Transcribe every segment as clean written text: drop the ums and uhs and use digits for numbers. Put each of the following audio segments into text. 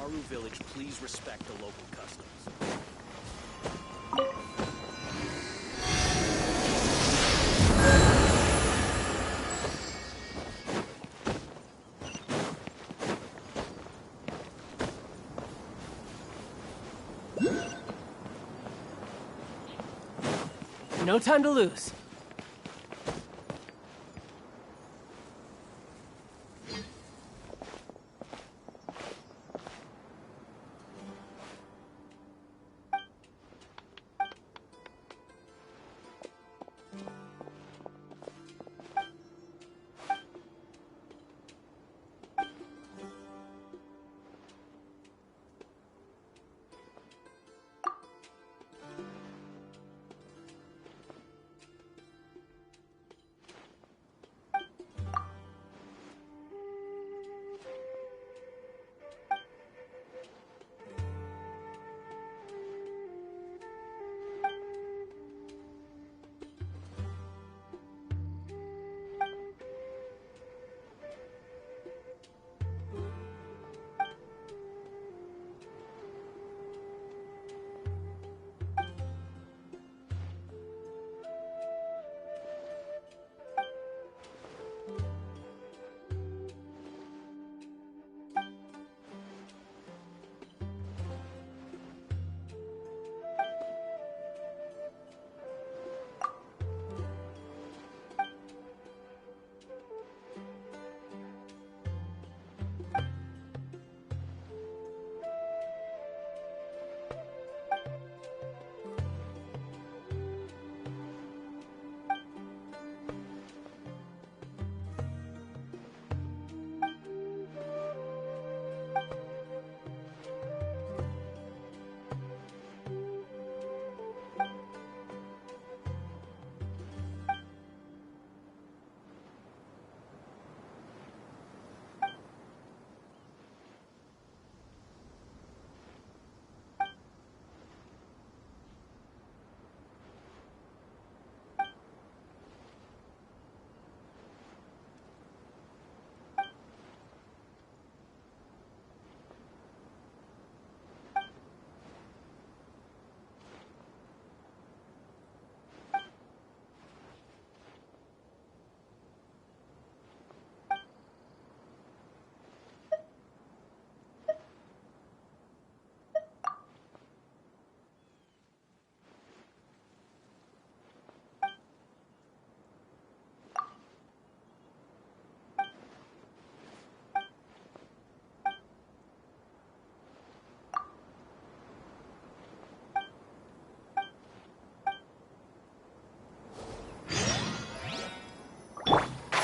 Aru Village please respect the local customs? No time to lose.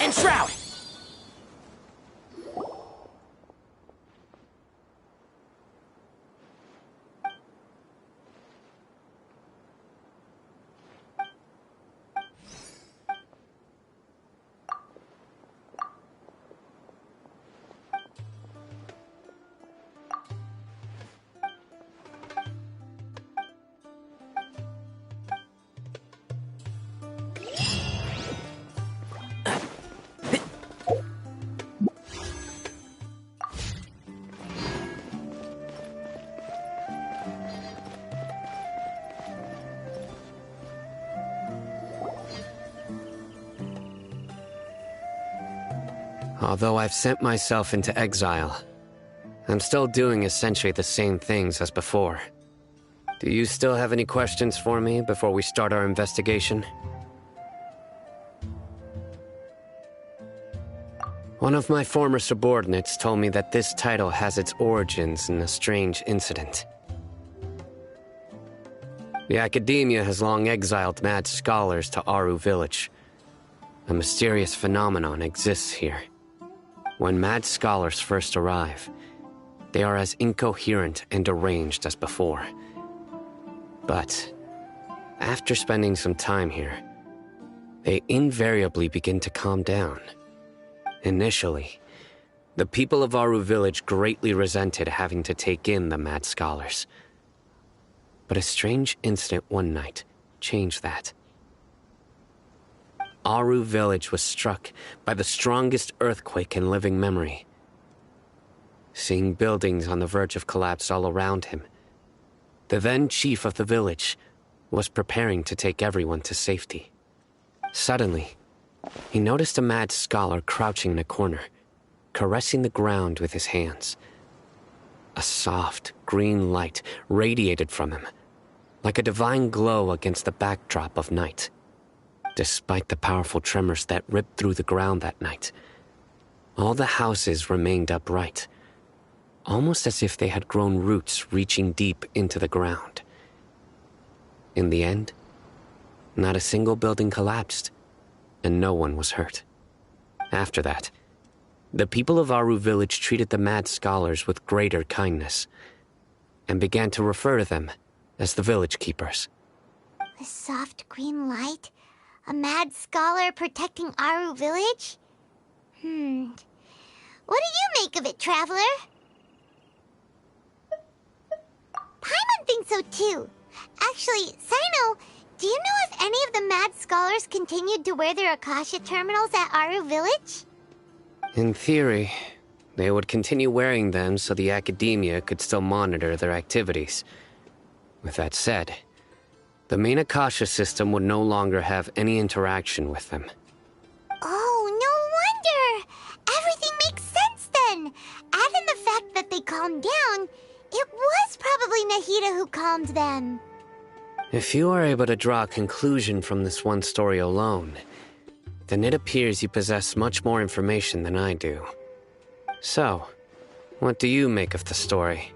And shroud! Although I've sent myself into exile, I'm still doing essentially the same things as before. Do you still have any questions for me before we start our investigation? One of my former subordinates told me that this title has its origins in a strange incident. The academia has long exiled mad scholars to Aru Village. A mysterious phenomenon exists here. When mad scholars first arrive, they are as incoherent and deranged as before. But after spending some time here, they invariably begin to calm down. Initially, the people of Aru Village greatly resented having to take in the mad scholars. But a strange incident one night changed that. Aru Village was struck by the strongest earthquake in living memory. seeing buildings on the verge of collapse all around him. The then chief of the village was preparing to take everyone to safety. Suddenly, he noticed a mad scholar crouching in a corner, caressing the ground with his hands. A soft, green light radiated from him, like a divine glow against the backdrop of night. Despite the powerful tremors that ripped through the ground that night, all the houses remained upright, almost as if they had grown roots reaching deep into the ground. In the end, not a single building collapsed, and no one was hurt. After that, the people of Aru village treated the mad scholars with greater kindness, and began to refer to them as the village keepers. A soft green light? A mad scholar protecting Aru village? What do you make of it, Traveler? Paimon thinks so too. Actually, Sino, do you know if any of the mad scholars continued to wear their Akasha terminals at Aru village? In theory, they would continue wearing them so the academia could still monitor their activities. With that said, the main Akasha system would no longer have any interaction with them. Oh, no wonder! Everything makes sense then! Add in the fact that they calmed down, it was probably Nahida who calmed them. If you are able to draw a conclusion from this one story alone, then it appears you possess much more information than I do. So, what do you make of the story?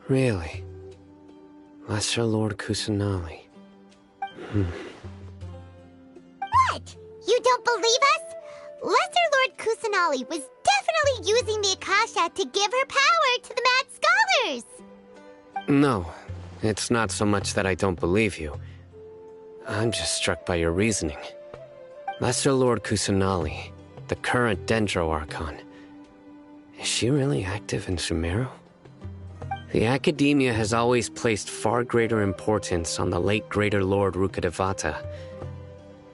Really? Lesser Lord Kusanali. What? You don't believe us? Lesser Lord Kusanali was definitely using the Akasha to give her power to the mad scholars! No, it's not so much that I don't believe you. I'm just struck by your reasoning. Lesser Lord Kusanali, the current Dendro Archon, is she really active in Sumeru? The Academia has always placed far greater importance on the late Greater Lord Rukkhadevata.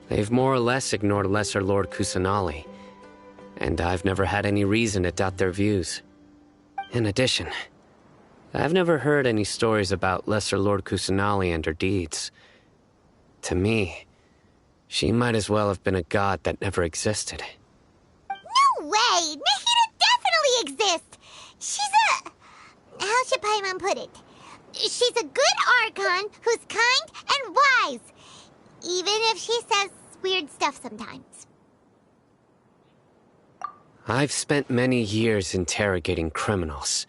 They've more or less ignored Lesser Lord Kusanali, and I've never had any reason to doubt their views. In addition, I've never heard any stories about Lesser Lord Kusanali and her deeds. To me, she might as well have been a god that never existed. No way! Nahida definitely exists! She's a... how should Paimon put it? She's a good Archon who's kind and wise, even if she says weird stuff sometimes. I've spent many years interrogating criminals,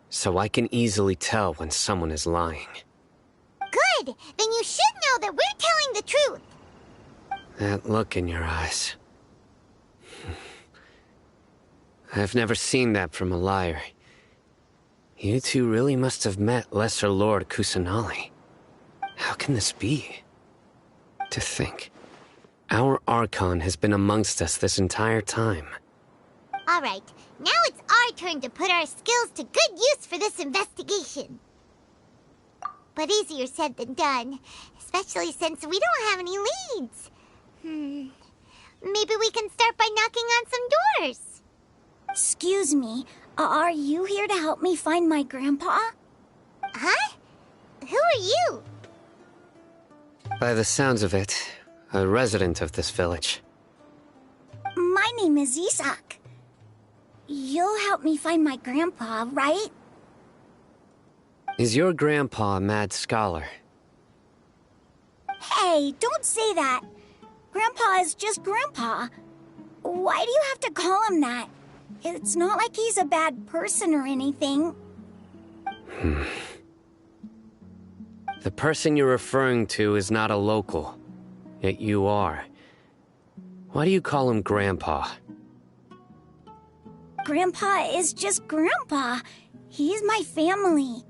so I can easily tell when someone is lying. Good! Then you should know that we're telling the truth! That look in your eyes. I've never seen that from a liar. You two really must have met Lesser Lord Kusanali. How can this be? To think, our Archon has been amongst us this entire time. Alright, now it's our turn to put our skills to good use for this investigation. But easier said than done, especially since we don't have any leads. Maybe we can start by knocking on some doors. Excuse me, are you here to help me find my grandpa? Huh? Who are you? By the sounds of it, a resident of this village. My name is Isak. You'll help me find my grandpa, right? Is your grandpa a mad scholar? Hey, don't say that. Grandpa is just Grandpa. Why do you have to call him that? It's not like he's a bad person or anything. The person you're referring to is not a local, yet you are. Why do you call him Grandpa? Grandpa is just Grandpa. He's my family.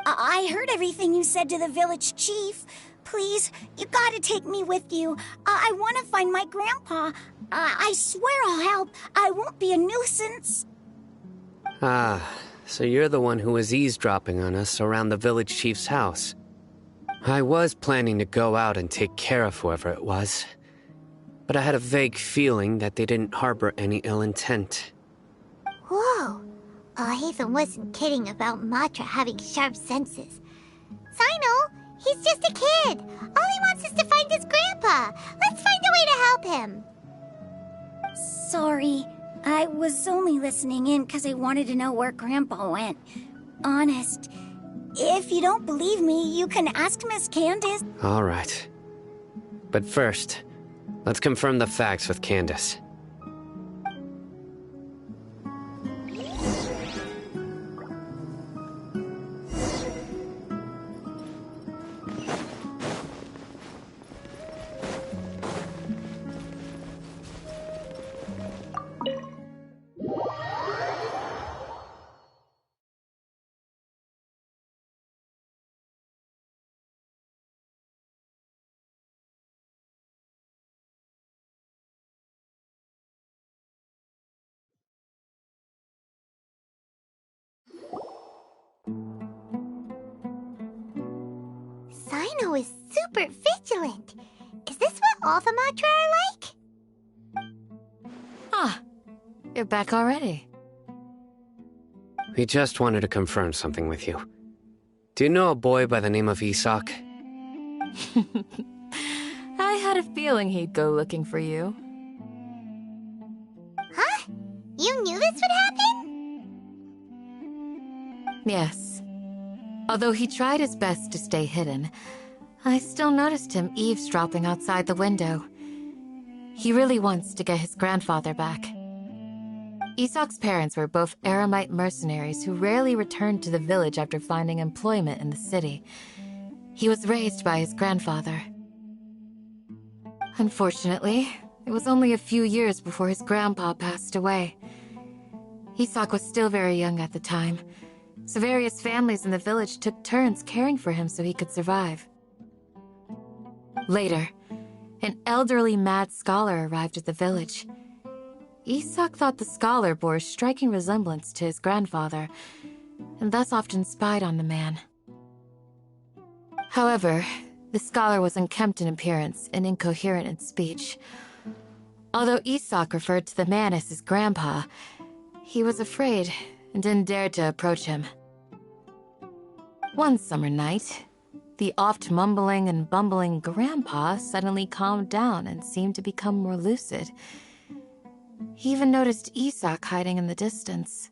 I heard everything you said to the village chief. Please, you gotta take me with you. I want to find my grandpa. I swear I'll help. I won't be a nuisance. Ah, So you're the one who was eavesdropping on us around the village chief's house. I was planning to go out and take care of whoever it was, but I had a vague feeling that they didn't harbor any ill intent. Whoa. Haven wasn't kidding about Matra having sharp senses. Sino, he's just a kid. All he wants is to find his grandpa. Let's find a way to help him. Sorry, I was only listening in because I wanted to know where Grandpa went. Honest. If you don't believe me, you can ask Miss Candace. All right. But first, let's confirm the facts with Candace. Sino is super vigilant. Is this what all the Matra are like? Ah, you're back already. We just wanted to confirm something with you. Do you know a boy by the name of Isak? I had a feeling he'd go looking for you. Huh? You knew this would happen? Yes. Although he tried his best to stay hidden, I still noticed him eavesdropping outside the window. He really wants to get his grandfather back. Isak's parents were both Aramite mercenaries who rarely returned to the village after finding employment in the city. He was raised by his grandfather. Unfortunately, it was only a few years before his grandpa passed away. Isak was still very young at the time, so various families in the village took turns caring for him so he could survive. Later, an elderly mad scholar arrived at the village. Isak thought the scholar bore a striking resemblance to his grandfather, and thus often spied on the man. However, the scholar was unkempt in appearance and incoherent in speech. Although Isak referred to the man as his grandpa, he was afraid and didn't dare to approach him. One summer night, the oft mumbling and bumbling grandpa suddenly calmed down and seemed to become more lucid. He even noticed Isak hiding in the distance.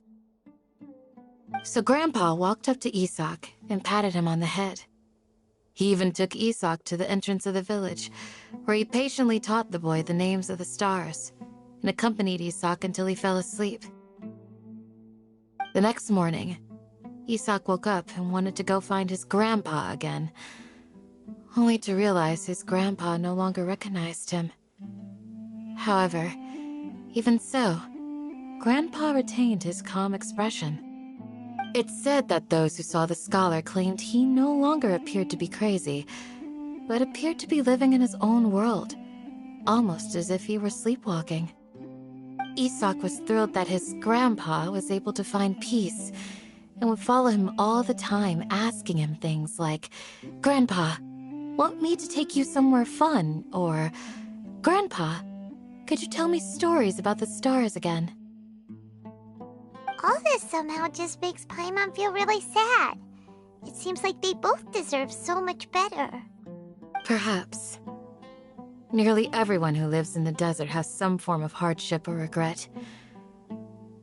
So Grandpa walked up to Isak and patted him on the head. He even took Isak to the entrance of the village, where he patiently taught the boy the names of the stars and accompanied Isak until he fell asleep. The next morning, Isak woke up and wanted to go find his grandpa again, only to realize his grandpa no longer recognized him. However, even so, Grandpa retained his calm expression. It's said that those who saw the scholar claimed he no longer appeared to be crazy, but appeared to be living in his own world, almost as if he were sleepwalking. Isak was thrilled that his grandpa was able to find peace and would follow him all the time, asking him things like, "Grandpa, want me to take you somewhere fun?" Or, "Grandpa, could you tell me stories about the stars again?" All this somehow just makes Paimon feel really sad. It seems like they both deserve so much better. Perhaps. Nearly everyone who lives in the desert has some form of hardship or regret.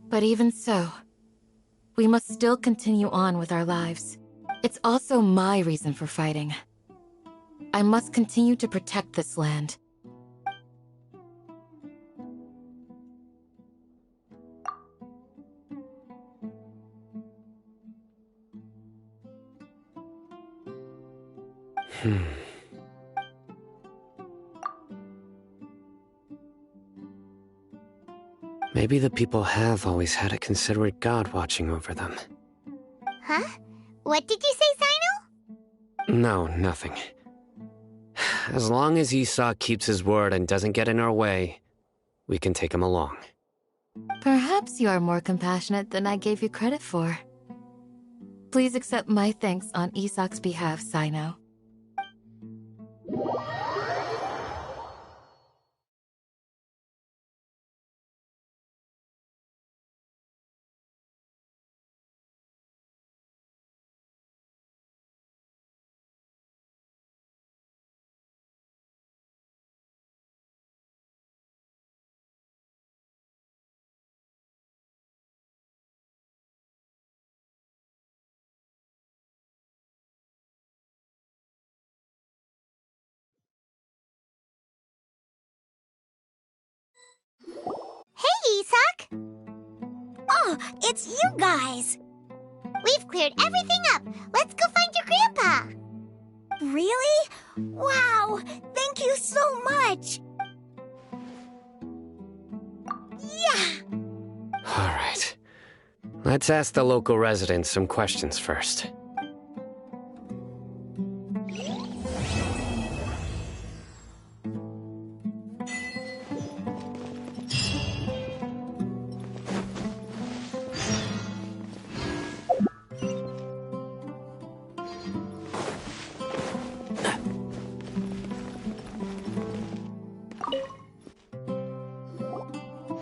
But even so, we must still continue on with our lives. It's also my reason for fighting. I must continue to protect this land. Maybe the people have always had a considerate god watching over them. Huh? What did you say, Sino? No, nothing. As long as Isak keeps his word and doesn't get in our way, we can take him along. Perhaps you are more compassionate than I gave you credit for. Please accept my thanks on Isak's behalf, Sino. Hey, Isak! Oh, it's you guys! We've cleared everything up. Let's go find your grandpa. Really? Wow, thank you so much! Yeah! All right. Let's ask the local residents some questions first.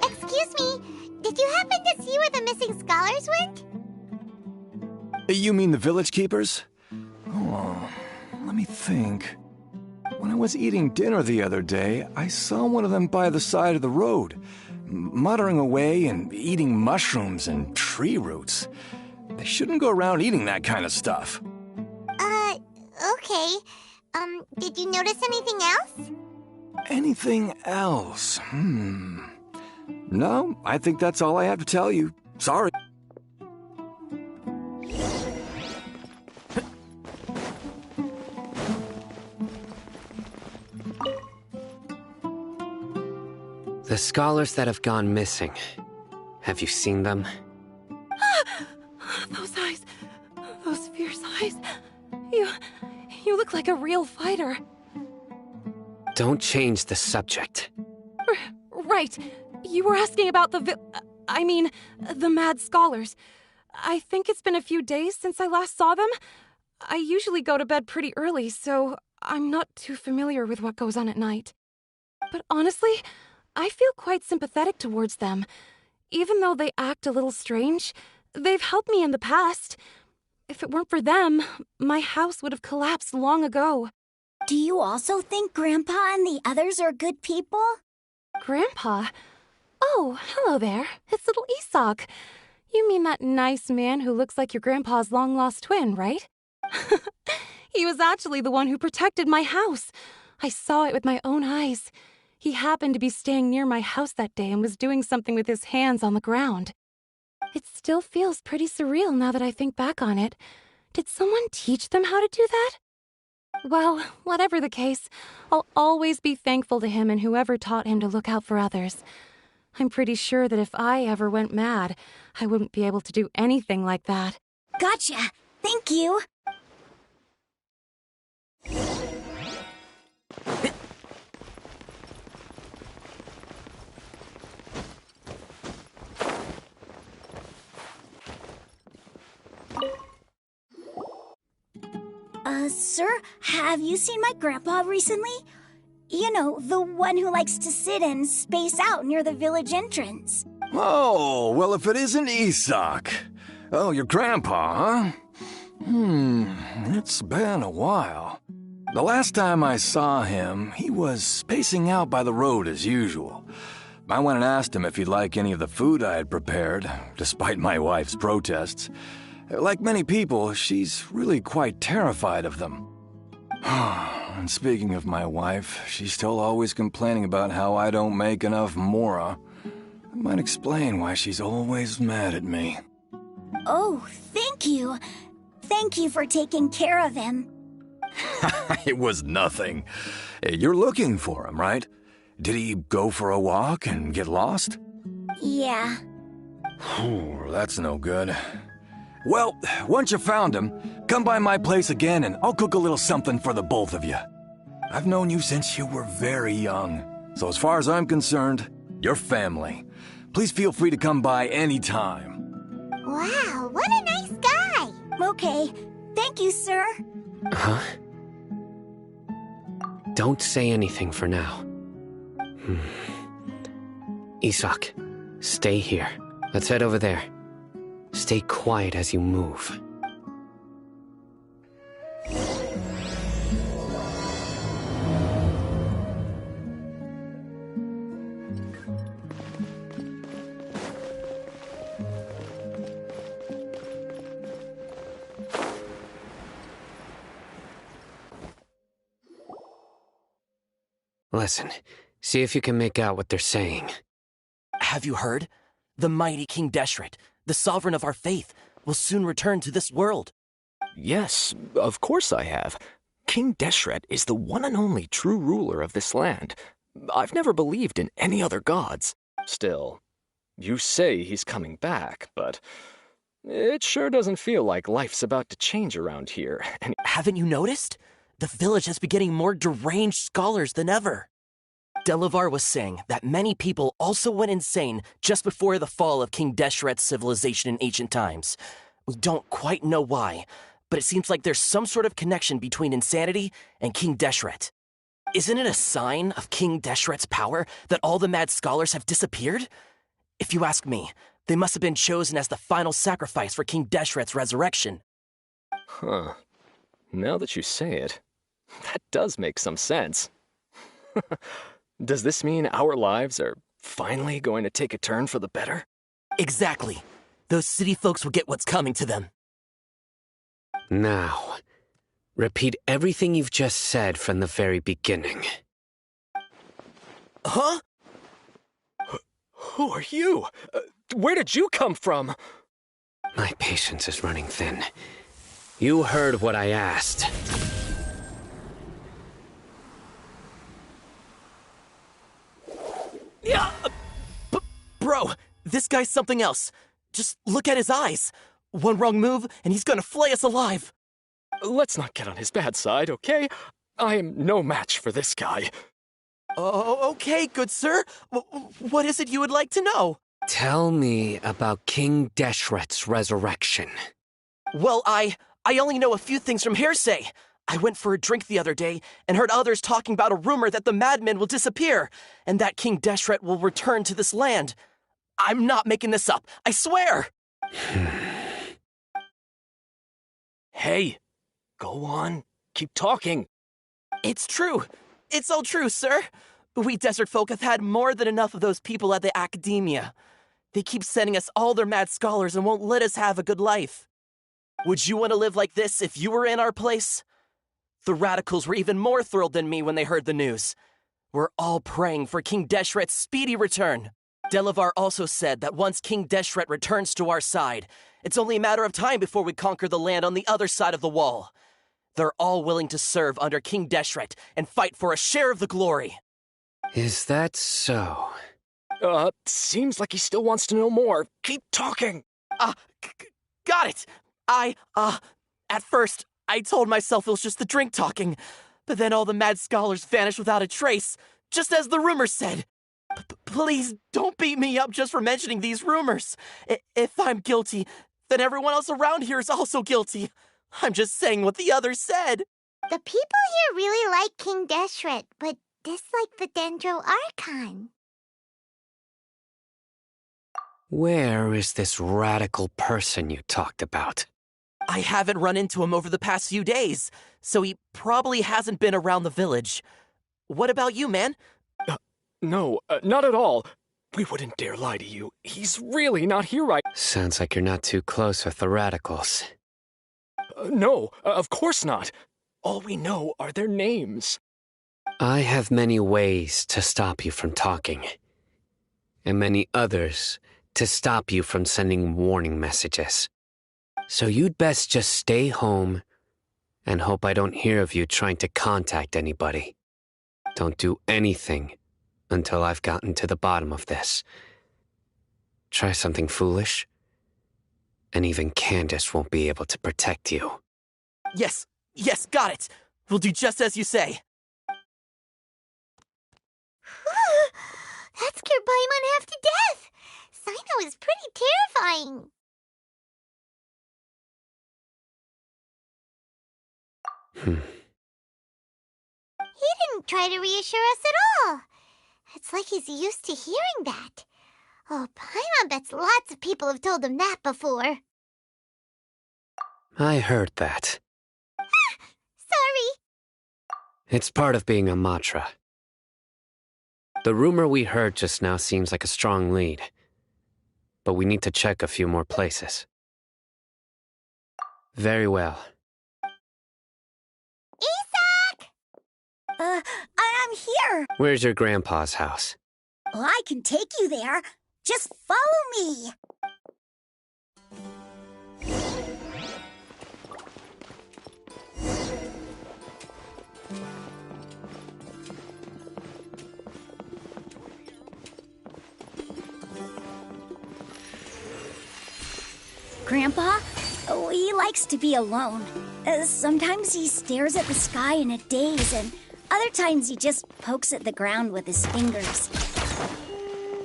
Excuse me, did you happen to see where the missing scholars went? You mean the village keepers? Oh, let me think. When I was eating dinner the other day, I saw one of them by the side of the road, muttering away and eating mushrooms and tree roots. They shouldn't go around eating that kind of stuff. Okay. Did you notice anything else? Anything else? No, I think that's all I have to tell you. Sorry. The scholars that have gone missing. Have you seen them? Those eyes. Those fierce eyes. You look like a real fighter. Don't change the subject. Right. You were asking about the mad scholars. I think it's been a few days since I last saw them. I usually go to bed pretty early, so I'm not too familiar with what goes on at night. But honestly, I feel quite sympathetic towards them. Even though they act a little strange, they've helped me in the past. If it weren't for them, my house would have collapsed long ago. Do you also think Grandpa and the others are good people? Grandpa? Oh, hello there. It's little Isak. You mean that nice man who looks like your grandpa's long-lost twin, right? He was actually the one who protected my house. I saw it with my own eyes. He happened to be staying near my house that day and was doing something with his hands on the ground. It still feels pretty surreal now that I think back on it. Did someone teach them how to do that? Well, whatever the case, I'll always be thankful to him and whoever taught him to look out for others. I'm pretty sure that if I ever went mad, I wouldn't be able to do anything like that. Gotcha. Thank you. Sir, have you seen my grandpa recently? You know, the one who likes to sit and space out near the village entrance. Oh, well, if it isn't Isak. Oh, your grandpa, huh? It's been a while. The last time I saw him, he was spacing out by the road as usual. I went and asked him if he'd like any of the food I had prepared, despite my wife's protests. Like many people, she's really quite terrified of them. And speaking of my wife, she's still always complaining about how I don't make enough mora. That might explain why she's always mad at me. Oh, thank you. Thank you for taking care of him. It was nothing. You're looking for him, right? Did he go for a walk and get lost? Yeah. That's no good. Well, once you found him, come by my place again and I'll cook a little something for the both of you. I've known you since you were very young, so as far as I'm concerned, you're family. Please feel free to come by anytime. Wow, what a nice guy. Okay. Thank you, sir. Huh? Don't say anything for now. Isak, stay here. Let's head over there. Stay quiet as you move. Listen, see if you can make out what they're saying. Have you heard? The mighty King Deshret, the sovereign of our faith, will soon return to this world. Yes, of course I have. King Deshret is the one and only true ruler of this land. I've never believed in any other gods. Still, you say he's coming back, but it sure doesn't feel like life's about to change around here. And Haven't you noticed? The village has been getting more deranged scholars than ever. Delavar was saying that many people also went insane just before the fall of King Deshret's civilization in ancient times. We don't quite know why, but it seems like there's some sort of connection between insanity and King Deshret. Isn't it a sign of King Deshret's power that all the mad scholars have disappeared? If you ask me, they must have been chosen as the final sacrifice for King Deshret's resurrection. Huh. Now that you say it, that does make some sense. Does this mean our lives are finally going to take a turn for the better? Exactly. Those city folks will get what's coming to them. Now, repeat everything you've just said from the very beginning. Huh? Who are you? Where did you come from? My patience is running thin. You heard what I asked. Yeah, bro, this guy's something else. Just look at his eyes. One wrong move, and he's gonna flay us alive. Let's not get on his bad side, okay? I am no match for this guy. Oh, okay, good sir. What is it you would like to know? Tell me about King Deshret's resurrection. Well, I only know a few things from hearsay. I went for a drink the other day and heard others talking about a rumor that the madmen will disappear and that King Deshret will return to this land. I'm not making this up, I swear! Hey, go on. Keep talking. It's true. It's all true, sir. We desert folk have had more than enough of those people at the academia. They keep sending us all their mad scholars and won't let us have a good life. Would you want to live like this if you were in our place? The radicals were even more thrilled than me when they heard the news. We're all praying for King Deshret's speedy return. Delavar also said that once King Deshret returns to our side, it's only a matter of time before we conquer the land on the other side of the wall. They're all willing to serve under King Deshret and fight for a share of the glory. Is that so? Seems like he still wants to know more. Keep talking. Got it. At first, I told myself it was just the drink talking, but then all the mad scholars vanished without a trace, just as the rumors said. Please don't beat me up just for mentioning these rumors. If I'm guilty, then everyone else around here is also guilty. I'm just saying what the others said. The people here really like King Deshret, but dislike the Dendro Archon. Where is this radical person you talked about? I haven't run into him over the past few days, so he probably hasn't been around the village. What about you, man? No, not at all. We wouldn't dare lie to you. He's really not here right... Sounds like you're not too close with the radicals. No, of course not. All we know are their names. I have many ways to stop you from talking, and many others to stop you from sending warning messages. So you'd best just stay home and hope I don't hear of you trying to contact anybody. Don't do anything until I've gotten to the bottom of this. Try something foolish, and even Candace won't be able to protect you. Yes, got it. We'll do just as you say. That scared Paimon half to death. Sino is pretty terrifying. He didn't try to reassure us at all. It's like he's used to hearing that. Oh, Paimon bets lots of people have told him that before. I heard that. Sorry. It's part of being a Matra. The rumor we heard just now seems like a strong lead, but we need to check a few more places. Very well. Isak! I'm here. Where's your grandpa's house? Well, I can take you there. Just follow me. Grandpa, he likes to be alone. Sometimes he stares at the sky in a daze, and other times he just pokes at the ground with his fingers.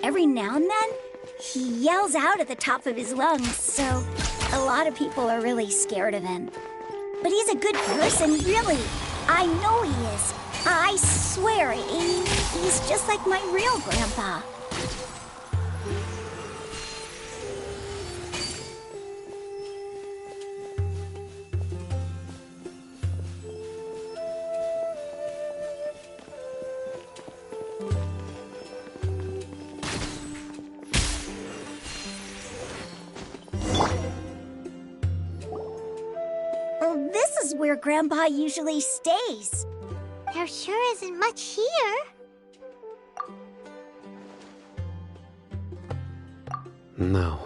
Every now and then, he yells out at the top of his lungs, so a lot of people are really scared of him. But he's a good person, really. I know he is. I swear, he's just like my real grandpa. This is where Grandpa usually stays. There sure isn't much here. No.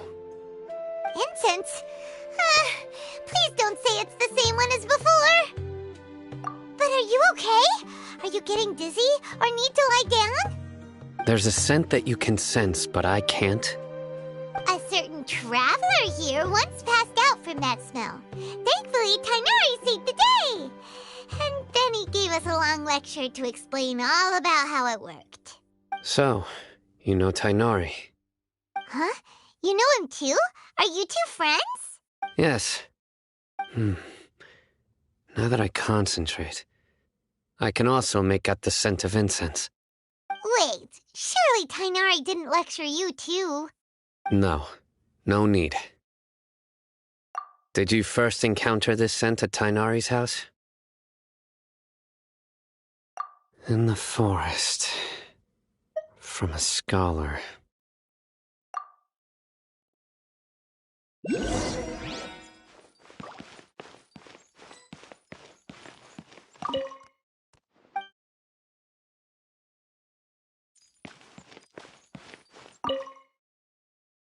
Incense? Please don't say it's the same one as before. But are you okay? Are you getting dizzy or need to lie down? There's a scent that you can sense, but I can't. A certain traveler here once passed out from that smell. Thankfully, Tighnari saved the day. And then he gave us a long lecture to explain all about how it worked. So, you know Tighnari? Huh? You know him too? Are you two friends? Yes. Now that I concentrate, I can also make out the scent of incense. Wait, surely Tighnari didn't lecture you too? No, no need. Did you first encounter this scent at Tighnari's house? In the forest. From a scholar.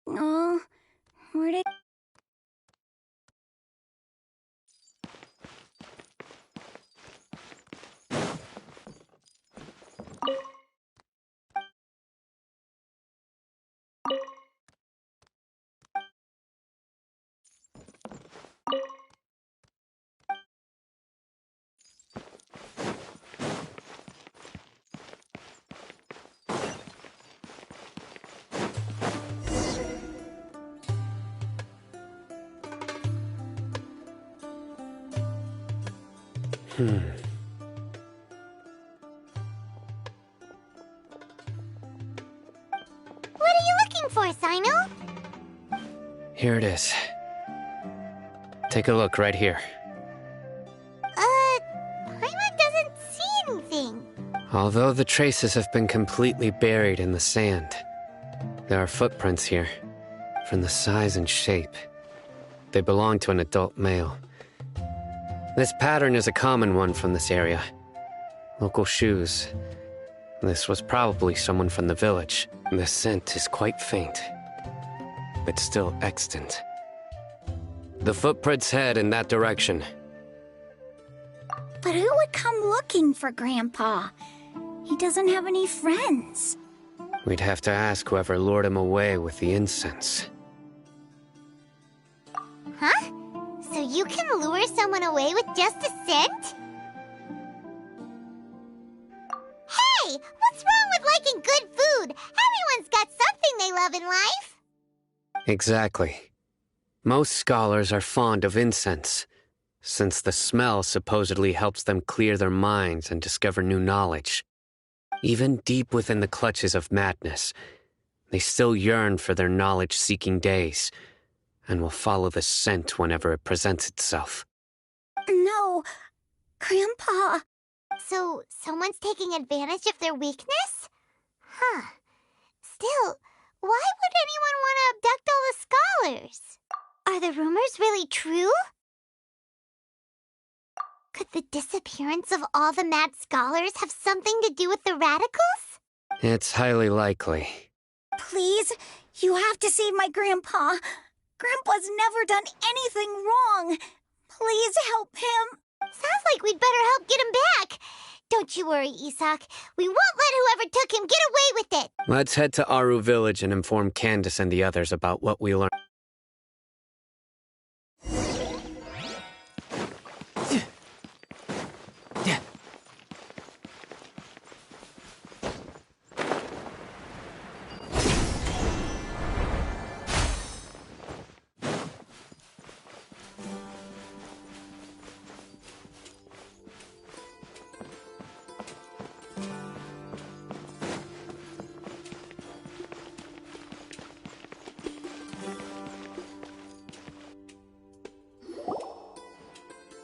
Oh, where'd it... What are you looking for, Sino? Here it is. Take a look right here. Paimon doesn't see anything. Although the traces have been completely buried in the sand, there are footprints here, from the size and shape. They belong to an adult male. This pattern is a common one from this area. Local shoes. This was probably someone from the village. The scent is quite faint, but still extant. The footprints head in that direction. But who would come looking for Grandpa? He doesn't have any friends. We'd have to ask whoever lured him away with the incense. Huh? So you can lure someone away with just a scent? Hey! What's wrong with liking good food? Everyone's got something they love in life. Exactly. Most scholars are fond of incense, since the smell supposedly helps them clear their minds and discover new knowledge. Even deep within the clutches of madness, they still yearn for their knowledge-seeking days, and will follow the scent whenever it presents itself. No, Grandpa. So, someone's taking advantage of their weakness? Huh. Still, why would anyone want to abduct all the scholars? Are the rumors really true? Could the disappearance of all the mad scholars have something to do with the radicals? It's highly likely. Please, you have to save my Grandpa. Grandpa's never done anything wrong. Please help him. Sounds like we'd better help get him back. Don't you worry, Isak. We won't let whoever took him get away with it. Let's head to Aru Village and inform Candace and the others about what we learned.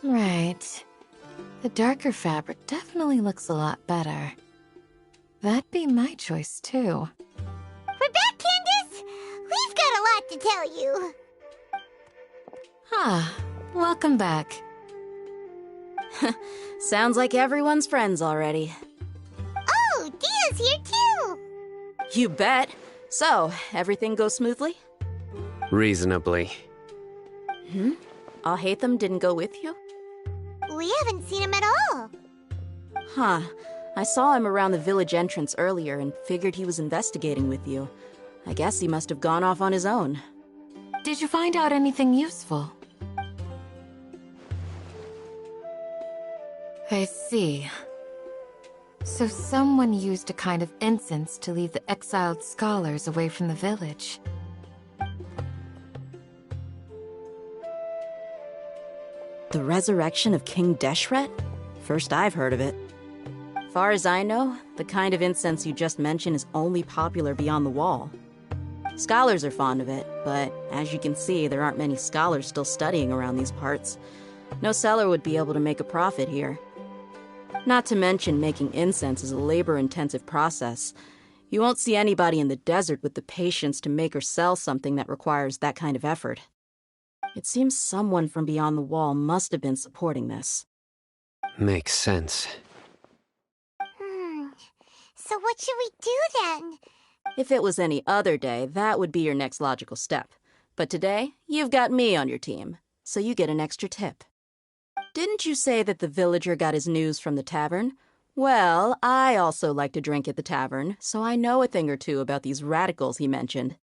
Right. The darker fabric definitely looks a lot better. That'd be my choice, too. We're back, Candace! We've got a lot to tell you. Ah, welcome back. Sounds like everyone's friends already. Oh, Dia's here, too! You bet. So, everything goes smoothly? Reasonably. Alhaitham didn't go with you? We haven't seen him at all. Huh. I saw him around the village entrance earlier and figured he was investigating with you. I guess he must have gone off on his own. Did you find out anything useful? I see. So someone used a kind of incense to lead the exiled scholars away from the village. The resurrection of King Deshret? First I've heard of it. Far as I know, the kind of incense you just mentioned is only popular beyond the wall. Scholars are fond of it, but as you can see, there aren't many scholars still studying around these parts. No seller would be able to make a profit here. Not to mention, making incense is a labor-intensive process. You won't see anybody in the desert with the patience to make or sell something that requires that kind of effort. It seems someone from beyond the wall must have been supporting this. Makes sense. So what should we do then? If it was any other day, that would be your next logical step. But today, you've got me on your team, so you get an extra tip. Didn't you say that the villager got his news from the tavern? Well, I also like to drink at the tavern, so I know a thing or two about these radicals he mentioned.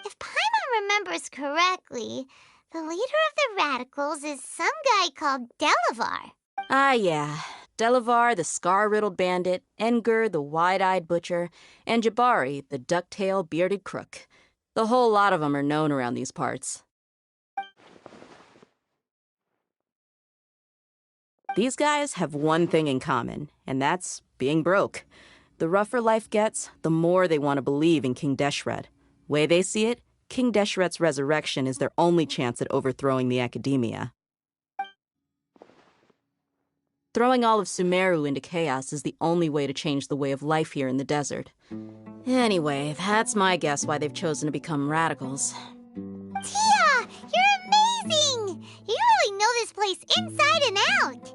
If Paimon remembers correctly, the leader of the radicals is some guy called Delavar. Ah, yeah. Delavar, the scar-riddled bandit, Engur, the wide-eyed butcher, and Jabari, the duck-tailed bearded crook. The whole lot of them are known around these parts. These guys have one thing in common, and that's being broke. The rougher life gets, the more they want to believe in King Deshret. Way they see it, King Deshret's resurrection is their only chance at overthrowing the academia. Throwing all of Sumeru into chaos is the only way to change the way of life here in the desert. Anyway, that's my guess why they've chosen to become radicals. Tia, you're amazing! You really know this place inside and out.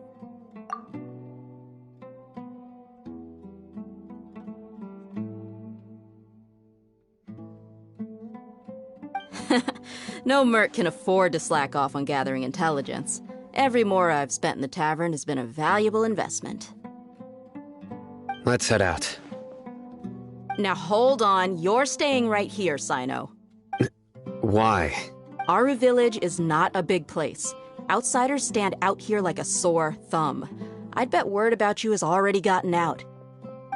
No merc can afford to slack off on gathering intelligence. Every more I've spent in the tavern has been a valuable investment. Let's head out. Now hold on, you're staying right here, Sino. Why? Aru Village is not a big place. Outsiders stand out here like a sore thumb. I'd bet word about you has already gotten out.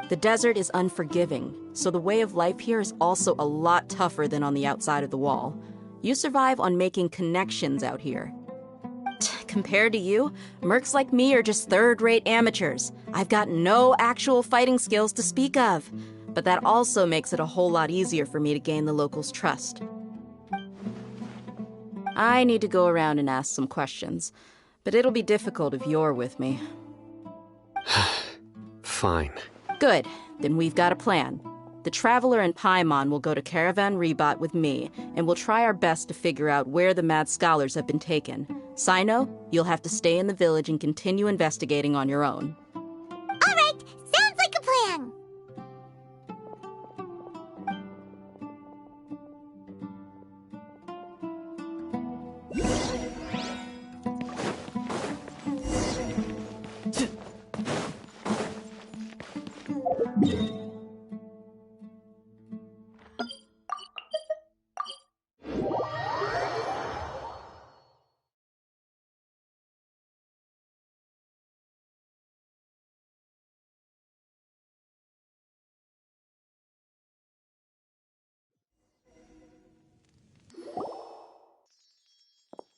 The desert is unforgiving, so the way of life here is also a lot tougher than on the outside of the wall. You survive on making connections out here. Compared to you, mercs like me are just third-rate amateurs. I've got no actual fighting skills to speak of. But that also makes it a whole lot easier for me to gain the locals' trust. I need to go around and ask some questions, but it'll be difficult if you're with me. Fine. Good, then we've got a plan. The Traveler and Paimon will go to Caravan Rebot with me, and we'll try our best to figure out where the mad scholars have been taken. Sino, you'll have to stay in the village and continue investigating on your own. All right, sounds like a plan.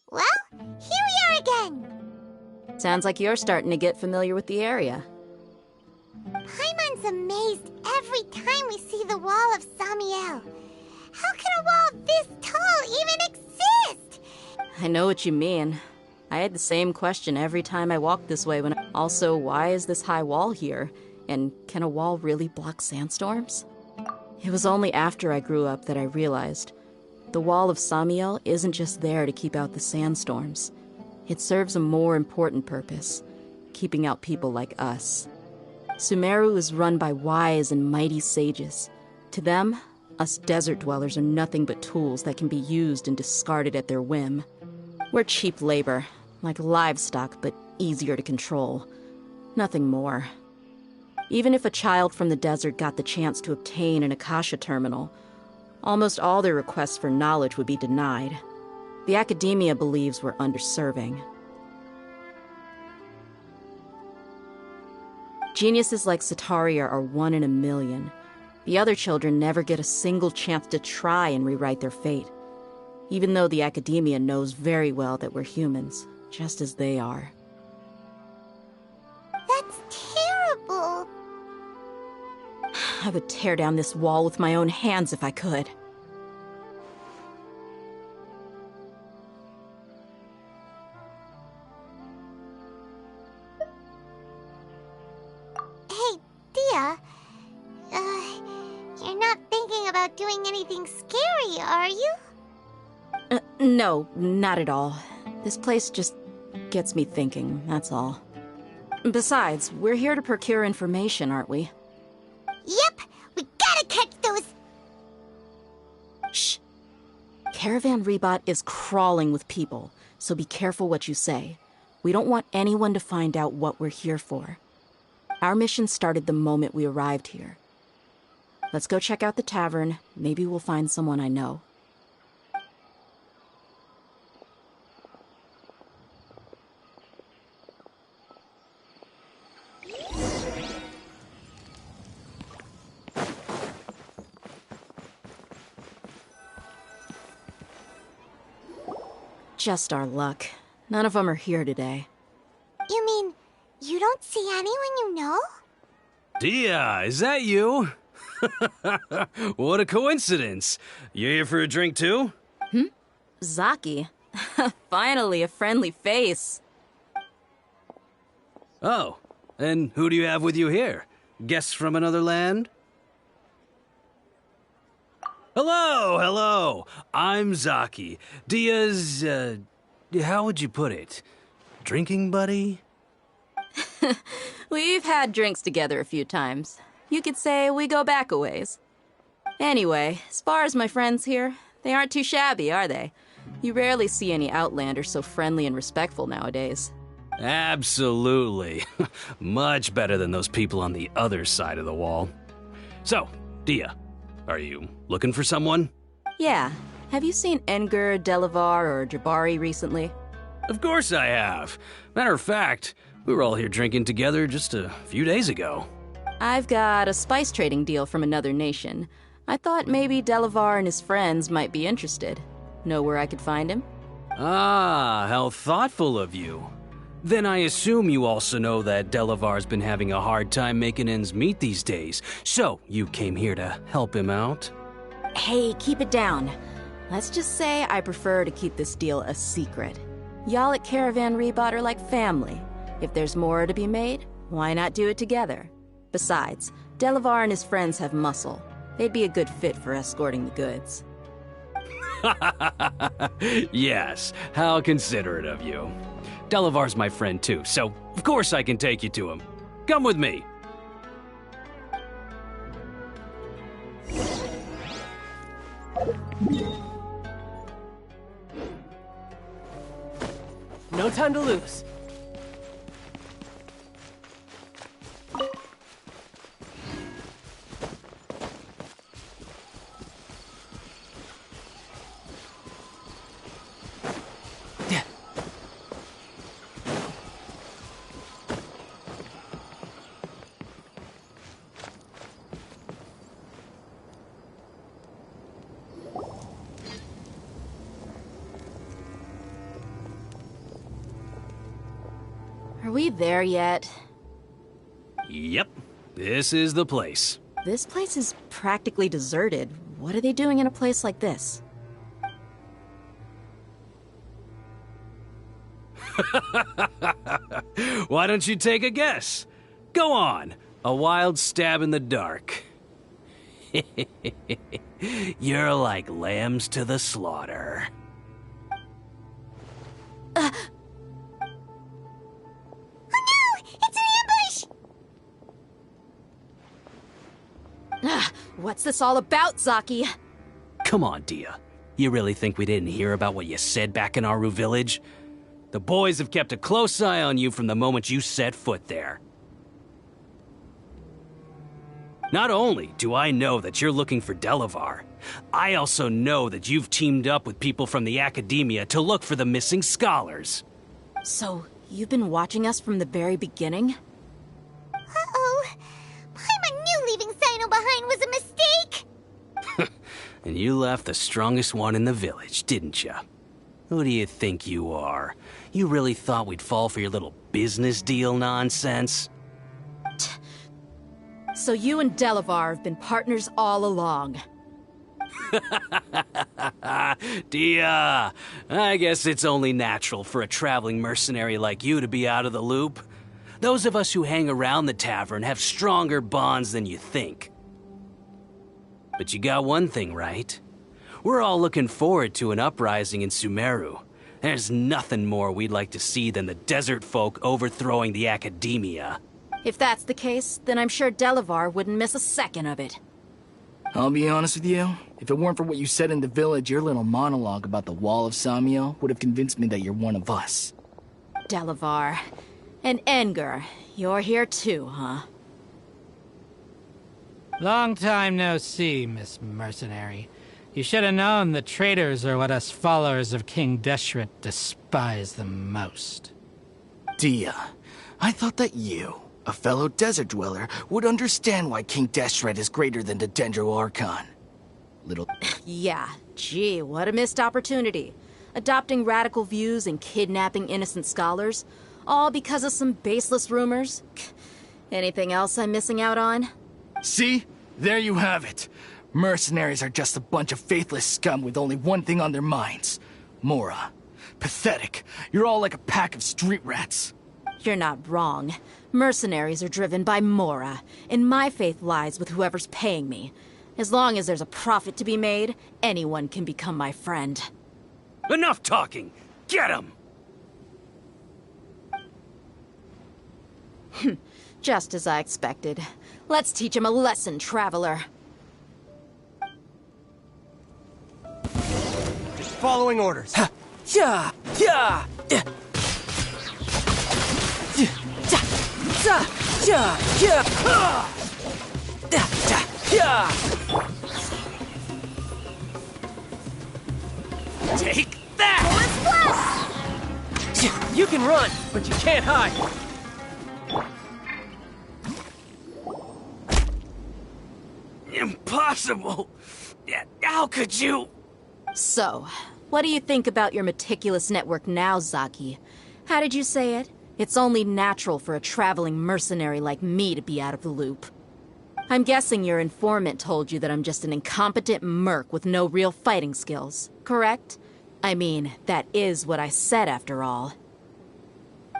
Well, here we are again. Sounds like you're starting to get familiar with the area. Paimon's amazed every time we see the wall of Samiel. How can a wall this tall even exist? I know what you mean. I had the same question every time I walked this way Also, why is this high wall here? And can a wall really block sandstorms? It was only after I grew up that I realized the wall of Samiel isn't just there to keep out the sandstorms. It serves a more important purpose, keeping out people like us. Sumeru is run by wise and mighty sages. To them, us desert dwellers are nothing but tools that can be used and discarded at their whim. We're cheap labor, like livestock, but easier to control. Nothing more. Even if a child from the desert got the chance to obtain an Akasha terminal, almost all their requests for knowledge would be denied. The academia believes we're underserving. Geniuses like Sataria are 1 in a million. The other children never get a single chance to try and rewrite their fate, even though the academia knows very well that we're humans, just as they are. That's terrible. I would tear down this wall with my own hands if I could. Hey, Dia. You're not thinking about doing anything scary, are you? No, not at all. This place just gets me thinking, that's all. Besides, we're here to procure information, aren't we? Yep, we gotta catch those... Shh. Caravan Rebot is crawling with people, so be careful what you say. We don't want anyone to find out what we're here for. Our mission started the moment we arrived here. Let's go check out the tavern. Maybe we'll find someone I know. Just our luck. None of them are here today. You mean, you don't see anyone you know? Dia, is that you? What a coincidence. You here for a drink too? Zaki. Finally, a friendly face. Oh, and who do you have with you here? Guests from another land? Hello. I'm Zaki. Dia's, how would you put it? Drinking buddy? We've had drinks together a few times. You could say we go back a ways. Anyway, as far as my friends here, they aren't too shabby, are they? You rarely see any Outlanders so friendly and respectful nowadays. Absolutely. Much better than those people on the other side of the wall. So, Dia, are you looking for someone? Yeah. Have you seen Engur, Delavar, or Jabari recently? Of course I have. Matter of fact, we were all here drinking together just a few days ago. I've got a spice trading deal from another nation. I thought maybe Delavar and his friends might be interested. Know where I could find him? Ah, how thoughtful of you. Then I assume you also know that Delavar's been having a hard time making ends meet these days, so you came here to help him out? Hey, keep it down. Let's just say I prefer to keep this deal a secret. Y'all at Caravan Rebot are like family. If there's more to be made, why not do it together? Besides, Delavar and his friends have muscle. They'd be a good fit for escorting the goods. Yes, how considerate of you. Delavar's my friend too, so of course I can take you to him. Come with me. No time to lose. Are we there yet? Yep, this is the place. This place is practically deserted. What are they doing in a place like this? Why don't you take a guess? Go on, a wild stab in the dark. You're like lambs to the slaughter. What's this all about, Zaki? Come on, Dia. You really think we didn't hear about what you said back in Aru village? The boys have kept a close eye on you from the moment you set foot there. Not only do I know that you're looking for Delavar, I also know that you've teamed up with people from the academia to look for the missing scholars. So, you've been watching us from the very beginning? Uh-oh. I knew leaving Sino behind was a mistake! And you left the strongest one in the village, didn't you? Who do you think you are? You really thought we'd fall for your little business deal nonsense? So you and Delavar have been partners all along. Dia, I guess it's only natural for a traveling mercenary like you to be out of the loop. Those of us who hang around the tavern have stronger bonds than you think. But you got one thing right. We're all looking forward to an uprising in Sumeru. There's nothing more we'd like to see than the desert folk overthrowing the academia. If that's the case, then I'm sure Delavar wouldn't miss a second of it. I'll be honest with you. If it weren't for what you said in the village, your little monologue about the Wall of Samiel would have convinced me that you're one of us. Delavar. And Enger, you're here too, huh? Long time no see, Miss Mercenary. You should have known the traitors are what us followers of King Deshret despise the most. Dia, I thought that you, a fellow desert dweller, would understand why King Deshret is greater than the Dendro Archon. Little... Yeah, gee, what a missed opportunity. Adopting radical views and kidnapping innocent scholars, all because of some baseless rumors. Anything else I'm missing out on? See? There you have it. Mercenaries are just a bunch of faithless scum with only one thing on their minds. Mora. Pathetic. You're all like a pack of street rats. You're not wrong. Mercenaries are driven by Mora, and my faith lies with whoever's paying me. As long as there's a profit to be made, anyone can become my friend. Enough talking! Get him! Just as I expected. Let's teach him a lesson, traveler. Just following orders. Yeah! Yeah! Take that! You can run, but you can't hide. Impossible! How could you? So, What do you think about your meticulous network now, Zaki? How did you say it? It's only natural for a traveling mercenary like me to be out of the loop. I'm guessing your informant told you that I'm just an incompetent merc with no real fighting skills, correct? I mean, that is what I said after all.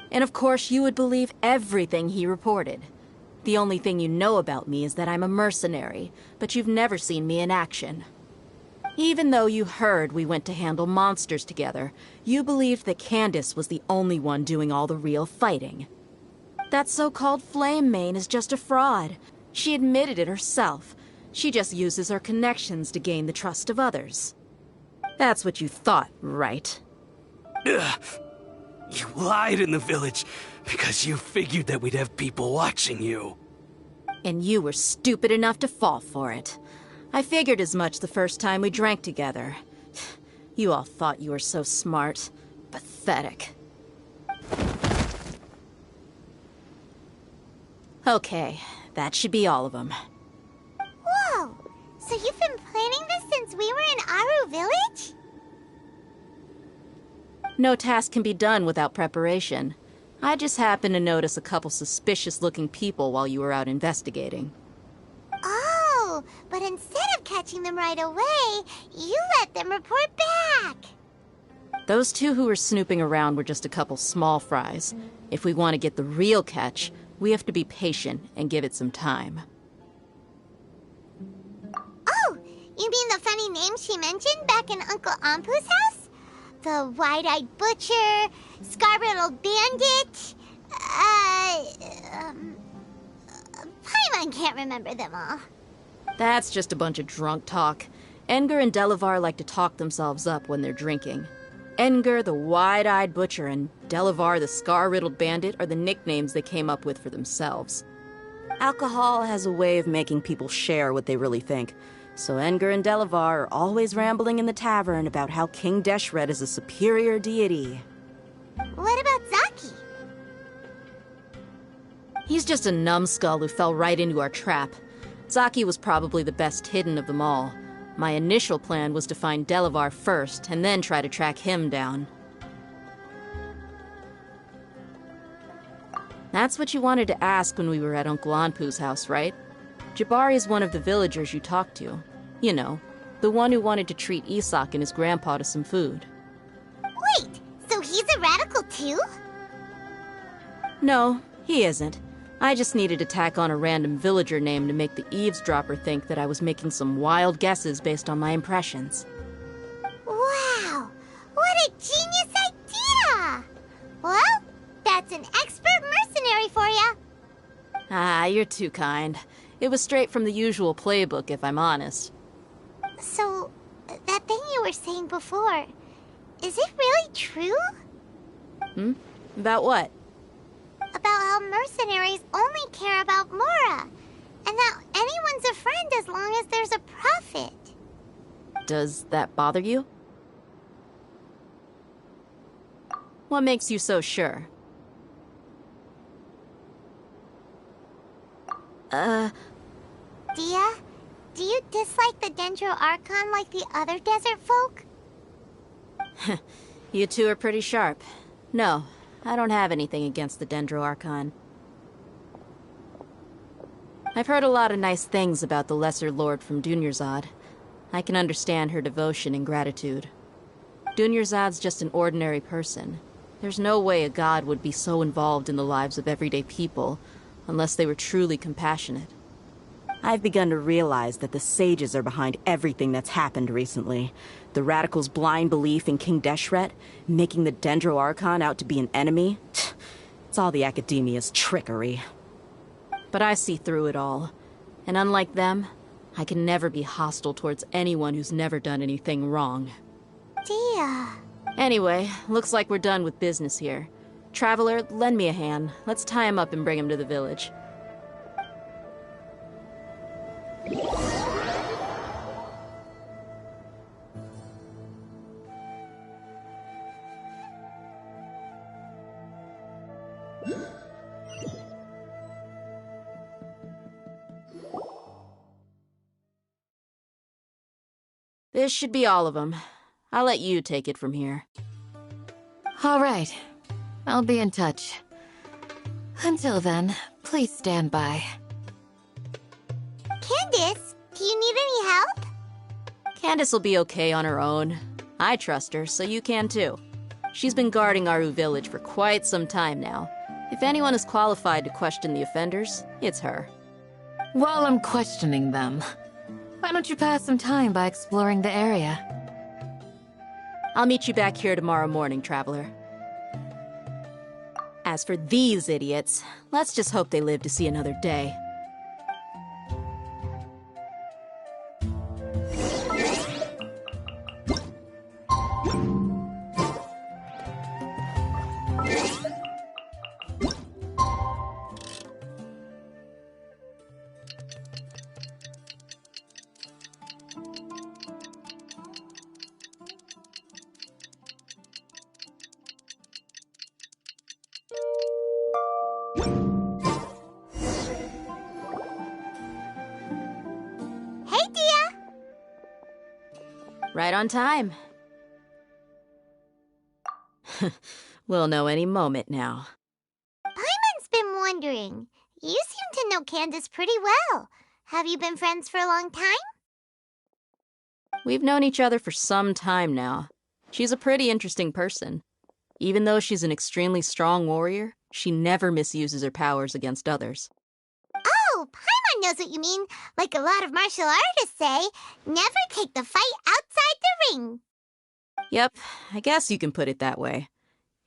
And of course you would believe everything he reported. The only thing you know about me is that I'm a mercenary, but you've never seen me in action. Even though you heard we went to handle monsters together, you believed that Candace was the only one doing all the real fighting. That so-called Flame Mane is just a fraud. She admitted it herself. She just uses her connections to gain the trust of others. That's what you thought, right? Ugh. You lied in the village because you figured that we'd have people watching you. And you were stupid enough to fall for it. I figured as much the first time we drank together. You all thought you were so smart. Pathetic. Okay, that should be all of them. Whoa! So you've been planning this since we were in Aru Village? No task can be done without preparation. I just happened to notice a couple suspicious-looking people while you were out investigating. Oh, but instead of catching them right away, you let them report back. Those two who were snooping around were just a couple small fries. If we want to get the real catch, we have to be patient and give it some time. Oh, you mean the funny name she mentioned back in Uncle Ampu's house? The wide-eyed butcher, scar-riddled bandit, Paimon can't remember them all. That's just a bunch of drunk talk. Edgar and Delavar like to talk themselves up when they're drinking. Edgar, the wide-eyed butcher, and Delavar, the scar-riddled bandit, are the nicknames they came up with for themselves. Alcohol has a way of making people share what they really think. So Edgar and Delavar are always rambling in the tavern about how King Deshret is a superior deity. What about Zaki? He's just a numbskull who fell right into our trap. Zaki was probably the best hidden of them all. My initial plan was to find Delavar first, and then try to track him down. That's what you wanted to ask when we were at Uncle Anpu's house, right? Jabari is one of the villagers you talked to. You know, the one who wanted to treat Isak and his grandpa to some food. Wait, so he's a radical too? No, he isn't. I just needed to tack on a random villager name to make the eavesdropper think that I was making some wild guesses based on my impressions. Wow, what a genius idea! Well, that's an expert mercenary for ya. Ah, you're too kind. It was straight from the usual playbook, if I'm honest. So, that thing you were saying before, is it really true? About what? About how mercenaries only care about Mora, and that anyone's a friend as long as there's a profit. Does that bother you? What makes you so sure? Dia, do you dislike the Dendro Archon like the other desert folk? You two are pretty sharp. No, I don't have anything against the Dendro Archon. I've heard a lot of nice things about the Lesser Lord from Dunyarzad. I can understand her devotion and gratitude. Dunyarzad's just an ordinary person. There's no way a god would be so involved in the lives of everyday people, unless they were truly compassionate. I've begun to realize that the sages are behind everything that's happened recently. The radicals' blind belief in King Deshret, making the Dendro Archon out to be an enemy. It's all the academia's trickery. But I see through it all. And unlike them, I can never be hostile towards anyone who's never done anything wrong. Dia. Anyway, looks like we're done with business here. Traveler, lend me a hand. Let's tie him up and bring him to the village. This should be all of them. I'll let you take it from here. All right. I'll be in touch. Until then, please stand by. Candace, do you need any help? Candace will be okay on her own. I trust her, so you can too. She's been guarding Aru Village for quite some time now. If anyone is qualified to question the offenders, it's her. While I'm questioning them, why don't you pass some time by exploring the area? I'll meet you back here tomorrow morning, Traveler. As for these idiots, let's just hope they live to see another day. Right on time. We'll know any moment now. Paimon's been wondering. You seem to know Candace pretty well. Have you been friends for a long time? We've known each other for some time now. She's a pretty interesting person. Even though she's an extremely strong warrior, she never misuses her powers against others. Oh, Paimon knows what you mean. Like a lot of martial artists say, never take the fight outside the ring. Yep, I guess you can put it that way.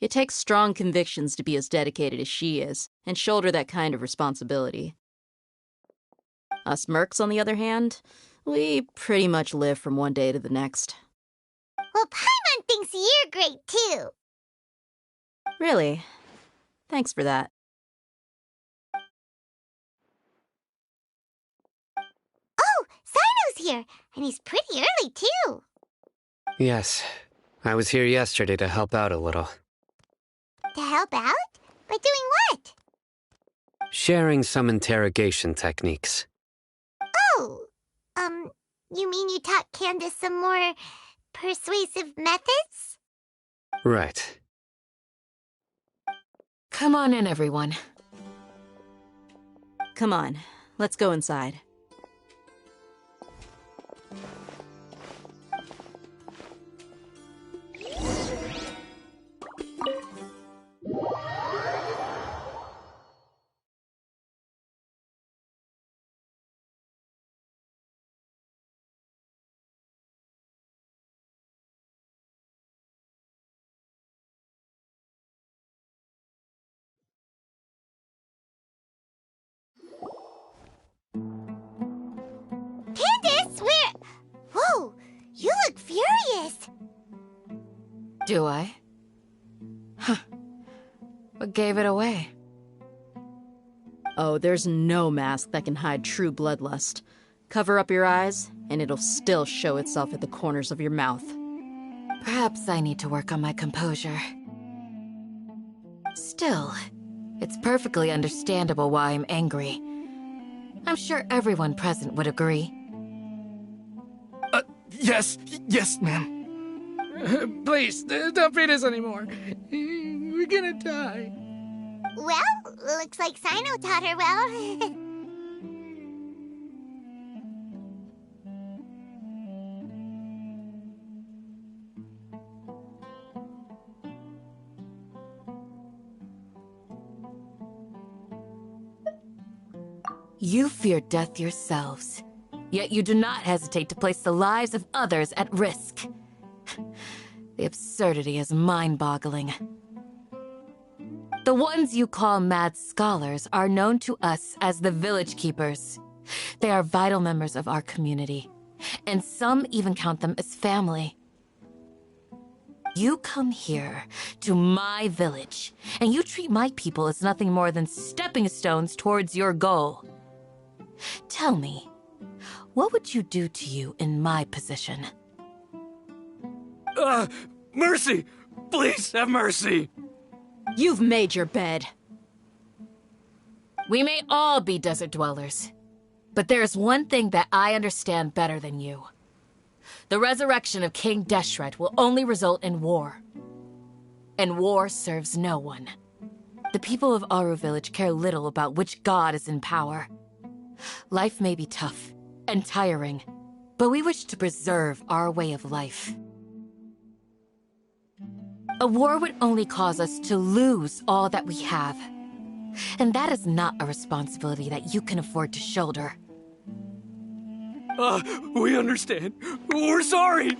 It takes strong convictions to be as dedicated as she is, and shoulder that kind of responsibility. Us mercs, on the other hand, we pretty much live from one day to the next. Well, Paimon thinks you're great, too. Really? Thanks for that. Oh, Sino's here, and he's pretty early, too. Yes, I was here yesterday to help out a little. To help out? By doing what? Sharing some interrogation techniques. Oh, you mean you taught Candace some more persuasive methods? Right. Come on in, everyone. Come on, let's go inside. Candace, where... Whoa, you look furious. Do I? Huh. What gave it away? Oh, there's no mask that can hide true bloodlust. Cover up your eyes, and it'll still show itself at the corners of your mouth. Perhaps I need to work on my composure. Still, it's perfectly understandable why I'm angry. I'm sure everyone present would agree. Yes, ma'am. Please, don't beat us anymore. We're gonna die. Well, looks like Sino taught her well. You fear death yourselves, yet you do not hesitate to place the lives of others at risk. The absurdity is mind-boggling. The ones you call mad scholars are known to us as the Village Keepers. They are vital members of our community, and some even count them as family. You come here, to my village, and you treat my people as nothing more than stepping stones towards your goal. Tell me, what would you do to you in my position? Mercy! Please have mercy! You've made your bed. We may all be desert dwellers, but there is one thing that I understand better than you. The resurrection of King Deshret will only result in war. And war serves no one. The people of Aru Village care little about which god is in power. Life may be tough and tiring, but we wish to preserve our way of life. A war would only cause us to lose all that we have. And that is not a responsibility that you can afford to shoulder. We understand. We're sorry.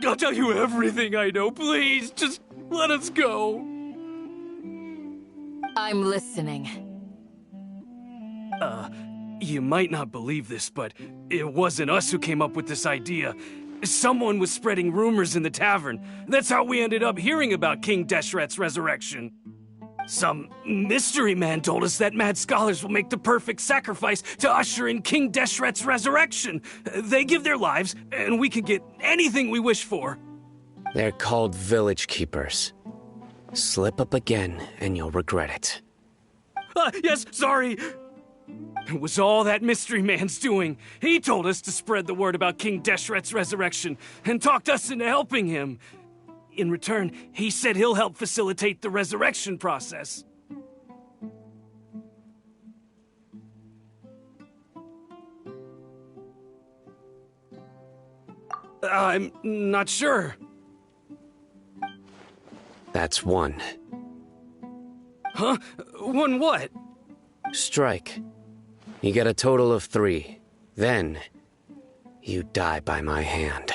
I'll tell you everything I know. Please, just let us go. I'm listening. You might not believe this, but it wasn't us who came up with this idea. Someone was spreading rumors in the tavern. That's how we ended up hearing about King Deshret's resurrection. Some mystery man told us that mad scholars will make the perfect sacrifice to usher in King Deshret's resurrection. They give their lives, and we can get anything we wish for. They're called village keepers. Slip up again, and you'll regret it. Yes, sorry. It was all that mystery man's doing. He told us to spread the word about King Deshret's resurrection, and talked us into helping him. In return, he said he'll help facilitate the resurrection process. I'm not sure. That's one. Huh? One what? Strike. You get a total of 3. Then, you die by my hand.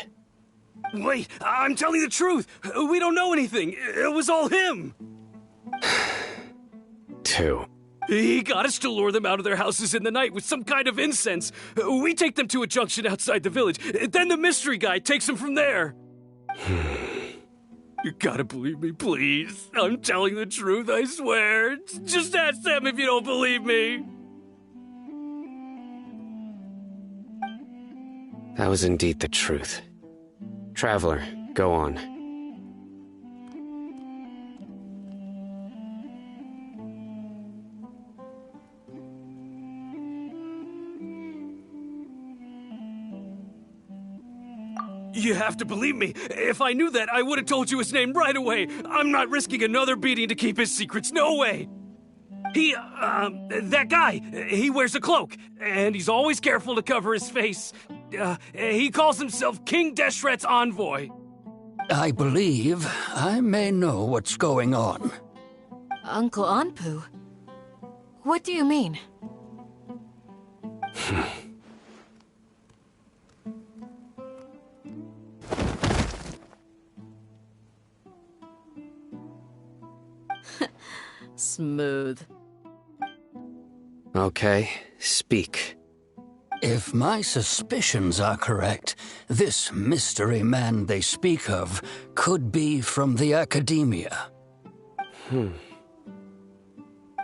Wait, I'm telling the truth. We don't know anything. It was all him. 2. He got us to lure them out of their houses in the night with some kind of incense. We take them to a junction outside the village. Then the mystery guy takes them from there. You gotta believe me, please. I'm telling the truth, I swear. Just ask them if you don't believe me. That was indeed the truth. Traveler, go on. You have to believe me. If I knew that, I would have told you his name right away. I'm not risking another beating to keep his secrets. No way. That guy, he wears a cloak, and he's always careful to cover his face. He calls himself King Deshret's envoy. I believe I may know what's going on. Uncle Anpu? What do you mean? Smooth. Okay, speak. If my suspicions are correct, this mystery man they speak of could be from the academia.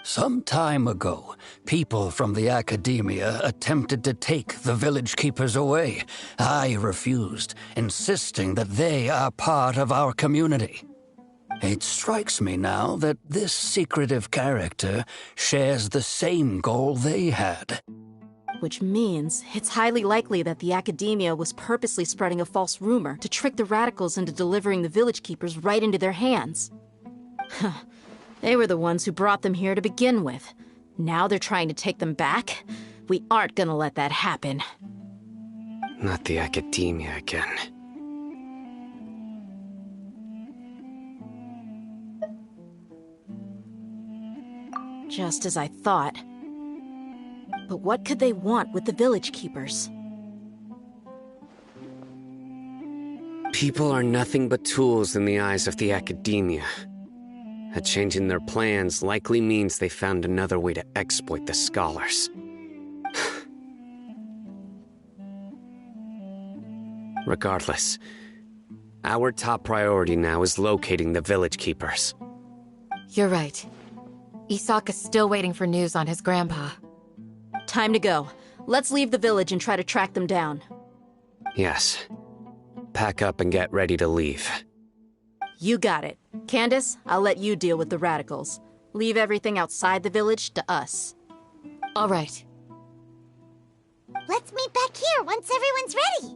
Some time ago, people from the academia attempted to take the village keepers away. I refused, insisting that they are part of our community. It strikes me now that this secretive character shares the same goal they had. Which means it's highly likely that the academia was purposely spreading a false rumor to trick the radicals into delivering the village keepers right into their hands. They were the ones who brought them here to begin with. Now they're trying to take them back? We aren't gonna let that happen. Not the academia again. Just as I thought. But what could they want with the village keepers? People are nothing but tools in the eyes of the academia. A change in their plans likely means they found another way to exploit the scholars. Regardless, our top priority now is locating the village keepers. You're right. Isak is still waiting for news on his grandpa. Time to go. Let's leave the village and try to track them down. Yes. Pack up and get ready to leave. You got it. Candace, I'll let you deal with the radicals. Leave everything outside the village to us. All right. Let's meet back here once everyone's ready.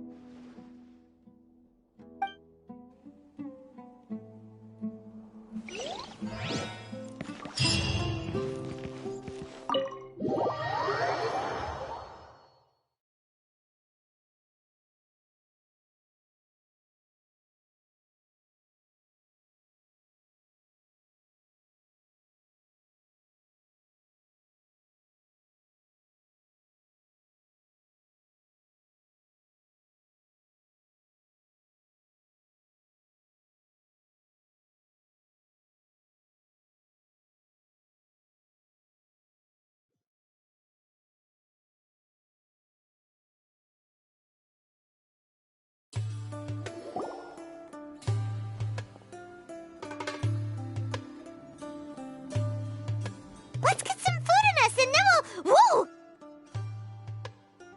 Let's get some food in us and then we'll... Whoa!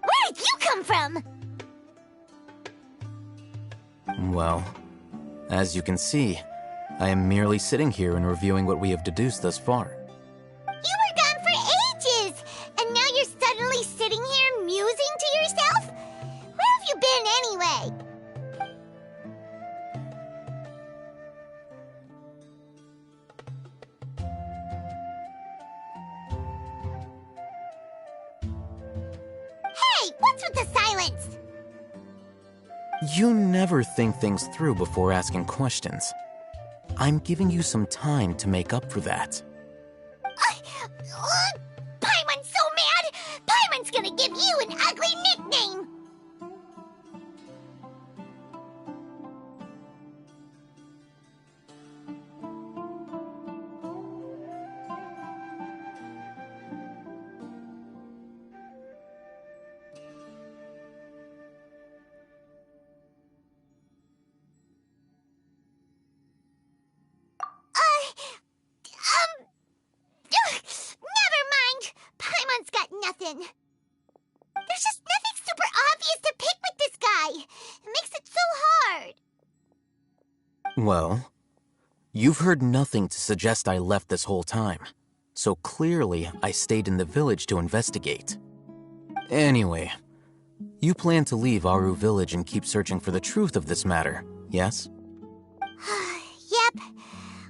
Where did you come from? Well, as you can see, I am merely sitting here and reviewing what we have deduced thus far. You were gone for ages! And now you're suddenly sitting here musing to yourself? Where have you been anyway? Hey, what's with the silence? You never think things through before asking questions. I'm giving you some time to make up for that. Paimon's so mad! Paimon's gonna give you an ugly nickname! Never mind. Paimon's got nothing. There's just nothing super obvious to pick with this guy. It makes it so hard. Well, you've heard nothing to suggest I left this whole time, so clearly I stayed in the village to investigate. Anyway, you plan to leave Aru Village and keep searching for the truth of this matter, yes? Yep.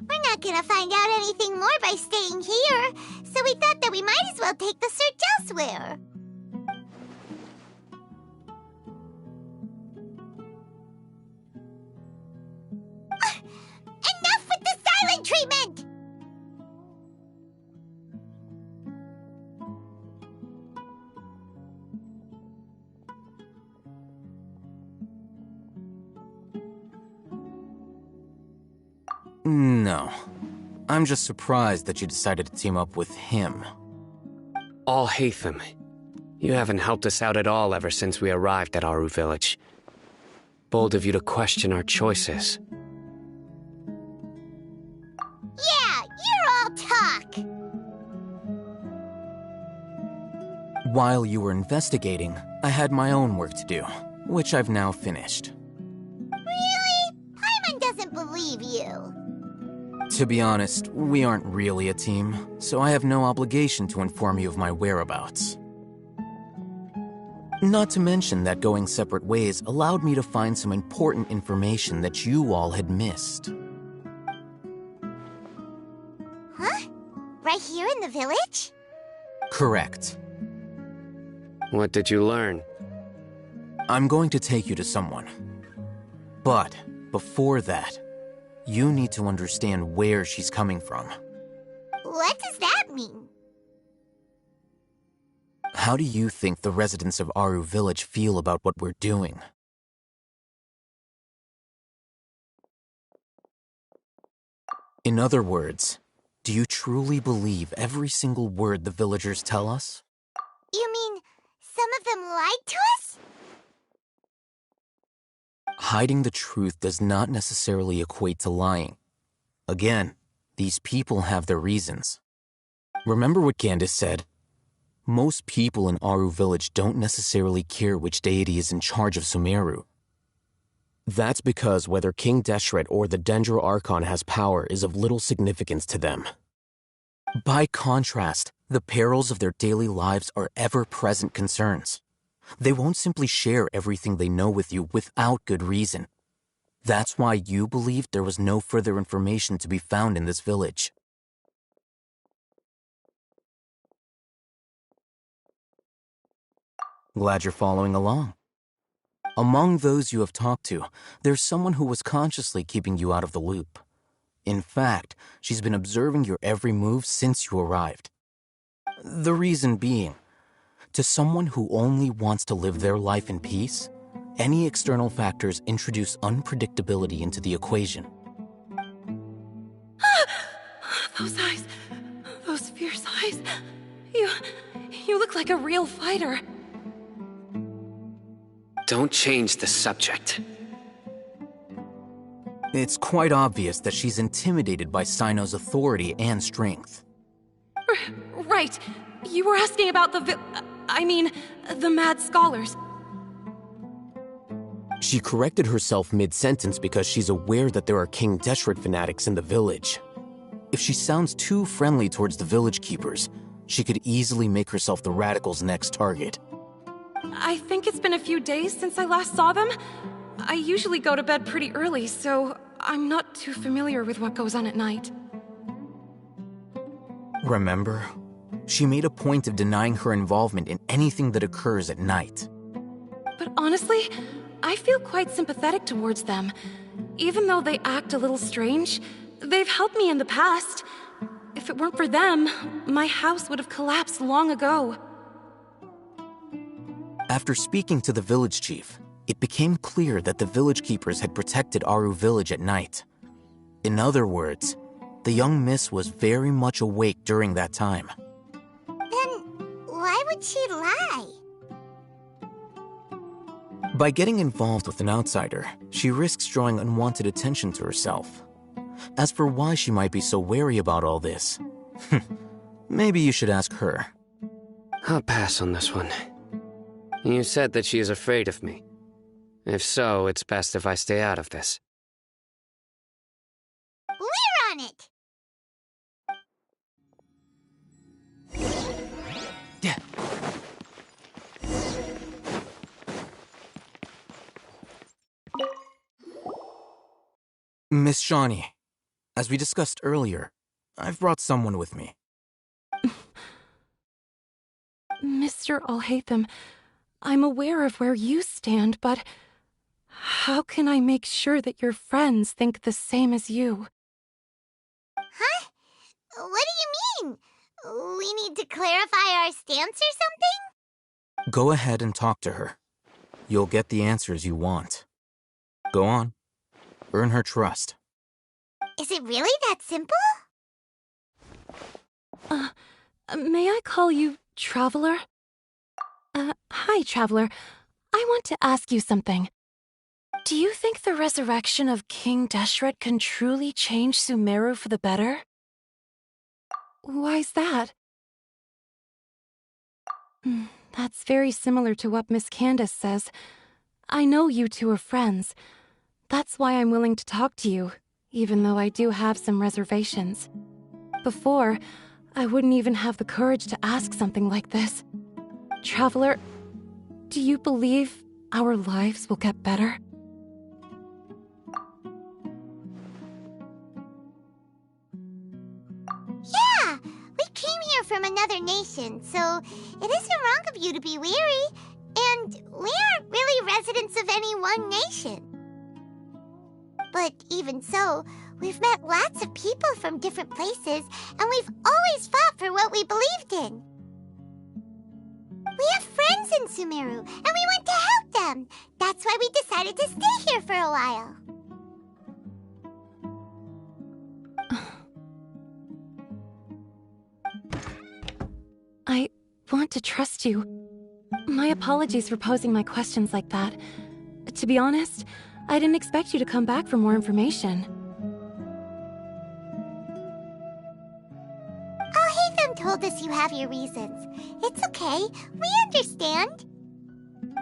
We're not gonna find out anything more by staying here, so we thought that we might as well take the search elsewhere. Enough with the silent treatment! No. I'm just surprised that you decided to team up with him. All Hatham, you haven't helped us out at all ever since we arrived at Aru Village. Bold of you to question our choices. Yeah, you're all talk! While you were investigating, I had my own work to do, which I've now finished. Really? Paimon doesn't believe you. To be honest, we aren't really a team, so I have no obligation to inform you of my whereabouts. Not to mention that going separate ways allowed me to find some important information that you all had missed. Huh? Right here in the village? Correct. What did you learn? I'm going to take you to someone. But before that, you need to understand where she's coming from. What does that mean? How do you think the residents of Aru Village feel about what we're doing? In other words, do you truly believe every single word the villagers tell us? You mean some of them lied to us? Hiding the truth does not necessarily equate to lying. Again, these people have their reasons. Remember what Candace said? Most people in Aru Village don't necessarily care which deity is in charge of Sumeru. That's because whether King Deshret or the Dendro Archon has power is of little significance to them. By contrast, the perils of their daily lives are ever-present concerns. They won't simply share everything they know with you without good reason. That's why you believed there was no further information to be found in this village. Glad you're following along. Among those you have talked to, there's someone who was consciously keeping you out of the loop. In fact, she's been observing your every move since you arrived. The reason being, to someone who only wants to live their life in peace, any external factors introduce unpredictability into the equation. Those eyes, those fierce eyes. You look like a real fighter. Don't change the subject. It's quite obvious that she's intimidated by Sino's authority and strength. Right. You were asking about the mad scholars. She corrected herself mid-sentence because she's aware that there are King Deshret fanatics in the village. If she sounds too friendly towards the village keepers, she could easily make herself the radicals' next target. I think it's been a few days since I last saw them. I usually go to bed pretty early, so I'm not too familiar with what goes on at night. Remember? She made a point of denying her involvement in anything that occurs at night. But honestly, I feel quite sympathetic towards them. Even though they act a little strange, they've helped me in the past. If it weren't for them, my house would have collapsed long ago. After speaking to the village chief, it became clear that the village keepers had protected Aru village at night. In other words, the young miss was very much awake during that time. Then why would she lie? By getting involved with an outsider, she risks drawing unwanted attention to herself. As for why she might be so wary about all this, maybe you should ask her. I'll pass on this one. You said that she is afraid of me. If so, it's best if I stay out of this. We're on it! Miss Shawnee, as we discussed earlier, I've brought someone with me. Mr. Alhaitham, I'm aware of where you stand, but how can I make sure that your friends think the same as you? Huh? What do you mean? We need to clarify our stance or something? Go ahead and talk to her. You'll get the answers you want. Go on. Earn her trust. Is it really that simple? May I call you Traveler? Hi, Traveler. I want to ask you something. Do you think the resurrection of King Deshret can truly change Sumeru for the better? Why's that? That's very similar to what Miss Candace says. I know you two are friends. That's why I'm willing to talk to you, even though I do have some reservations. Before, I wouldn't even have the courage to ask something like this. Traveler, do you believe our lives will get better? Yeah! We came here from another nation, so it isn't wrong of you to be weary. And we aren't really residents of any one nation. But even so, we've met lots of people from different places, and we've always fought for what we believed in. We have friends in Sumeru, and we want to help them. That's why we decided to stay here for a while. I want to trust you. My apologies for posing my questions like that. To be honest, I didn't expect you to come back for more information. Alhaitham told us you have your reasons. It's okay. We understand.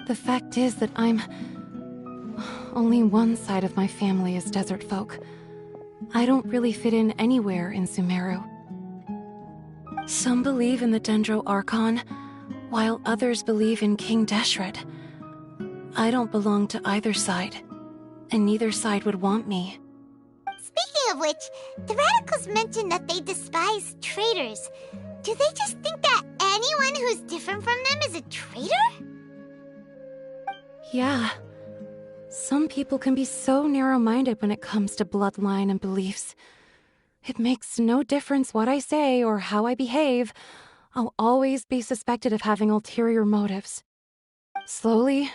The fact is that only one side of my family is desert folk. I don't really fit in anywhere in Sumeru. Some believe in the Dendro Archon, while others believe in King Deshret. I don't belong to either side, and neither side would want me. Speaking of which, the radicals mentioned that they despise traitors. Do they just think that anyone who's different from them is a traitor? Yeah. Some people can be so narrow-minded when it comes to bloodline and beliefs. It makes no difference what I say or how I behave. I'll always be suspected of having ulterior motives. Slowly,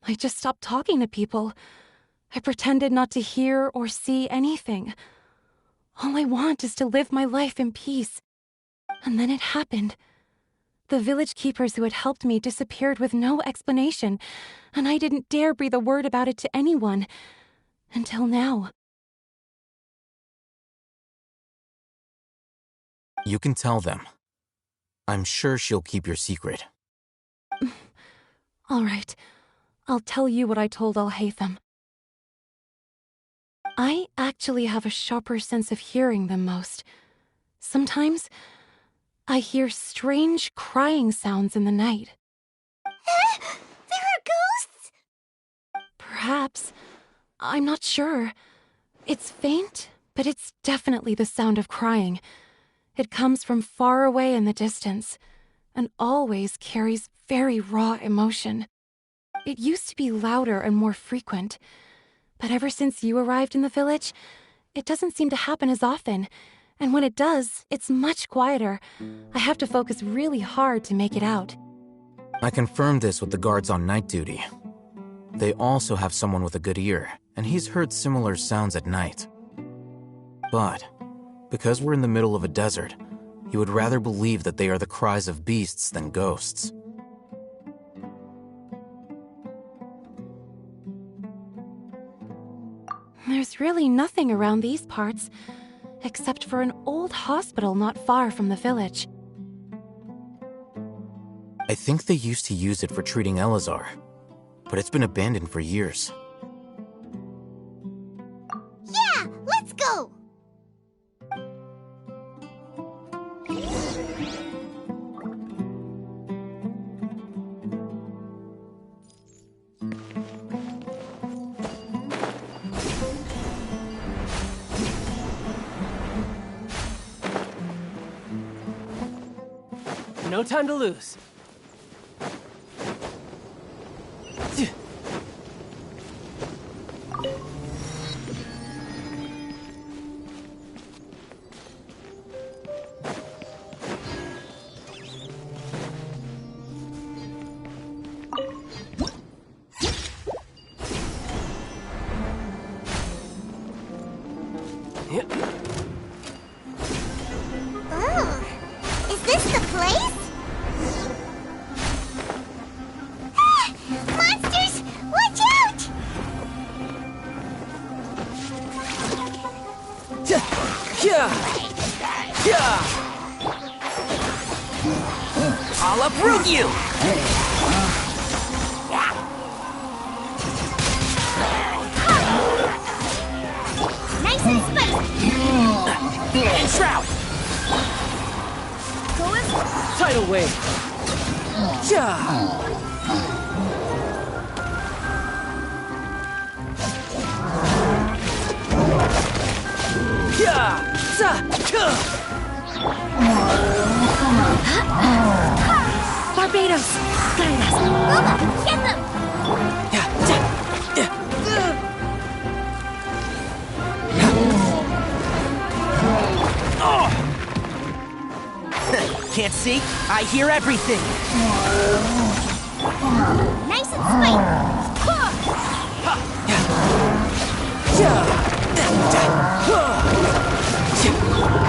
I just stopped talking to people. I pretended not to hear or see anything. All I want is to live my life in peace. And then it happened. The village keepers who had helped me disappeared with no explanation, and I didn't dare breathe a word about it to anyone. Until now. You can tell them. I'm sure she'll keep your secret. All right. I'll tell you what I told Alhaitham. I actually have a sharper sense of hearing than most. Sometimes, I hear strange crying sounds in the night. There are ghosts? Perhaps. I'm not sure. It's faint, but it's definitely the sound of crying. It comes from far away in the distance, and always carries very raw emotion. It used to be louder and more frequent, but ever since you arrived in the village, it doesn't seem to happen as often. And when it does, it's much quieter. I have to focus really hard to make it out. I confirmed this with the guards on night duty. They also have someone with a good ear, and he's heard similar sounds at night. But, because we're in the middle of a desert, he would rather believe that they are the cries of beasts than ghosts. There's really nothing around these parts, except for an old hospital not far from the village. I think they used to use it for treating Elazar, but it's been abandoned for years. Yeah, let's go! No time to lose. Oh, is this the place? Monsters! Watch out! I'll uproot you! Nice and spicy! And shroud! Tidal wave! Barbados! Booba, get them! Can't see? I hear everything! Nice and spicy!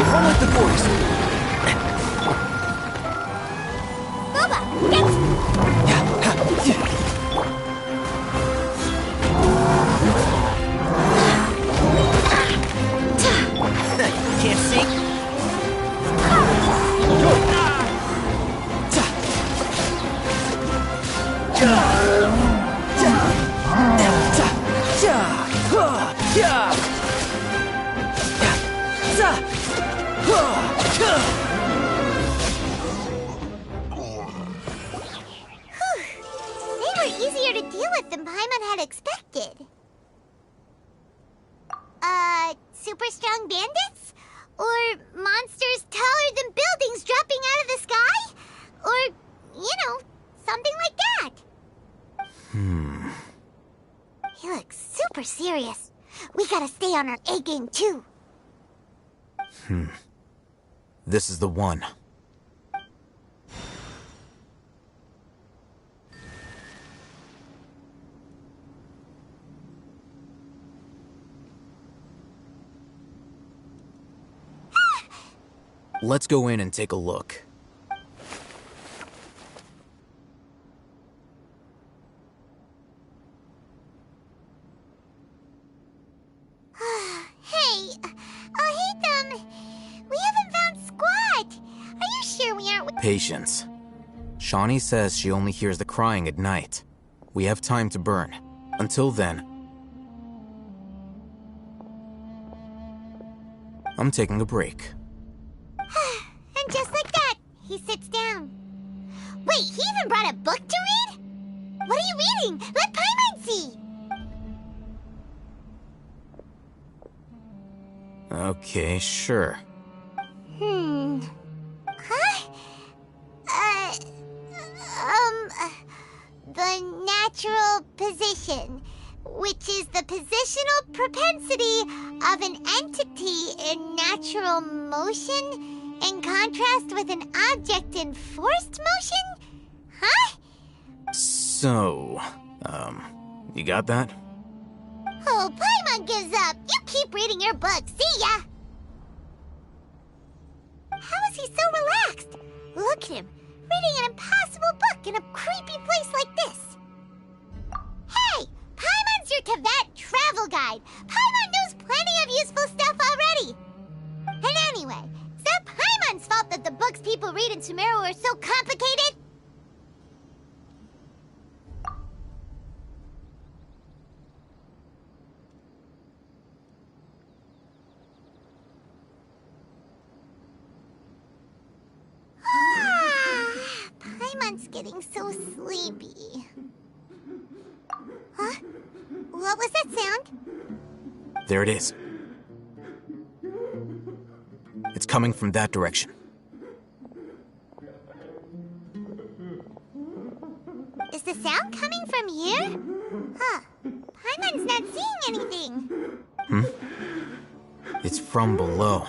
Run with the boys! Booba, get Can't see? death than Paimon had expected. Super strong bandits? Or monsters taller than buildings dropping out of the sky? Or, something like that. He looks super serious. We gotta stay on our A game too. This is the one. Let's go in and take a look. Hey, we haven't found squat. Are you sure we aren't? Patience. Shawnee says she only hears the crying at night. We have time to burn. Until then, I'm taking a break. And just like that, he sits down. Wait, he even brought a book to read? What are you reading? Let Paimon see! Okay, sure. The natural position, which is the positional propensity of an entity in natural motion in contrast with an object in forced motion? Huh? So, you got that? Oh, Paimon gives up. You keep reading your book. See ya! How is he so relaxed? Look at him, reading an impossible book in a creepy place like this. Hey! Paimon's your Tibet travel guide. Paimon knows plenty of useful stuff already. And anyway, is that Paimon's fault that the books people read in Sumeru are so complicated? Paimon's getting so sleepy. Huh? What was that sound? There it is. It's coming from that direction. Is the sound coming from here? Huh. Paimon's not seeing anything. It's from below.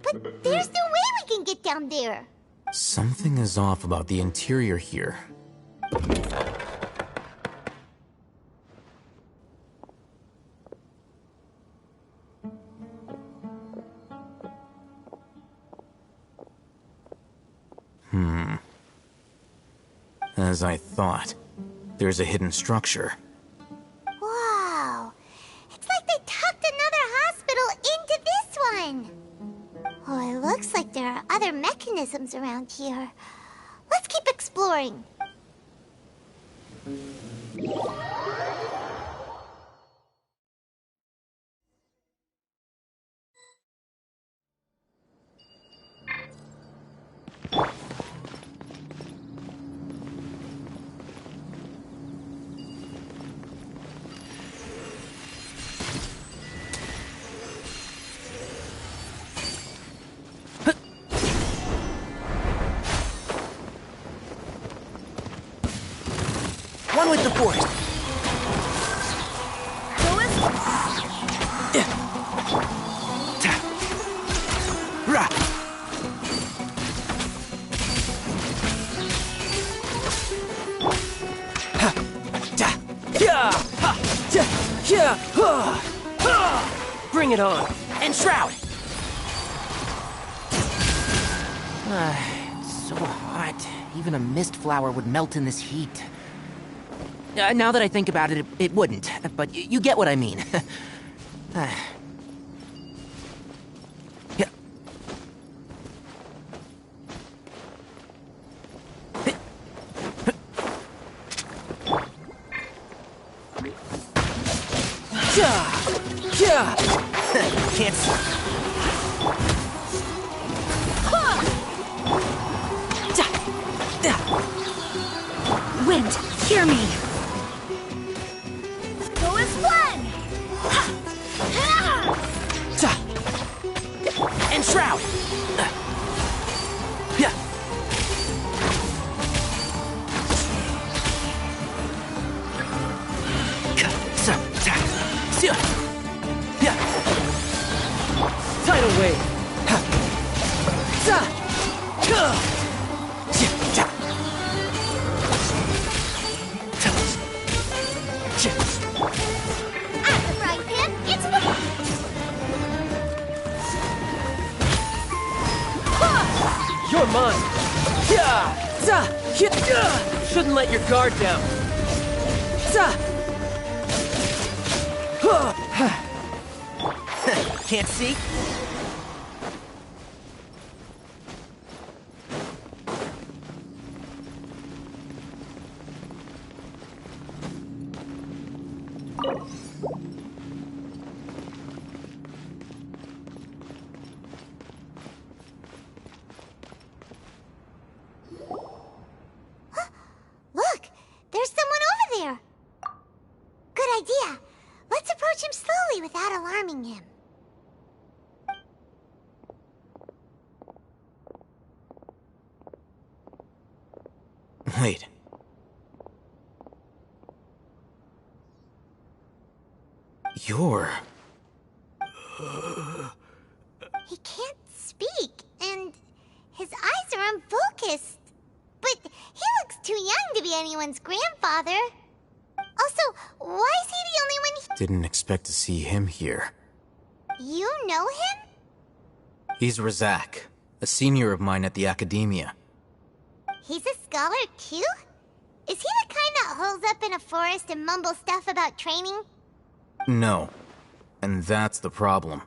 But there's no way we can get down there. Something is off about the interior here. As I thought, there's a hidden structure. Wow. It's like they tucked another hospital into this one. Oh, it looks like there are other mechanisms around here. Let's keep exploring. One with the force. Bring it on. And shroud! It's so hot. Even a mist flower would melt in this heat. Now that I think about it, it wouldn't. But you get what I mean. Can't see. Wind, hear me. Enshroud! Yeah. Tidal wave! You're mine! Shouldn't let your guard down. Can't see? Look! There's someone over there! Good idea. Let's approach him slowly without alarming him. Wait. You're... He can't speak, and his eyes are unfocused. But he looks too young to be anyone's grandfather. Also, why is he the only one Didn't expect to see him here. You know him? He's Razak, a senior of mine at the Academia. He's a scholar too? Is he the kind that holes up in a forest and mumbles stuff about training? No. And that's the problem.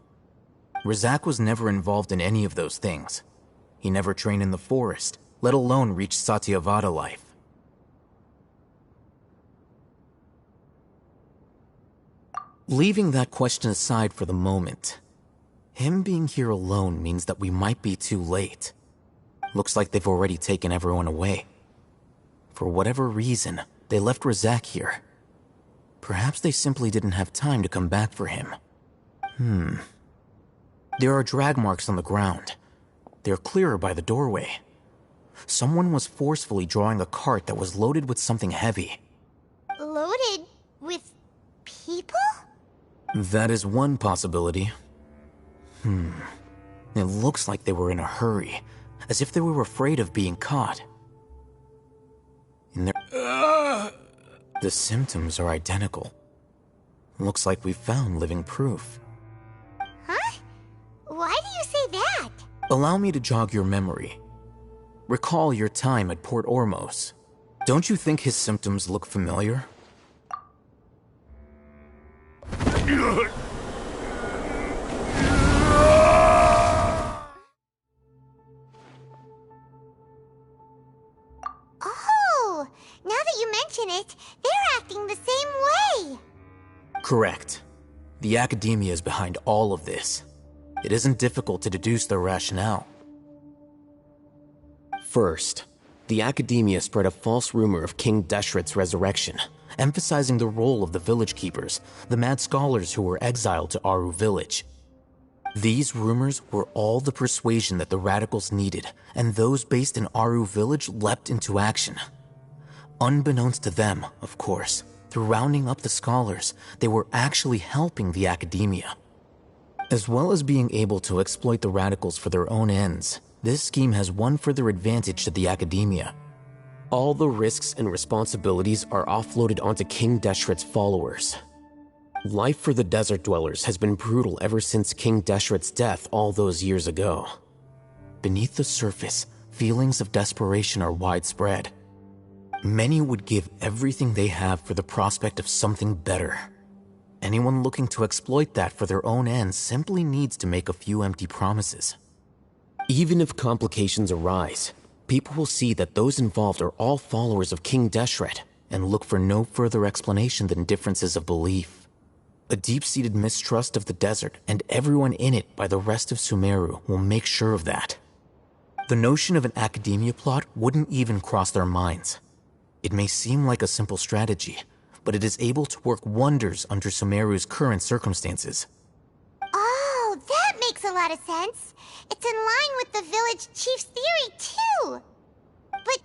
Razak was never involved in any of those things. He never trained in the forest, let alone reach Satyavada life. Leaving that question aside for the moment, him being here alone means that we might be too late. Looks like they've already taken everyone away. For whatever reason, they left Razak here. Perhaps they simply didn't have time to come back for him. There are drag marks on the ground. They're clearer by the doorway. Someone was forcefully drawing a cart that was loaded with something heavy. Loaded with people? That is one possibility. It looks like they were in a hurry, as if they were afraid of being caught. The symptoms are identical. Looks like we found living proof. Huh? Why do you say that? Allow me to jog your memory. Recall your time at Port Ormos. Don't you think his symptoms look familiar? Oh, now that you mention it, they're acting the same way. Correct. The Academia is behind all of this. It isn't difficult to deduce their rationale. First, the Academia spread a false rumor of King Deshret's resurrection, emphasizing the role of the village keepers, the mad scholars who were exiled to Aru village. These rumors were all the persuasion that the radicals needed, and those based in Aru village leapt into action. Unbeknownst to them, of course, through rounding up the scholars, they were actually helping the Academia. As well as being able to exploit the radicals for their own ends, this scheme has one further advantage to the Academia. All the risks and responsibilities are offloaded onto King Deshret's followers. Life for the desert dwellers has been brutal ever since King Deshret's death all those years ago. Beneath the surface, feelings of desperation are widespread. Many would give everything they have for the prospect of something better. Anyone looking to exploit that for their own ends simply needs to make a few empty promises. Even if complications arise, people will see that those involved are all followers of King Deshret and look for no further explanation than differences of belief. A deep-seated mistrust of the desert and everyone in it by the rest of Sumeru will make sure of that. The notion of an Academia plot wouldn't even cross their minds. It may seem like a simple strategy, but it is able to work wonders under Sumeru's current circumstances. Oh, that makes a lot of sense. It's in line with the village chief's theory, too. But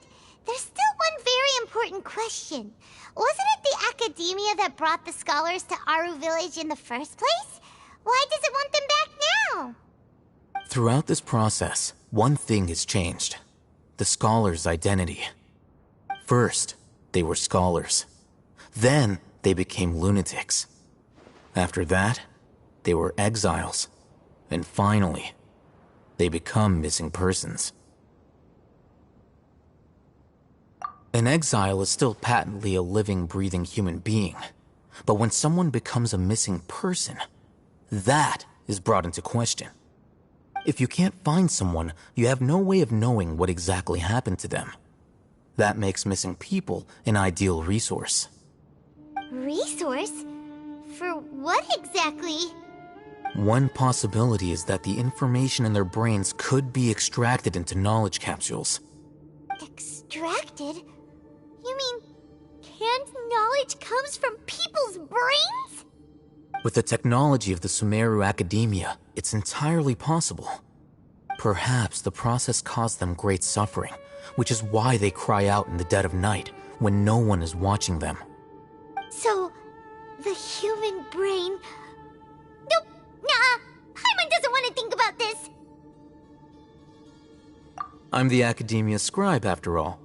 there's still one very important question. Wasn't it the academia that brought the scholars to Aru Village in the first place? Why does it want them back now? Throughout this process, one thing has changed. The scholars' identity. First, they were scholars. Then, they became lunatics. After that, they were exiles. And finally, they become missing persons. An exile is still patently a living, breathing human being. But when someone becomes a missing person, that is brought into question. If you can't find someone, you have no way of knowing what exactly happened to them. That makes missing people an ideal resource. Resource? For what exactly? One possibility is that the information in their brains could be extracted into knowledge capsules. Extracted? You mean canned knowledge comes from people's brains? With the technology of the Sumeru Academia, it's entirely possible. Perhaps the process caused them great suffering, which is why they cry out in the dead of night when no one is watching them. So, the human brain... Nope, nah, Paimon doesn't want to think about this. I'm the Academia scribe, after all.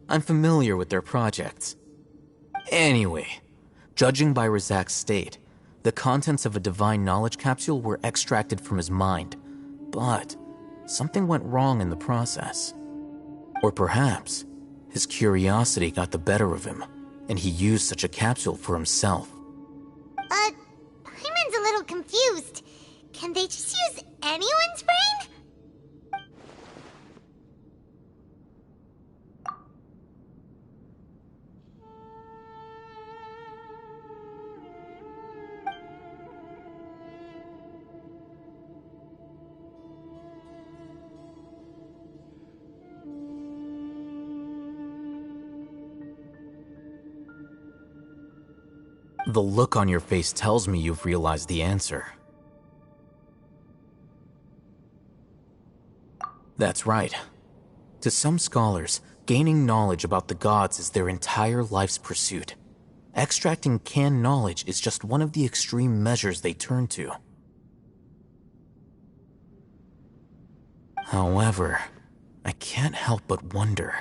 I'm familiar with their projects. Anyway, judging by Razak's state, the contents of a divine knowledge capsule were extracted from his mind. But something went wrong in the process. Or perhaps his curiosity got the better of him, and he used such a capsule for himself. Paimon's a little confused. Can they just use anyone's brain? The look on your face tells me you've realized the answer. That's right. To some scholars, gaining knowledge about the gods is their entire life's pursuit. Extracting canned knowledge is just one of the extreme measures they turn to. However, I can't help but wonder,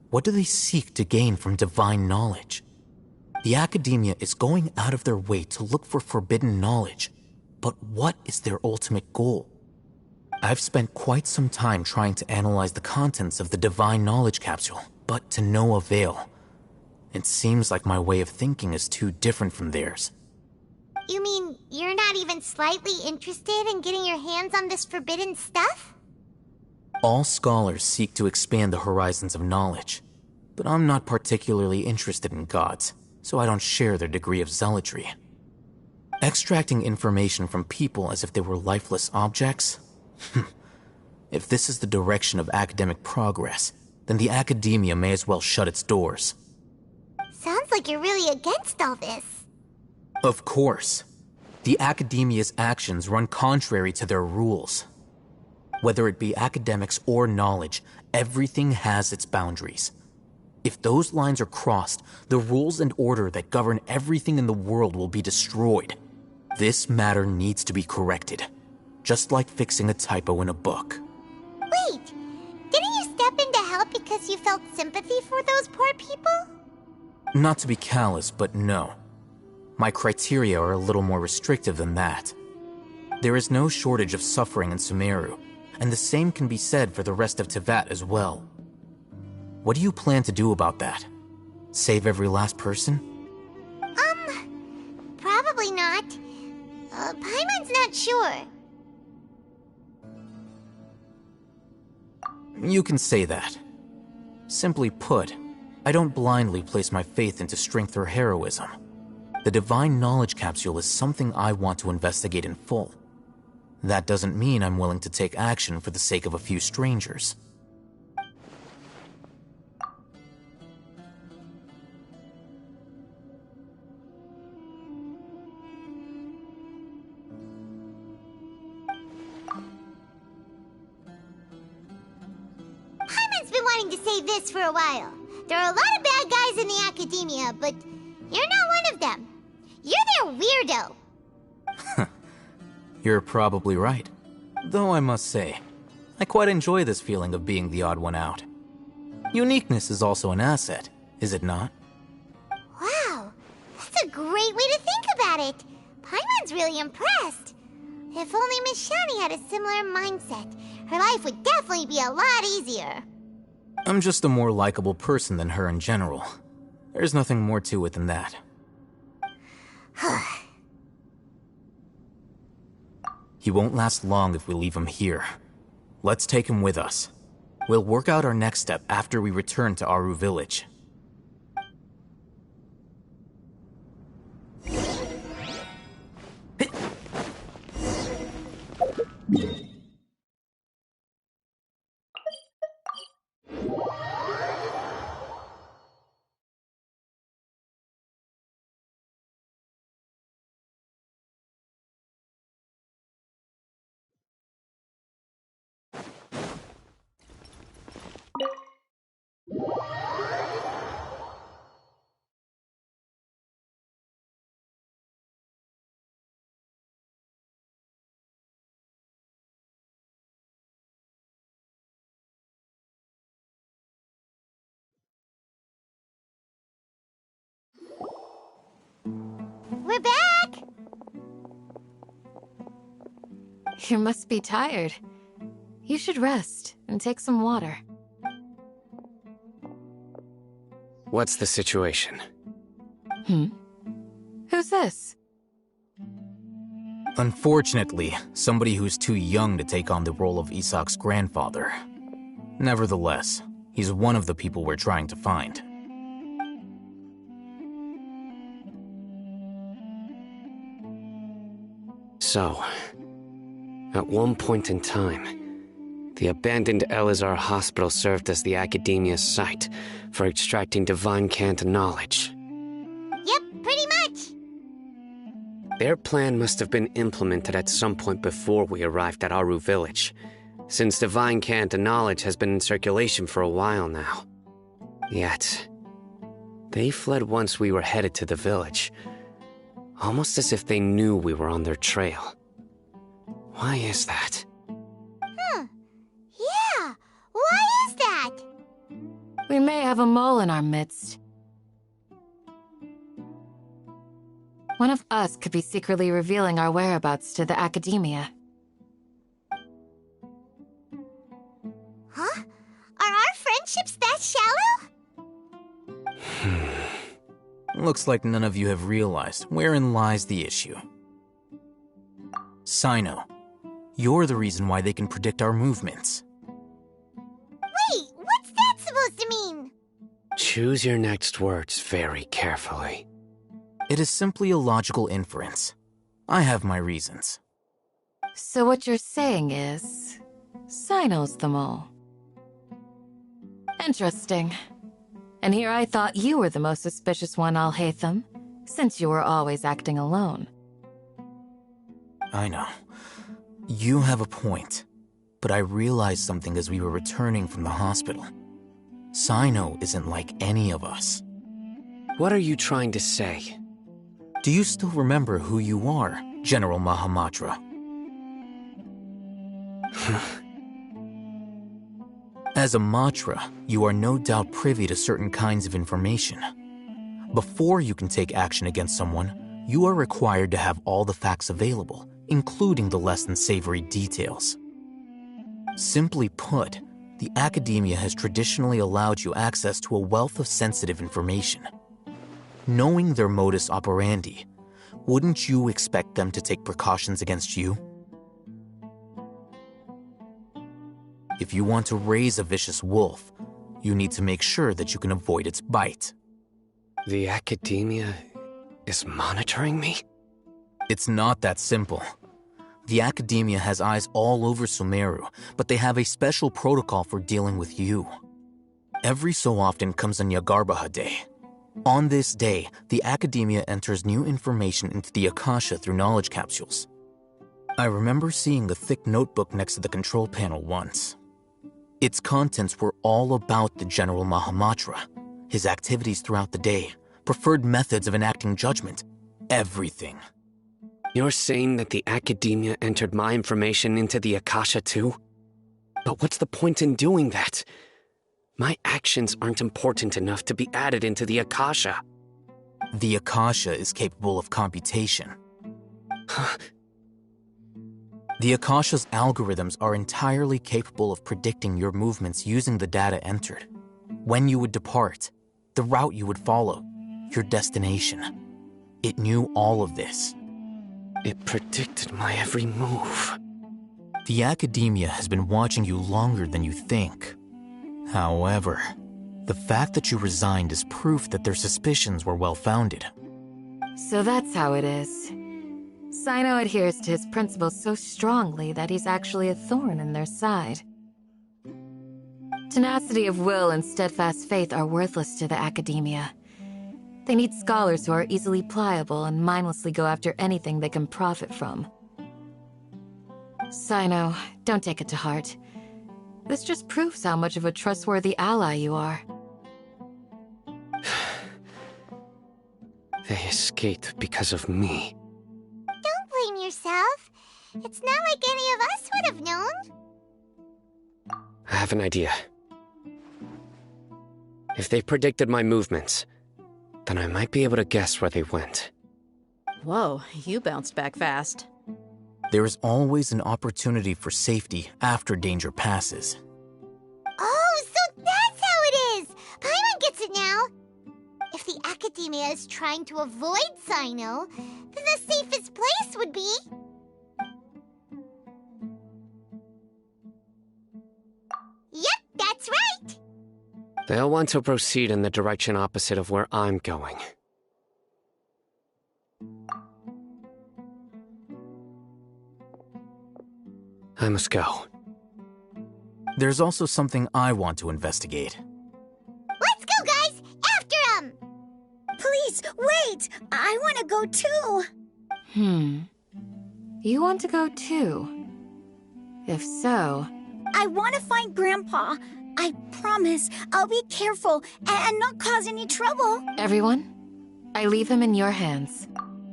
what do they seek to gain from divine knowledge? The Academia is going out of their way to look for forbidden knowledge, but what is their ultimate goal? I've spent quite some time trying to analyze the contents of the divine knowledge capsule, but to no avail. It seems like my way of thinking is too different from theirs. You mean you're not even slightly interested in getting your hands on this forbidden stuff? All scholars seek to expand the horizons of knowledge, but I'm not particularly interested in gods, so I don't share their degree of zealotry. Extracting information from people as if they were lifeless objects? If this is the direction of academic progress, then the Academia may as well shut its doors. Sounds like you're really against all this. Of course. The Academia's actions run contrary to their rules. Whether it be academics or knowledge, everything has its boundaries. If those lines are crossed, the rules and order that govern everything in the world will be destroyed. This matter needs to be corrected, just like fixing a typo in a book. Wait, didn't you step in to help because you felt sympathy for those poor people? Not to be callous, but no. My criteria are a little more restrictive than that. There is no shortage of suffering in Sumeru, and the same can be said for the rest of Teyvat as well. What do you plan to do about that? Save every last person? Probably not. Paimon's not sure. You can say that. Simply put, I don't blindly place my faith into strength or heroism. The divine knowledge capsule is something I want to investigate in full. That doesn't mean I'm willing to take action for the sake of a few strangers. wanting to say this for a while. There are a lot of bad guys in the academia, but you're not one of them. You're their weirdo. You're probably right. Though I must say, I quite enjoy this feeling of being the odd one out. Uniqueness is also an asset, is it not? Wow, that's a great way to think about it. Paimon's really impressed. If only Miss Shani had a similar mindset, her life would definitely be a lot easier. I'm just a more likable person than her in general. There's nothing more to it than that. He won't last long if we leave him here. Let's take him with us. We'll work out our next step after we return to Aru Village. We're back! You must be tired. You should rest and take some water. What's the situation? Who's this? Unfortunately, somebody who's too young to take on the role of Isak's grandfather. Nevertheless, he's one of the people we're trying to find. So, at one point in time, the abandoned Elazar Hospital served as the academia's site for extracting divine cant knowledge. Yep, pretty much. Their plan must have been implemented at some point before we arrived at Aru Village, since divine cant knowledge has been in circulation for a while now. Yet, they fled once we were headed to the village, almost as if they knew we were on their trail. Why is that? Yeah, why is that? We may have a mole in our midst. One of us could be secretly revealing our whereabouts to the academia. Huh? Are our friendships that shallow? Looks like none of you have realized wherein lies the issue. Sino, you're the reason why they can predict our movements. Wait, what's that supposed to mean? Choose your next words very carefully. It is simply a logical inference. I have my reasons. So what you're saying is, Sino's the mole. Interesting. And here I thought you were the most suspicious one, Al-Haytham, since you were always acting alone. I know. You have a point. But I realized something as we were returning from the hospital. Sino isn't like any of us. What are you trying to say? Do you still remember who you are, General Mahamatra? As a Matra, you are no doubt privy to certain kinds of information. Before you can take action against someone, you are required to have all the facts available, including the less than savory details. Simply put, the academia has traditionally allowed you access to a wealth of sensitive information. Knowing their modus operandi, wouldn't you expect them to take precautions against you? If you want to raise a vicious wolf, you need to make sure that you can avoid its bite. The academia is monitoring me? It's not that simple. The academia has eyes all over Sumeru, but they have a special protocol for dealing with you. Every so often comes a Nyagarbaha Day. On this day, the academia enters new information into the Akasha through knowledge capsules. I remember seeing a thick notebook next to the control panel once. Its contents were all about the General Mahamatra, his activities throughout the day, preferred methods of enacting judgment, everything. You're saying that the Academia entered my information into the Akasha too? But what's the point in doing that? My actions aren't important enough to be added into the Akasha. The Akasha is capable of computation. The Akasha's algorithms are entirely capable of predicting your movements using the data entered. When you would depart, the route you would follow, your destination. It knew all of this. It predicted my every move. The Academia has been watching you longer than you think. However, the fact that you resigned is proof that their suspicions were well-founded. So that's how it is. Sino adheres to his principles so strongly that he's actually a thorn in their side. Tenacity of will and steadfast faith are worthless to the Academia. They need scholars who are easily pliable and mindlessly go after anything they can profit from. Sino, don't take it to heart. This just proves how much of a trustworthy ally you are. They escaped because of me. Don't blame yourself. It's not like any of us would have known. I have an idea. If they predicted my movements, then I might be able to guess where they went. Whoa, you bounced back fast. There is always an opportunity for safety after danger passes. Oh, so that's how it is! Paimon gets it now! If the Academia is trying to avoid Sino, then the safest place would be... Yep, that's right! They'll want to proceed in the direction opposite of where I'm going. I must go. There's also something I want to investigate. Let's go, guys! After him! Please, wait! I want to go too! You want to go too? If so... I want to find Grandpa. I promise I'll be careful and not cause any trouble. Everyone, I leave him in your hands.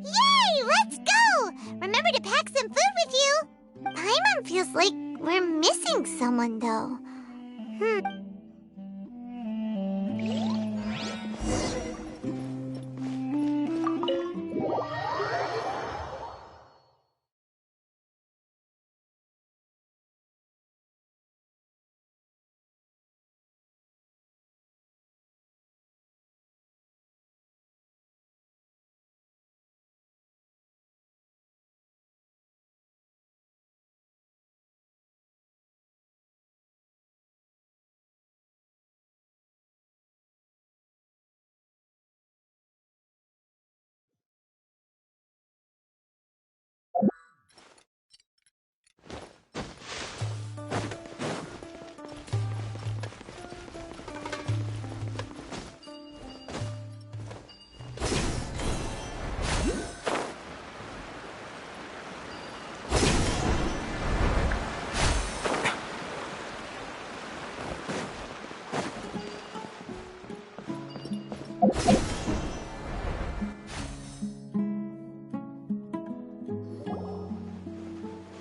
Yay! Let's go! Remember to pack some food with you! Paimon feels like we're missing someone, though.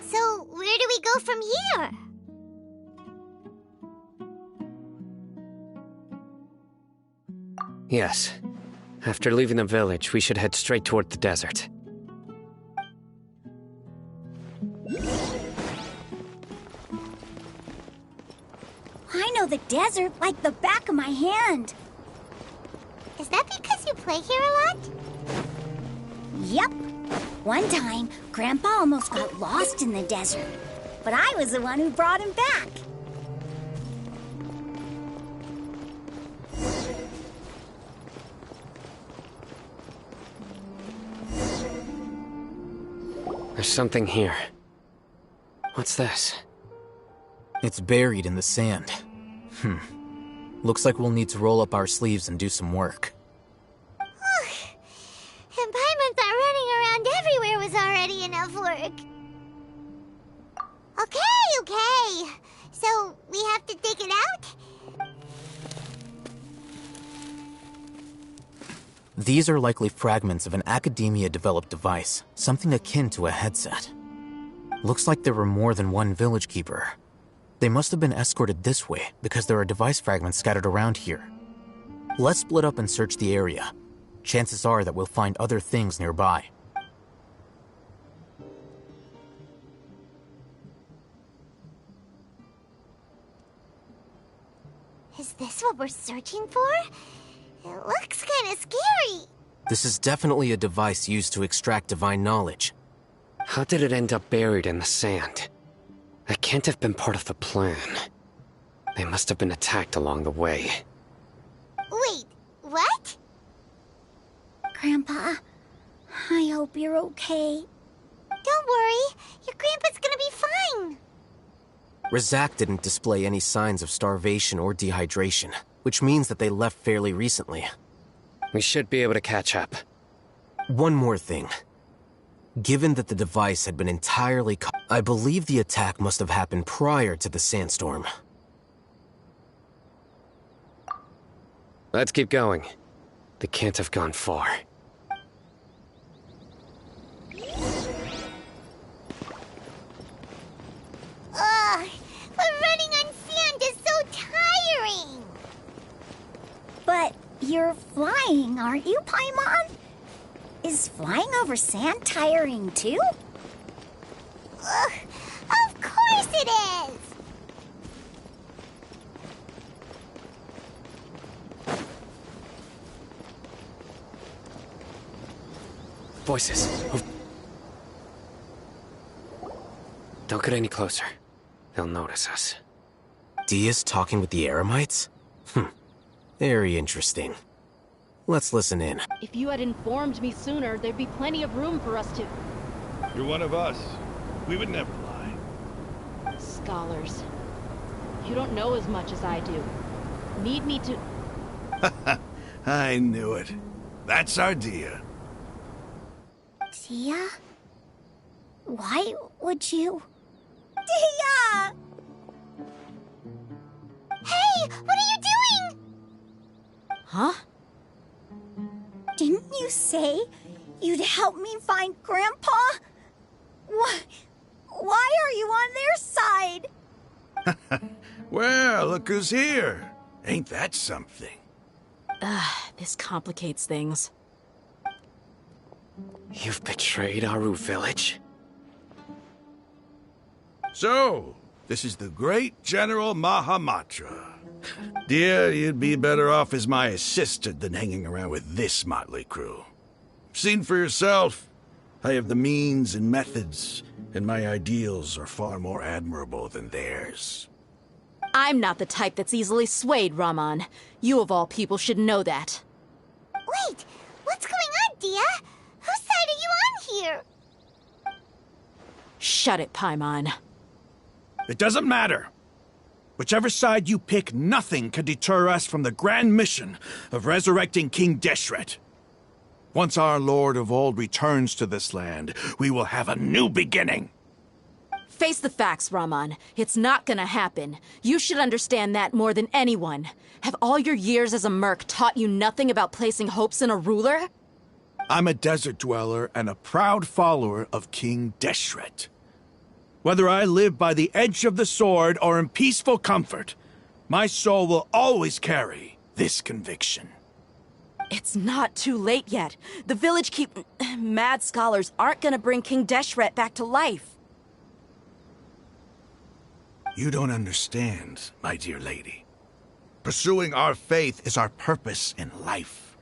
So, where do we go from here? Yes. After leaving the village, we should head straight toward the desert. I know the desert like the back of my hand. Is that because you play here a lot? Yep. One time, Grandpa almost got lost in the desert, but I was the one who brought him back. There's something here. What's this? It's buried in the sand. Looks like we'll need to roll up our sleeves and do some work. And Paimon thought running around everywhere was already enough work. Okay. So, we have to dig These are likely fragments of an academia-developed device, something akin to a headset. Looks like there were more than one village keeper. They must have been escorted this way because there are device fragments scattered around here. Let's split up and search the area. Chances are that we'll find other things nearby. Is this what we're searching for? It looks kind of scary. This is definitely a device used to extract divine knowledge. How did it end up buried in the sand? That can't have been part of the plan. They must have been attacked along the way. Wait, what? Grandpa, I hope you're okay. Don't worry, your grandpa's gonna be fine. Razak didn't display any signs of starvation or dehydration, which means that they left fairly recently. We should be able to catch up. One more thing. Given that the device had been entirely I believe the attack must have happened prior to the sandstorm. Let's keep going. They can't have gone far. Ugh, but running on sand is so tiring. But you're flying, aren't you, Paimon? Is flying over sand tiring too? Ugh, of course it is. Voices. Don't get any closer. They'll notice us. Dia's talking with the Eremites? Very interesting. Let's listen in. If you had informed me sooner, there'd be plenty of room for us to... You're one of us. We would never lie. Scholars. You don't know as much as I do. Need me to... I knew it. That's our Dia. Dia? Why would you... Dia! Hey, what are you doing? Huh? Didn't you say you'd help me find Grandpa? Why are you on their side? Well, look who's here. Ain't that something? This complicates things. You've betrayed Aru village? So, this is the great General Mahamatra. Dear, you'd be better off as my assistant than hanging around with this motley crew. Seen for yourself, I have the means and methods, and my ideals are far more admirable than theirs. I'm not the type that's easily swayed, Raman. You of all people should know that. Wait, what's going on, Dia? Whose side are you on here? Shut it, Paimon. It doesn't matter. Whichever side you pick, nothing can deter us from the grand mission of resurrecting King Deshret. Once our Lord of Old returns to this land, we will have a new beginning. Face the facts, Raman. It's not gonna happen. You should understand that more than anyone. Have all your years as a merc taught you nothing about placing hopes in a ruler? I'm a desert dweller and a proud follower of King Deshret. Whether I live by the edge of the sword or in peaceful comfort, my soul will always carry this conviction. It's not too late yet. The village mad scholars aren't gonna bring King Deshret back to life. You don't understand, my dear lady. Pursuing our faith is our purpose in life.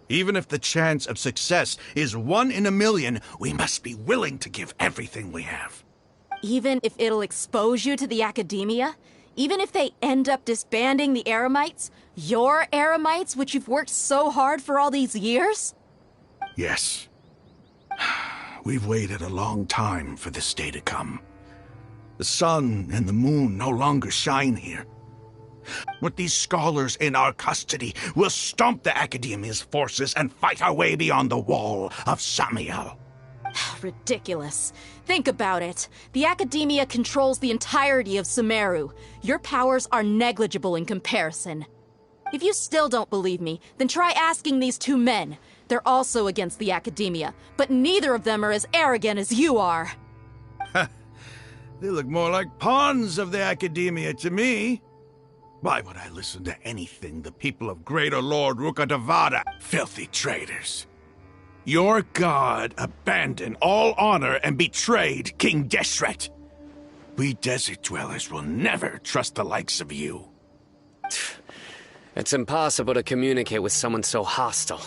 Even if the chance of success is 1 in a million, we must be willing to give everything we have. Even if it'll expose you to the academia? Even if they end up disbanding the Eremites? Your Eremites, which you've worked so hard for all these years? Yes. We've waited a long time for this day to come. The sun and the moon no longer shine here. With these scholars in our custody, we'll stomp the Academia's forces and fight our way beyond the wall of Samiel. Ridiculous. Think about it. The Academia controls the entirety of Sumeru. Your powers are negligible in comparison. If you still don't believe me, then try asking these two men. They're also against the academia, but neither of them are as arrogant as you are. They look more like pawns of the academia to me. Why would I listen to anything the people of Greater Lord Rukkhadevata? Filthy traitors. Your god abandoned all honor and betrayed King Deshret. We desert dwellers will never trust the likes of you. It's impossible to communicate with someone so hostile.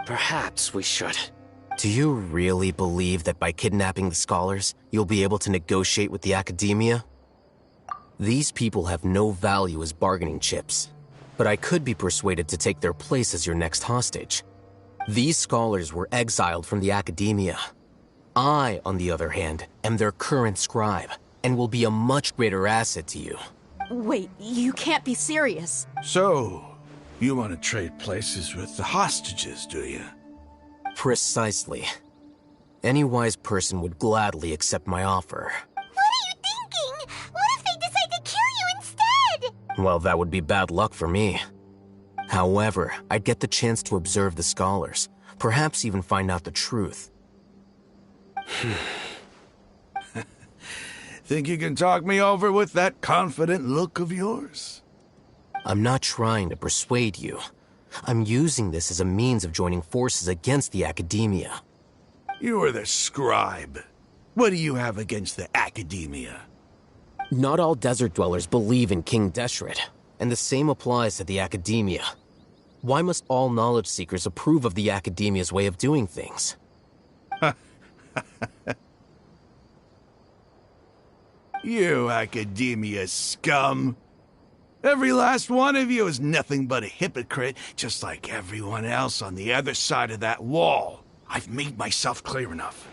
Perhaps we should. Do you really believe that by kidnapping the scholars, you'll be able to negotiate with the academia? These people have no value as bargaining chips, but I could be persuaded to take their place as your next hostage. These scholars were exiled from the academia. I, on the other hand, am their current scribe, and will be a much greater asset to you. Wait, you can't be serious. So, you want to trade places with the hostages, do you? Precisely. Any wise person would gladly accept my offer. What are you thinking? What if they decide to kill you instead? Well, that would be bad luck for me. However, I'd get the chance to observe the scholars, perhaps even find out the truth. Think you can talk me over with that confident look of yours? I'm not trying to persuade you. I'm using this as a means of joining forces against the academia. You are the scribe. What do you have against the academia? Not all desert dwellers believe in King Deshret, and the same applies to the academia. Why must all knowledge seekers approve of the academia's way of doing things? You academia scum. Every last one of you is nothing but a hypocrite, just like everyone else on the other side of that wall. I've made myself clear enough.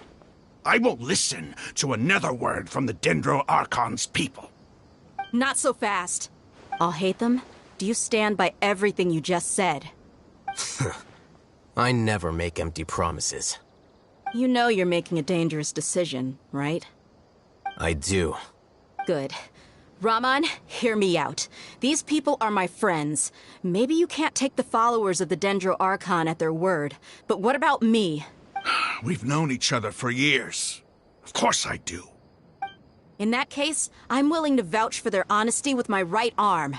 I won't listen to another word from the Dendro Archon's people. Not so fast. I'll hate them. Do you stand by everything you just said? I never make empty promises. You know you're making a dangerous decision, right? I do. Good. Raman, hear me out. These people are my friends. Maybe you can't take the followers of the Dendro Archon at their word, but what about me? We've known each other for years. Of course I do. In that case, I'm willing to vouch for their honesty with my right arm.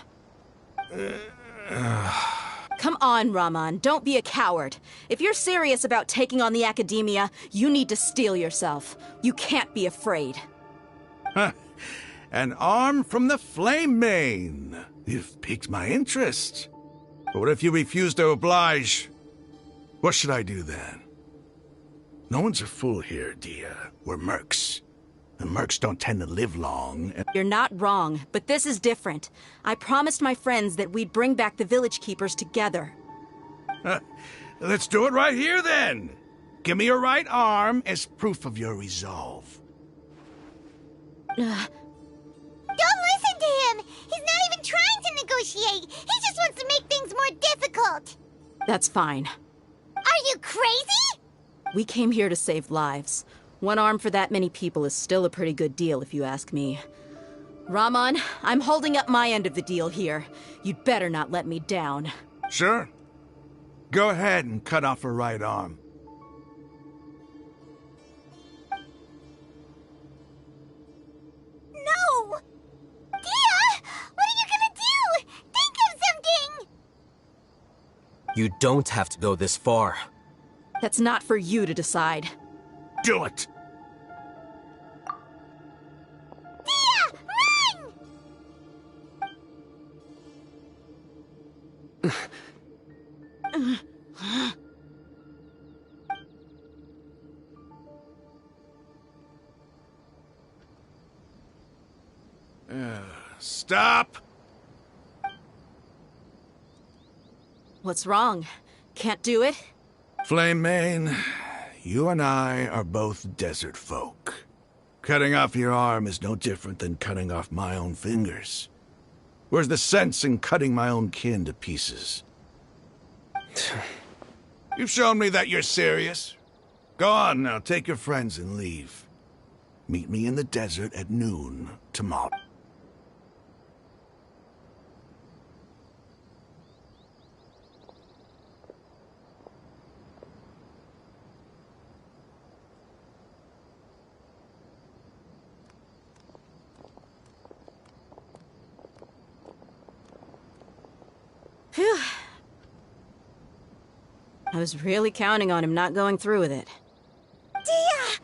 Come on, Raman, don't be a coward. If you're serious about taking on the academia, you need to steel yourself. You can't be afraid. Huh. An arm from the Flame Mane. You've piqued my interest. But what if you refuse to oblige? What should I do then? No one's a fool here, Dia. We're mercs. And mercs don't tend to live long. You're not wrong, but this is different. I promised my friends that we'd bring back the village keepers together. Let's do it right here then. Give me your right arm as proof of your resolve. Don't listen to him! He's not even trying to negotiate! He just wants to make things more difficult! That's fine. Are you crazy? We came here to save lives. One arm for that many people is still a pretty good deal, if you ask me. Raman, I'm holding up my end of the deal here. You'd better not let me down. Sure. Go ahead and cut off her right arm. No! Dia! What are you gonna do? Think of something! You don't have to go this far. That's not for you to decide. Do it! Dia! Run! Stop! What's wrong? Can't do it? Flame Mane, you and I are both desert folk. Cutting off your arm is no different than cutting off my own fingers. Where's the sense in cutting my own kin to pieces? You've shown me that you're serious. Go on now, take your friends and leave. Meet me in the desert at noon tomorrow. Phew. I was really counting on him not going through with it. Dia!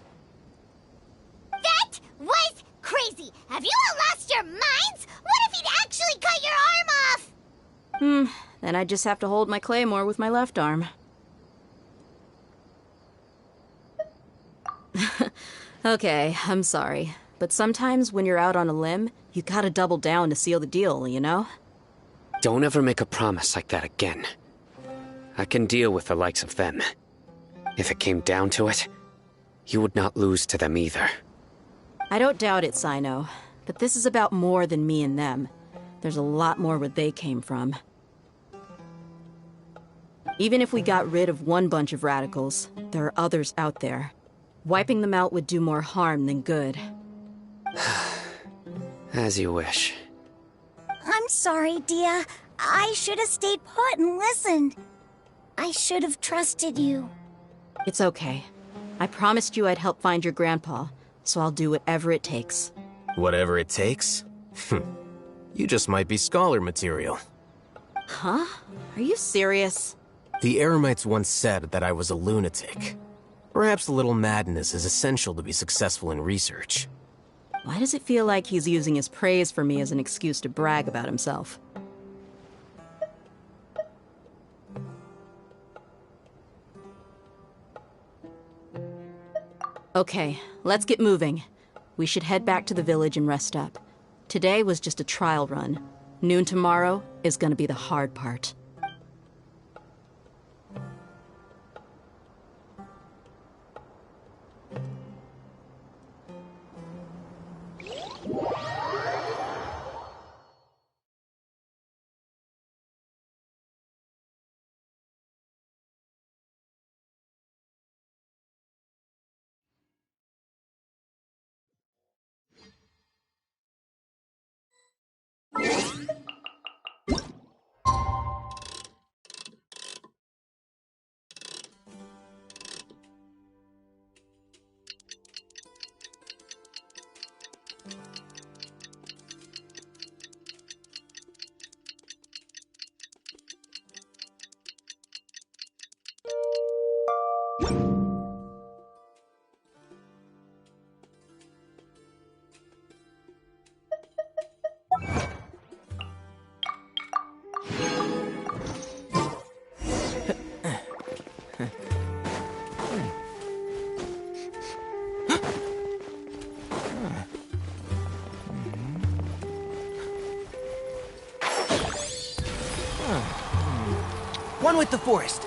That was crazy! Have you all lost your minds? What if he'd actually cut your arm off? Then I just have to hold my claymore with my left arm. Okay, I'm sorry. But sometimes when you're out on a limb, you gotta double down to seal the deal, you know? Don't ever make a promise like that again. I can deal with the likes of them. If it came down to it, you would not lose to them either. I don't doubt it, Sino. But this is about more than me and them. There's a lot more where they came from. Even if we got rid of one bunch of radicals, there are others out there. Wiping them out would do more harm than good. As you wish. I'm sorry, Dia. I should have stayed put and listened. I should have trusted you. It's okay. I promised you I'd help find your grandpa, so I'll do whatever it takes. Whatever it takes? You just might be scholar material. Huh? Are you serious? The Eremites once said that I was a lunatic. Perhaps a little madness is essential to be successful in research. Why does it feel like he's using his praise for me as an excuse to brag about himself? Okay, let's get moving. We should head back to the village and rest up. Today was just a trial run. Noon tomorrow is gonna be the hard part. One with the forest.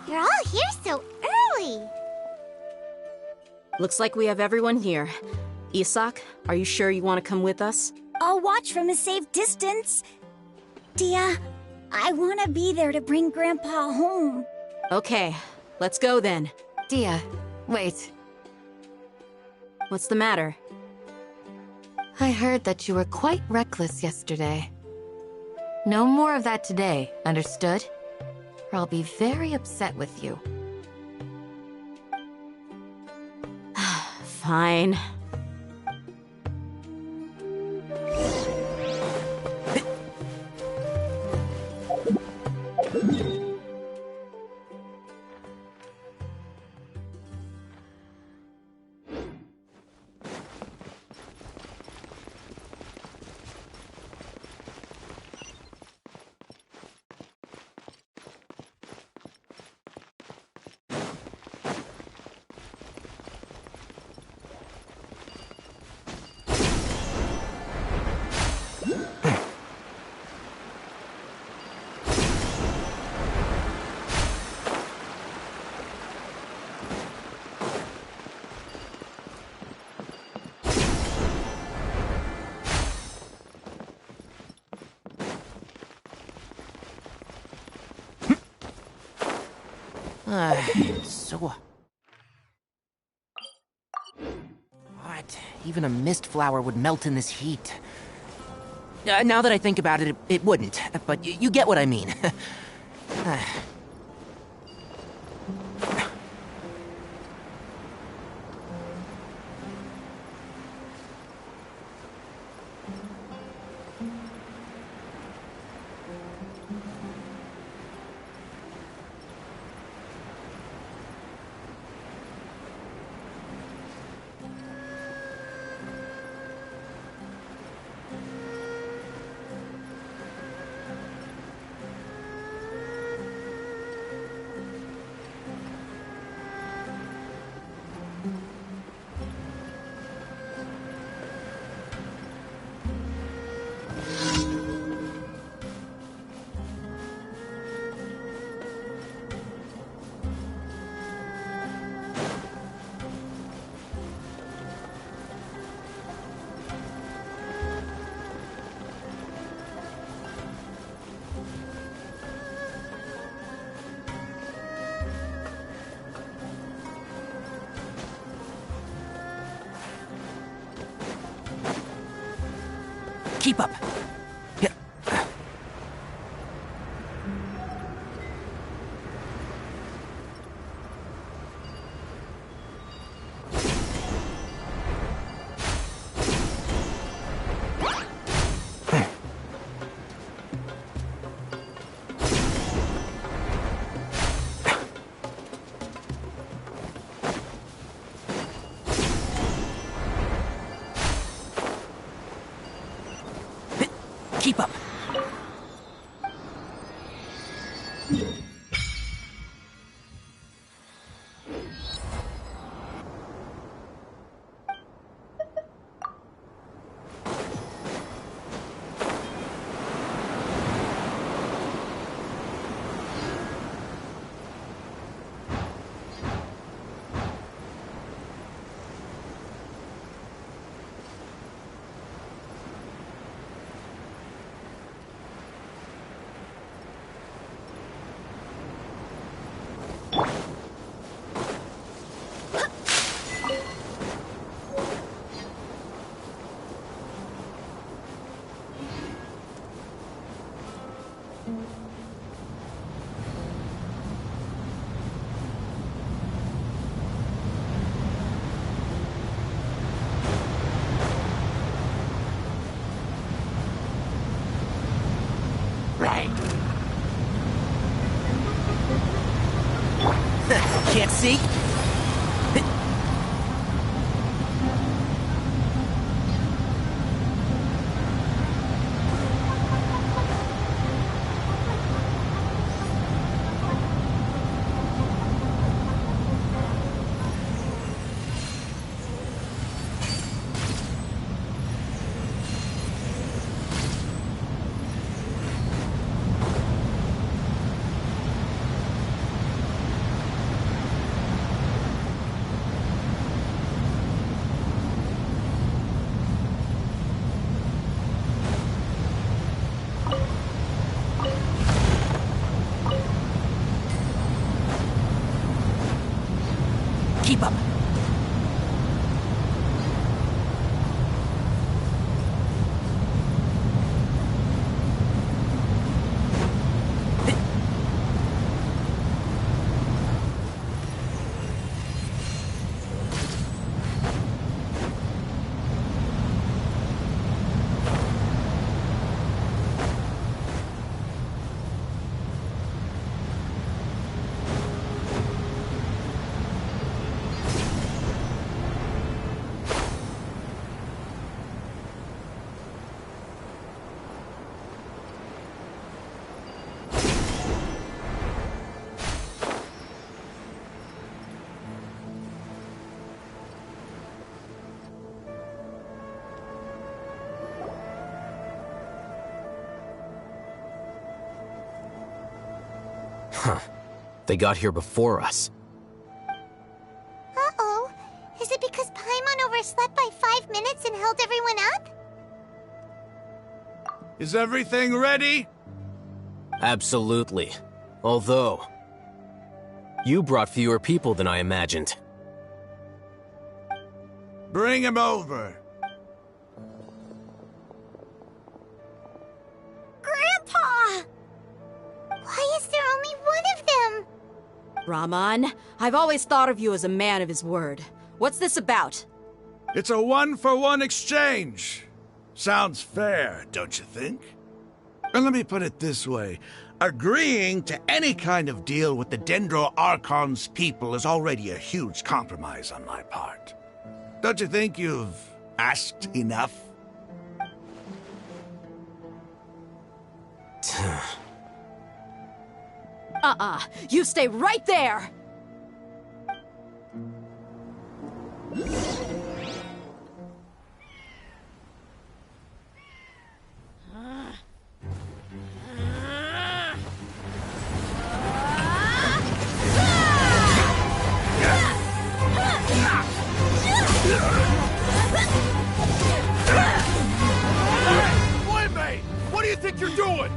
You're all here so early. Looks like we have everyone here. Isak, are you sure you want to come with us? I'll watch from a safe distance. Dia, I want to be there to bring Grandpa home. Okay, let's go then. Dia, wait. What's the matter? I heard that you were quite reckless yesterday. No more of that today, understood? Or I'll be very upset with you. Fine. So... What? Even a mist flower would melt in this heat. Now that I think about it, it wouldn't. But you get what I mean. Keep up. Keep up. Can't see? Keep up. Huh. They got here before us. Uh-oh. Is it because Paimon overslept by 5 minutes and held everyone up? Is everything ready? Absolutely. Although, you brought fewer people than I imagined. Bring him over. Grandpa! Why is there only one of them? Rahman, I've always thought of you as a man of his word. What's this about? It's a 1-for-1 exchange. Sounds fair, don't you think? And let me put it this way. Agreeing to any kind of deal with the Dendro Archon's people is already a huge compromise on my part. Don't you think you've asked enough? You stay right there! Wait, what do you think you're doing?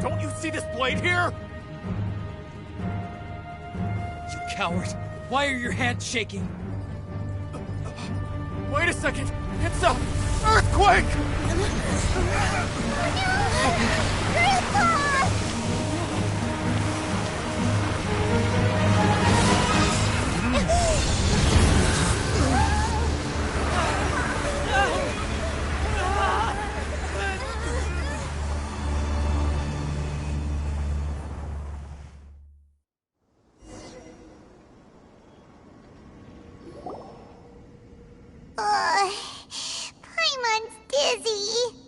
Don't you see this blade here? You coward! Why are your hands shaking? Wait a second! It's a earthquake! Paimon's dizzy.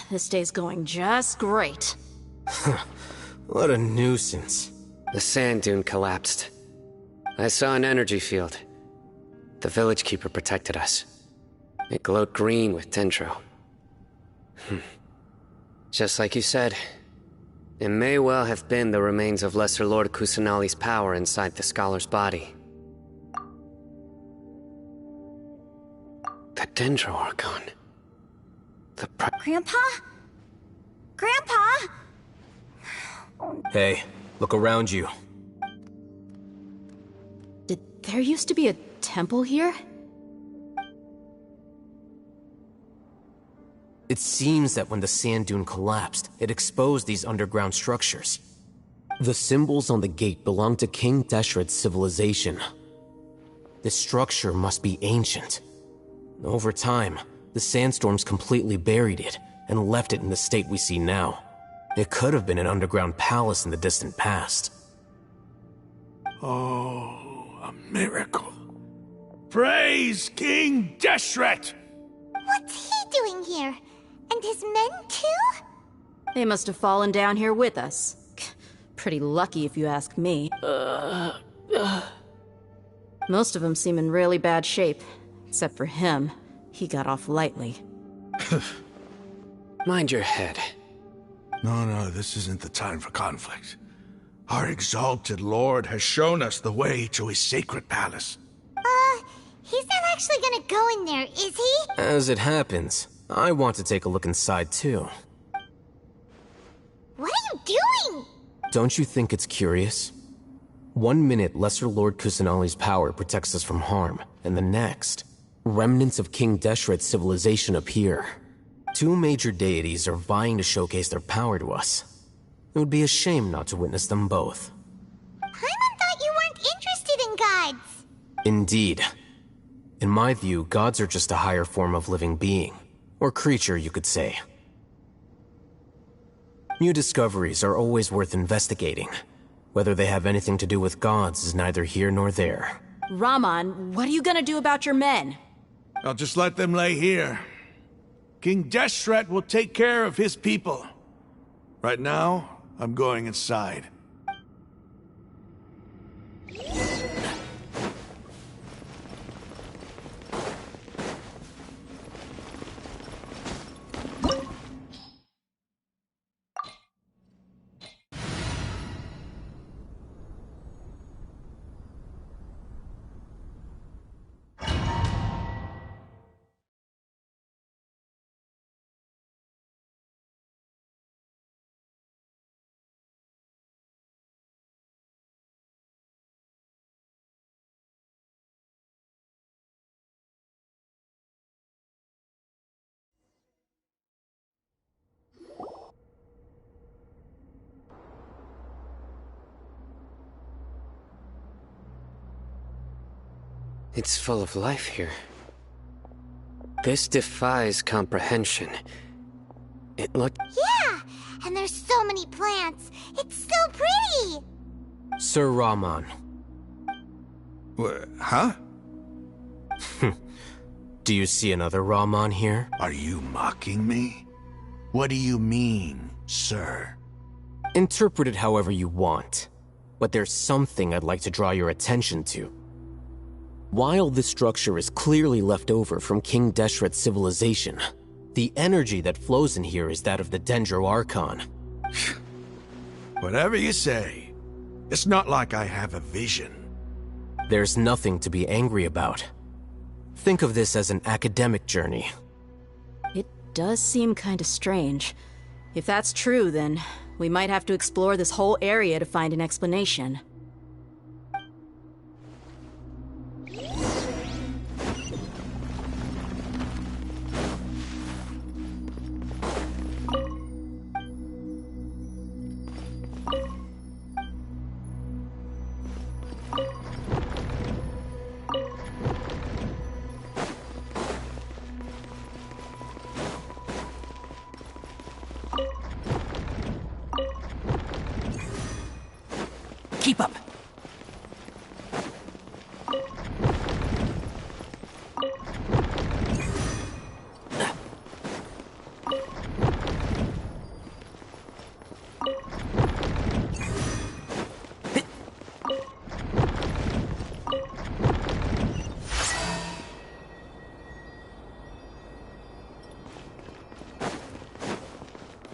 This day's going just great. What a nuisance. The sand dune collapsed. I saw an energy field. The village keeper protected us. It glowed green with dendro. Just like you said, it may well have been the remains of Lesser Lord Kusanali's power inside the scholar's body. The dendro Archon. Grandpa? Grandpa? Hey, look around you. Did there used to be a temple here? It seems that when the sand dune collapsed, it exposed these underground structures. The symbols on the gate belong to King Deshret's civilization. This structure must be ancient. Over time, the sandstorms completely buried it and left it in the state we see now. It could have been an underground palace in the distant past. Oh, a miracle. Praise King Deshret! What's he doing here? And his men too? They must have fallen down here with us. Pretty lucky if you ask me. Most of them seem in really bad shape. Except for him. He got off lightly. Mind your head. No, this isn't the time for conflict. Our exalted lord has shown us the way to his sacred palace. He's not actually gonna go in there, is he? As it happens, I want to take a look inside too. What are you doing? Don't you think it's curious? 1 minute, Lesser Lord Kusanali's power protects us from harm, and the next, remnants of King Deshret's civilization appear. 2 major deities are vying to showcase their power to us. It would be a shame not to witness them both. Paimon thought you weren't interested in gods. Indeed. In my view, gods are just a higher form of living being. Or creature, you could say. New discoveries are always worth investigating. Whether they have anything to do with gods is neither here nor there. Raman, what are you gonna do about your men? I'll just let them lay here. King Deshret will take care of his people. Right now, I'm going inside. It's full of life here. This defies comprehension. It looked... Yeah! And there's so many plants. It's so pretty! Sir Raman. Huh? Do you see another Raman here? Are you mocking me? What do you mean, sir? Interpret it however you want. But there's something I'd like to draw your attention to. While this structure is clearly left over from King Deshret's civilization, the energy that flows in here is that of the Dendro Archon. Whatever you say. It's not like I have a vision. There's nothing to be angry about. Think of this as an academic journey. It does seem kinda strange. If that's true, then we might have to explore this whole area to find an explanation. Keep up.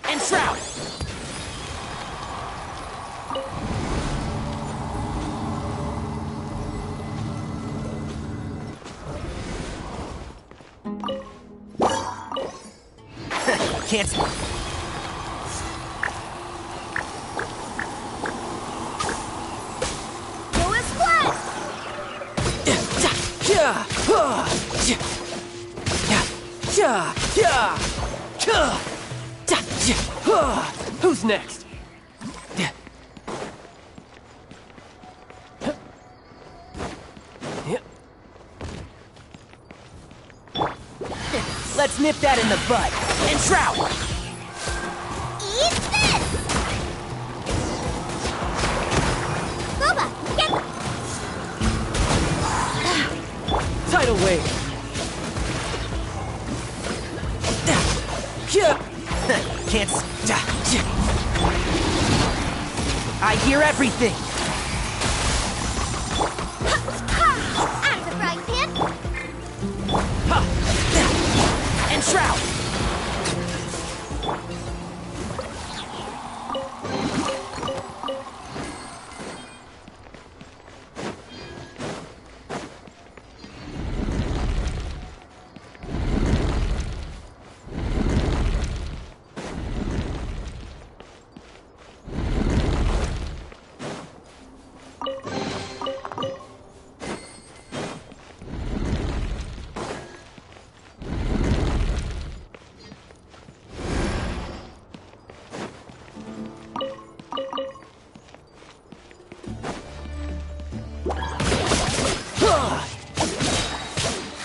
And shroud. Can't. Go as flat! Who's next? Let's nip that in the bud. And shroud. Eat this! Boba, get... Tidal wave. Can't. I hear everything. Out of the frying pan. And shroud.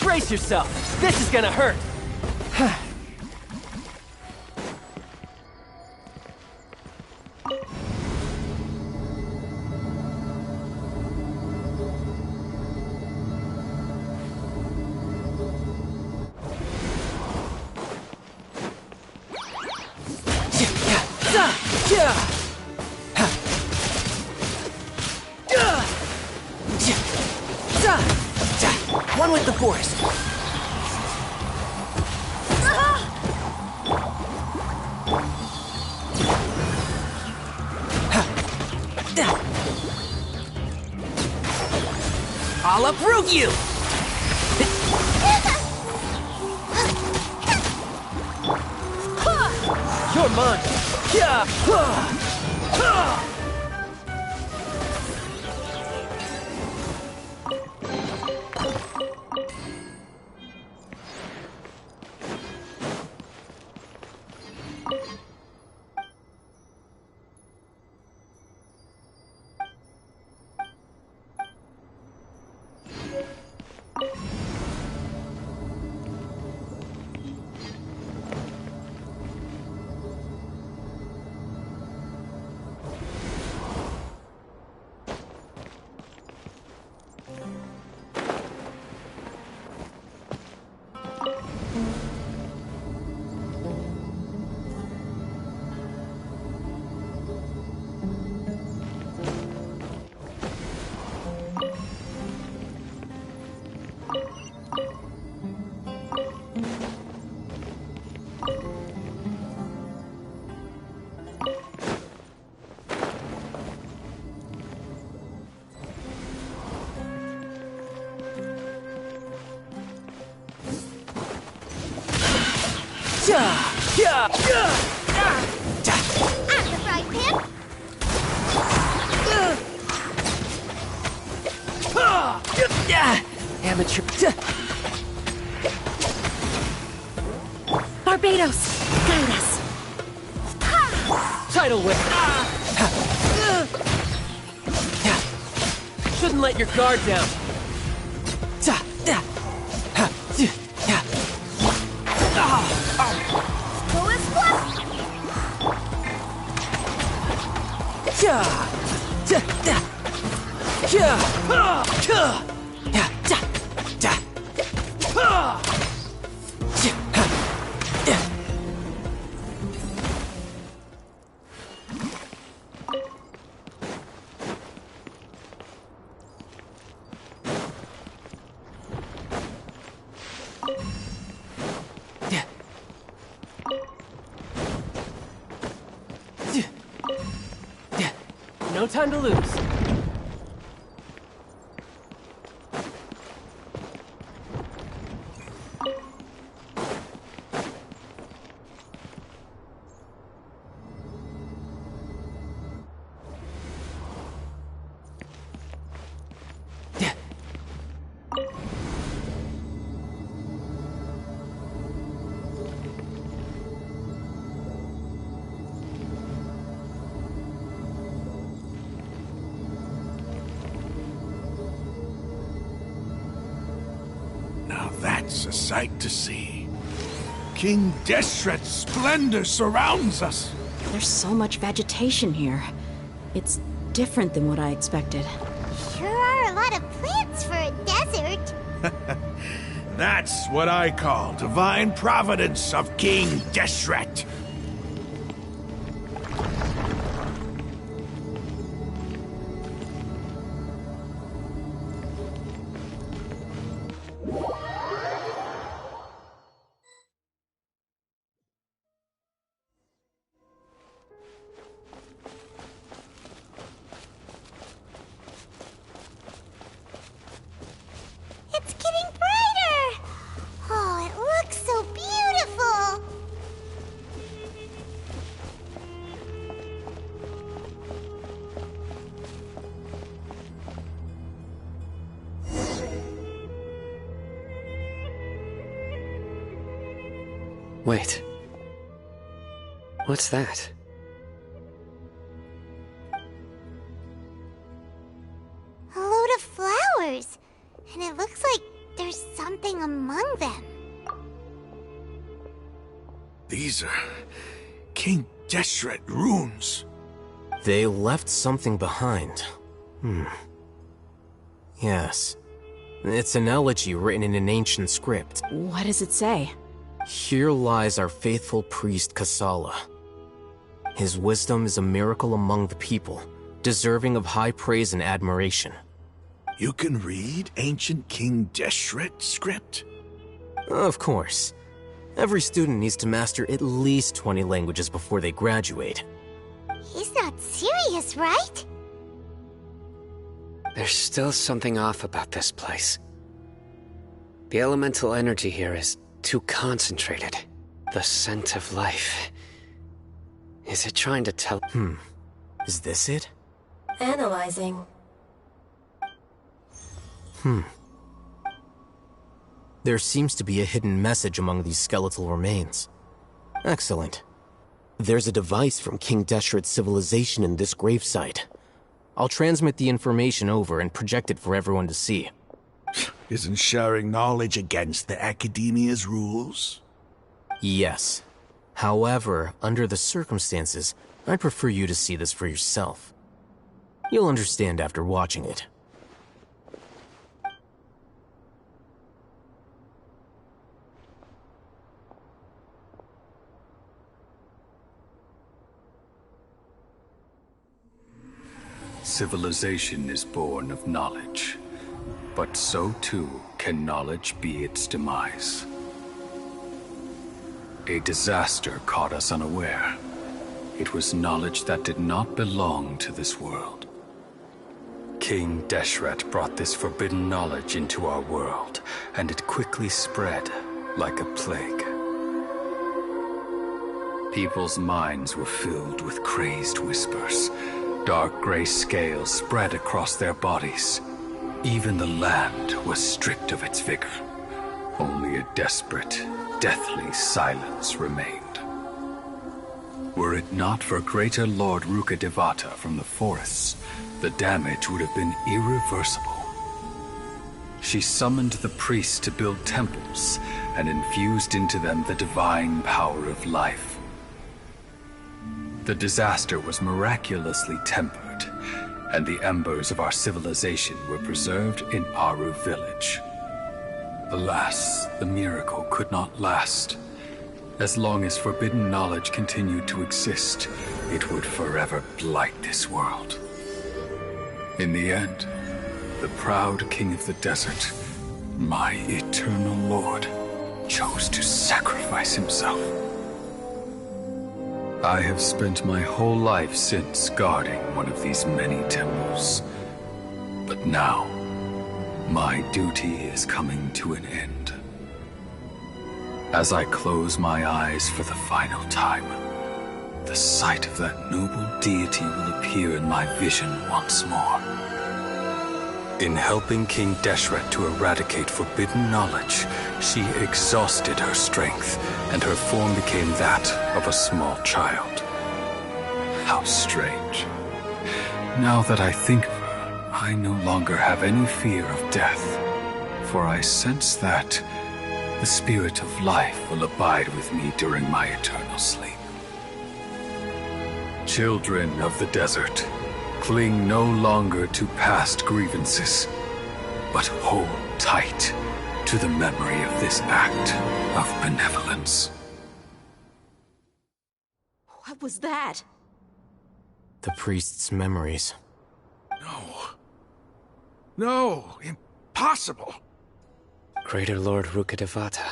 Brace yourself. This is gonna hurt. One with the forest. I'll uproot you! You're mine. I'm the frying pan. Amateur. Barbados, guide us. Tidal whip. Shouldn't let your guard down. No time to lose. That's a sight to see. King Deshret's splendor surrounds us. There's so much vegetation here. It's different than what I expected. Sure are a lot of plants for a desert. That's what I call divine providence of King Deshret. It's getting brighter! Oh, it looks so beautiful! Wait. What's that? A load of flowers. And it looks like there's something among them. These are King Deshret runes. They left something behind. Yes. It's an elegy written in an ancient script. What does it say? Here lies our faithful priest Kasala. His wisdom is a miracle among the people, deserving of high praise and admiration. You can read ancient King Deshret script? Of course. Every student needs to master at least 20 languages before they graduate. He's not serious, right? There's still something off about this place. The elemental energy here is too concentrated. The scent of life. Is it trying to tell? Is this it? Analyzing. There seems to be a hidden message among these skeletal remains. Excellent. There's a device from King Deshret's civilization in this gravesite. I'll transmit the information over and project it for everyone to see. Isn't sharing knowledge against the Academia's rules? Yes. However, under the circumstances, I'd prefer you to see this for yourself. You'll understand after watching it. Civilization is born of knowledge, but so too can knowledge be its demise. A disaster caught us unaware. It was knowledge that did not belong to this world. King Deshret brought this forbidden knowledge into our world, and it quickly spread like a plague. People's minds were filled with crazed whispers. Dark gray scales spread across their bodies. Even the land was stripped of its vigor. Only a desperate, deathly silence remained. Were it not for greater Lord Rukkhadevata from the forests, the damage would have been irreversible. She summoned the priests to build temples and infused into them the divine power of life. The disaster was miraculously tempered, and the embers of our civilization were preserved in Aru village. Alas, the miracle could not last. As long as forbidden knowledge continued to exist, it would forever blight this world. In the end, the proud king of the desert, my eternal lord, chose to sacrifice himself. I have spent my whole life since guarding one of these many temples. But now, my duty is coming to an end. As I close my eyes for the final time, the sight of that noble deity will appear in my vision once more. In helping King Deshret to eradicate forbidden knowledge, she exhausted her strength, and her form became that of a small child. How strange. Now that I think of her, I no longer have any fear of death, for I sense that the spirit of life will abide with me during my eternal sleep. Children of the desert, cling no longer to past grievances, but hold tight to the memory of this act of benevolence. What was that? The priest's memories. No, impossible. Greater Lord Rukkhadevata.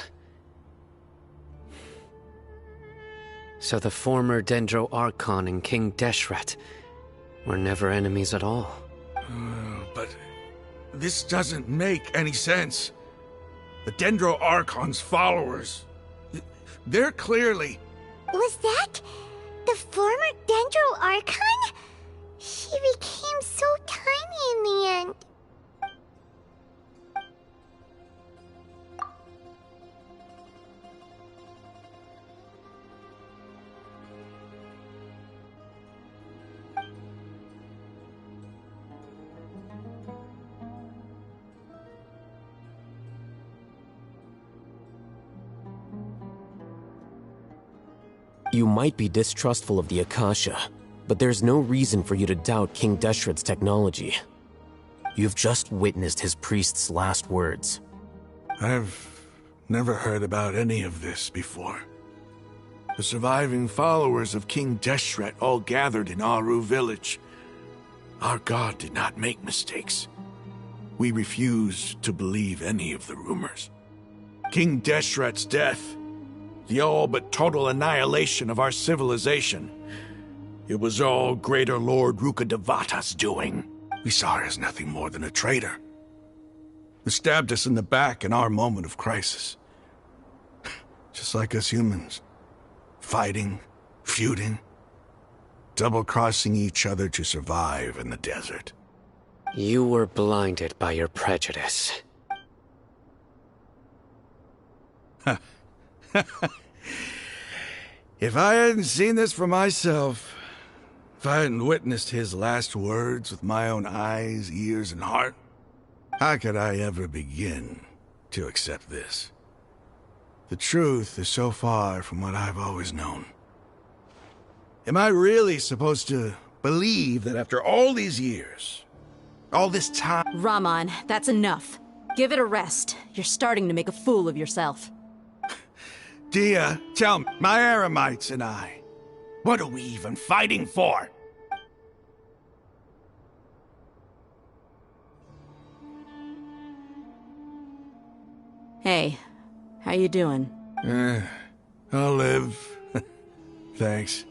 So the former Dendro Archon and King Deshret were never enemies at all. But this doesn't make any sense. The Dendro Archon's followers, they're clearly... Was that the former Dendro Archon? He became so tiny in the end. You might be distrustful of the Akasha, but there's no reason for you to doubt King Deshret's technology. You've just witnessed his priest's last words. I've never heard about any of this before. The surviving followers of King Deshret all gathered in Aru village. Our god did not make mistakes. We refused to believe any of the rumors. King Deshret's death, the all but total annihilation of our civilization, it was all Greater Lord Rukkhadevata's doing. We saw her as nothing more than a traitor, who stabbed us in the back in our moment of crisis. Just like us humans. Fighting, feuding, double-crossing each other to survive in the desert. You were blinded by your prejudice. If I hadn't seen this for myself, if I hadn't witnessed his last words with my own eyes, ears, and heart, how could I ever begin to accept this? The truth is so far from what I've always known. Am I really supposed to believe that after all these years, all this time... Rahman, that's enough. Give it a rest. You're starting to make a fool of yourself. Dia, tell me, my Aramites and I, what are we even fighting for? Hey, how you doing? I'll live. Thanks.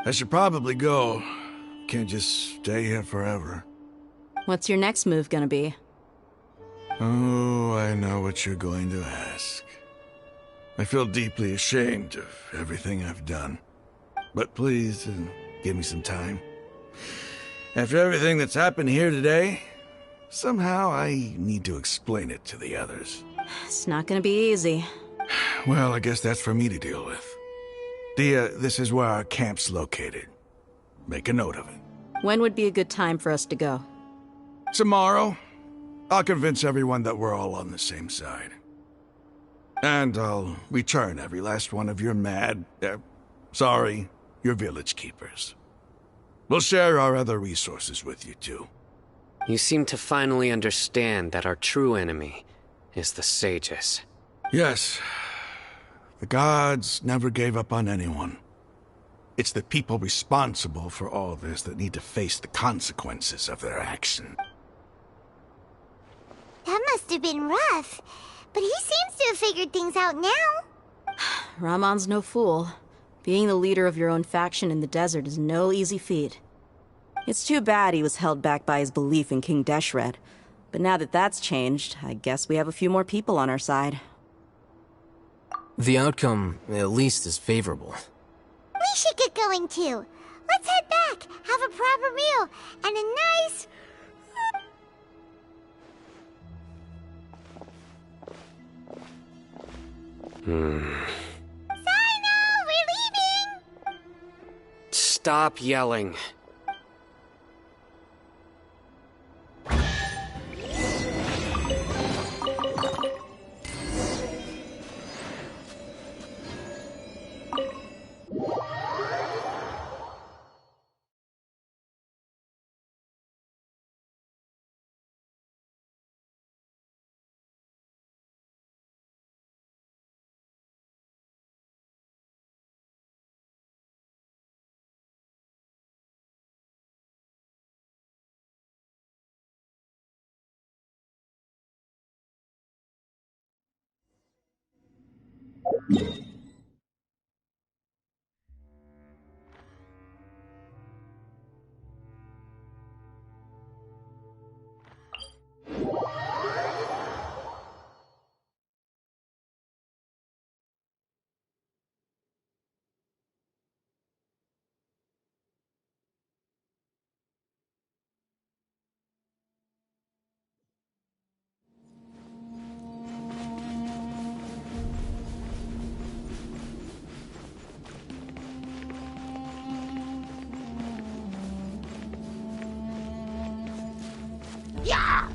I should probably go. Can't just stay here forever. What's your next move gonna be? Oh, I know what you're going to ask. I feel deeply ashamed of everything I've done. But please, give me some time. After everything that's happened here today, somehow I need to explain it to the others. It's not gonna be easy. Well, I guess that's for me to deal with. Dia, this is where our camp's located. Make a note of it. When would be a good time for us to go? Tomorrow, I'll convince everyone that we're all on the same side. And I'll return every last one of your your village keepers. We'll share our other resources with you, too. You seem to finally understand that our true enemy is the sages. Yes. The gods never gave up on anyone. It's the people responsible for all this that need to face the consequences of their action. That must have been rough, but he seems to have figured things out now. Ramon's no fool. Being the leader of your own faction in the desert is no easy feat. It's too bad he was held back by his belief in King Deshret. But now that that's changed, I guess we have a few more people on our side. The outcome, at least, is favorable. We should get going too. Let's head back, have a proper meal, and a nice... Sino, we're leaving! Stop yelling. Yeah!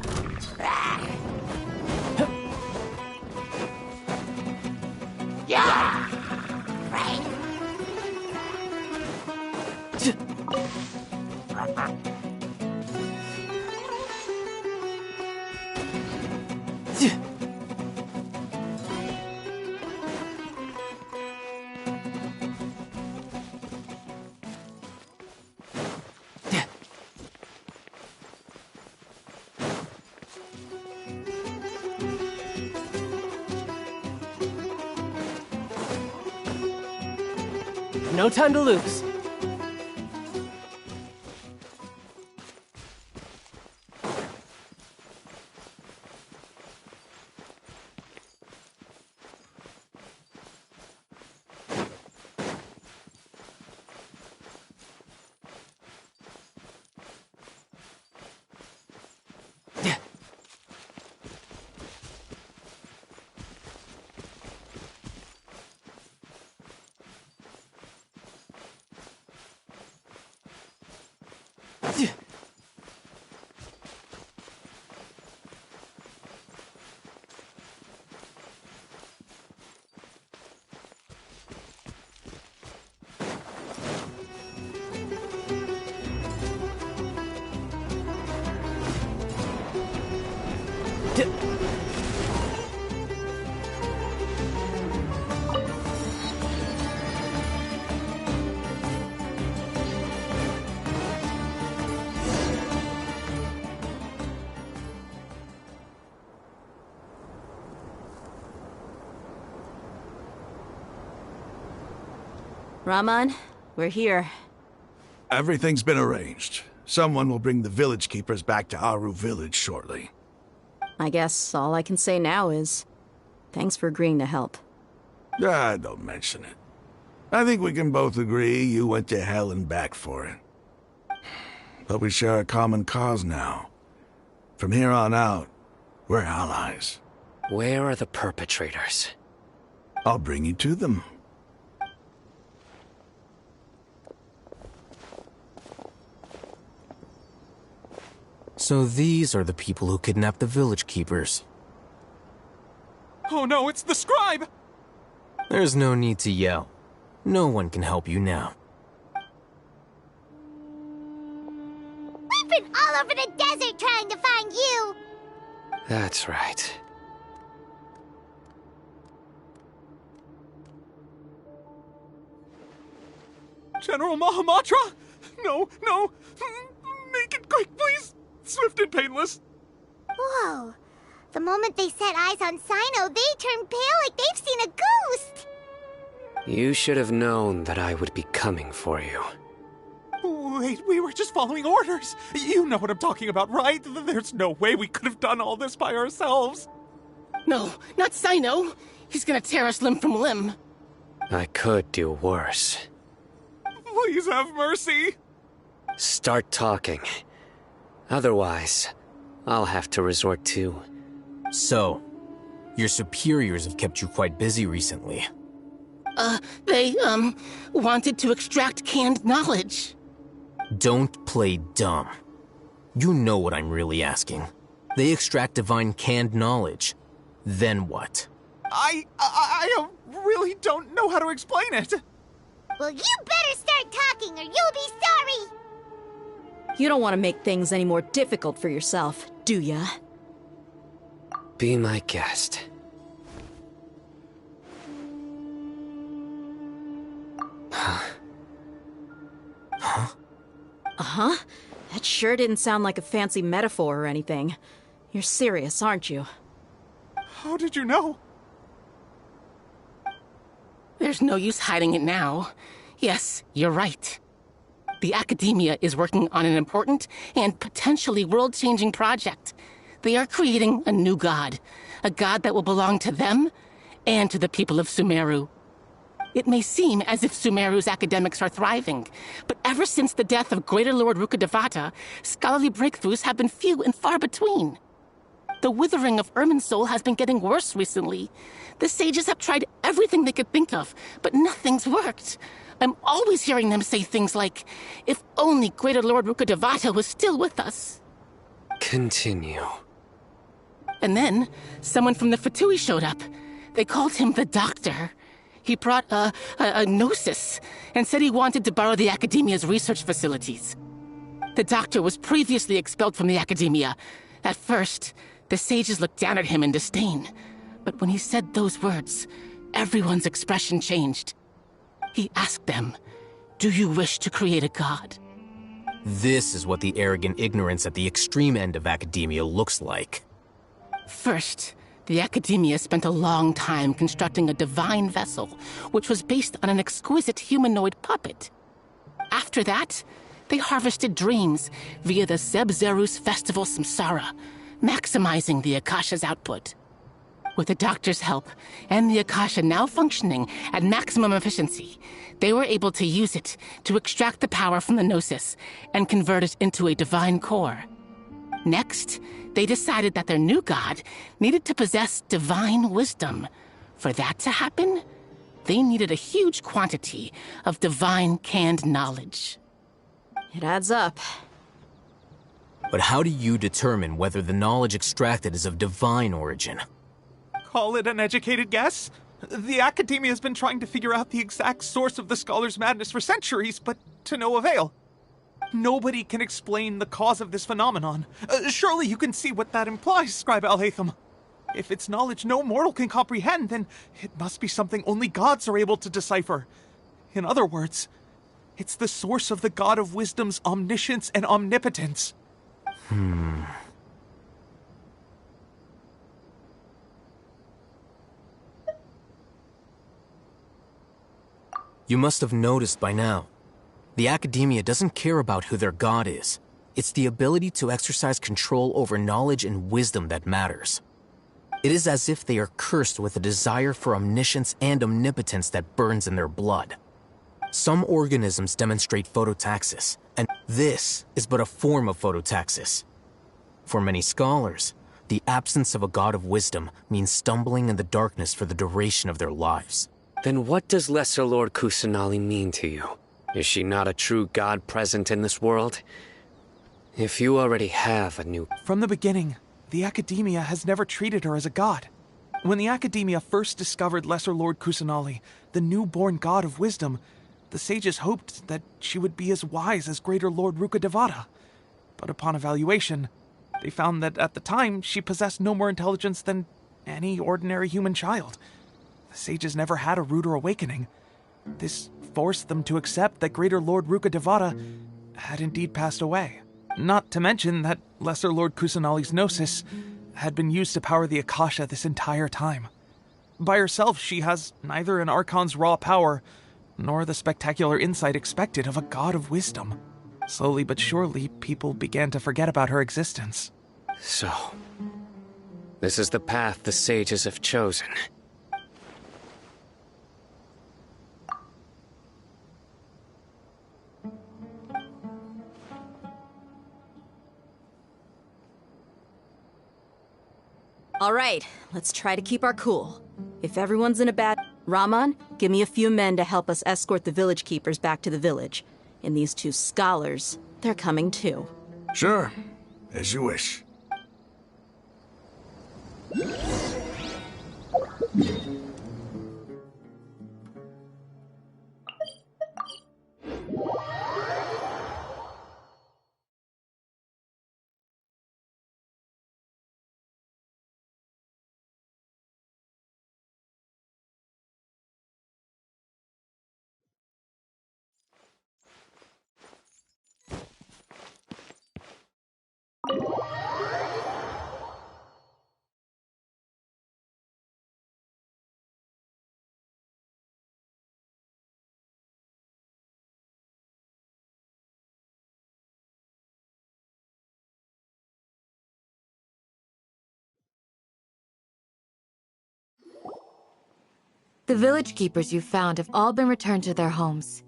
Yeah! Right. No time to lose. Ramon, we're here. Everything's been arranged. Someone will bring the village keepers back to Aru village shortly. I guess all I can say now is, thanks for agreeing to help. Don't mention it. I think we can both agree you went to hell and back for it. But we share a common cause now. From here on out, we're allies. Where are the perpetrators? I'll bring you to them. So these are the people who kidnapped the village keepers. Oh no, it's the scribe! There's no need to yell. No one can help you now. We've been all over the desert trying to find you! That's right. General Mahamatra? No, no! Make it quick, please! Swift and painless! Whoa. The moment they set eyes on Sino, they turned pale like they've seen a ghost! You should have known that I would be coming for you. Wait, we were just following orders! You know what I'm talking about, right? There's no way we could have done all this by ourselves! No, not Sino! He's gonna tear us limb from limb! I could do worse. Please have mercy! Start talking. Otherwise, I'll have to resort to... So, your superiors have kept you quite busy recently. They wanted to extract canned knowledge. Don't play dumb. You know what I'm really asking. They extract divine canned knowledge. Then what? I really don't know how to explain it. Well, you better start talking or you'll be sorry! You don't want to make things any more difficult for yourself, do ya? Be my guest. Huh? Uh-huh? That sure didn't sound like a fancy metaphor or anything. You're serious, aren't you? How did you know? There's no use hiding it now. Yes, you're right. The Academia is working on an important and potentially world-changing project. They are creating a new god. A god that will belong to them and to the people of Sumeru. It may seem as if Sumeru's academics are thriving, but ever since the death of Greater Lord Rukkhadevata, scholarly breakthroughs have been few and far between. The withering of Irminsul has been getting worse recently. The sages have tried everything they could think of, but nothing's worked. I'm always hearing them say things like, if only Greater Lord Rukkhadevata was still with us. Continue. And then, someone from the Fatui showed up. They called him the Doctor. He brought a gnosis and said he wanted to borrow the Academia's research facilities. The Doctor was previously expelled from the Academia. At first, the sages looked down at him in disdain. But when he said those words, everyone's expression changed. He asked them, do you wish to create a god? This is what the arrogant ignorance at the extreme end of academia looks like. First, the Academia spent a long time constructing a divine vessel, which was based on an exquisite humanoid puppet. After that, they harvested dreams via the Zeb-Zerus Festival Samsara, maximizing the Akasha's output. With the Doctor's help, and the Akasha now functioning at maximum efficiency, they were able to use it to extract the power from the Gnosis and convert it into a divine core. Next, they decided that their new god needed to possess divine wisdom. For that to happen, they needed a huge quantity of divine canned knowledge. It adds up. But how do you determine whether the knowledge extracted is of divine origin? Call it an educated guess? The Academia has been trying to figure out the exact source of the scholar's madness for centuries, but to no avail. Nobody can explain the cause of this phenomenon. Surely you can see what that implies, Scribe Al-Haytham. If it's knowledge no mortal can comprehend, then it must be something only gods are able to decipher. In other words, it's the source of the God of Wisdom's omniscience and omnipotence. You must have noticed by now. The Academia doesn't care about who their god is. It's the ability to exercise control over knowledge and wisdom that matters. It is as if they are cursed with a desire for omniscience and omnipotence that burns in their blood. Some organisms demonstrate phototaxis, and this is but a form of phototaxis. For many scholars, the absence of a god of wisdom means stumbling in the darkness for the duration of their lives. Then what does Lesser Lord Kusanali mean to you? Is she not a true god present in this world? If you already have a new... From the beginning, the Academia has never treated her as a god. When the Academia first discovered Lesser Lord Kusanali, the newborn god of wisdom, the sages hoped that she would be as wise as Greater Lord Rukkhadevata. But upon evaluation, they found that at the time she possessed no more intelligence than any ordinary human child. The sages never had a ruder awakening. This forced them to accept that Greater Lord Rukkhadevata had indeed passed away. Not to mention that Lesser Lord Kusanali's gnosis had been used to power the Akasha this entire time. By herself, she has neither an Archon's raw power, nor the spectacular insight expected of a god of wisdom. Slowly but surely, people began to forget about her existence. So, this is the path the sages have chosen. All right, let's try to keep our cool. If everyone's in a bad... Rahman, give me a few men to help us escort the village keepers back to the village. And these two scholars, they're coming too. Sure, as you wish. The village keepers you found have all been returned to their homes,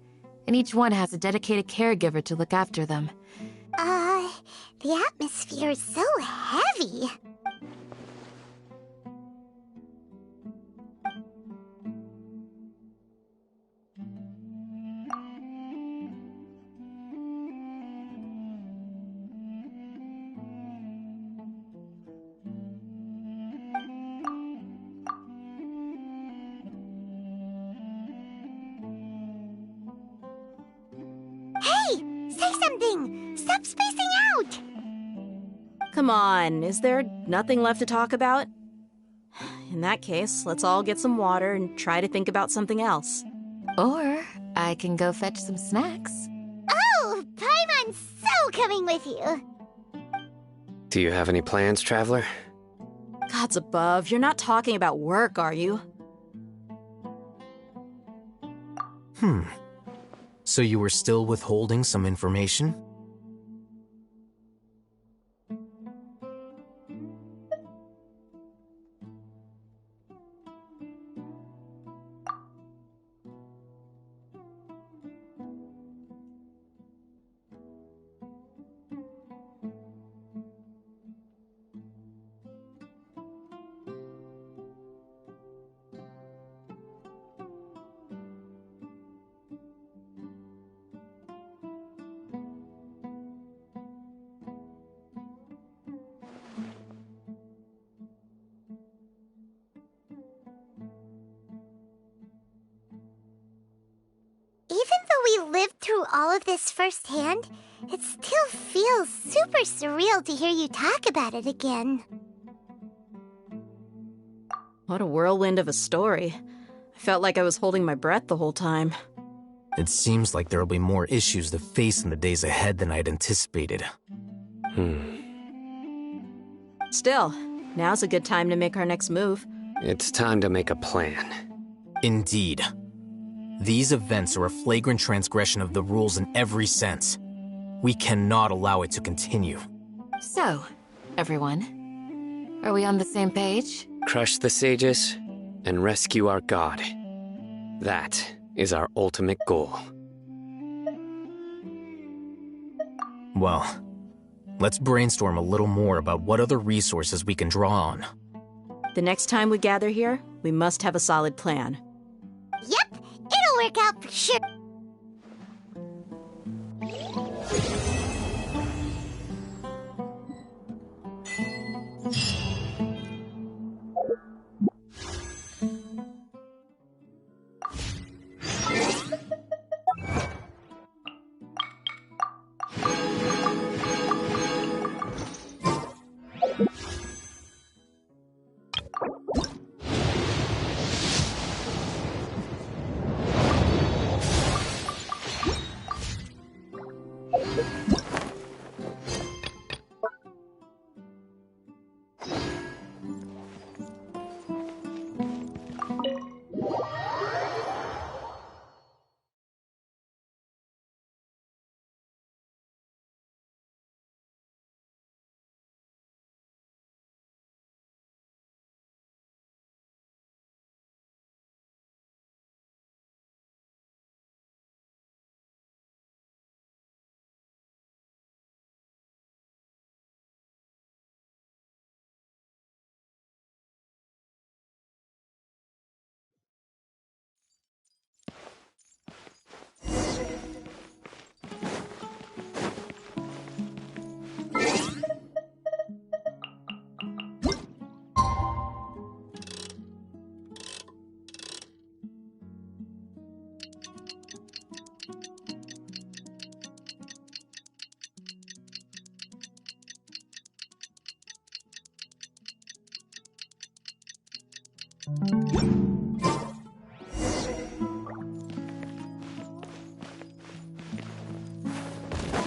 and each one has a dedicated caregiver to look after them. The atmosphere is so heavy. Say something! Stop spacing out! Come on, is there nothing left to talk about? In that case, let's all get some water and try to think about something else. Or I can go fetch some snacks. Oh, Paimon's so coming with you! Do you have any plans, traveler? Gods above, you're not talking about work, are you? So you were still withholding some information? Even though we lived through all of this firsthand, it still feels super surreal to hear you talk about it again. What a whirlwind of a story. I felt like I was holding my breath the whole time. It seems like there'll be more issues to face in the days ahead than I'd anticipated. Still, now's a good time to make our next move. It's time to make a plan. Indeed. These events are a flagrant transgression of the rules in every sense. We cannot allow it to continue. So, everyone, are we on the same page? Crush the sages and rescue our god. That is our ultimate goal. Well, let's brainstorm a little more about what other resources we can draw on. The next time we gather here, we must have a solid plan. Yep, it'll work out for sure.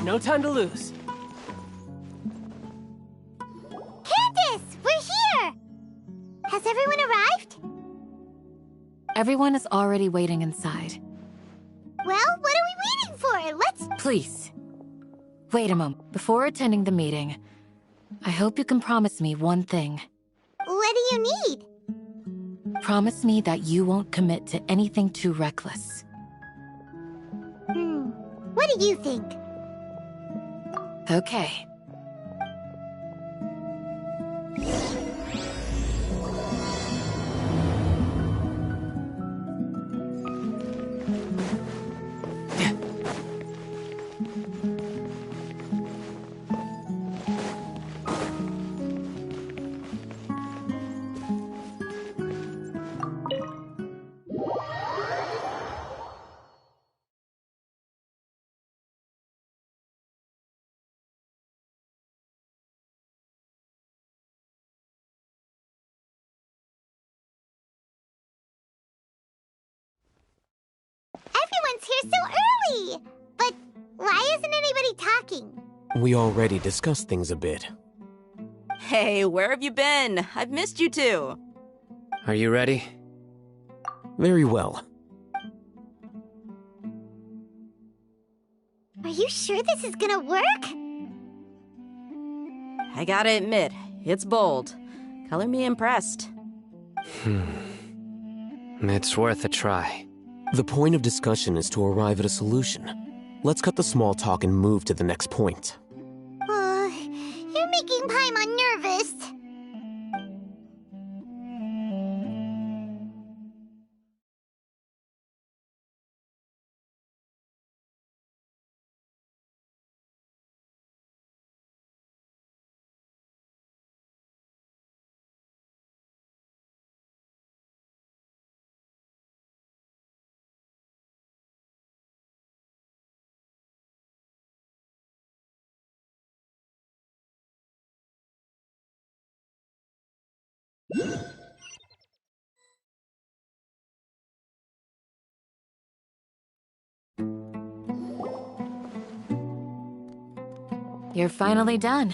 No time to lose. Candace, we're here! Has everyone arrived? Everyone is already waiting inside. Well, what are we waiting for? Let's... Please. Wait a moment. Before attending the meeting, I hope you can promise me one thing. What do you need? Promise me that you won't commit to anything too reckless. What do you think? Okay. Everyone's here so early! But why isn't anybody talking? We already discussed things a bit. Hey, where have you been? I've missed you two. Are you ready? Very well. Are you sure this is gonna work? I gotta admit, it's bold. Color me impressed. It's worth a try. The point of discussion is to arrive at a solution. Let's cut the small talk and move to the next point. You're making Paimon nervous. You're finally done.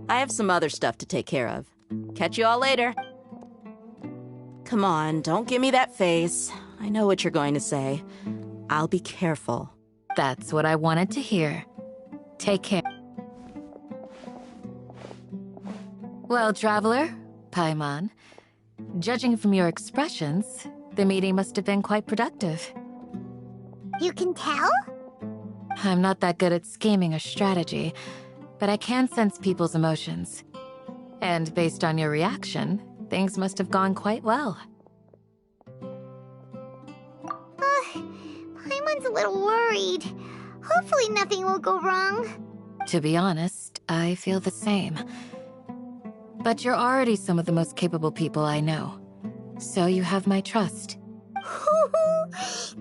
I have some other stuff to take care of. Catch you all later. Come on, don't give me that face. I know what you're going to say. I'll be careful. That's what I wanted to hear. Take care. Well, traveler, Paimon, judging from your expressions, The meeting must have been quite productive. You can tell? I'm not that good at scheming or strategy, but I can sense people's emotions. And based on your reaction, things must have gone quite well. Paimon's a little worried. Hopefully nothing will go wrong. To be honest, I feel the same. But you're already some of the most capable people I know. So you have my trust.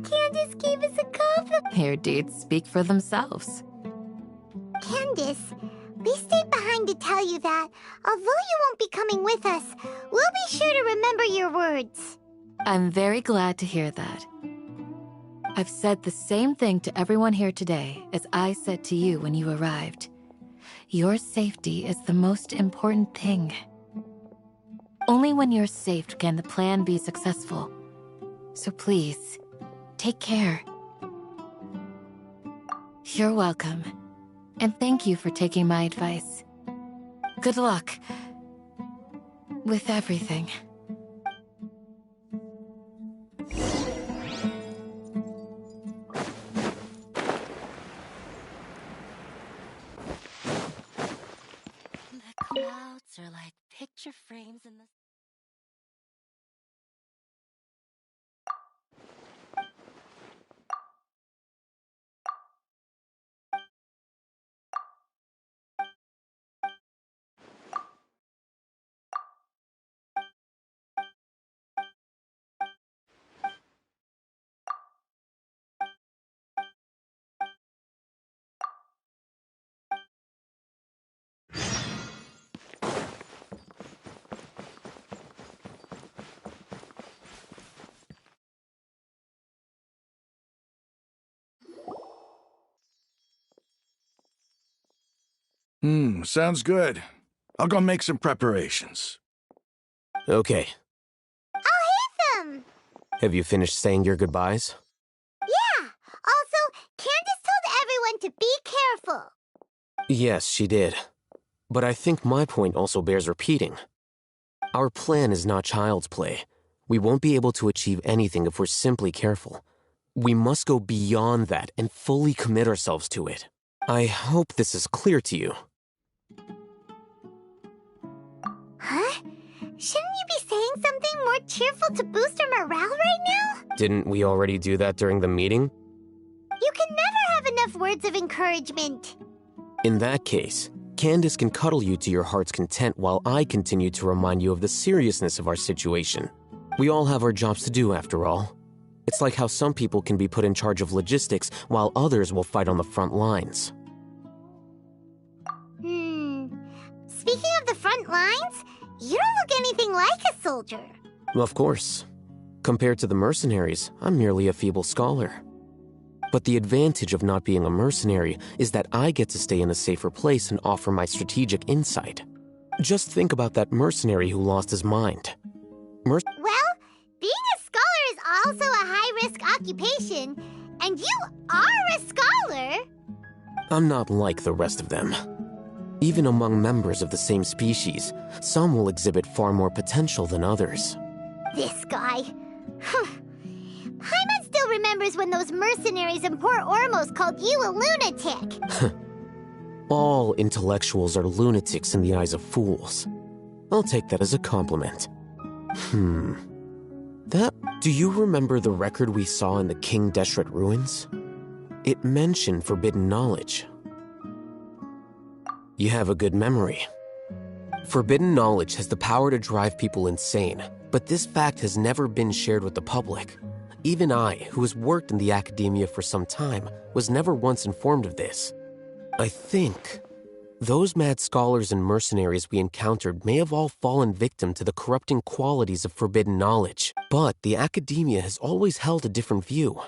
Candace gave us a compliment. Your deeds speak for themselves. Candace, we stayed behind to tell you that, although you won't be coming with us, we'll be sure to remember your words. I'm very glad to hear that. I've said the same thing to everyone here today as I said to you when you arrived. Your safety is the most important thing. Only when you're safe can the plan be successful. So please, take care. You're welcome. And thank you for taking my advice. Good luck with everything. The clouds are like picture frames in the... Sounds good. I'll go make some preparations. Okay. I'll hit them! Have you finished saying your goodbyes? Yeah! Also, Candace told everyone to be careful. Yes, she did. But I think my point also bears repeating. Our plan is not child's play. We won't be able to achieve anything if we're simply careful. We must go beyond that and fully commit ourselves to it. I hope this is clear to you. Huh? Shouldn't you be saying something more cheerful to boost our morale right now? Didn't we already do that during the meeting? You can never have enough words of encouragement. In that case, Candace can cuddle you to your heart's content while I continue to remind you of the seriousness of our situation. We all have our jobs to do after all. It's like how some people can be put in charge of logistics while others will fight on the front lines. Speaking of the front lines, you don't look anything like a soldier. Of course. Compared to the mercenaries, I'm merely a feeble scholar. But the advantage of not being a mercenary is that I get to stay in a safer place and offer my strategic insight. Just think about that mercenary who lost his mind. Well, being a scholar is also a high-risk occupation, and you are a scholar. I'm not like the rest of them. Even among members of the same species, some will exhibit far more potential than others. This guy. Paimon still remembers when those mercenaries in Port Ormos called you a lunatic. All intellectuals are lunatics in the eyes of fools. I'll take that as a compliment. Do you remember the record we saw in the King Deshret ruins? It mentioned forbidden knowledge. You have a good memory. Forbidden knowledge has the power to drive people insane, but this fact has never been shared with the public. Even I, who has worked in the academia for some time, was never once informed of this. I think those mad scholars and mercenaries we encountered may have all fallen victim to the corrupting qualities of forbidden knowledge. But the academia has always held a different view.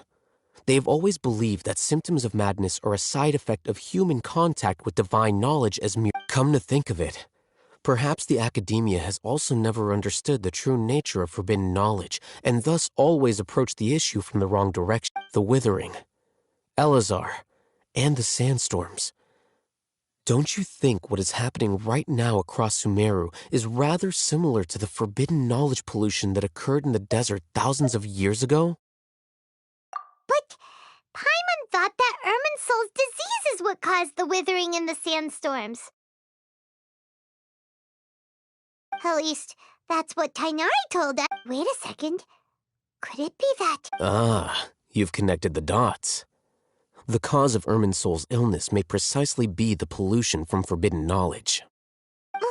They have always believed that symptoms of madness are a side effect of human contact with divine knowledge as mere... Come to think of it, perhaps the academia has also never understood the true nature of forbidden knowledge, and thus always approached the issue from the wrong direction. The Withering, Elazar, and the Sandstorms. Don't you think what is happening right now across Sumeru is rather similar to the forbidden knowledge pollution that occurred in the desert thousands of years ago? But Paimon thought that Irminsul's disease is what caused the withering and the sandstorms. At least, that's what Tainari told us. Wait a second. Could it be that... Ah, you've connected the dots. The cause of Irminsul's illness may precisely be the pollution from forbidden knowledge. But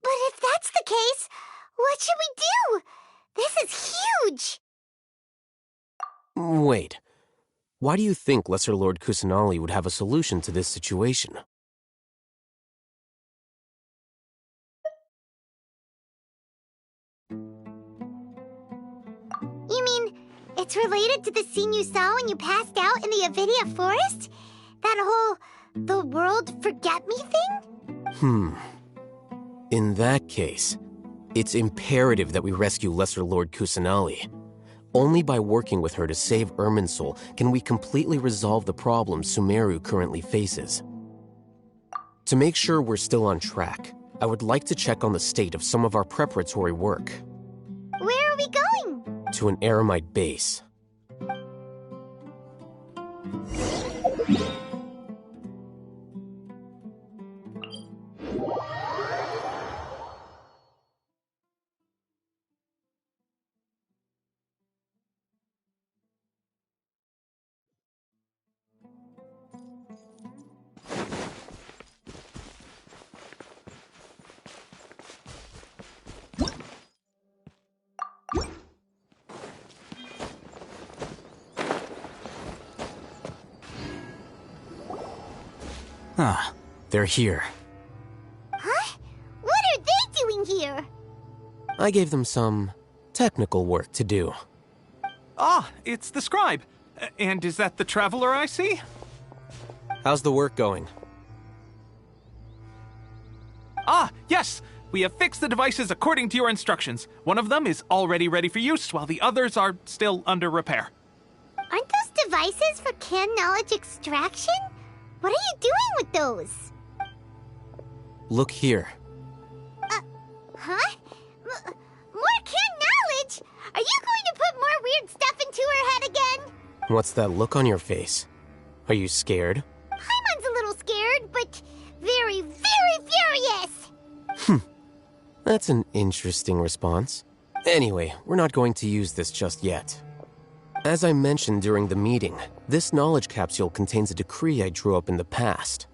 if that's the case, what should we do? This is huge! Wait. Why do you think Lesser Lord Kusanali would have a solution to this situation? You mean, it's related to the scene you saw when you passed out in the Avidia forest? That whole, the world forget me thing? In that case, it's imperative that we rescue Lesser Lord Kusanali. Only by working with her to save Irminsul can we completely resolve the problems Sumeru currently faces. To make sure we're still on track, I would like to check on the state of some of our preparatory work. Where are we going? To an Eremite base. Ah, they're here. Huh? What are they doing here? I gave them some technical work to do. Ah, it's the scribe. And is that the traveler I see? How's the work going? Ah, yes! We have fixed the devices according to your instructions. One of them is already ready for use, while the others are still under repair. Aren't those devices for canned knowledge extraction? What are you doing with those? Look here. Huh? More canned knowledge? Are you going to put more weird stuff into her head again? What's that look on your face? Are you scared? Paimon's a little scared, but very, very furious! That's an interesting response. Anyway, we're not going to use this just yet. As I mentioned during the meeting, this knowledge capsule contains a decree I drew up in the past.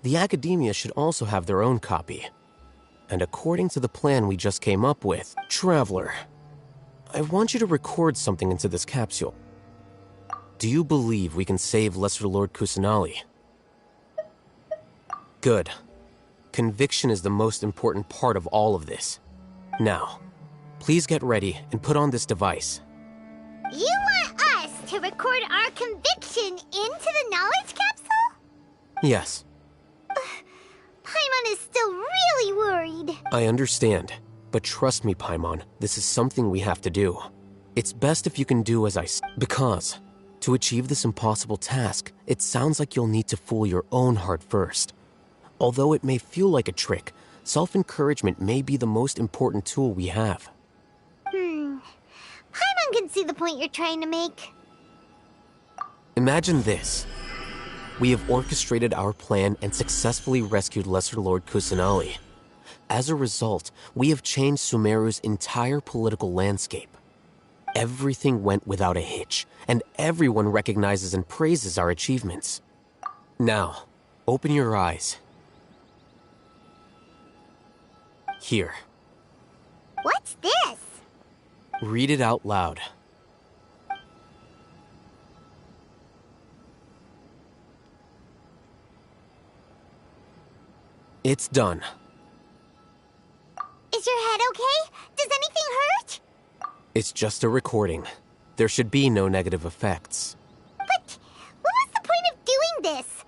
The academia should also have their own copy. And according to the plan we just came up with, Traveler, I want you to record something into this capsule. Do you believe we can save Lesser Lord Kusanali? Good. Conviction is the most important part of all of this. Now, please get ready and put on this device. You want us to record our conviction into the knowledge capsule? Yes. Paimon is still really worried. I understand, but trust me, Paimon, this is something we have to do. It's best if you can do as I say, because to achieve this impossible task, it sounds like you'll need to fool your own heart first. Although it may feel like a trick, self-encouragement may be the most important tool we have. Paimon can see the point you're trying to make. Imagine this. We have orchestrated our plan and successfully rescued Lesser Lord Kusanali. As a result, we have changed Sumeru's entire political landscape. Everything went without a hitch, and everyone recognizes and praises our achievements. Now, open your eyes. Here. What's this? Read it out loud. It's done. Is your head okay? Does anything hurt? It's just a recording. There should be no negative effects. But what was the point of doing this?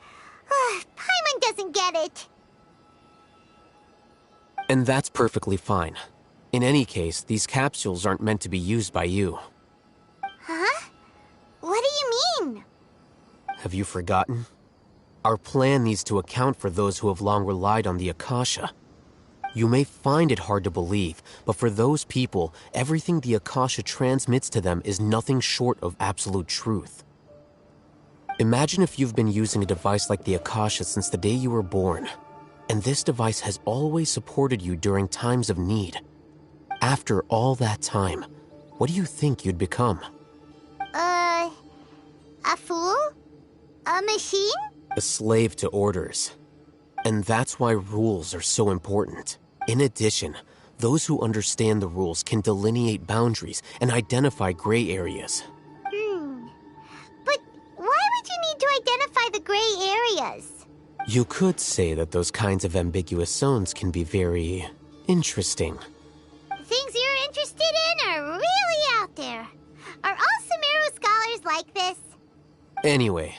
Paimon doesn't get it. And that's perfectly fine. In any case, these capsules aren't meant to be used by you. Huh? What do you mean? Have you forgotten? Our plan needs to account for those who have long relied on the Akasha. You may find it hard to believe, but for those people, everything the Akasha transmits to them is nothing short of absolute truth. Imagine if you've been using a device like the Akasha since the day you were born, and this device has always supported you during times of need. After all that time, what do you think you'd become? A fool? A machine? A slave to orders. And that's why rules are so important. In addition, those who understand the rules can delineate boundaries and identify gray areas. But why would you need to identify the gray areas? You could say that those kinds of ambiguous zones can be very interesting. Things you're interested in are really out there. Are all Sumeru scholars like this? Anyway,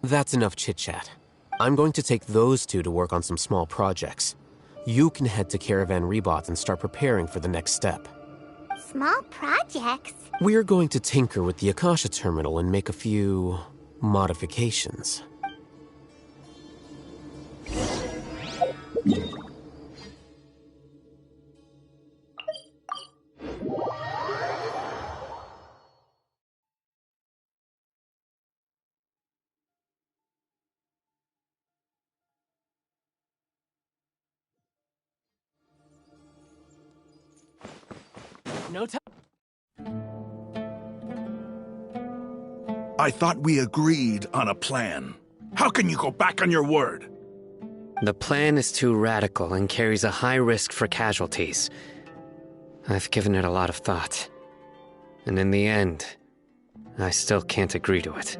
that's enough chit-chat. I'm going to take those two to work on some small projects. You can head to Caravan Rebot and start preparing for the next step. Small projects? We're going to tinker with the Akasha terminal and make a few modifications. No time. I thought we agreed on a plan. How can you go back on your word? The plan is too radical and carries a high risk for casualties. I've given it a lot of thought. And in the end, I still can't agree to it.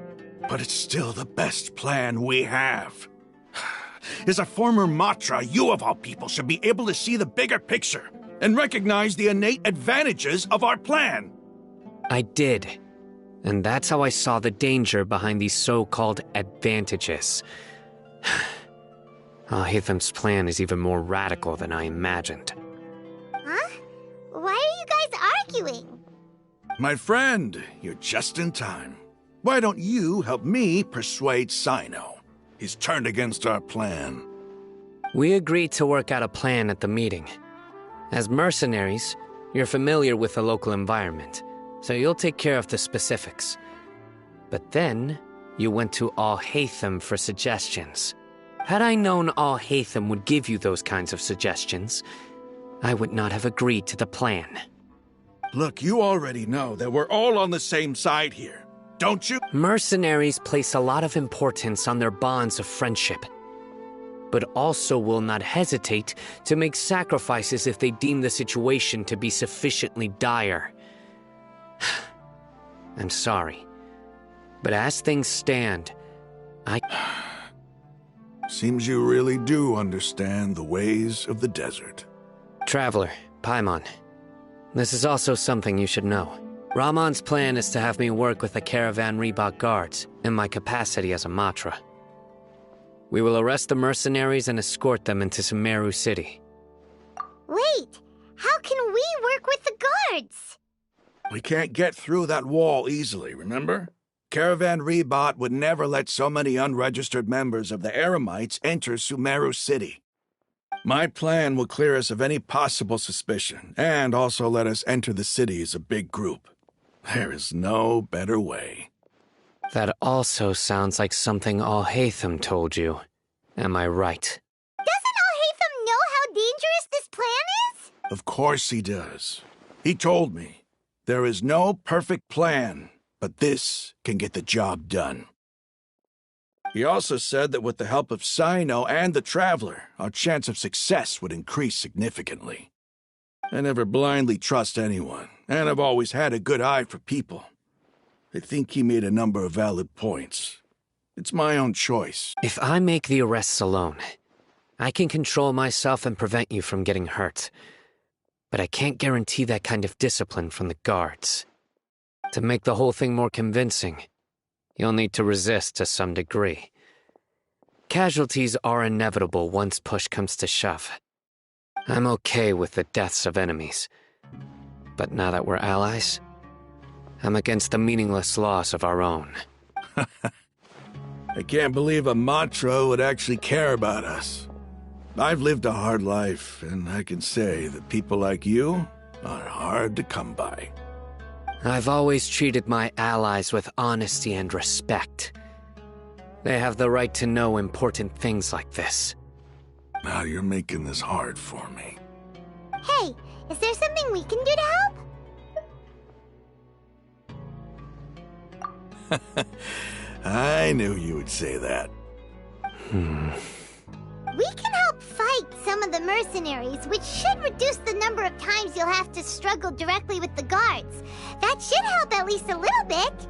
But it's still the best plan we have. As a former Matra, you of all people should be able to see the bigger picture and recognize the innate advantages of our plan. I did. And that's how I saw the danger behind these so-called advantages. Hatham's plan is even more radical than I imagined. Huh? Why are you guys arguing? My friend, you're just in time. Why don't you help me persuade Sino? He's turned against our plan. We agreed to work out a plan at the meeting. As mercenaries, you're familiar with the local environment, so you'll take care of the specifics. But then, you went to Al-Hatham for suggestions. Had I known Al-Hatham would give you those kinds of suggestions, I would not have agreed to the plan. Look, you already know that we're all on the same side here, don't you? Mercenaries place a lot of importance on their bonds of friendship, but also will not hesitate to make sacrifices if they deem the situation to be sufficiently dire. I'm sorry, but as things stand, Seems you really do understand the ways of the desert. Traveler, Paimon, this is also something you should know. Ramon's plan is to have me work with the Caravan Rebot guards in my capacity as a Matra. We will arrest the mercenaries and escort them into Sumeru City. Wait, how can we work with the guards? We can't get through that wall easily, remember? Caravan Rebot would never let so many unregistered members of the Eremites enter Sumeru City. My plan will clear us of any possible suspicion, and also let us enter the city as a big group. There is no better way. That also sounds like something Al-Hatham told you. Am I right? Doesn't Al-Hatham know how dangerous this plan is? Of course he does. He told me, there is no perfect plan, but this can get the job done. He also said that with the help of Sino and the Traveler, our chance of success would increase significantly. I never blindly trust anyone, and I've always had a good eye for people. I think he made a number of valid points. It's my own choice. If I make the arrests alone, I can control myself and prevent you from getting hurt. But I can't guarantee that kind of discipline from the guards. To make the whole thing more convincing, you'll need to resist to some degree. Casualties are inevitable once push comes to shove. I'm okay with the deaths of enemies. But now that we're allies, I'm against the meaningless loss of our own. I can't believe a Matra would actually care about us. I've lived a hard life, and I can say that people like you are hard to come by. I've always treated my allies with honesty and respect. They have the right to know important things like this. Now you're making this hard for me. Hey, is there something we can do to help? I knew you would say that. We can help fight some of the mercenaries, which should reduce the number of times you'll have to struggle directly with the guards. That should help at least a little bit.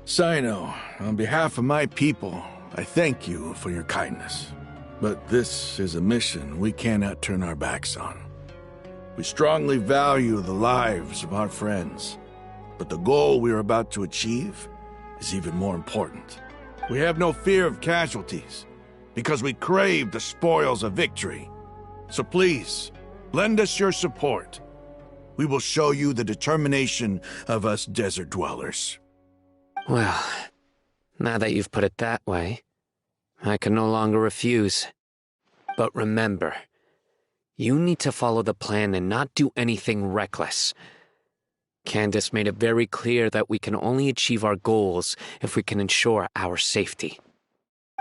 Sino, on behalf of my people, I thank you for your kindness. But this is a mission we cannot turn our backs on. We strongly value the lives of our friends, but the goal we are about to achieve is even more important. We have no fear of casualties, because we crave the spoils of victory. So please, lend us your support. We will show you the determination of us desert dwellers. Well, now that you've put it that way, I can no longer refuse. But remember, you need to follow the plan and not do anything reckless. Candace made it very clear that we can only achieve our goals if we can ensure our safety.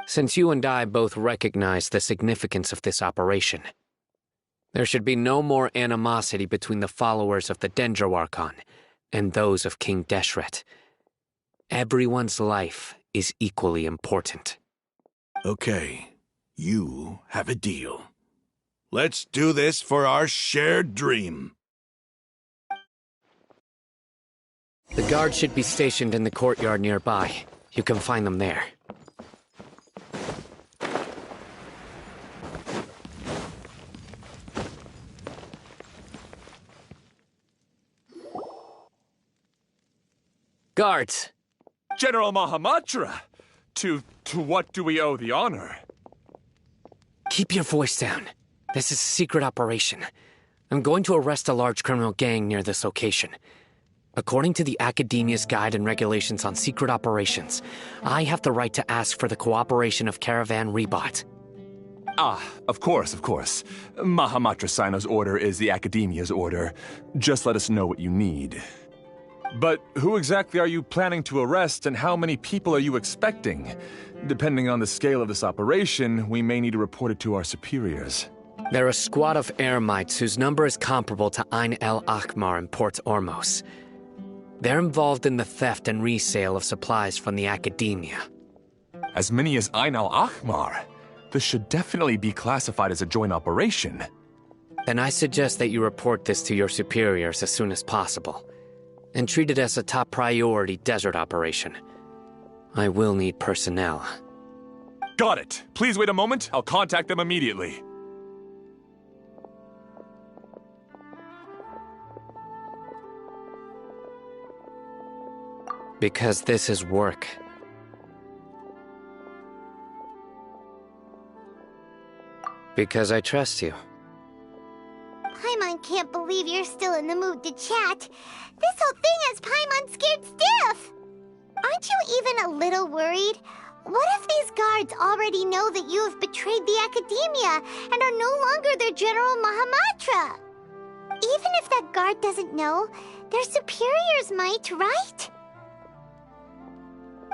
Since you and I both recognize the significance of this operation, there should be no more animosity between the followers of the Dendro Archon and those of King Deshret. Everyone's life is equally important. Okay, you have a deal. Let's do this for our shared dream. The guards should be stationed in the courtyard nearby. You can find them there. Guards! General Mahamatra! To what do we owe the honor? Keep your voice down. This is a secret operation. I'm going to arrest a large criminal gang near this location. According to the Academia's Guide and Regulations on Secret Operations, I have the right to ask for the cooperation of Caravan Rebot. Ah, of course. Mahamatra Sino's order is the Academia's order. Just let us know what you need. But who exactly are you planning to arrest, and how many people are you expecting? Depending on the scale of this operation, we may need to report it to our superiors. They're a squad of Eremites whose number is comparable to Ain el Akhmar in Port Ormos. They're involved in the theft and resale of supplies from the Academia. As many as Ain el Akhmar? This should definitely be classified as a joint operation. Then I suggest that you report this to your superiors as soon as possible, and treat it as a top priority desert operation. I will need personnel. Got it. Please wait a moment. I'll contact them immediately. Because this is work. Because I trust you. Paimon can't believe you're still in the mood to chat. This whole thing has Paimon scared stiff. Aren't you even a little worried? What if these guards already know that you have betrayed the Academia and are no longer their General Mahamatra? Even if that guard doesn't know, their superiors might, right?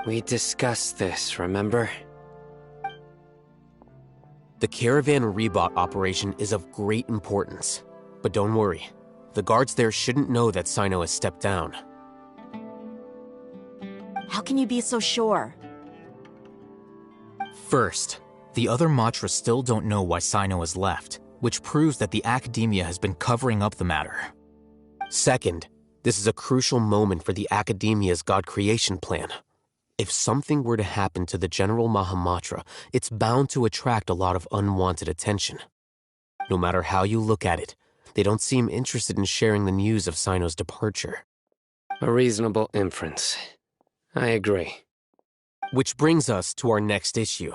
We discussed this, remember? The Caravan Rebot operation is of great importance. But don't worry, the guards there shouldn't know that Sino has stepped down. How can you be so sure? First, the other Matras still don't know why Sino has left, which proves that the Academia has been covering up the matter. Second, this is a crucial moment for the Academia's God creation plan. If something were to happen to the General Mahamatra, it's bound to attract a lot of unwanted attention. No matter how you look at it, they don't seem interested in sharing the news of Sino's departure. A reasonable inference. I agree. Which brings us to our next issue.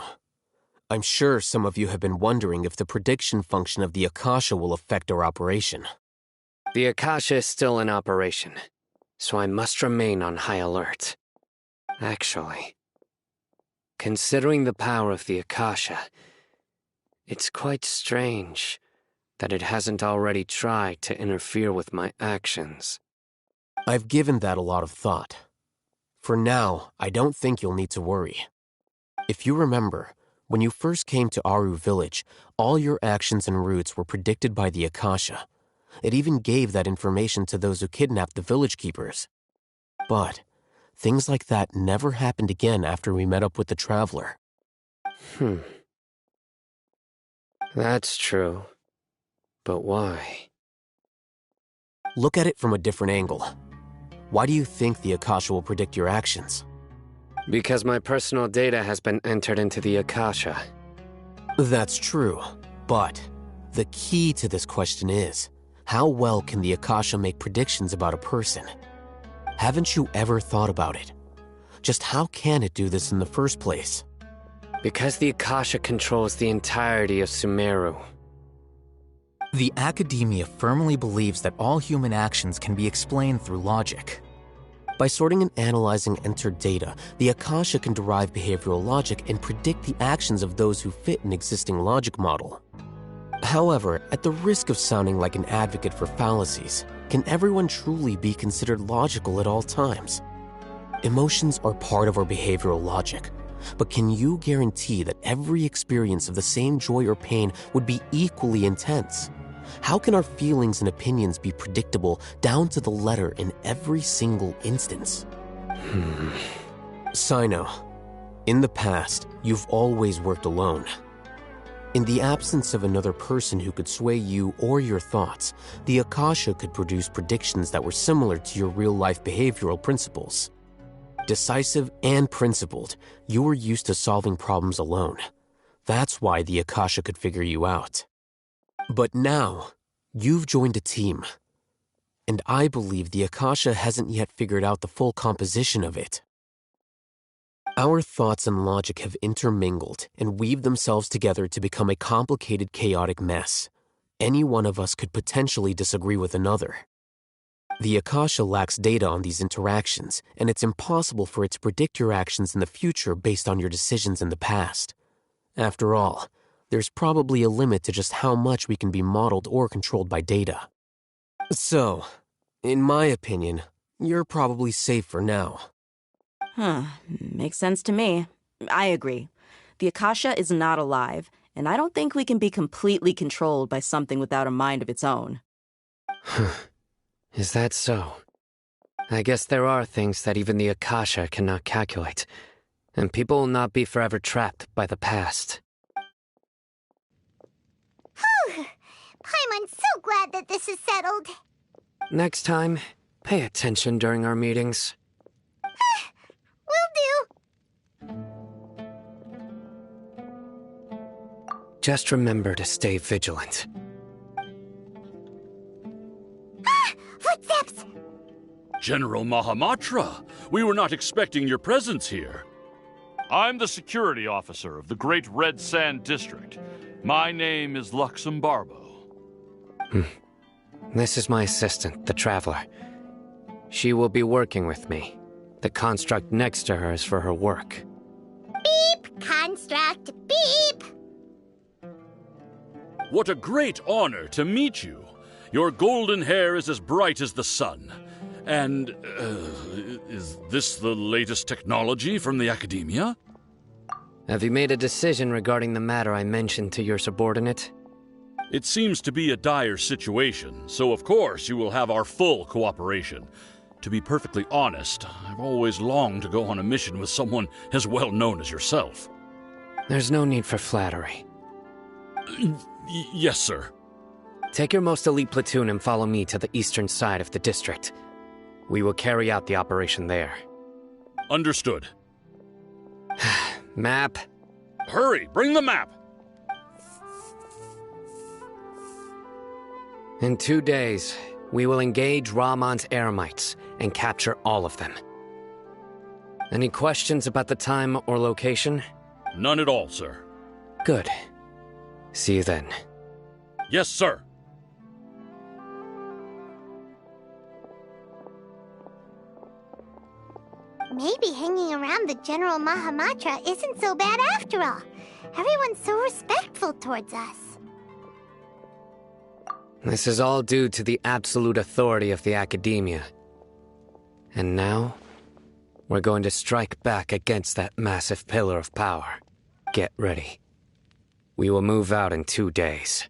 I'm sure some of you have been wondering if the prediction function of the Akasha will affect our operation. The Akasha is still in operation, so I must remain on high alert. Actually, considering the power of the Akasha, it's quite strange that it hasn't already tried to interfere with my actions. I've given that a lot of thought. For now, I don't think you'll need to worry. If you remember, when you first came to Aru Village, all your actions and routes were predicted by the Akasha. It even gave that information to those who kidnapped the village keepers. But things like that never happened again after we met up with the Traveler. That's true. But why? Look at it from a different angle. Why do you think the Akasha will predict your actions? Because my personal data has been entered into the Akasha. That's true, but the key to this question is, how well can the Akasha make predictions about a person? Haven't you ever thought about it? Just how can it do this in the first place? Because the Akasha controls the entirety of Sumeru. The academia firmly believes that all human actions can be explained through logic. By sorting and analyzing entered data, the Akasha can derive behavioral logic and predict the actions of those who fit an existing logic model. However, at the risk of sounding like an advocate for fallacies, can everyone truly be considered logical at all times? Emotions are part of our behavioral logic, but can you guarantee that every experience of the same joy or pain would be equally intense? How can our feelings and opinions be predictable down to the letter in every single instance? Sino, in the past, you've always worked alone. In the absence of another person who could sway you or your thoughts, the Akasha could produce predictions that were similar to your real-life behavioral principles. Decisive and principled, you were used to solving problems alone. That's why the Akasha could figure you out. But now, you've joined a team. And I believe the Akasha hasn't yet figured out the full composition of it. Our thoughts and logic have intermingled and weaved themselves together to become a complicated, chaotic mess. Any one of us could potentially disagree with another. The Akasha lacks data on these interactions, and it's impossible for it to predict your actions in the future based on your decisions in the past. After all, there's probably a limit to just how much we can be modeled or controlled by data. So, in my opinion, you're probably safe for now. Makes sense to me. I agree. The Akasha is not alive, and I don't think we can be completely controlled by something without a mind of its own. Is that so? I guess there are things that even the Akasha cannot calculate, and people will not be forever trapped by the past. I'm so glad that this is settled. Next time, pay attention during our meetings. Will do. Just remember to stay vigilant. Footsteps! General Mahamatra, we were not expecting your presence here. I'm the security officer of the Great Red Sand District. My name is Luxembarbo. This is my assistant, the Traveler. She will be working with me. The construct next to her is for her work. Beep! Construct, beep! What a great honor to meet you. Your golden hair is as bright as the sun. And, is this the latest technology from the Academia? Have you made a decision regarding the matter I mentioned to your subordinate? It seems to be a dire situation, so of course you will have our full cooperation. To be perfectly honest, I've always longed to go on a mission with someone as well known as yourself. There's no need for flattery. Yes, sir. Take your most elite platoon and follow me to the eastern side of the district. We will carry out the operation there. Understood. Map. Hurry, bring the map! In 2 days, we will engage Rahman's Eremites and capture all of them. Any questions about the time or location? None at all, sir. Good. See you then. Yes, sir. Maybe hanging around the General Mahamatra isn't so bad after all. Everyone's so respectful towards us. This is all due to the absolute authority of the Academia. And now, we're going to strike back against that massive pillar of power. Get ready. We will move out in 2 days.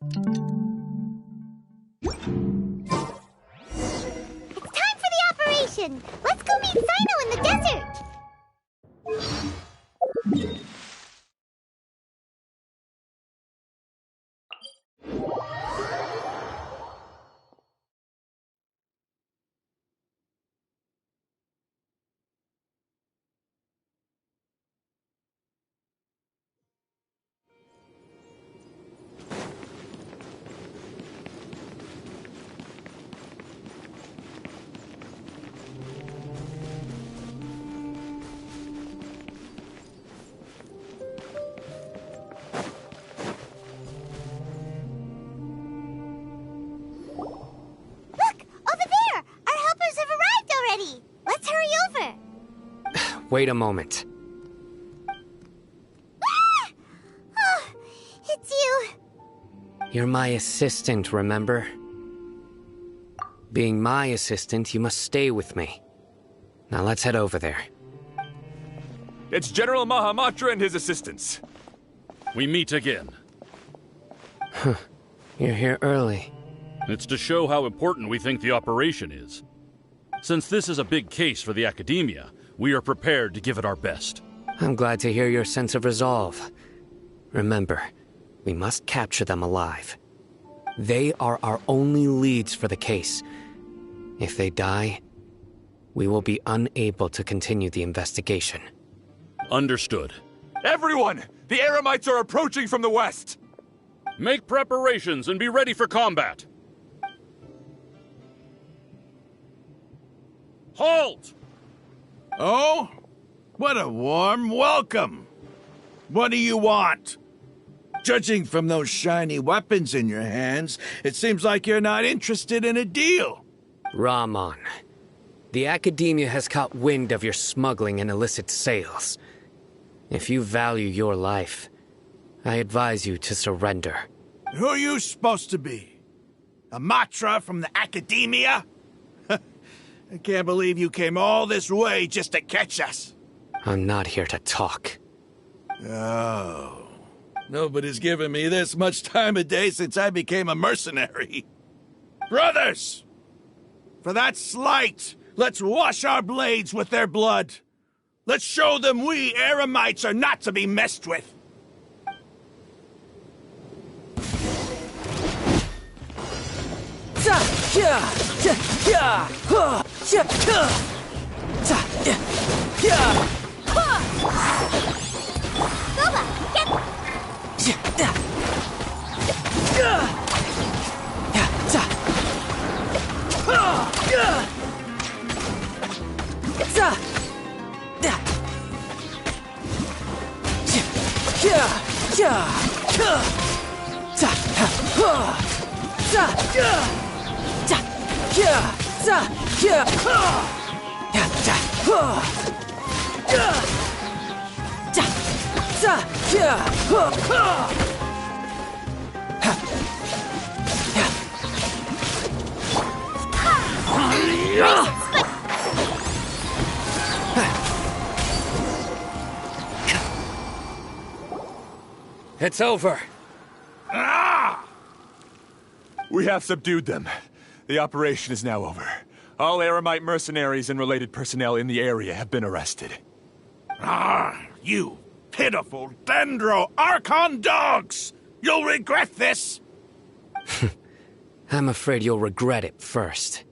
It's time for the operation! Let's go meet Sino in the desert! Wait a moment. Ah! Oh, it's you. You're my assistant, remember? Being my assistant, you must stay with me. Now let's head over there. It's General Mahamatra and his assistants. We meet again. Huh. You're here early. It's to show how important we think the operation is. Since this is a big case for the Academia, we are prepared to give it our best. I'm glad to hear your sense of resolve. Remember, we must capture them alive. They are our only leads for the case. If they die, we will be unable to continue the investigation. Understood. Everyone! The Eremites are approaching from the west! Make preparations and be ready for combat. Halt! Oh? What a warm welcome! What do you want? Judging from those shiny weapons in your hands, it seems like you're not interested in a deal. Rahman, the Academia has caught wind of your smuggling and illicit sales. If you value your life, I advise you to surrender. Who are you supposed to be? A Matra from the Academia? I can't believe you came all this way just to catch us. I'm not here to talk. Oh. Nobody's given me this much time of day since I became a mercenary. Brothers! For that slight, let's wash our blades with their blood. Let's show them we Eremites are not to be messed with. It's over. Ah! We have subdued them. The operation is now over. All Eremite mercenaries and related personnel in the area have been arrested. Ah, you pitiful Dendro Archon dogs! You'll regret this! I'm afraid you'll regret it first.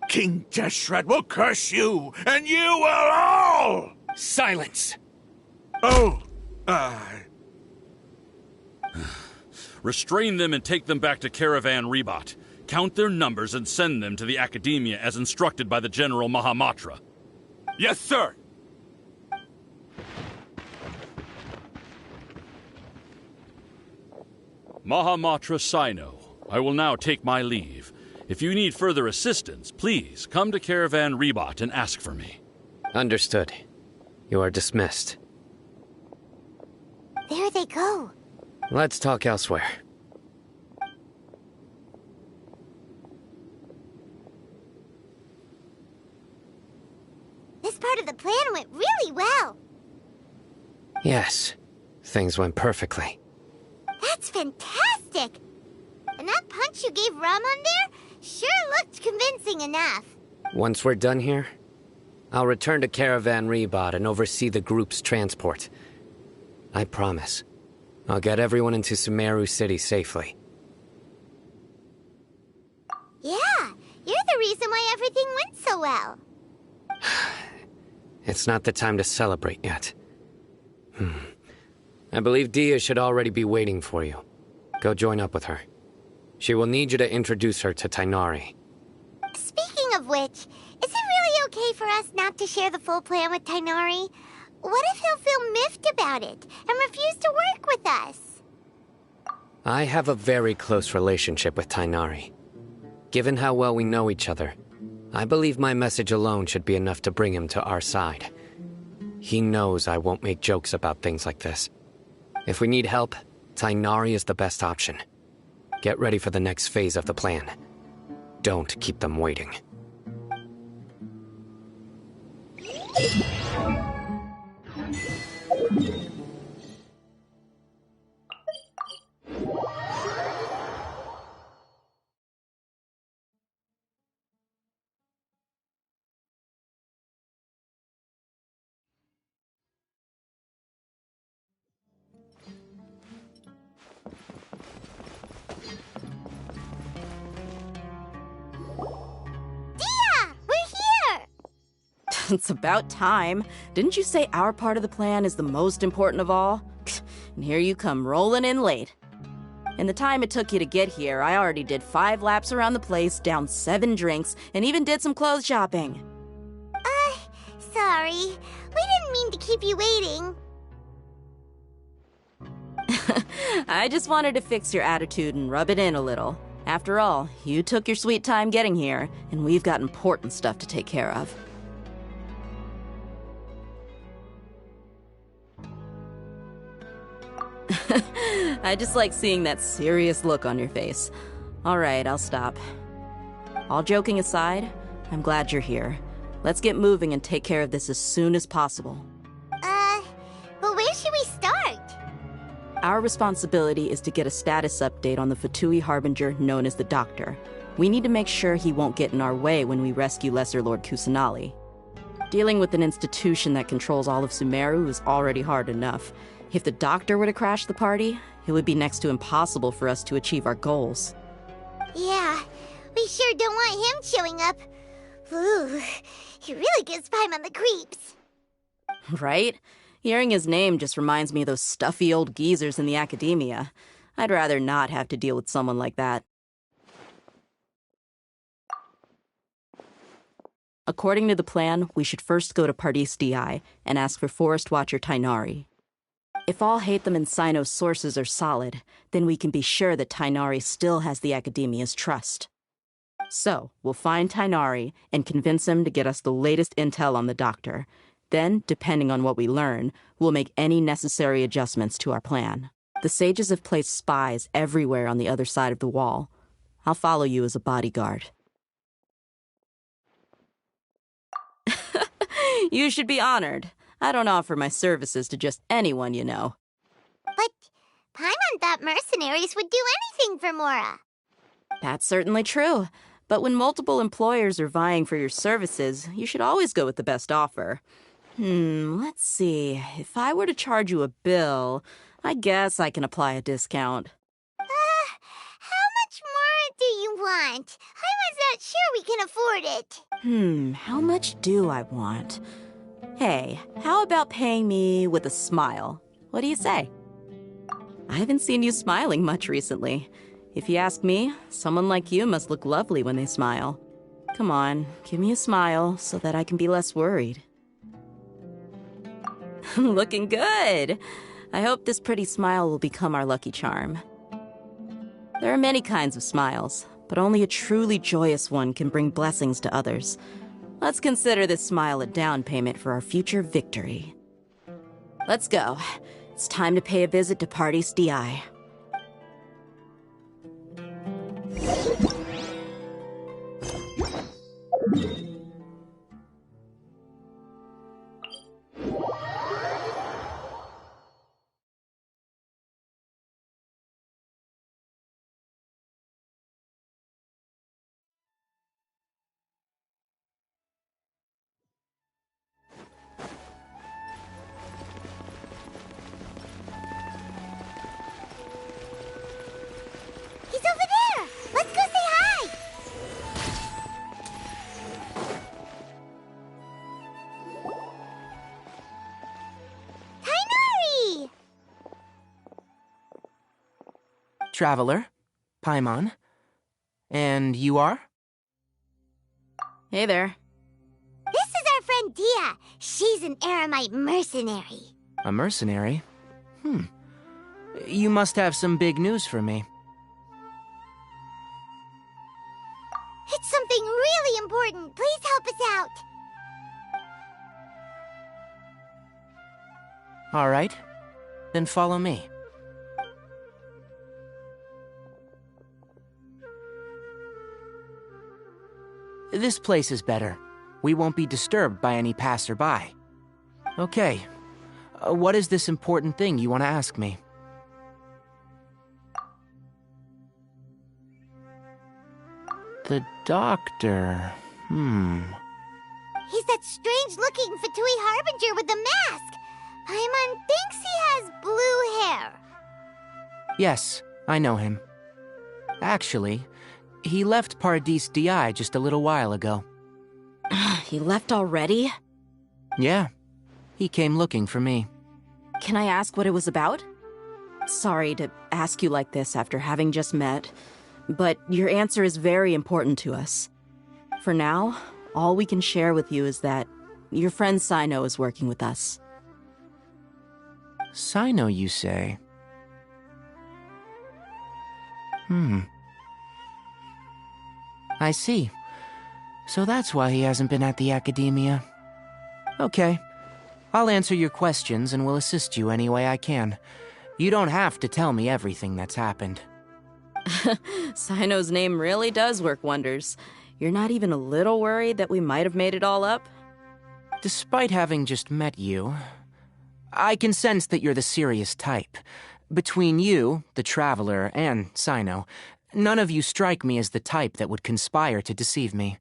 King Deshret will curse you, and you will all! Silence! Oh, Restrain them and take them back to Caravan Rebot. Count their numbers and send them to the Academia as instructed by the General Mahamatra. Yes, sir! Mahamatra Sino, I will now take my leave. If you need further assistance, please come to Caravan Rebot and ask for me. Understood. You are dismissed. There they go. Let's talk elsewhere. This part of the plan went really well. Yes, things went perfectly. That's fantastic! And that punch you gave Ram on there sure looked convincing enough. Once we're done here, I'll return to Caravan Rebot and oversee the group's transport. I promise. I'll get everyone into Sumeru City safely. Yeah, you're the reason why everything went so well. It's not the time to celebrate yet. I believe Dia should already be waiting for you. Go join up with her. She will need you to introduce her to Tighnari. Speaking of which, is it really okay for us not to share the full plan with Tighnari? What if he'll feel miffed about it and refuse to work with us? I have a very close relationship with Tighnari. Given how well we know each other, I believe my message alone should be enough to bring him to our side. He knows I won't make jokes about things like this. If we need help, Tighnari is the best option. Get ready for the next phase of the plan. Don't keep them waiting. It's about time. Didn't you say our part of the plan is the most important of all? And here you come rolling in late. In the time it took you to get here, I already did 5 laps around the place, downed 7 drinks, and even did some clothes shopping. Sorry. We didn't mean to keep you waiting. I just wanted to fix your attitude and rub it in a little. After all, you took your sweet time getting here, and we've got important stuff to take care of. I just like seeing that serious look on your face. All right, I'll stop. All joking aside, I'm glad you're here. Let's get moving and take care of this as soon as possible. But where should we start? Our responsibility is to get a status update on the Fatui Harbinger known as the Doctor. We need to make sure he won't get in our way when we rescue Lesser Lord Kusanali. Dealing with an institution that controls all of Sumeru is already hard enough. If the Doctor were to crash the party, it would be next to impossible for us to achieve our goals. Yeah, we sure don't want him showing up. Ooh, he really gives Paimon the creeps. Right? Hearing his name just reminds me of those stuffy old geezers in the Academia. I'd rather not have to deal with someone like that. According to the plan, we should first go to Pardis Di and ask for Forest Watcher Tighnari. If all Hatham and Sino's sources are solid, then we can be sure that Tighnari still has the Academia's trust. So, we'll find Tighnari and convince him to get us the latest intel on the Doctor. Then, depending on what we learn, we'll make any necessary adjustments to our plan. The sages have placed spies everywhere on the other side of the wall. I'll follow you as a bodyguard. You should be honored. I don't offer my services to just anyone you know. But Paimon thought mercenaries would do anything for Mora. That's certainly true. But when multiple employers are vying for your services, you should always go with the best offer. Let's see. If I were to charge you a bill, I guess I can apply a discount. How much more want? Paimon's not sure we can afford it. How much do I want? Hey, how about paying me with a smile? What do you say? I haven't seen you smiling much recently. If you ask me, someone like you must look lovely when they smile. Come on, give me a smile so that I can be less worried. Looking good! I hope this pretty smile will become our lucky charm. There are many kinds of smiles, but only a truly joyous one can bring blessings to others. Let's consider this smile a down payment for our future victory. Let's go. It's time to pay a visit to Pardis DI. He's over there! Let's go say hi! Kainari! Traveler, Paimon. And you are? Hey there. This is our friend Dia. She's an Aramite mercenary. A mercenary? You must have some big news for me. It's something really important. Please help us out. All right. Then follow me. This place is better. We won't be disturbed by any passerby. Okay. What is this important thing you want to ask me? The doctor. He's that strange-looking Fatui Harbinger with the mask. Paimon thinks he has blue hair. Yes, I know him. Actually, he left Pardis DI just a little while ago. He left already? Yeah. He came looking for me. Can I ask what it was about? Sorry to ask you like this after having just met, but your answer is very important to us. For now, all we can share with you is that your friend Sino is working with us. Sino, you say? I see. So that's why he hasn't been at the academia. Okay. I'll answer your questions and will assist you any way I can. You don't have to tell me everything that's happened. Sino's name really does work wonders. You're not even a little worried that we might have made it all up? Despite having just met you, I can sense that you're the serious type. Between you, the Traveler, and Sino, none of you strike me as the type that would conspire to deceive me.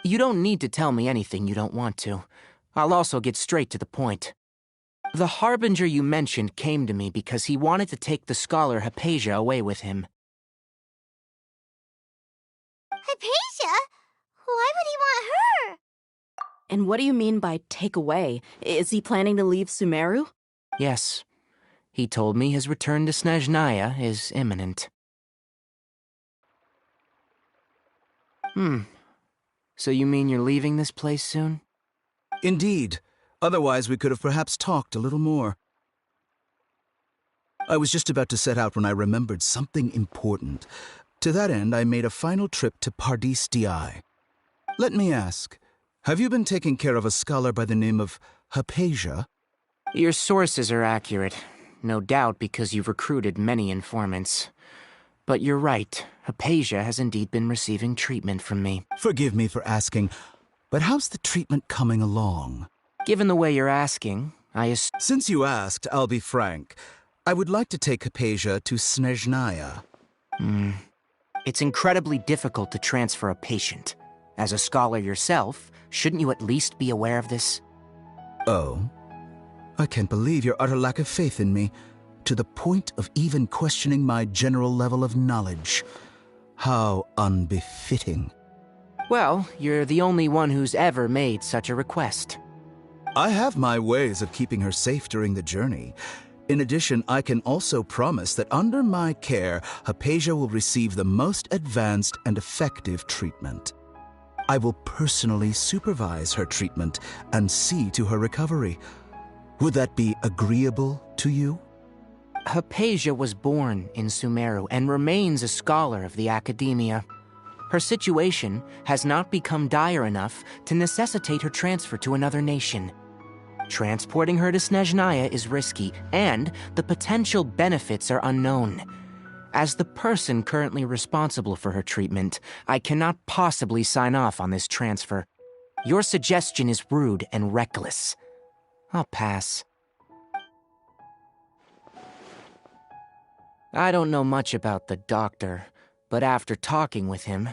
You don't need to tell me anything you don't want to. I'll also get straight to the point. The Harbinger you mentioned came to me because he wanted to take the scholar Hypatia away with him. Hypatia? Why would he want her? And what do you mean by take away? Is he planning to leave Sumeru? Yes. He told me his return to Snezhnaya is imminent. So you mean you're leaving this place soon? Indeed. Otherwise, we could have perhaps talked a little more. I was just about to set out when I remembered something important. To that end, I made a final trip to Pardis DI. Let me ask, have you been taking care of a scholar by the name of Hypatia? Your sources are accurate. No doubt because you've recruited many informants. But you're right. Hypatia has indeed been receiving treatment from me. Forgive me for asking, but how's the treatment coming along? Given the way you're asking, Since you asked, I'll be frank. I would like to take Hypatia to Snezhnaya. It's incredibly difficult to transfer a patient. As a scholar yourself, shouldn't you at least be aware of this? Oh? I can't believe your utter lack of faith in me, to the point of even questioning my general level of knowledge. How unbefitting. Well, you're the only one who's ever made such a request. I have my ways of keeping her safe during the journey. In addition, I can also promise that under my care, Hypatia will receive the most advanced and effective treatment. I will personally supervise her treatment and see to her recovery. Would that be agreeable to you? Hypatia was born in Sumeru and remains a scholar of the Academia. Her situation has not become dire enough to necessitate her transfer to another nation. Transporting her to Snezhnaya is risky, and the potential benefits are unknown. As the person currently responsible for her treatment, I cannot possibly sign off on this transfer. Your suggestion is rude and reckless. I'll pass. I don't know much about the doctor, but after talking with him,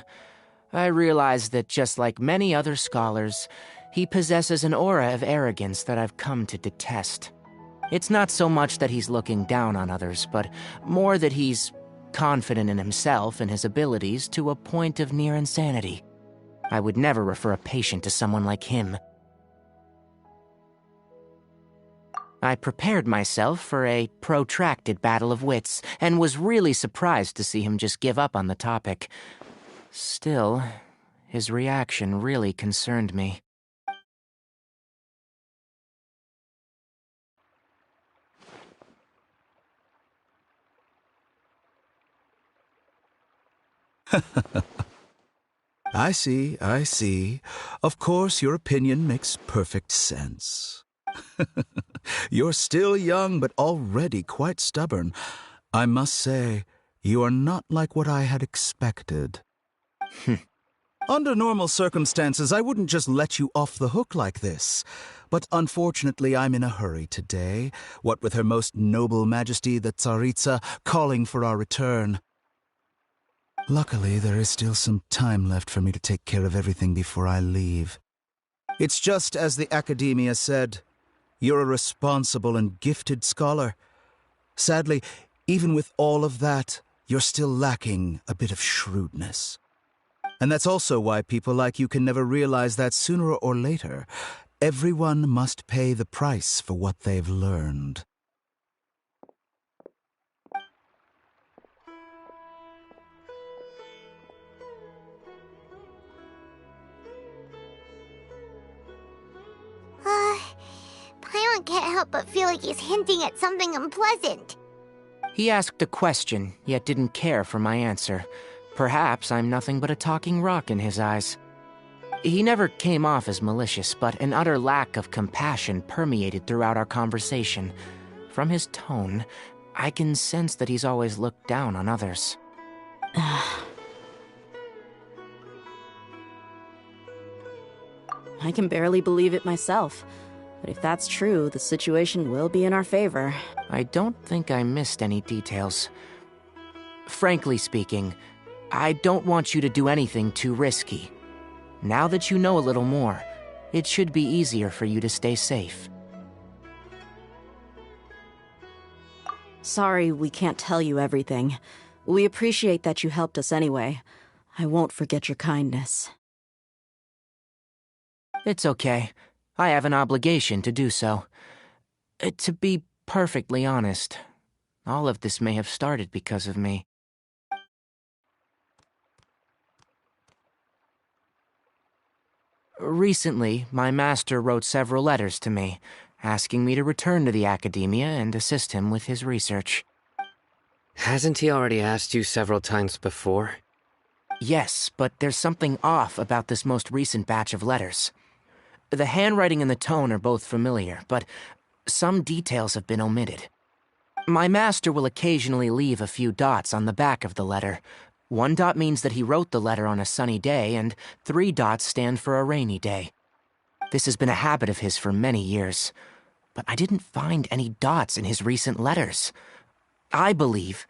I realized that just like many other scholars, he possesses an aura of arrogance that I've come to detest. It's not so much that he's looking down on others, but more that he's confident in himself and his abilities to a point of near insanity. I would never refer a patient to someone like him. I prepared myself for a protracted battle of wits, and was really surprised to see him just give up on the topic. Still, his reaction really concerned me. I see, I see. Of course, your opinion makes perfect sense. You're still young, but already quite stubborn. I must say, you are not like what I had expected. Under normal circumstances, I wouldn't just let you off the hook like this. But unfortunately, I'm in a hurry today, what with Her Most Noble Majesty the Tsaritsa calling for our return. Luckily, there is still some time left for me to take care of everything before I leave. It's just as the Academia said, you're a responsible and gifted scholar. Sadly, even with all of that, you're still lacking a bit of shrewdness. And that's also why people like you can never realize that sooner or later, everyone must pay the price for what they've learned. Paimon can't help but feel like he's hinting at something unpleasant. He asked a question, yet didn't care for my answer. Perhaps I'm nothing but a talking rock in his eyes. He never came off as malicious, but an utter lack of compassion permeated throughout our conversation. From his tone, I can sense that he's always looked down on others. I can barely believe it myself. But if that's true, the situation will be in our favor. I don't think I missed any details. Frankly speaking, I don't want you to do anything too risky. Now that you know a little more, it should be easier for you to stay safe. Sorry we can't tell you everything. We appreciate that you helped us anyway. I won't forget your kindness. It's okay. I have an obligation to do so. To be perfectly honest, all of this may have started because of me. Recently, my master wrote several letters to me, asking me to return to the Academia and assist him with his research. Hasn't he already asked you several times before? Yes, but there's something off about this most recent batch of letters. The handwriting and the tone are both familiar, but some details have been omitted. My master will occasionally leave a few dots on the back of the letter. 1 dot means that he wrote the letter on a sunny day, and 3 dots stand for a rainy day. This has been a habit of his for many years, but I didn't find any dots in his recent letters. I believe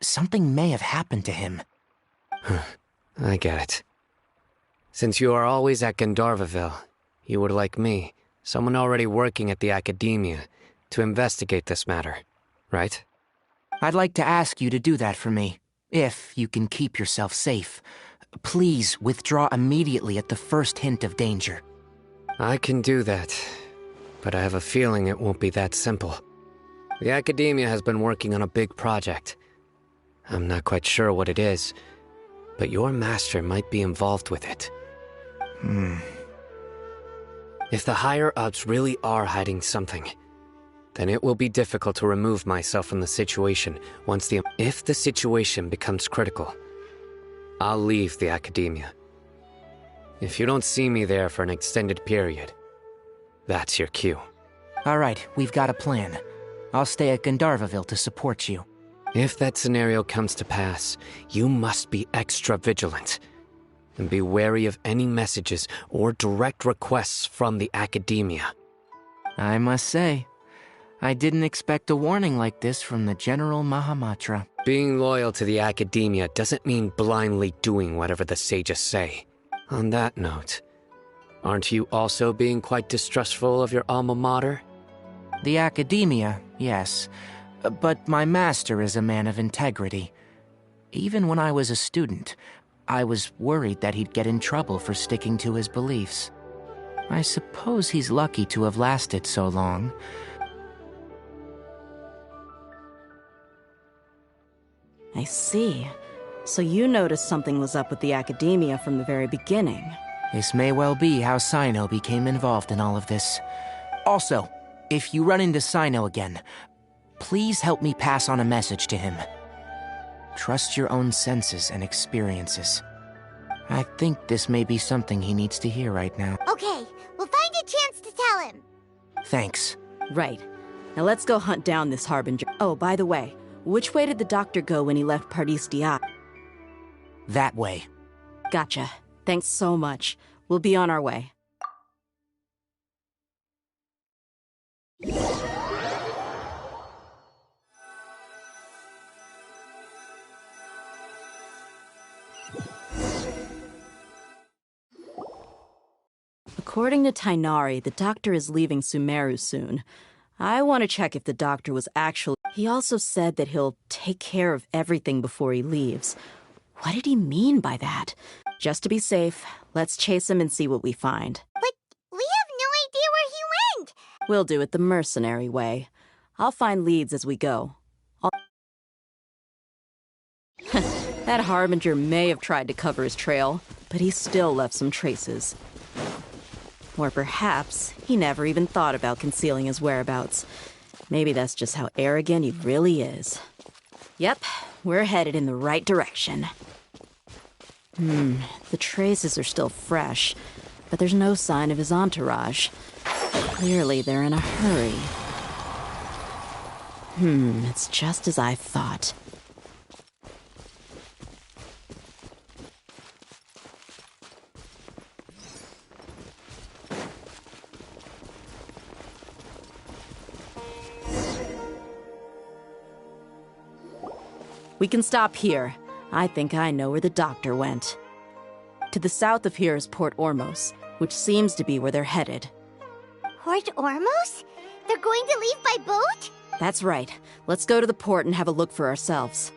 something may have happened to him. I get it. Since you are always at Gandharvaville, you would like me, someone already working at the Academia, to investigate this matter, right? I'd like to ask you to do that for me. If you can keep yourself safe, please withdraw immediately at the first hint of danger. I can do that, but I have a feeling it won't be that simple. The Academia has been working on a big project. I'm not quite sure what it is, but your master might be involved with it. If the higher-ups really are hiding something, then it will be difficult to remove myself from the situation if the situation becomes critical. I'll leave the Academia. If you don't see me there for an extended period, that's your cue. All right, we've got a plan. I'll stay at Gandharvaville to support you. If that scenario comes to pass, you must be extra vigilant. And be wary of any messages or direct requests from the Academia. I must say, I didn't expect a warning like this from the General Mahamatra. Being loyal to the Academia doesn't mean blindly doing whatever the sages say. On that note, aren't you also being quite distrustful of your alma mater? The Academia, yes. But my master is a man of integrity. Even when I was a student, I was worried that he'd get in trouble for sticking to his beliefs. I suppose he's lucky to have lasted so long. I see. So you noticed something was up with the Academia from the very beginning. This may well be how Sino became involved in all of this. Also, if you run into Sino again, please help me pass on a message to him. Trust your own senses and experiences. I think this may be something he needs to hear right now. Okay, we'll find a chance to tell him. Thanks. Right. Now let's go hunt down this Harbinger. Oh, by the way, which way did the doctor go when he left Pardistia? That way. Gotcha. Thanks so much. We'll be on our way. According to Tainari, the doctor is leaving Sumeru soon. I want to check if the doctor was actually... He also said that he'll take care of everything before he leaves. What did he mean by that? Just to be safe, let's chase him and see what we find. But we have no idea where he went! We'll do it the mercenary way. I'll find leads as we go. That Harbinger may have tried to cover his trail, but he still left some traces. Or perhaps he never even thought about concealing his whereabouts. Maybe that's just how arrogant he really is. Yep, we're headed in the right direction. The traces are still fresh, but there's no sign of his entourage. Clearly they're in a hurry. It's just as I thought. We can stop here. I think I know where the doctor went. To the south of here is Port Ormos, which seems to be where they're headed. Port Ormos? They're going to leave by boat? That's right. Let's go to the port and have a look for ourselves.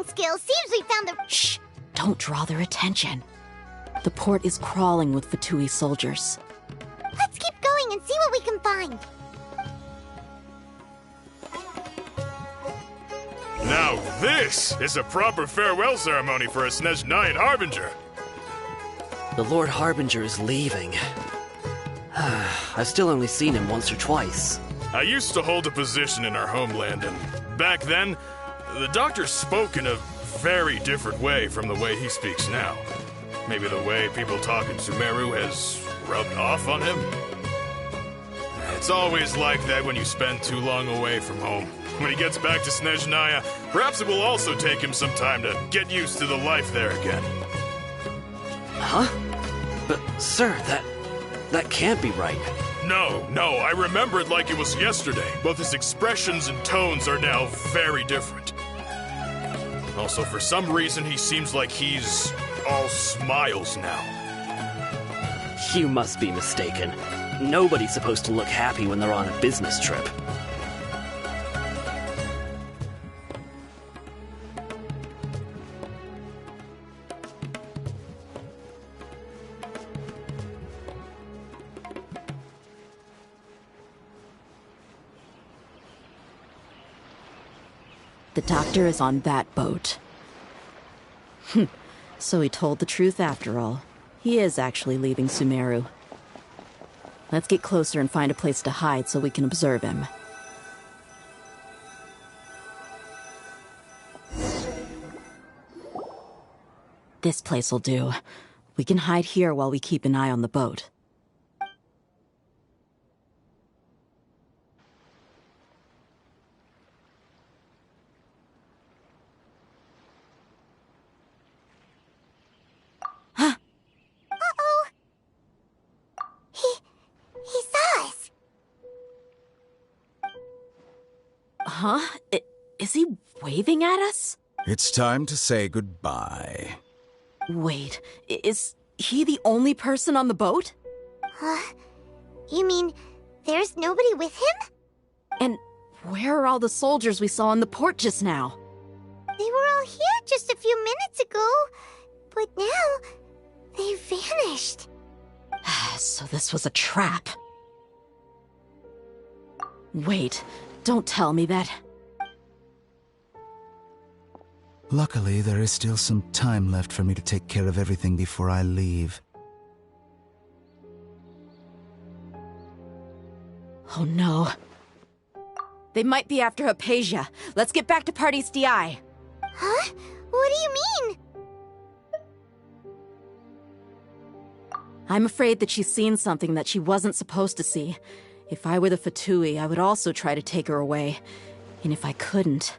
Skills. Seems we found the... Shh! Don't draw their attention. The port is crawling with Fatui soldiers. Let's keep going and see what we can find. Now this is a proper farewell ceremony for a Snej Knight Harbinger. The Lord Harbinger is leaving. I've still only seen him once or twice. I used to hold a position in our homeland, and back then, The doctor spoke in a very different way from the way he speaks now. Maybe the way people talk in Sumeru has rubbed off on him? It's always like that when you spend too long away from home. When he gets back to Snezhnaya, perhaps it will also take him some time to get used to the life there again. Huh? But, sir, that can't be right. No, I remember it like it was yesterday. Both his expressions and tones are now very different. Also, for some reason, he seems like he's all smiles now. You must be mistaken. Nobody's supposed to look happy when they're on a business trip. The doctor is on that boat. So he told the truth after all. He is actually leaving Sumeru. Let's get closer and find a place to hide so we can observe him. This place will do. We can hide here while we keep an eye on the boat. Huh? Is he waving at us? It's time to say goodbye. Wait, is he the only person on the boat? You mean there's nobody with him? And where are all the soldiers we saw in the port just now? They were all here just a few minutes ago, but now they vanished. So this was a trap. Wait, don't tell me that. Luckily, there is still some time left for me to take care of everything before I leave. Oh no. They might be after Hypatia. Let's get back to Party's DI. Huh? What do you mean? I'm afraid that she's seen something that she wasn't supposed to see. If I were the Fatui, I would also try to take her away. And if I couldn't...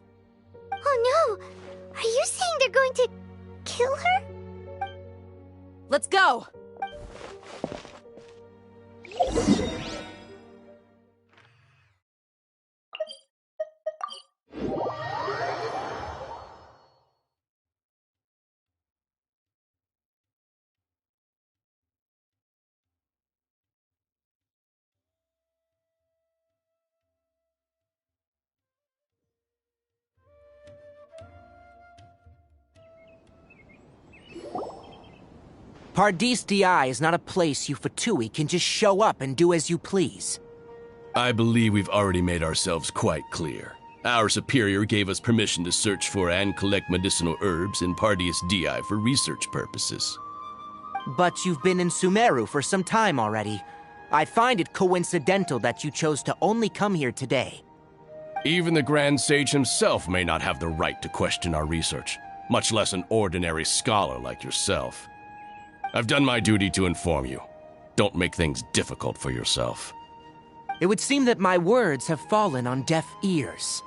Oh no! Are you saying they're going to kill her? Let's go! Pardis DI is not a place you Fatui can just show up and do as you please. I believe we've already made ourselves quite clear. Our superior gave us permission to search for and collect medicinal herbs in Pardis DI for research purposes. But you've been in Sumeru for some time already. I find it coincidental that you chose to only come here today. Even the Grand Sage himself may not have the right to question our research, much less an ordinary scholar like yourself. I've done my duty to inform you. Don't make things difficult for yourself. It would seem that my words have fallen on deaf ears.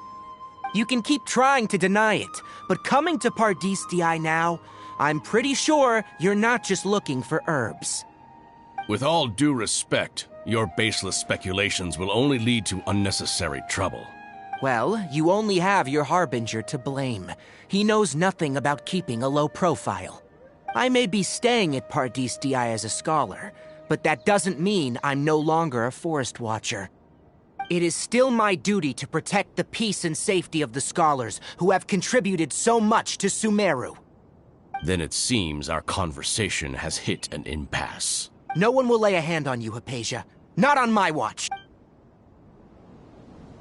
You can keep trying to deny it, but coming to Pardis DI now, I'm pretty sure you're not just looking for herbs. With all due respect, your baseless speculations will only lead to unnecessary trouble. Well, you only have your Harbinger to blame. He knows nothing about keeping a low profile. I may be staying at Pardis DI as a scholar, but that doesn't mean I'm no longer a forest watcher. It is still my duty to protect the peace and safety of the scholars who have contributed so much to Sumeru. Then it seems our conversation has hit an impasse. No one will lay a hand on you, Hypatia. Not on my watch.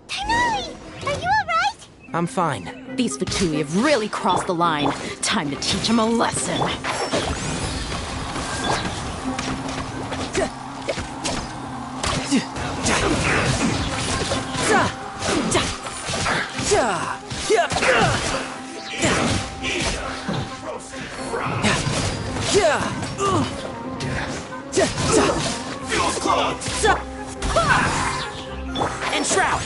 Tighnari! Are you alright? I'm fine. These Fatui have really crossed the line. Time to teach them a lesson. And shroud!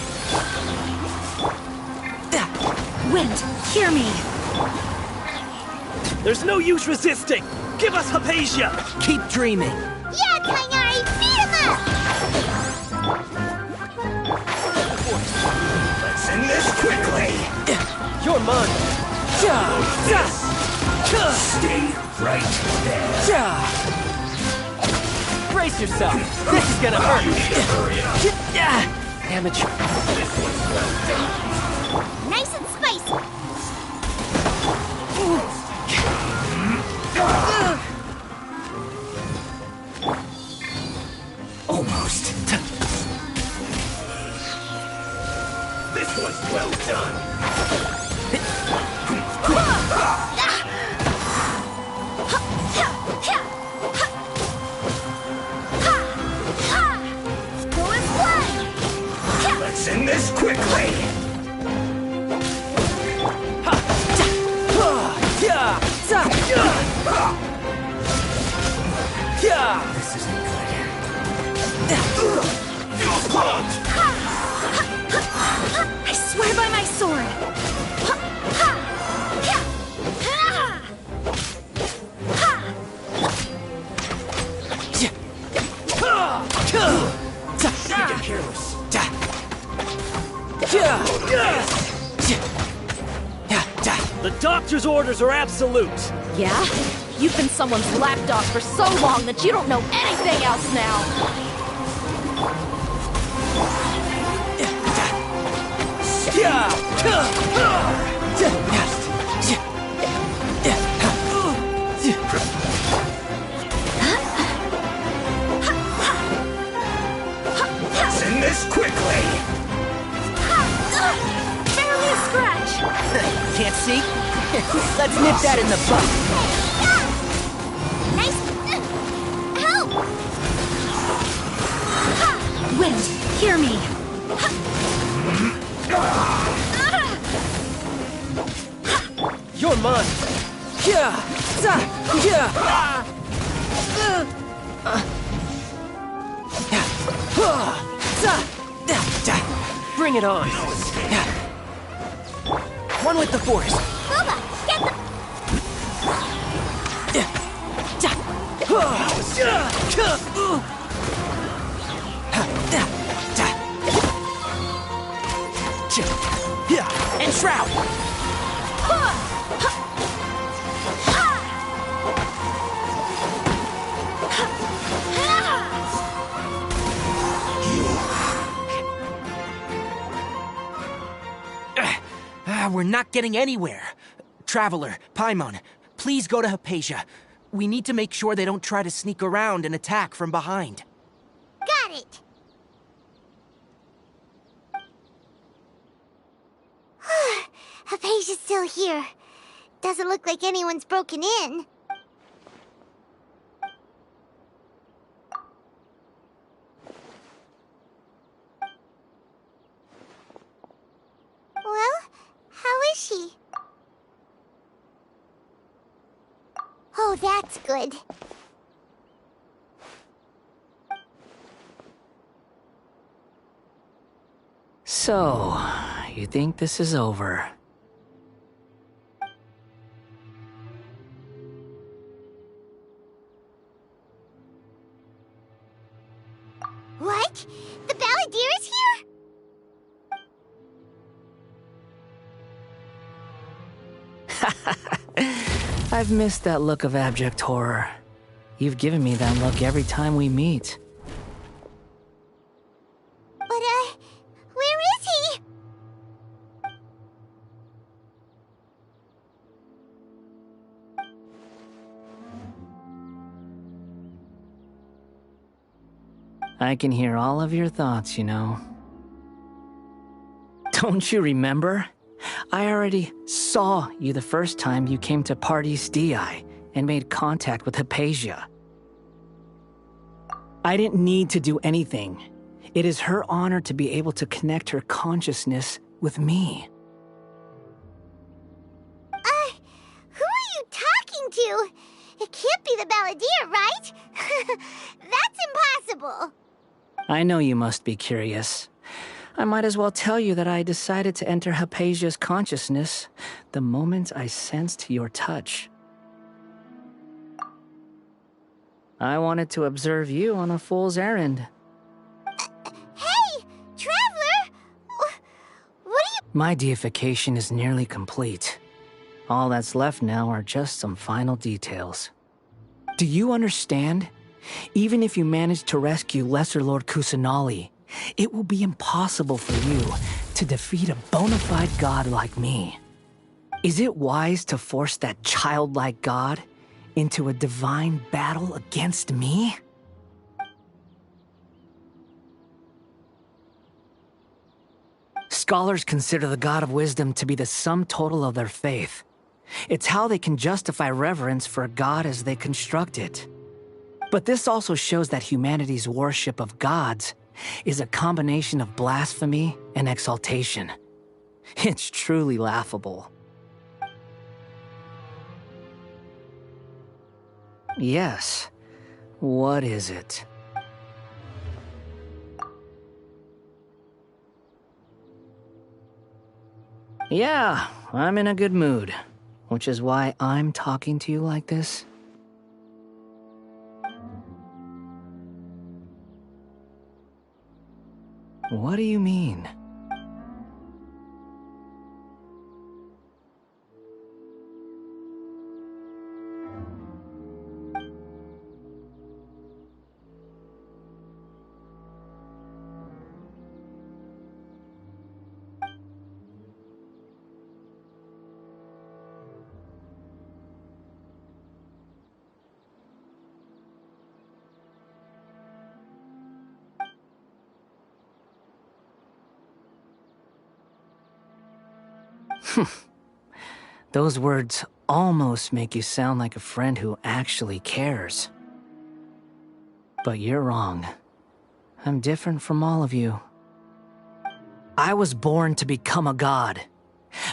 Wind, hear me! There's no use resisting! Give us Hypatia! Keep dreaming! Yeah, Kainari, beat him up! Let's end this quickly! You're mine! Stay right there! Brace yourself! This is gonna hurt! Amateur. Nice and spicy! Almost. This was well done. Let's end this quickly. This isn't good. I swear by my sword! Get careless. The doctor's orders are absolute! Yeah? You've been someone's lapdog for so long that you don't know anything else now! Let's end this quickly. Barely a scratch! Can't see? Let's nip that in the bud. Nice! Help! Wind, hear me! You're mine! Bring it on! One with the force. Booba, get And shroud. We're not getting anywhere. Traveler, Paimon, please go to Hypatia. We need to make sure they don't try to sneak around and attack from behind. Got it! Hypatia's still here. Doesn't look like anyone's broken in. Well, how is she? Oh, that's good. So, you think this is over? What? The Balladeer is here? I've missed that look of abject horror. You've given me that look every time we meet. But, where is he? I can hear all of your thoughts, you know. Don't you remember? I already saw you the first time you came to Parties DI and made contact with Hypatia. I didn't need to do anything. It is her honor to be able to connect her consciousness with me. you. It can't be the balladeer, right? That's impossible. I know you must be curious. I might as well tell you that I decided to enter Hypatia's consciousness the moment I sensed your touch. I wanted to observe you on a fool's errand. Hey, Traveler! What are you— My deification is nearly complete. All that's left now are just some final details. Do you understand? Even if you manage to rescue Lesser Lord Kusanali, it will be impossible for you to defeat a bona fide god like me. Is it wise to force that childlike god into a divine battle against me? Scholars consider the god of wisdom to be the sum total of their faith. It's how they can justify reverence for a god as they construct it. But this also shows that humanity's worship of gods is a combination of blasphemy and exaltation. It's truly laughable. Yes. What is it? Yeah, I'm in a good mood, which is why I'm talking to you like this. What do you mean? Those words almost make you sound like a friend who actually cares. But you're wrong. I'm different from all of you. I was born to become a god.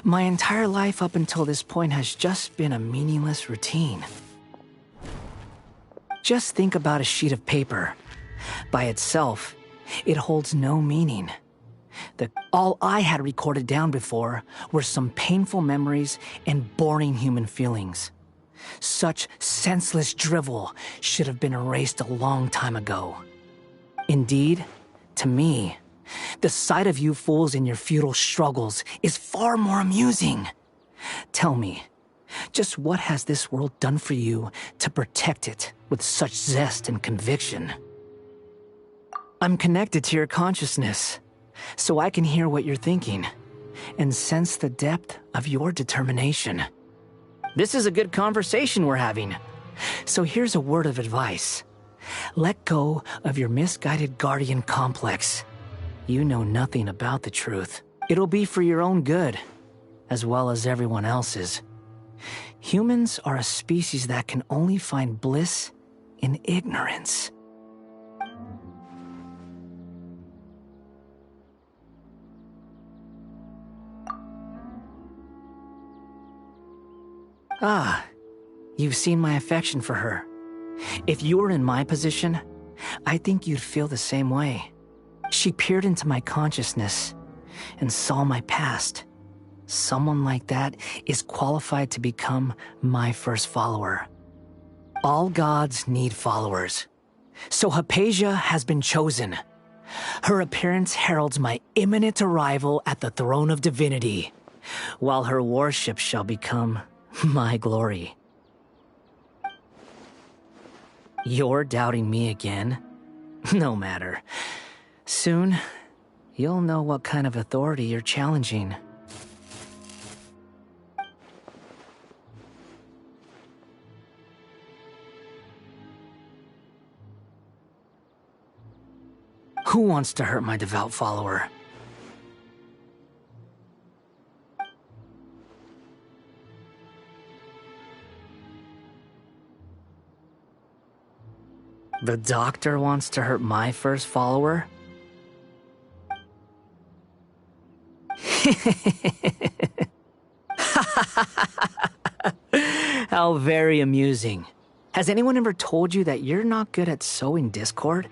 My entire life up until this point has just been a meaningless routine. Just think about a sheet of paper. By itself, it holds no meaning. All I had recorded down before were some painful memories and boring human feelings. Such senseless drivel should have been erased a long time ago. Indeed, to me, the sight of you fools in your futile struggles is far more amusing. Tell me, just what has this world done for you to protect it with such zest and conviction? I'm connected to your consciousness, so I can hear what you're thinking and sense the depth of your determination. This is a good conversation we're having. So here's a word of advice. Let go of your misguided guardian complex. You know nothing about the truth. It'll be for your own good, as well as everyone else's. Humans are a species that can only find bliss in ignorance. Ah, you've seen my affection for her. If you were in my position, I think you'd feel the same way. She peered into my consciousness and saw my past. Someone like that is qualified to become my first follower. All gods need followers. So Hypatia has been chosen. Her appearance heralds my imminent arrival at the throne of divinity, while her worship shall become my glory. You're doubting me again? No matter. Soon, you'll know what kind of authority you're challenging. Who wants to hurt my devout follower? The doctor wants to hurt my first follower? How very amusing. Has anyone ever told you that you're not good at sowing discord?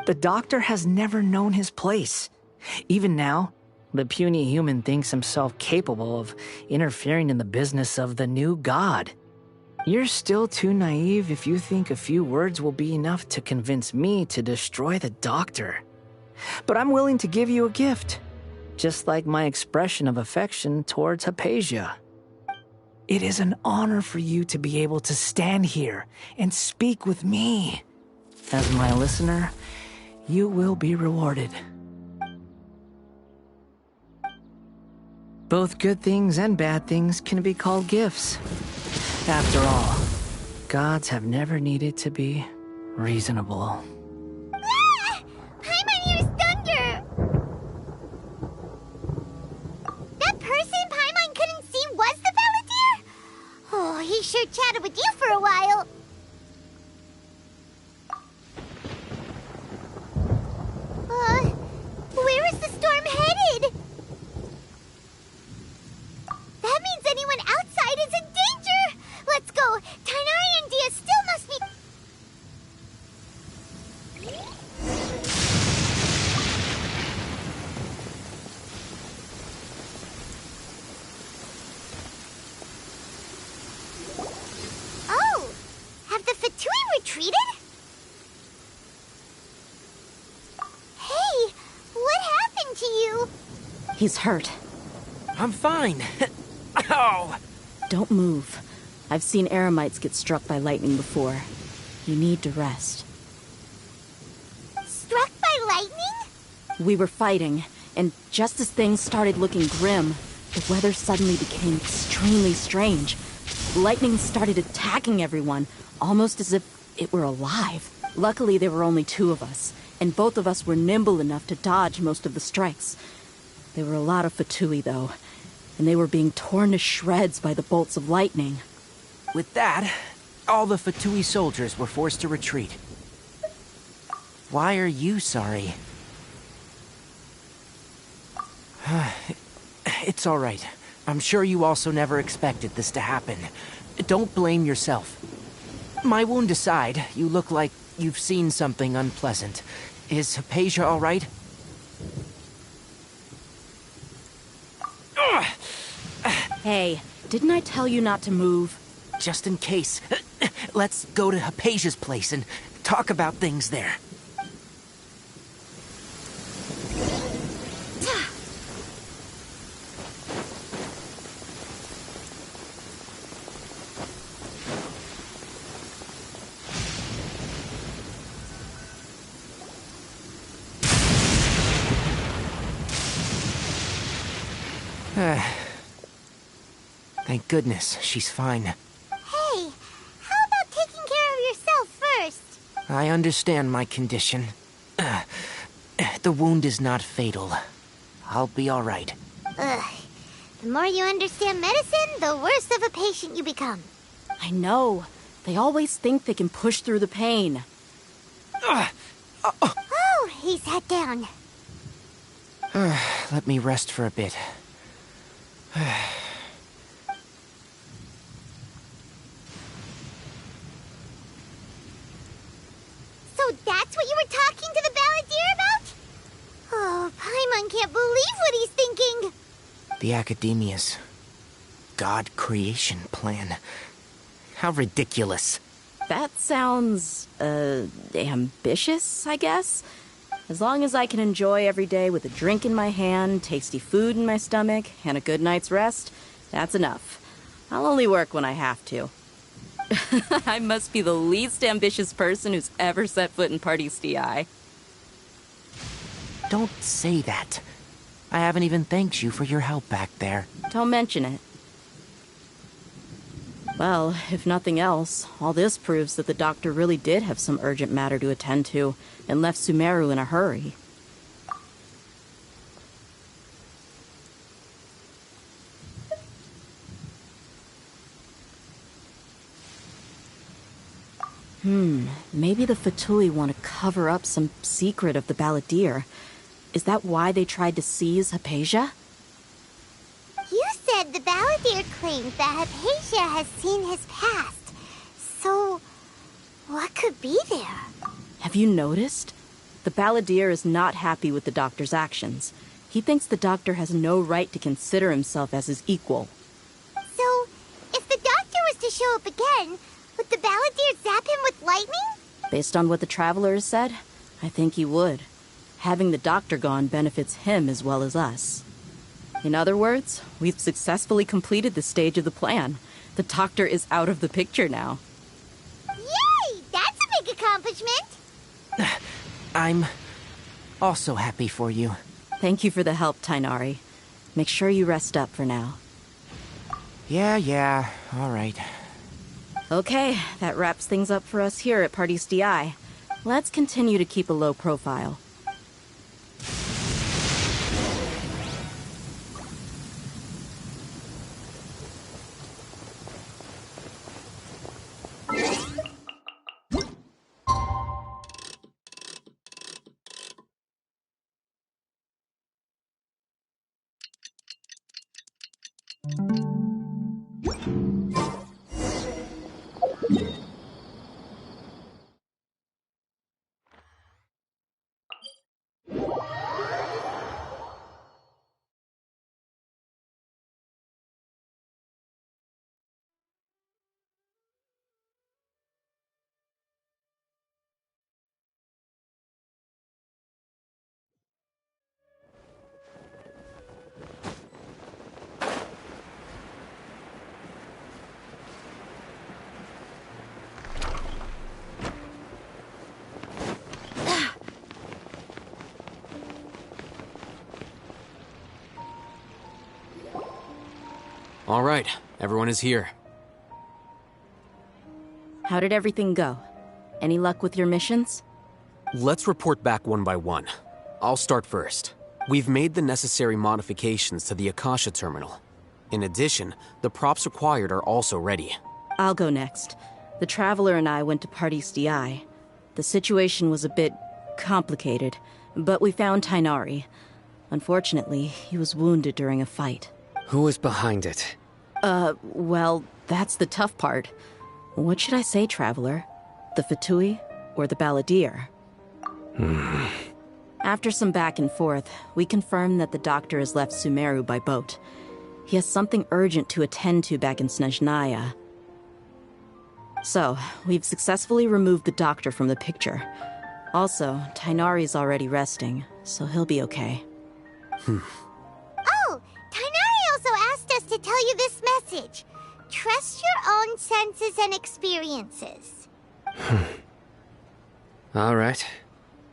The Doctor has never known his place. Even now, the puny human thinks himself capable of interfering in the business of the new god. You're still too naive if you think a few words will be enough to convince me to destroy the Doctor. But I'm willing to give you a gift, just like my expression of affection towards Hypatia. It is an honor for you to be able to stand here and speak with me. As my listener, you will be rewarded. Both good things and bad things can be called gifts. After all, gods have never needed to be reasonable. Ah! Paimon hears thunder! That person Paimon couldn't see was the Valadier? Oh, he sure chatted with you for a while. Where is the storm headed? That means anyone outside is in danger! Let's go! Tainari and Dia still must be... Oh! Have the Fatui retreated? Hey! What happened to you? He's hurt. I'm fine. Ow! Don't move. I've seen eremites get struck by lightning before. You need to rest. Struck by lightning? We were fighting, and just as things started looking grim, the weather suddenly became extremely strange. Lightning started attacking everyone, almost as if it were alive. Luckily, there were only two of us, and both of us were nimble enough to dodge most of the strikes. There were a lot of Fatui, though, and they were being torn to shreds by the bolts of lightning. With that, all the Fatui soldiers were forced to retreat. Why are you sorry? It's all right. I'm sure you also never expected this to happen. Don't blame yourself. My wound aside, you look like you've seen something unpleasant. Is Hypatia all right? Hey, didn't I tell you not to move? Just in case. Let's go to Hypatia's place and talk about things there. Thank goodness she's fine. Hey, how about taking care of yourself first? I understand my condition. The wound is not fatal. I'll be all right. Ugh. The more you understand medicine, the worse of a patient you become. I know. They always think they can push through the pain. Oh, he sat down. Let me rest for a bit. So that's what you were talking to the Valadier about? Oh, Paimon can't believe what he's thinking. The Academia's God creation plan. How ridiculous. That sounds, ambitious, I guess? As long as I can enjoy every day with a drink in my hand, tasty food in my stomach, and a good night's rest, that's enough. I'll only work when I have to. I must be the least ambitious person who's ever set foot in Party's DI. Don't say that. I haven't even thanked you for your help back there. Don't mention it. Well, if nothing else, all this proves that the doctor really did have some urgent matter to attend to, and left Sumeru in a hurry. Maybe the Fatui want to cover up some secret of the Valadier. Is that why they tried to seize Hypatia? You said the balladeer claims that Hypatia has seen his past. So, what could be there? Have you noticed? The balladeer is not happy with the doctor's actions. He thinks the doctor has no right to consider himself as his equal. So, if the doctor was to show up again, would the balladeer zap him with lightning? Based on what the traveler has said, I think he would. Having the doctor gone benefits him as well as us. In other words, we've successfully completed this stage of the plan. The doctor is out of the picture now. Yay! That's a big accomplishment! I'm also happy for you. Thank you for the help, Tainari. Make sure you rest up for now. Yeah, all right. Okay, that wraps things up for us here at Parties DI. Let's continue to keep a low profile. All right, everyone is here. How did everything go? Any luck with your missions? Let's report back one by one. I'll start first. We've made the necessary modifications to the Akasha terminal. In addition, the props required are also ready. I'll go next. The Traveler and I went to Parties DI. The situation was a bit complicated, but we found Tainari. Unfortunately, he was wounded during a fight. Who was behind it? Well, that's the tough part. What should I say, Traveler? The Fatui or the Balladeer? After some back and forth, we confirmed that the doctor has left Sumeru by boat. He has something urgent to attend to back in Snezhnaya. So, we've successfully removed the doctor from the picture. Also, Tainari's already resting, so he'll be okay. Oh, Tainari also asked us to tell you this message. Trust your own senses and experiences. All right.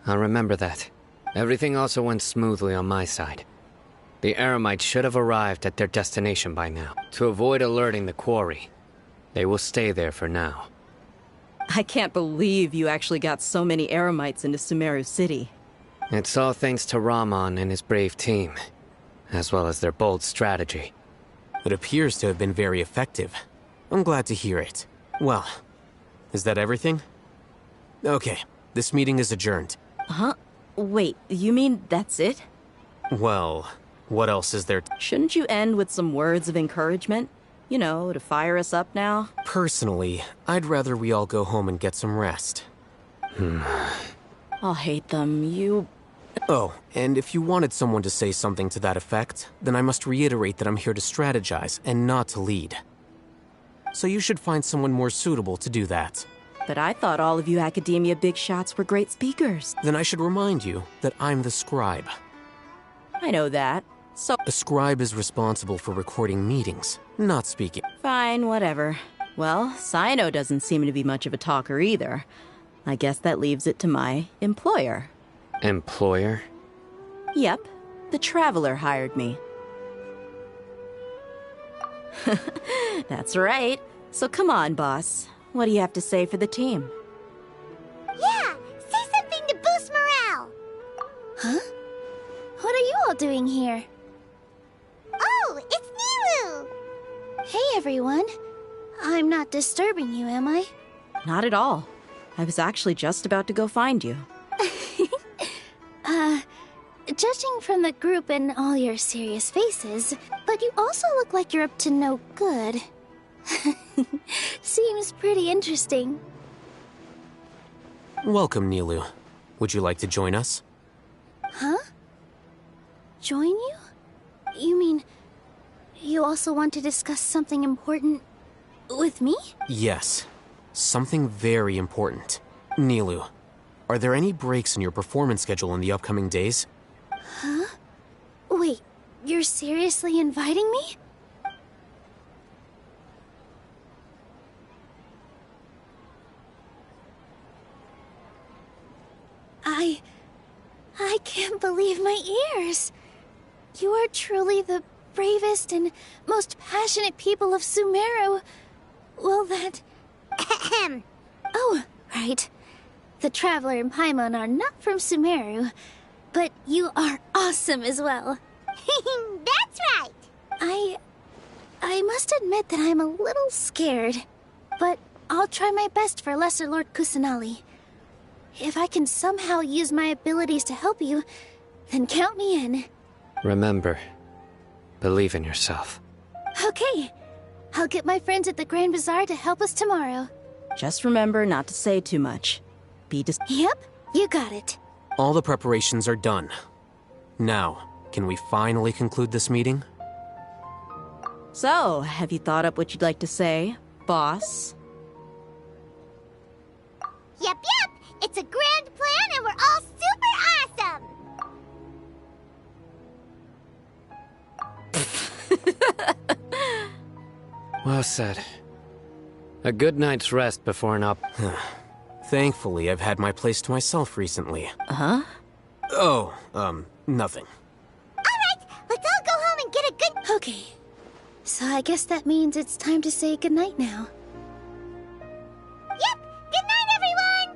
I'll remember that. Everything also went smoothly on my side. The Eremites should have arrived at their destination by now. To avoid alerting the quarry, they will stay there for now. I can't believe you actually got so many Eremites into Sumeru City. It's all thanks to Rahman and his brave team, as well as their bold strategy. It appears to have been very effective. I'm glad to hear it. Well, is that everything? Okay, this meeting is adjourned. Huh? Wait, you mean that's it? Well, what else is there? Shouldn't you end with some words of encouragement? You know, to fire us up now? Personally, I'd rather we all go home and get some rest. I'll hate them. Oh, and if you wanted someone to say something to that effect, then I must reiterate that I'm here to strategize and not to lead. So you should find someone more suitable to do that. But I thought all of you academia big shots were great speakers. Then I should remind you that I'm the scribe. I know that. So a scribe is responsible for recording meetings, not speaking. Fine, whatever. Well, Cyno doesn't seem to be much of a talker either. I guess that leaves it to my employer. Employer? Yep, the Traveler hired me. That's right. So come on, boss. What do you have to say for the team? Yeah, say something to boost morale. Huh? What are you all doing here? Oh, it's Nilu! Hey, everyone. I'm not disturbing you, am I? Not at all. I was actually just about to go find you. judging from the group and all your serious faces, but you also look like you're up to no good. Seems pretty interesting. Welcome, Nilu. Would you like to join us? Huh? Join you? You mean, you also want to discuss something important with me? Yes. Something very important. Nilu, are there any breaks in your performance schedule in the upcoming days? Huh? Wait, you're seriously inviting me? I can't believe my ears. You are truly the bravest and most passionate people of Sumeru. Well, that... Oh, right. The Traveler and Paimon are not from Sumeru, but you are awesome as well. That's right! I must admit that I'm a little scared, but I'll try my best for Lesser Lord Kusanali. If I can somehow use my abilities to help you, then count me in. Remember, believe in yourself. Okay, I'll get my friends at the Grand Bazaar to help us tomorrow. Just remember not to say too much. Yep, you got it. All the preparations are done. Now, can we finally conclude this meeting? So, have you thought up what you'd like to say, boss? Yep. It's a grand plan and we're all super awesome! Well said. A good night's rest before an Thankfully, I've had my place to myself recently. Huh? Oh, nothing. Alright, let's all go home and get a good... Okay, so I guess that means it's time to say goodnight now. Yep! Good night, everyone!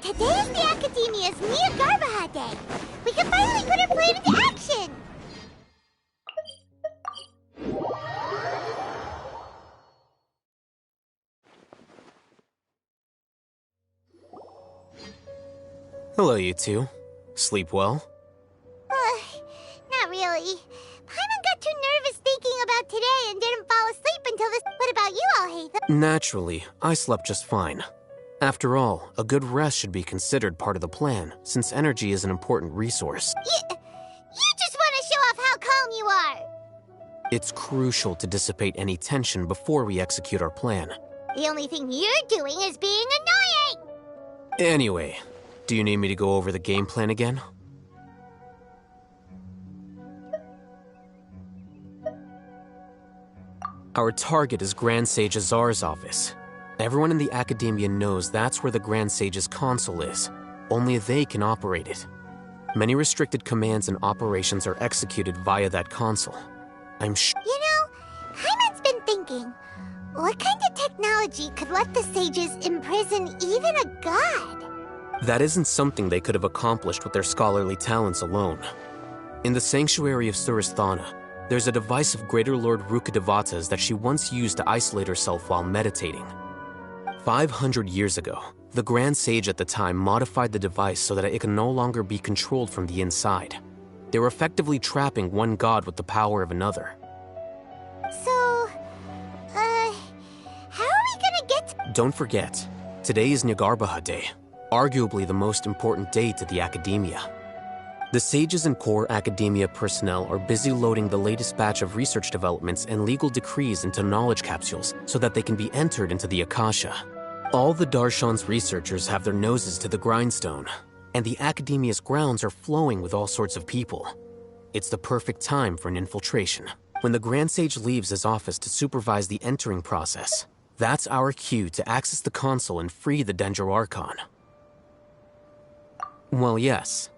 Today is the Academia's New Garbaha Day. We can finally put our plan into action. Hello, you two. Sleep well? Not really. Paimon got too nervous thinking about today and didn't fall asleep until this. What about you all, Hatham? Naturally, I slept just fine. After all, a good rest should be considered part of the plan, since energy is an important resource. You just want to show off how calm you are. It's crucial to dissipate any tension before we execute our plan. The only thing you're doing is being annoying. Anyway, do you need me to go over the game plan again? Our target is Grand Sage Azar's office. Everyone in the Academia knows that's where the Grand Sage's console is. Only they can operate it. Many restricted commands and operations are executed via that console. I'm sure. You know, Paimon's been thinking, what kind of technology could let the sages imprison even a god? That isn't something they could have accomplished with their scholarly talents alone. In the Sanctuary of Suristhana, there's a device of Greater Lord Rukkhadevata's that she once used to isolate herself while meditating. 500 years ago, the Grand Sage at the time modified the device so that it can no longer be controlled from the inside. They were effectively trapping one god with the power of another. So, how are we gonna get... Don't forget, today is Nyargarbaha Day, arguably the most important day to the Academia. The sages and core Academia personnel are busy loading the latest batch of research developments and legal decrees into knowledge capsules so that they can be entered into the Akasha. All the Darshan's researchers have their noses to the grindstone, and the Academia's grounds are flowing with all sorts of people. It's the perfect time for an infiltration. When the Grand Sage leaves his office to supervise the entering process, that's our cue to access the console and free the Dendro Archon. Well, yes.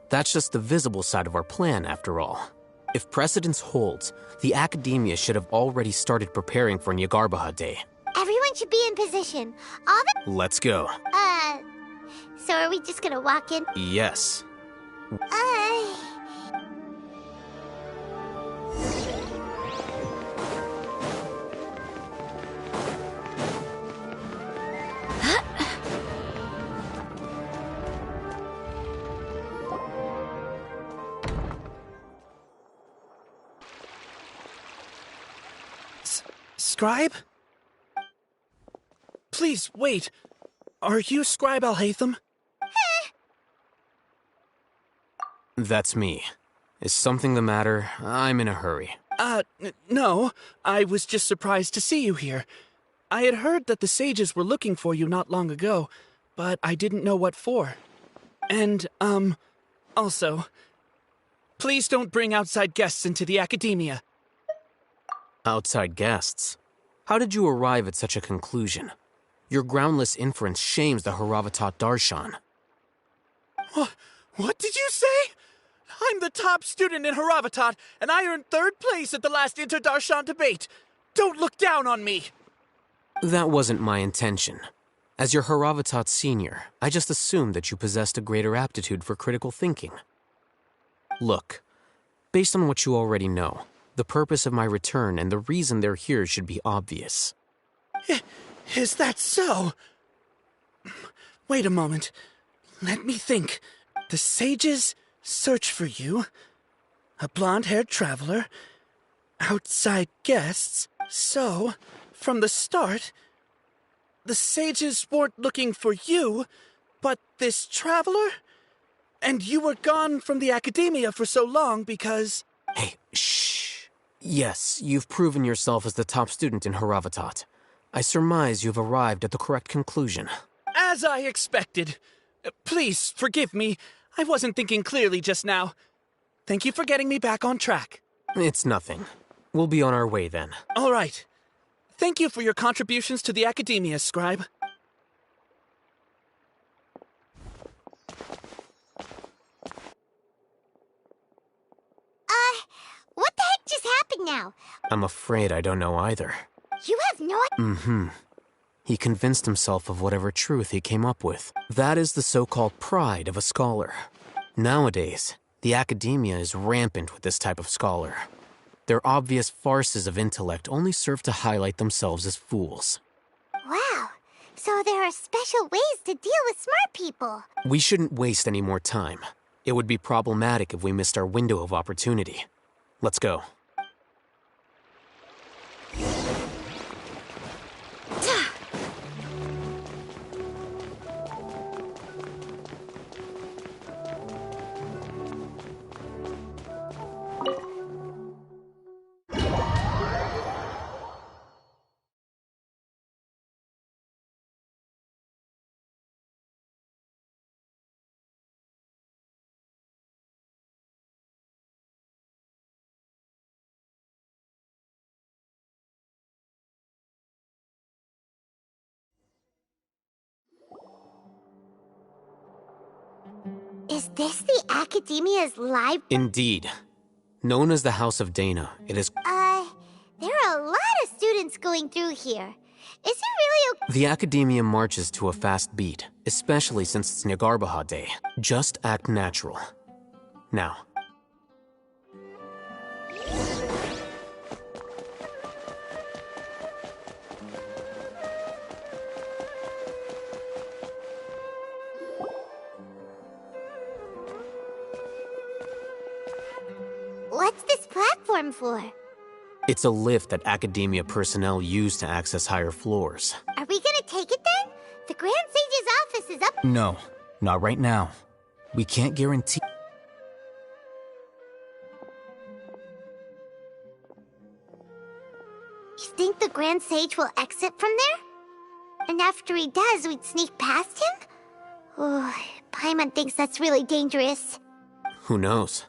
That's just the visible side of our plan, after all. If precedence holds, the Academia should have already started preparing for Nyargarbaha Day. Everyone should be in position. All the... Let's go. So are we just gonna walk in? Yes. Scribe? Please, wait. Are you Scribe Alhaitham? That's me. Is something the matter? I'm in a hurry. No. I was just surprised to see you here. I had heard that the sages were looking for you not long ago, but I didn't know what for. And, also, please don't bring outside guests into the academia. Outside guests? How did you arrive at such a conclusion? Your groundless inference shames the Haravatat Darshan. What did you say? I'm the top student in Haravatat, and I earned 3rd place at the last Inter-Darshan debate. Don't look down on me! That wasn't my intention. As your Haravatat senior, I just assumed that you possessed a greater aptitude for critical thinking. Look, based on what you already know, the purpose of my return and the reason they're here should be obvious. Is that so? Wait a moment. Let me think. The sages search for you. A blonde-haired traveler. Outside guests. So, from the start, the sages weren't looking for you, but this traveler? And you were gone from the academia for so long because... Hey, shh. Yes, you've proven yourself as the top student in Haravatat. I surmise you've arrived at the correct conclusion. As I expected. Please, forgive me. I wasn't thinking clearly just now. Thank you for getting me back on track. It's nothing. We'll be on our way then. All right. Thank you for your contributions to the academia, Scribe. What the heck just happened now? I'm afraid I don't know either. You have no idea? He convinced himself of whatever truth he came up with. That is the so-called pride of a scholar. Nowadays, the academia is rampant with this type of scholar. Their obvious farces of intellect only serve to highlight themselves as fools. Wow. So there are special ways to deal with smart people. We shouldn't waste any more time. It would be problematic if we missed our window of opportunity. Let's go. Is this the Academia's library? Indeed. Known as the House of Dana, it is... There are a lot of students going through here. Is it really okay? The Academia marches to a fast beat, especially since it's Nagarbaha Day. Just act natural. Now. What's this platform for? It's a lift that Academia personnel use to access higher floors. Are we gonna take it then? The Grand Sage's office is up. No, not right now. We can't guarantee... You think the Grand Sage will exit from there? And after he does, we'd sneak past him? Oh, Paimon thinks that's really dangerous. Who knows?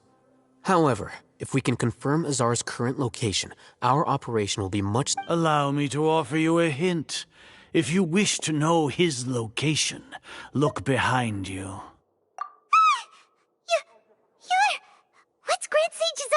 However, if we can confirm Azar's current location, our operation will be much... Allow me to offer you a hint. If you wish to know his location, look behind you. You're... What's Grand Sage's...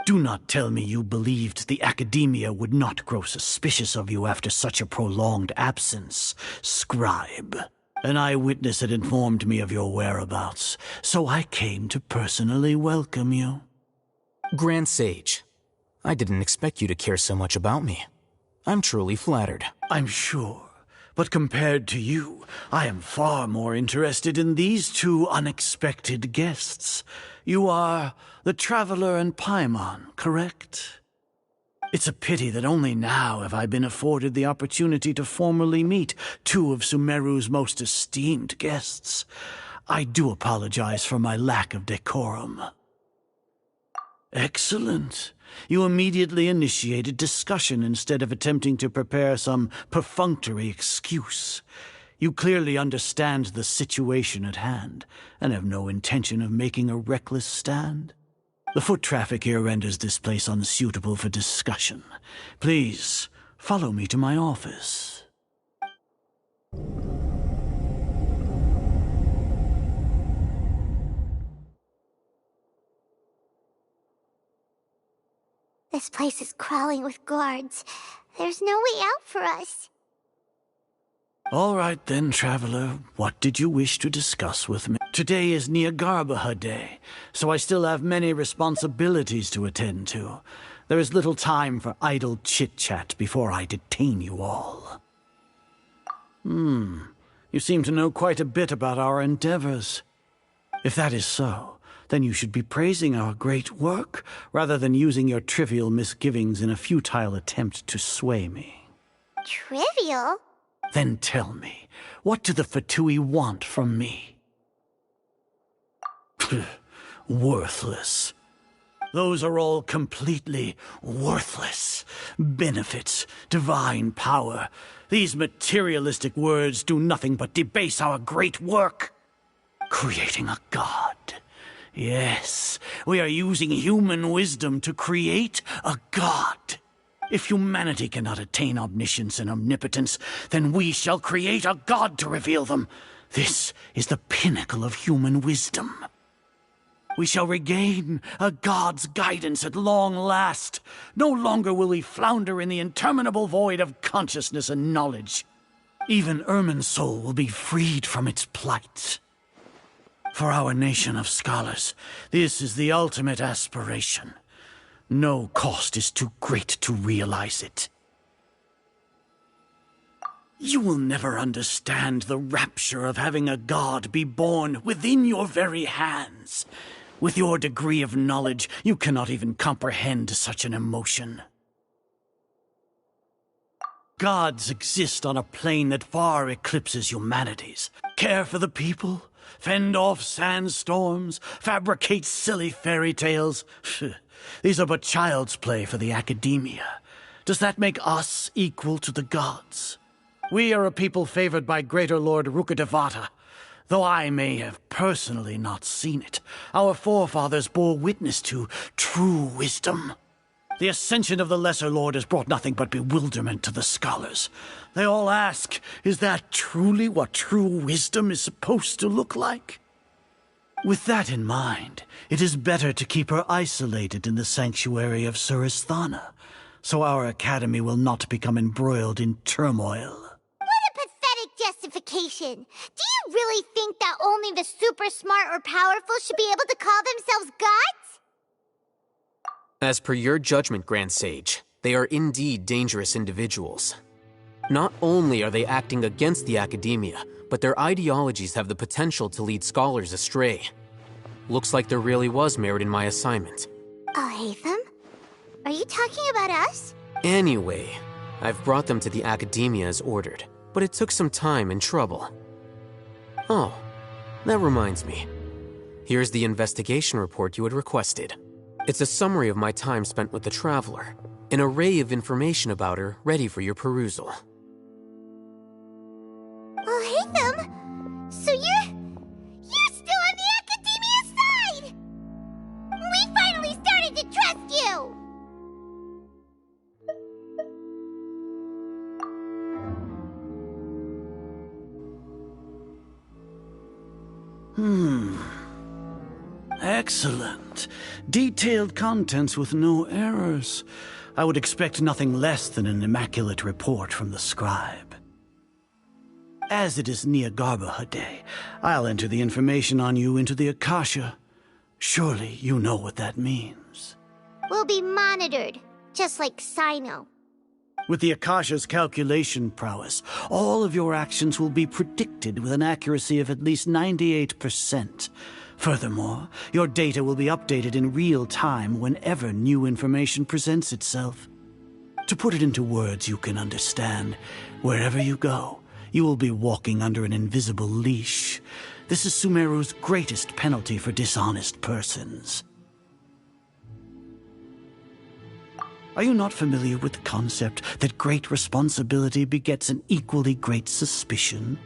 Do not tell me you believed the Academia would not grow suspicious of you after such a prolonged absence, scribe. An eyewitness had informed me of your whereabouts, so I came to personally welcome you. Grand Sage, I didn't expect you to care so much about me. I'm truly flattered. I'm sure, but compared to you, I am far more interested in these two unexpected guests. You are the Traveler and Paimon, correct? It's a pity that only now have I been afforded the opportunity to formally meet two of Sumeru's most esteemed guests. I do apologize for my lack of decorum. Excellent. You immediately initiated discussion instead of attempting to prepare some perfunctory excuse. You clearly understand the situation at hand, and have no intention of making a reckless stand. The foot traffic here renders this place unsuitable for discussion. Please, follow me to my office. This place is crawling with guards. There's no way out for us. All right then, Traveler. What did you wish to discuss with me? Today is Niagarbaha Day, so I still have many responsibilities to attend to. There is little time for idle chit-chat before I detain you all. You seem to know quite a bit about our endeavors. If that is so, then you should be praising our great work, rather than using your trivial misgivings in a futile attempt to sway me. Trivial? Then tell me, what do the Fatui want from me? Worthless. Those are all completely worthless. Benefits, divine power. These materialistic words do nothing but debase our great work. Creating a god. Yes, we are using human wisdom to create a god. If humanity cannot attain omniscience and omnipotence, then we shall create a god to reveal them. This is the pinnacle of human wisdom. We shall regain a god's guidance at long last. No longer will we flounder in the interminable void of consciousness and knowledge. Even Irminsul will be freed from its plight. For our nation of scholars, this is the ultimate aspiration. No cost is too great to realize it. You will never understand the rapture of having a god be born within your very hands. With your degree of knowledge, you cannot even comprehend such an emotion. Gods exist on a plane that far eclipses humanity's. Care for the people, fend off sandstorms, fabricate silly fairy tales. These are but child's play for the Academia. Does that make us equal to the gods? We are a people favored by Greater Lord Rukkhadevata. Though I may have personally not seen it, our forefathers bore witness to true wisdom. The ascension of the Lesser Lord has brought nothing but bewilderment to the scholars. They all ask, is that truly what true wisdom is supposed to look like? With that in mind, it is better to keep her isolated in the sanctuary of Suristhana, so our academy will not become embroiled in turmoil. Justification. Do you really think that only the super smart or powerful should be able to call themselves gods? As per your judgment, Grand Sage, they are indeed dangerous individuals. Not only are they acting against the Academia, but their ideologies have the potential to lead scholars astray. Looks like there really was merit in my assignment. Oh, Hatham? Are you talking about us? Anyway, I've brought them to the Academia as ordered. But it took some time and trouble. Oh, that reminds me. Here's the investigation report you had requested. It's a summary of my time spent with the Traveler, an array of information about her ready for your perusal. Oh, Hatham! So you're still on the Academia's side! We finally started to trust you! Excellent. Detailed contents with no errors. I would expect nothing less than an immaculate report from the scribe. As it is Neagarbaha Day, I'll enter the information on you into the Akasha. Surely you know what that means. We'll be monitored, just like Sino. With the Akasha's calculation prowess, all of your actions will be predicted with an accuracy of at least 98%. Furthermore, your data will be updated in real time whenever new information presents itself. To put it into words you can understand, wherever you go, you will be walking under an invisible leash. This is Sumeru's greatest penalty for dishonest persons. Are you not familiar with the concept that great responsibility begets an equally great suspicion?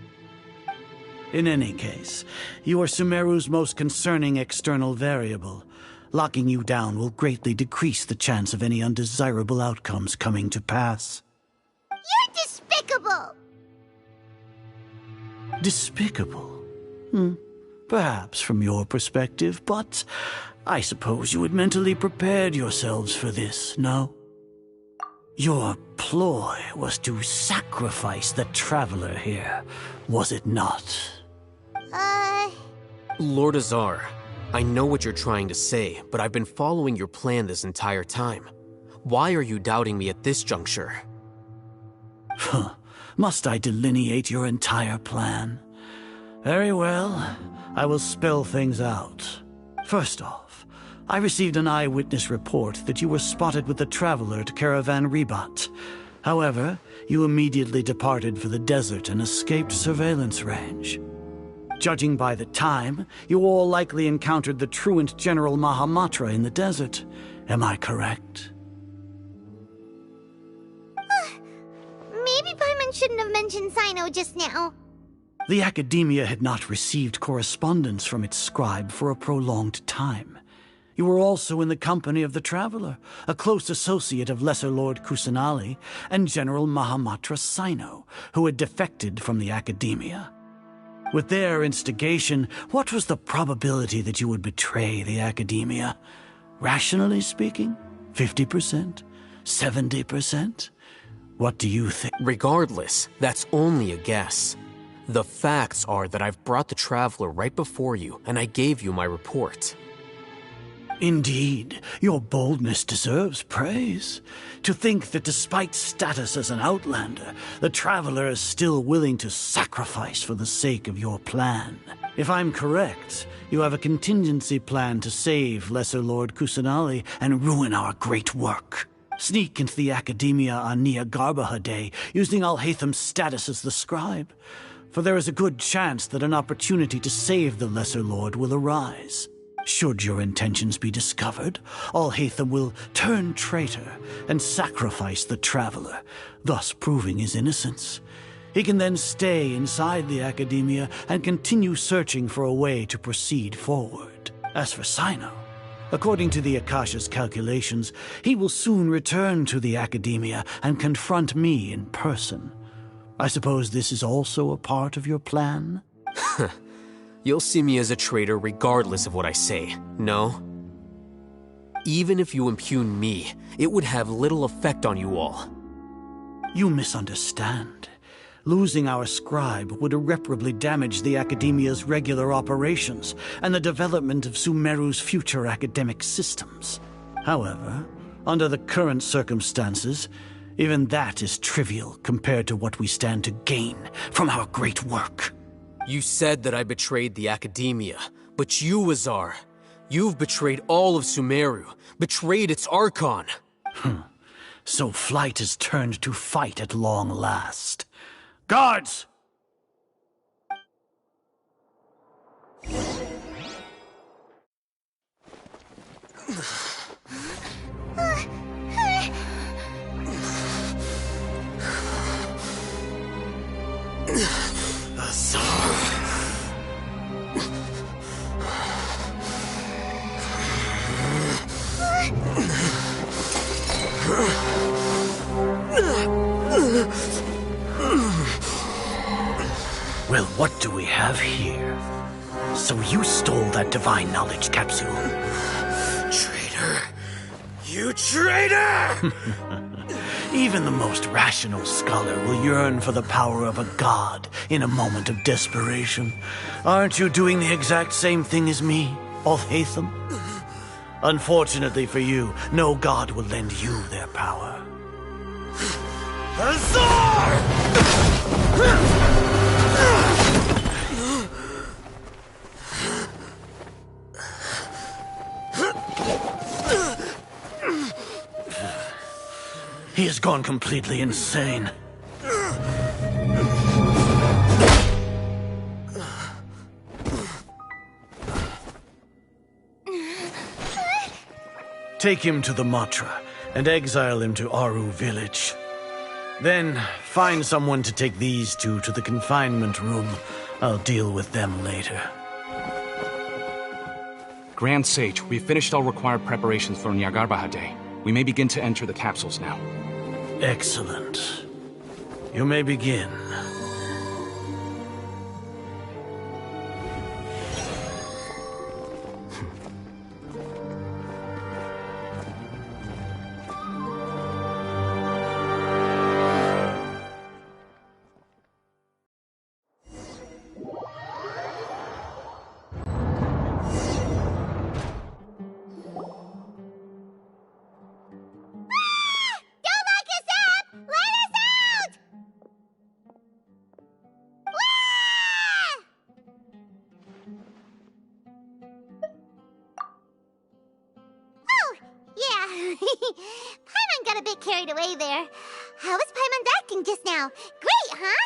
In any case, you are Sumeru's most concerning external variable. Locking you down will greatly decrease the chance of any undesirable outcomes coming to pass. You're despicable! Despicable? Perhaps from your perspective, but I suppose you had mentally prepared yourselves for this, no? Your ploy was to sacrifice the traveler here, was it not? Lord Azar, I know what you're trying to say, but I've been following your plan this entire time. Why are you doubting me at this juncture? Must I delineate your entire plan? Very well, I will spell things out. First off, I received an eyewitness report that you were spotted with the traveler at Caravan Ribat. However, you immediately departed for the desert and escaped surveillance range. Judging by the time, you all likely encountered the truant General Mahamatra in the desert. Am I correct? Maybe Paimon shouldn't have mentioned Sino just now. The Academia had not received correspondence from its scribe for a prolonged time. You were also in the company of the Traveler, a close associate of Lesser Lord Kusanali and General Mahamatra Sino, who had defected from the Academia. With their instigation, what was the probability that you would betray the Academia? Rationally speaking, 50%? 70%? What do you think? Regardless, that's only a guess. The facts are that I've brought the Traveler right before you, and I gave you my report. Indeed, your boldness deserves praise. To think that despite status as an outlander, the Traveler is still willing to sacrifice for the sake of your plan. If I'm correct, you have a contingency plan to save Lesser Lord Kusanali and ruin our great work. Sneak into the Academia on Neagarbaha Day, using Alhaitham's status as the scribe. For there is a good chance that an opportunity to save the Lesser Lord will arise. Should your intentions be discovered, Alhaitham will turn traitor and sacrifice the Traveler, thus proving his innocence. He can then stay inside the Academia and continue searching for a way to proceed forward. As for Sino, according to the Akasha's calculations, he will soon return to the Academia and confront me in person. I suppose this is also a part of your plan? You'll see me as a traitor regardless of what I say, no? Even if you impugn me, it would have little effect on you all. You misunderstand. Losing our scribe would irreparably damage the Academia's regular operations and the development of Sumeru's future academic systems. However, under the current circumstances, even that is trivial compared to what we stand to gain from our great work. You said that I betrayed the Academia, but you, Azar, you've betrayed all of Sumeru, betrayed its Archon. So flight has turned to fight at long last. Guards! Well, what do we have here? So you stole that divine knowledge capsule. Traitor! You traitor! Even the most rational scholar will yearn for the power of a god in a moment of desperation. Aren't you doing the exact same thing as me, Alhaitham? Unfortunately for you, no god will lend you their power. Azar! He has gone completely insane. Take him to the Matra and exile him to Aru village. Then find someone to take these two to the confinement room. I'll deal with them later. Grand Sage, we've finished all required preparations for Nyargarbaha Day. We may begin to enter the capsules now. Excellent. You may begin. Paimon got a bit carried away there. How was Paimon acting just now? Great, huh?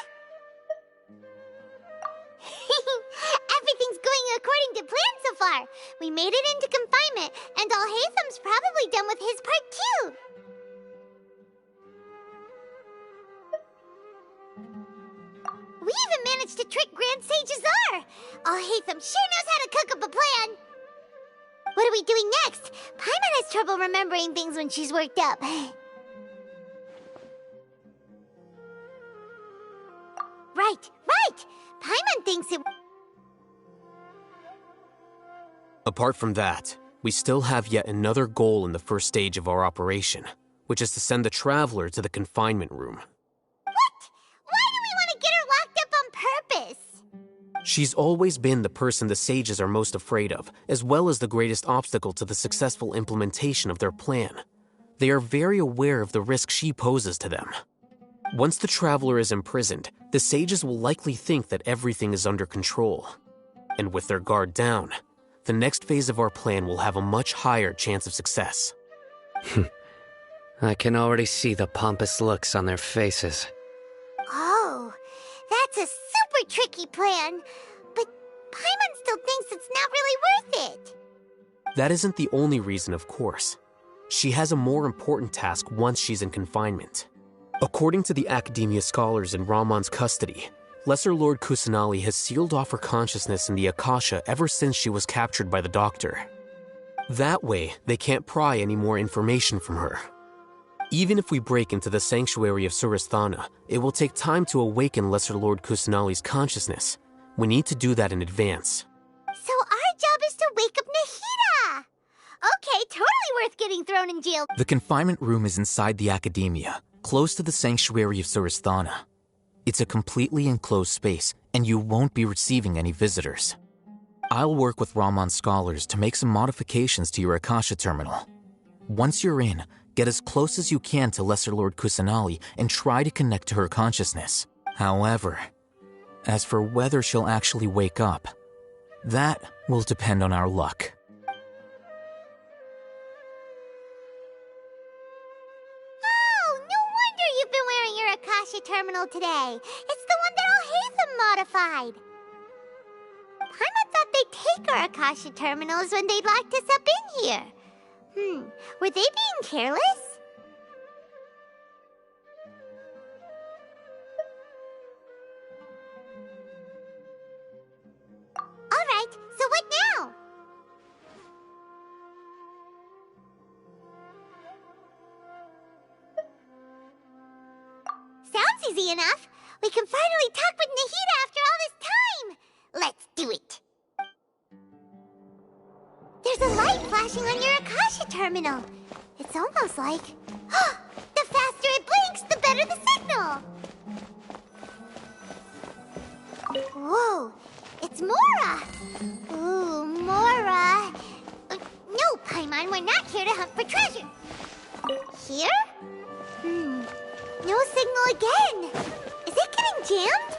Everything's going according to plan so far. We made it into confinement, and Alhaitham's probably done with his part too. We even managed to trick Grand Sage Azar. Alhaitham sure knows how to cook up a plan. What are we doing next? Paimon has trouble remembering things when she's worked up. Right. Paimon thinks it... Apart from that, we still have yet another goal in the first stage of our operation, which is to send the Traveler to the confinement room. What? Why do we want to get her locked up on purpose? She's always been the person the sages are most afraid of, as well as the greatest obstacle to the successful implementation of their plan. They are very aware of the risk she poses to them. Once the Traveler is imprisoned, the sages will likely think that everything is under control. And with their guard down, the next phase of our plan will have a much higher chance of success. I can already see the pompous looks on their faces. Oh, that's a super tricky plan. But Paimon still thinks it's not really worth it. That isn't the only reason, of course. She has a more important task once she's in confinement. According to the Academia scholars in Ramon's custody, Lesser Lord Kusanali has sealed off her consciousness in the Akasha ever since she was captured by the Doctor. That way, they can't pry any more information from her. Even if we break into the sanctuary of Surasthana, it will take time to awaken Lesser Lord Kusanali's consciousness. We need to do that in advance. So our job is to wake up Nahida! Okay, totally worth getting thrown in jail. The confinement room is inside the Academia, close to the sanctuary of Surasthana. It's a completely enclosed space, and you won't be receiving any visitors. I'll work with Ramon's scholars to make some modifications to your Akasha terminal. Once you're in, get as close as you can to Lesser Lord Kusanali and try to connect to her consciousness. However, as for whether she'll actually wake up, that will depend on our luck. Oh, no wonder you've been wearing your Akasha terminal today. It's the one that Alhaitham modified. Paimon thought they'd take our Akasha terminals when they locked us up in here. Were they being careless? Alright, so what now? Sounds easy enough. We can finally talk with Nahida after all this terminal. It's almost like... the faster it blinks, the better the signal! Whoa, it's Mora! Ooh, Mora! No, Paimon, we're not here to hunt for treasure. Here? No signal again. Is it getting jammed?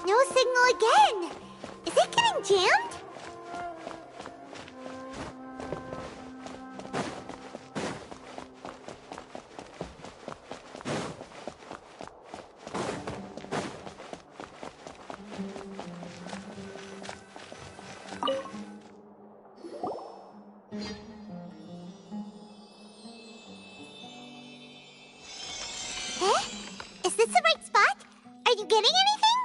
No signal again! Is it getting jammed? Is this the right spot? Are you getting anything?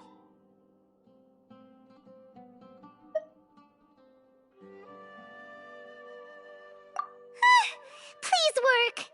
Please work!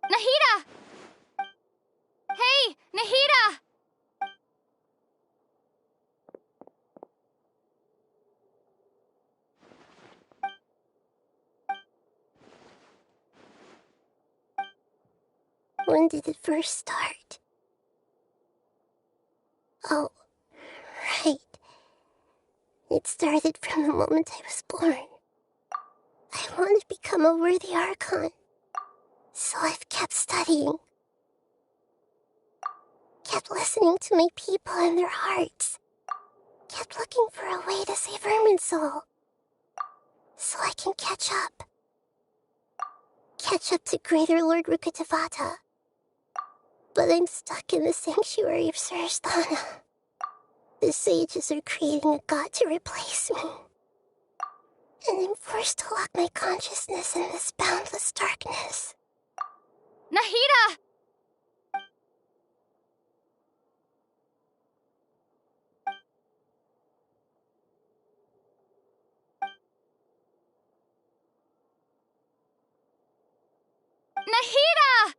Nahida! Hey, Nahida! When did it first start? Oh, right. It started from the moment I was born. I wanted to become a worthy Archon. So I've kept studying. Kept listening to my people and their hearts. Kept looking for a way to save Irminsul. So I can catch up. Catch up to Greater Lord Rukkhadevata. But I'm stuck in the sanctuary of Sarasthana. The sages are creating a god to replace me. And I'm forced to lock my consciousness in this boundless darkness. Nahida! Nahida!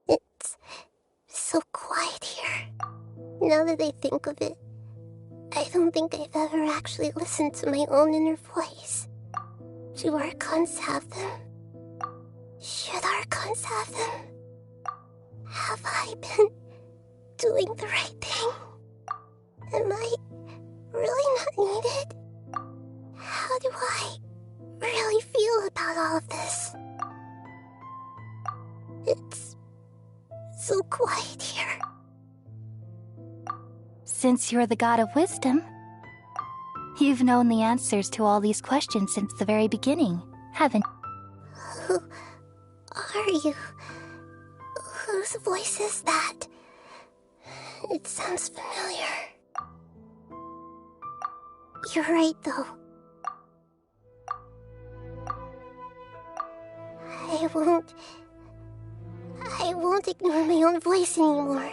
It's so quiet here. Now that I think of it, I don't think I've ever actually listened to my own inner voice. Do Archons have them? Should Archons have them? Have I been doing the right thing? Am I really not needed? How do I really feel about all of this? It's so quiet here. Since you're the god of wisdom, you've known the answers to all these questions since the very beginning, haven't you? Who are you? Whose voice is that? It sounds familiar. You're right, though. I won't ignore my own voice anymore.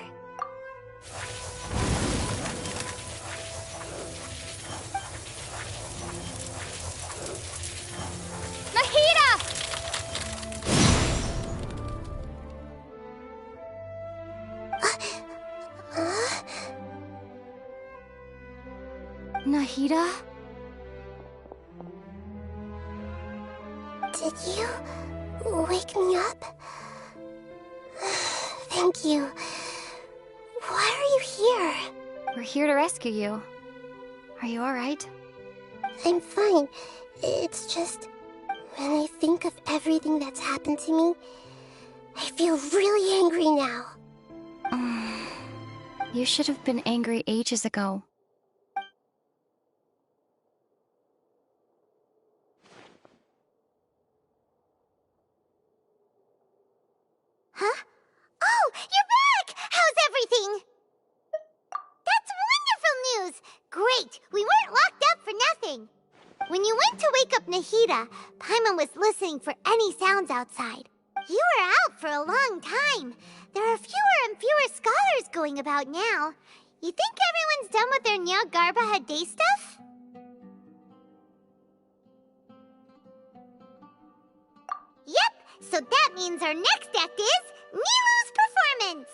Nahida? Did you wake me up? Thank you. Why are you here? We're here to rescue you. Are you alright? I'm fine. It's just, when I think of everything that's happened to me, I feel really angry now. You should have been angry ages ago. Huh? Oh, you're back! How's everything? That's wonderful news! Great! We weren't locked up for nothing! When you went to wake up Nahida, Paimon was listening for any sounds outside. You were out for a long time. There are fewer and fewer scholars going about now. You think everyone's done with their Nyagarbaha Day stuff? Yep, so that means our next act is Nilu's performance!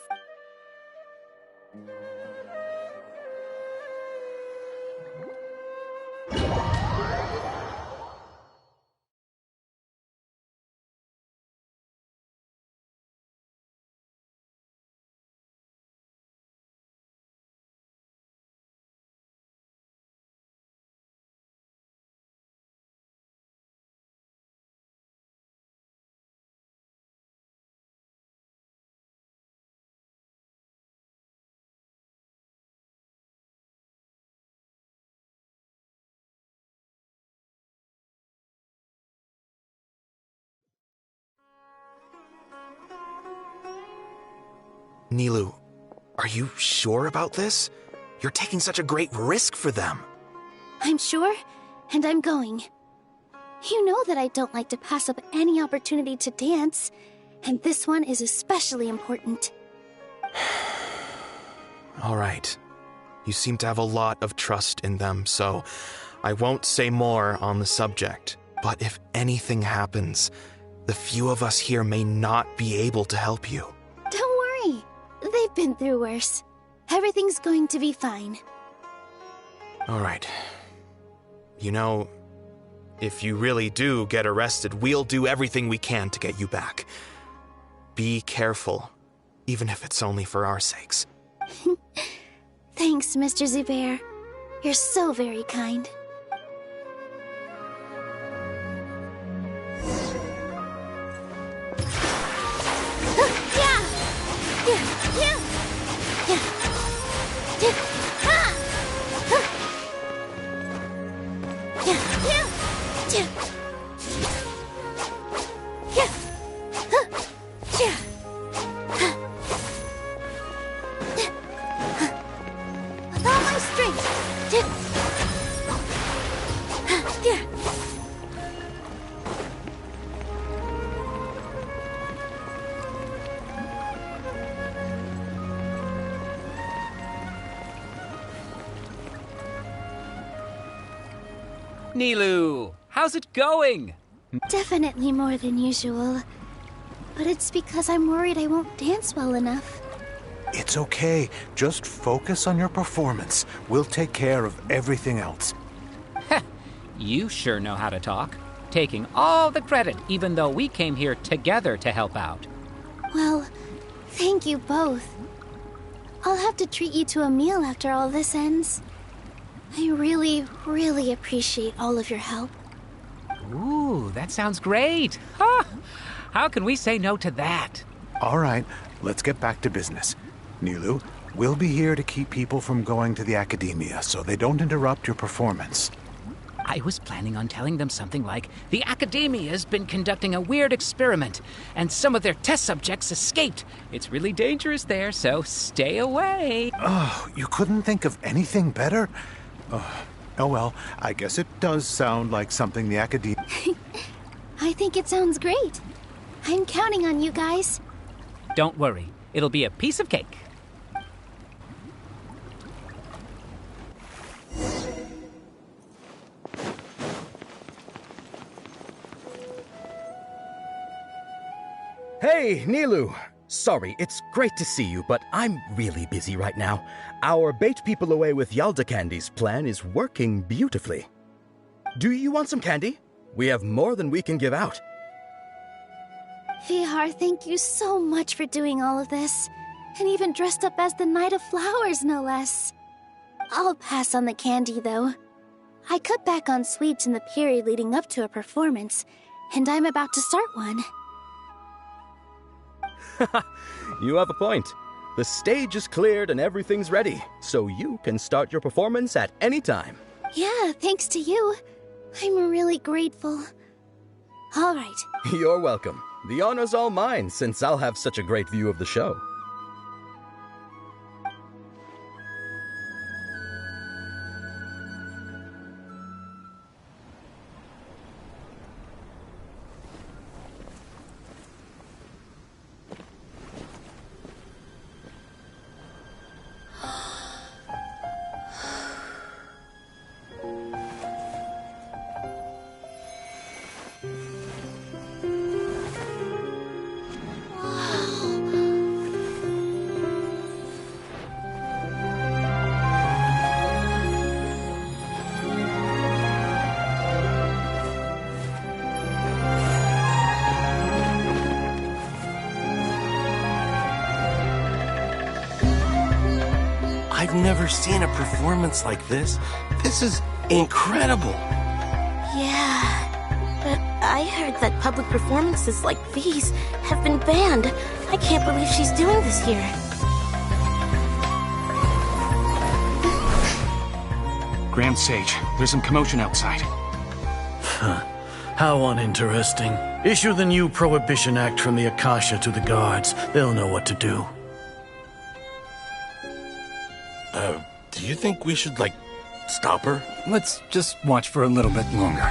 Nilu, are you sure about this? You're taking such a great risk for them. I'm sure, and I'm going. You know that I don't like to pass up any opportunity to dance, and this one is especially important. All right. You seem to have a lot of trust in them, so I won't say more on the subject. But if anything happens, the few of us here may not be able to help you. Don't worry. They've been through worse. Everything's going to be fine. All right. You know, if you really do get arrested, we'll do everything we can to get you back. Be careful, even if it's only for our sakes. Thanks, Mr. Zubair. You're so very kind. With all my strength. Nilu, how's it going? Definitely more than usual. But it's because I'm worried I won't dance well enough. It's okay. Just focus on your performance. We'll take care of everything else. You sure know how to talk. Taking all the credit, even though we came here together to help out. Well, thank you both. I'll have to treat you to a meal after all this ends. I really, really appreciate all of your help. Ooh, that sounds great. Huh. How can we say no to that? All right, let's get back to business. Nilu, we'll be here to keep people from going to the academia so they don't interrupt your performance. I was planning on telling them something like, the academia's been conducting a weird experiment, and some of their test subjects escaped. It's really dangerous there, so stay away. Oh, you couldn't think of anything better? Oh well, I guess it does sound like something the academia... I think it sounds great. I'm counting on you guys. Don't worry, it'll be a piece of cake. Hey, Nilu. Sorry, it's great to see you, but I'm really busy right now. Our Bait People Away with Yalda Candies plan is working beautifully. Do you want some candy? We have more than we can give out. Vihar, thank you so much for doing all of this. And even dressed up as the Knight of Flowers, no less. I'll pass on the candy, though. I cut back on sweets in the period leading up to a performance, and I'm about to start one. You have a point. The stage is cleared and everything's ready, so you can start your performance at any time. Yeah, thanks to you. I'm really grateful. All right. You're welcome. The honor's all mine, since I'll have such a great view of the show. I've never seen a performance like this. This is incredible. Yeah, but I heard that public performances like these have been banned. I can't believe she's doing this here. Grand Sage, there's some commotion outside. How uninteresting. Issue the new Prohibition Act from the Akasha to the guards. They'll know what to do. Do you think we should, stop her? Let's just watch for a little bit longer.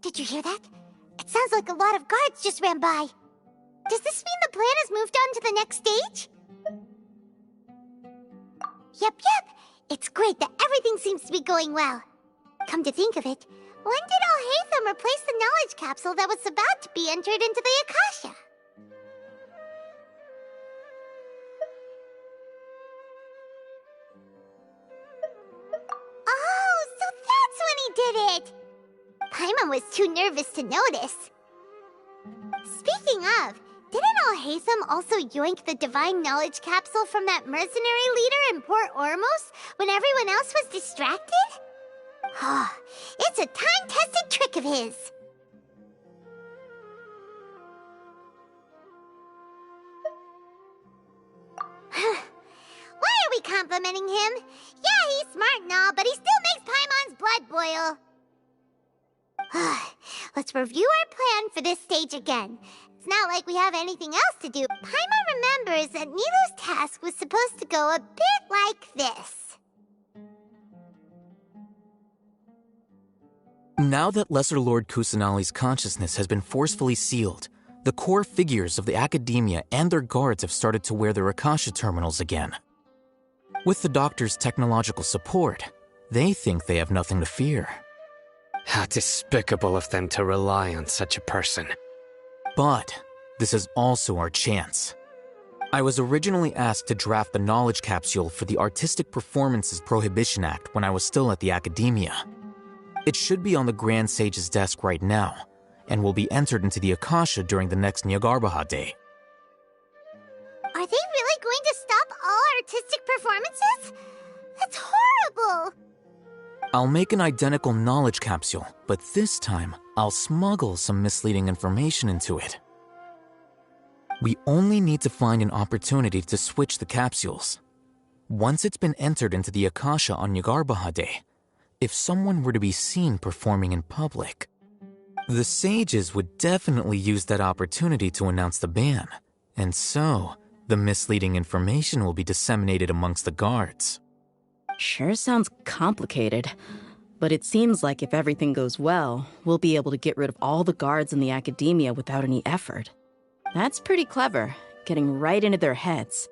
Did you hear that? It sounds like a lot of guards just ran by. Does this mean the plan has moved on to the next stage? Yep. It's great that everything seems to be going well. Come to think of it, when did Alhaitham replace the knowledge capsule that was about to be entered into the Akasha? Oh, so that's when he did it! Paimon was too nervous to notice. Speaking of, didn't Alhaitham also yoink the divine knowledge capsule from that mercenary leader in Port Ormos when everyone else was distracted? It's a time-tested trick of his. Why are we complimenting him? Yeah, he's smart and all, but he still makes Paimon's blood boil. Let's review our plan for this stage again. It's not like we have anything else to do. Paimon remembers that Nilou's task was supposed to go a bit like this. Now that Lesser Lord Kusanali's consciousness has been forcefully sealed, the core figures of the academia and their guards have started to wear their Akasha terminals again. With the Doctor's technological support, they think they have nothing to fear. How despicable of them to rely on such a person. But this is also our chance. I was originally asked to draft the knowledge capsule for the Artistic Performances Prohibition Act when I was still at the academia. It should be on the Grand Sage's desk right now, and will be entered into the Akasha during the next Nyargarbaha Day. Are they really going to stop all artistic performances? That's horrible! I'll make an identical knowledge capsule, but this time, I'll smuggle some misleading information into it. We only need to find an opportunity to switch the capsules. Once it's been entered into the Akasha on Nyargarbaha Day, if someone were to be seen performing in public, the sages would definitely use that opportunity to announce the ban, and so the misleading information will be disseminated amongst the guards. Sure sounds complicated, but it seems like if everything goes well, we'll be able to get rid of all the guards in the academia without any effort. That's pretty clever, getting right into their heads.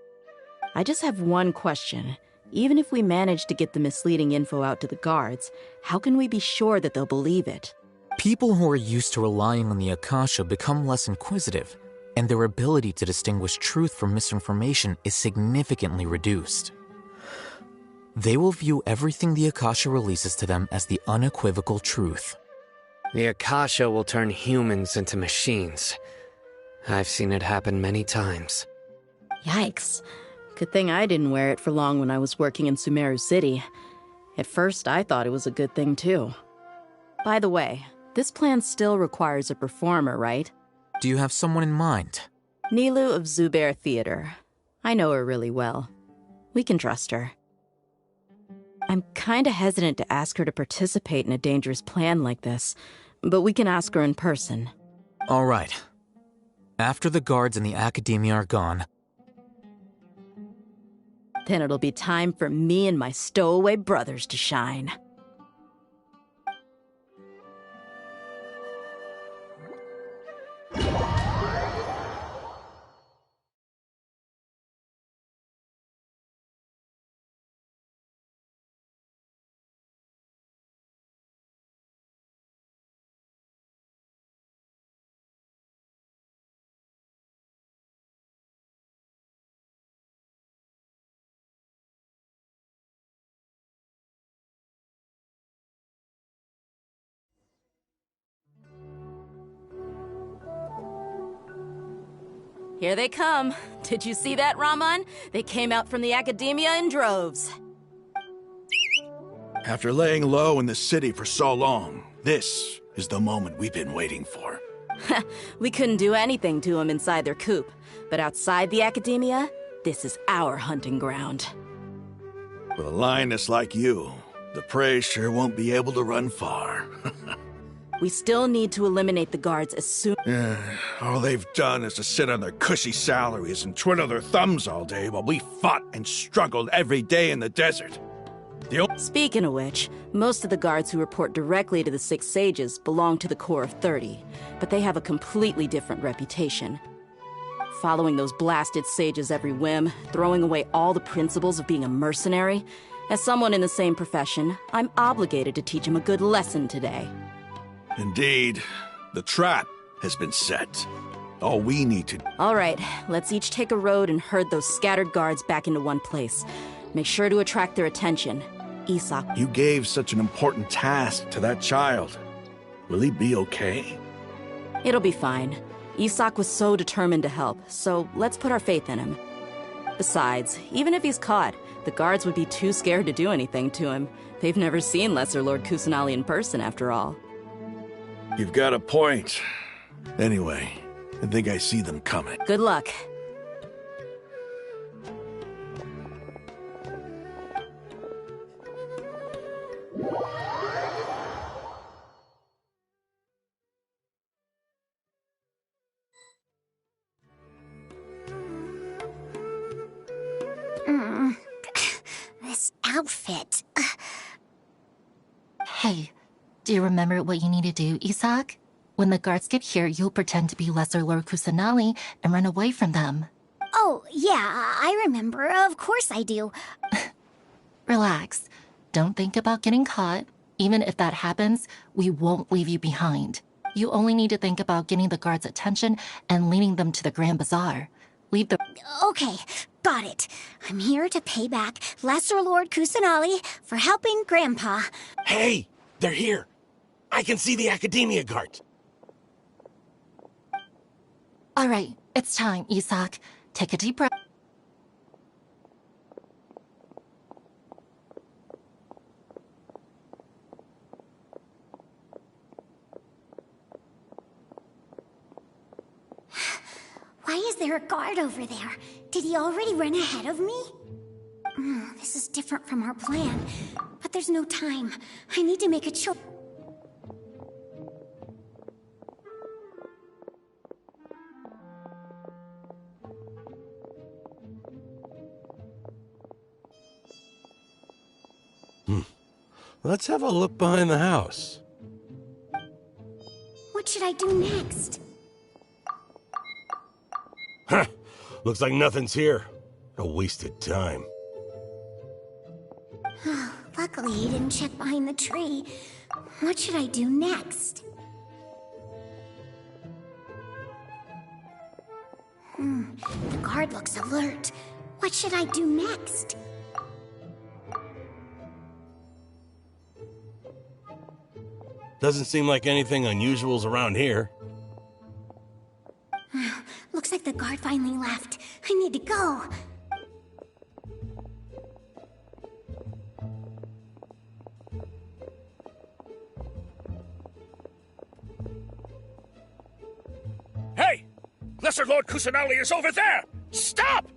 I just have one question. Even if we manage to get the misleading info out to the guards, how can we be sure that they'll believe it? People who are used to relying on the Akasha become less inquisitive, and their ability to distinguish truth from misinformation is significantly reduced. They will view everything the Akasha releases to them as the unequivocal truth. The Akasha will turn humans into machines. I've seen it happen many times. Yikes. Good thing I didn't wear it for long when I was working in Sumeru City. At first, I thought it was a good thing, too. By the way, this plan still requires a performer, right? Do you have someone in mind? Nilu of Zubair Theater. I know her really well. We can trust her. I'm kinda hesitant to ask her to participate in a dangerous plan like this, but we can ask her in person. All right. After the guards in the academia are gone, then it'll be time for me and my stowaway brothers to shine. Here they come. Did you see that, Raman? They came out from the academia in droves. After laying low in the city for so long, this is the moment we've been waiting for. We couldn't do anything to them inside their coop, but outside the academia, this is our hunting ground. With a lioness like you, the prey sure won't be able to run far. We still need to eliminate the guards as soon... All they've done is to sit on their cushy salaries and twiddle their thumbs all day while we fought and struggled every day in the desert. Speaking of which, most of the guards who report directly to the Six Sages belong to the Corps of 30, but they have a completely different reputation. Following those blasted sages every whim, throwing away all the principles of being a mercenary, as someone in the same profession, I'm obligated to teach them a good lesson today. Indeed. The trap has been set. All we need to... All right, let's each take a road and herd those scattered guards back into one place. Make sure to attract their attention. Isak. You gave such an important task to that child. Will he be okay? It'll be fine. Isak was so determined to help, so let's put our faith in him. Besides, even if he's caught, the guards would be too scared to do anything to him. They've never seen Lesser Lord Kusanali in person, after all. You've got a point. Anyway, I think I see them coming. Good luck. This outfit. Hey, do you remember what you need to do, Isak? When the guards get here, you'll pretend to be Lesser Lord Kusanali and run away from them. Oh, yeah, I remember. Of course I do. Relax. Don't think about getting caught. Even if that happens, we won't leave you behind. You only need to think about getting the guards' attention and leading them to the Grand Bazaar. Leave the... Okay, got it. I'm here to pay back Lesser Lord Kusanali for helping Grandpa. Hey, they're here. I can see the Academia guard. All right, it's time, Isak. Take a deep breath. Why is there a guard over there? Did he already run ahead of me? This is different from our plan. But there's no time. I need to make a choice. Let's have a look behind the house. What should I do next? Huh. Looks like nothing's here. A wasted time. Luckily, he didn't check behind the tree. What should I do next? The guard looks alert. What should I do next? Doesn't seem like anything unusual's around here. Looks like the guard finally left. I need to go. Hey! Lesser Lord Kusanali is over there! Stop!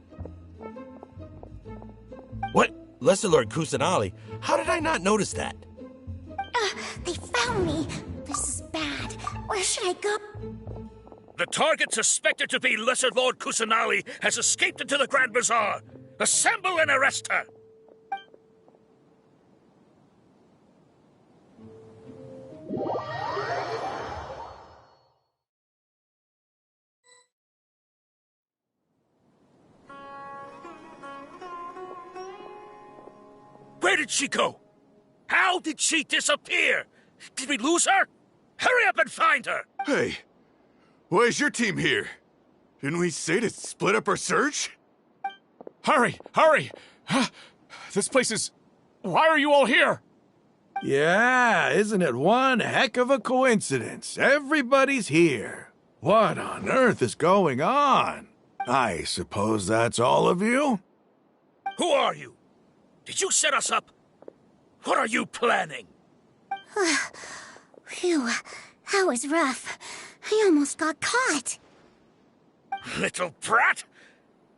What? Lesser Lord Kusanali? How did I not notice that? They found me. This is bad. Where should I go? The target suspected to be Lesser Lord Kusanali has escaped into the Grand Bazaar. Assemble and arrest her! Where did she go? How did she disappear? Did we lose her? Hurry up and find her! Hey, why is your team here? Didn't we say to split up our search? Hurry, hurry! This place is... Why are you all here? Yeah, isn't it one heck of a coincidence? Everybody's here. What on earth is going on? I suppose that's all of you? Who are you? Did you set us up? What are you planning? Phew, that was rough. I almost got caught. Little brat!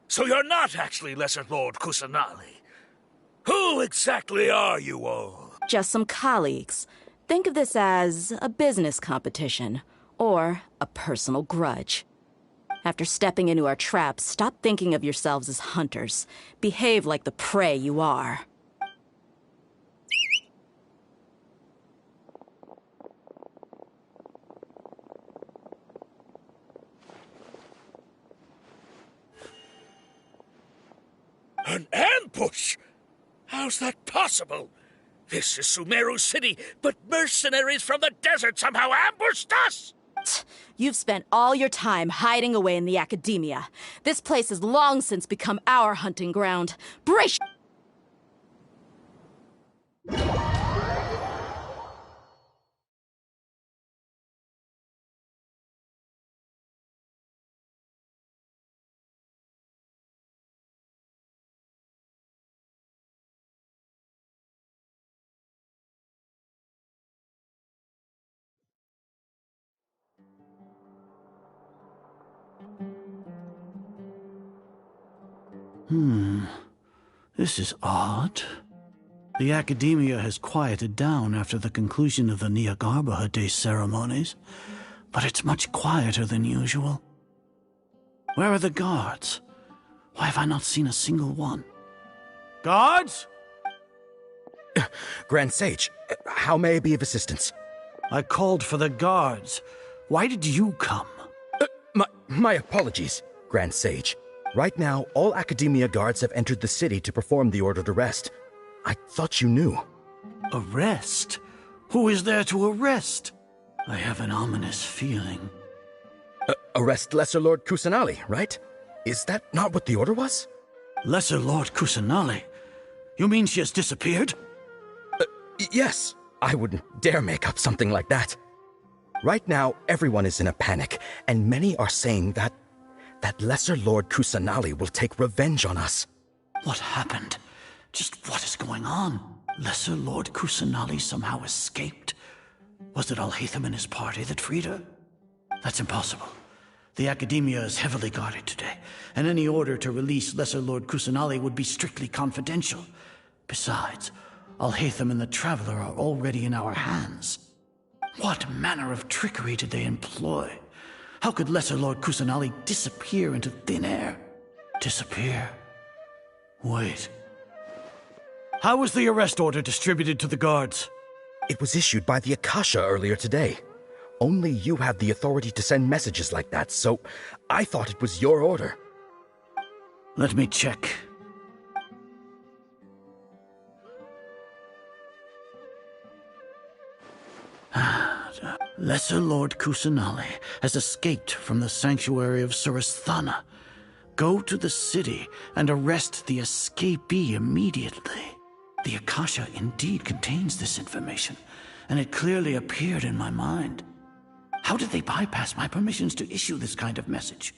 So you're not actually Lesser Lord Kusanali. Who exactly are you all? Just some colleagues. Think of this as a business competition, or a personal grudge. After stepping into our traps, stop thinking of yourselves as hunters. Behave like the prey you are. An ambush? How's that possible? This is Sumeru City, but mercenaries from the desert somehow ambushed us! You've spent all your time hiding away in the academia. This place has long since become our hunting ground. Brace... This is odd. The Academia has quieted down after the conclusion of the Nyagarbha Day ceremonies, but it's much quieter than usual. Where are the guards? Why have I not seen a single one? Guards? Grand Sage, how may I be of assistance? I called for the guards. Why did you come? My apologies, Grand Sage. Right now, all Academia guards have entered the city to perform the ordered arrest. I thought you knew. Arrest? Who is there to arrest? I have an ominous feeling. Arrest Lesser Lord Kusanali, right? Is that not what the order was? Lesser Lord Kusanali? You mean she has disappeared? Yes. I wouldn't dare make up something like that. Right now, everyone is in a panic, and many are saying that Lesser Lord Kusanali will take revenge on us. What happened? Just what is going on? Lesser Lord Kusanali somehow escaped? Was it Alhaitham and his party that freed her? That's impossible. The Academia is heavily guarded today, and any order to release Lesser Lord Kusanali would be strictly confidential. Besides, Alhaitham and the Traveler are already in our hands. What manner of trickery did they employ? How could Lesser Lord Kusanali disappear into thin air? Disappear? Wait. How was the arrest order distributed to the guards? It was issued by the Akasha earlier today. Only you have the authority to send messages like that, so I thought it was your order. Let me check. Lesser Lord Kusanali has escaped from the sanctuary of Surasthana. Go to the city and arrest the escapee immediately. The Akasha indeed contains this information, and it clearly appeared in my mind. How did they bypass my permissions to issue this kind of message?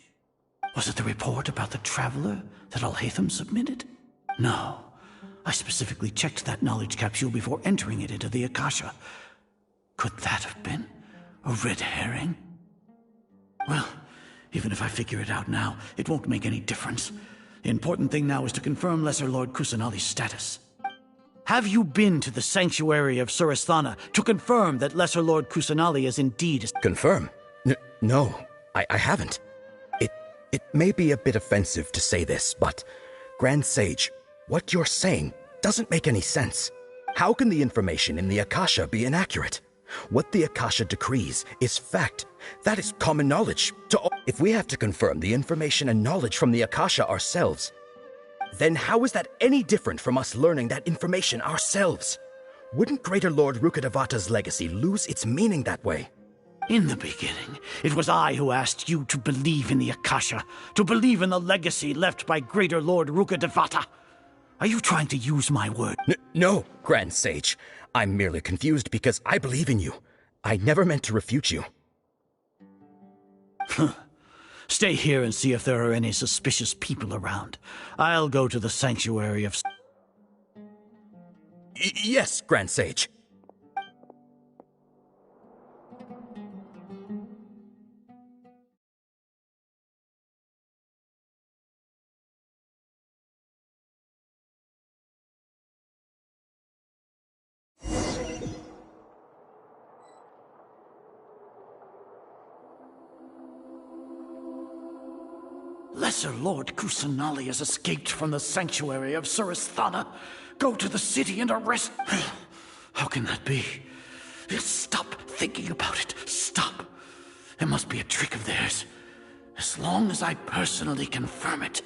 Was it the report about the Traveler that Alhaitham submitted? No. I specifically checked that knowledge capsule before entering it into the Akasha. Could that have been a red herring? Well, even if I figure it out now, it won't make any difference. The important thing now is to confirm Lesser Lord Kusanali's status. Have you been to the sanctuary of Surasthana to confirm that Lesser Lord Kusanali is indeed... Confirm? No, I haven't. It may be a bit offensive to say this, but, Grand Sage, what you're saying doesn't make any sense. How can the information in the Akasha be inaccurate? What the Akasha decrees is fact. That is common knowledge to all. If we have to confirm the information and knowledge from the Akasha ourselves, then how is that any different from us learning that information ourselves? Wouldn't Greater Lord Rukkhadevata's legacy lose its meaning that way? In the beginning, it was I who asked you to believe in the Akasha, to believe in the legacy left by Greater Lord Rukkhadevata. Are you trying to use my word? No, Grand Sage. I'm merely confused because I believe in you. I never meant to refute you. Stay here and see if there are any suspicious people around. I'll go to the sanctuary of... Yes, Grand Sage. Lesser Lord Kusanali has escaped from the sanctuary of Surasthana. Go to the city and arrest... How can that be? Stop thinking about it. Stop. It must be a trick of theirs. As long as I personally confirm it.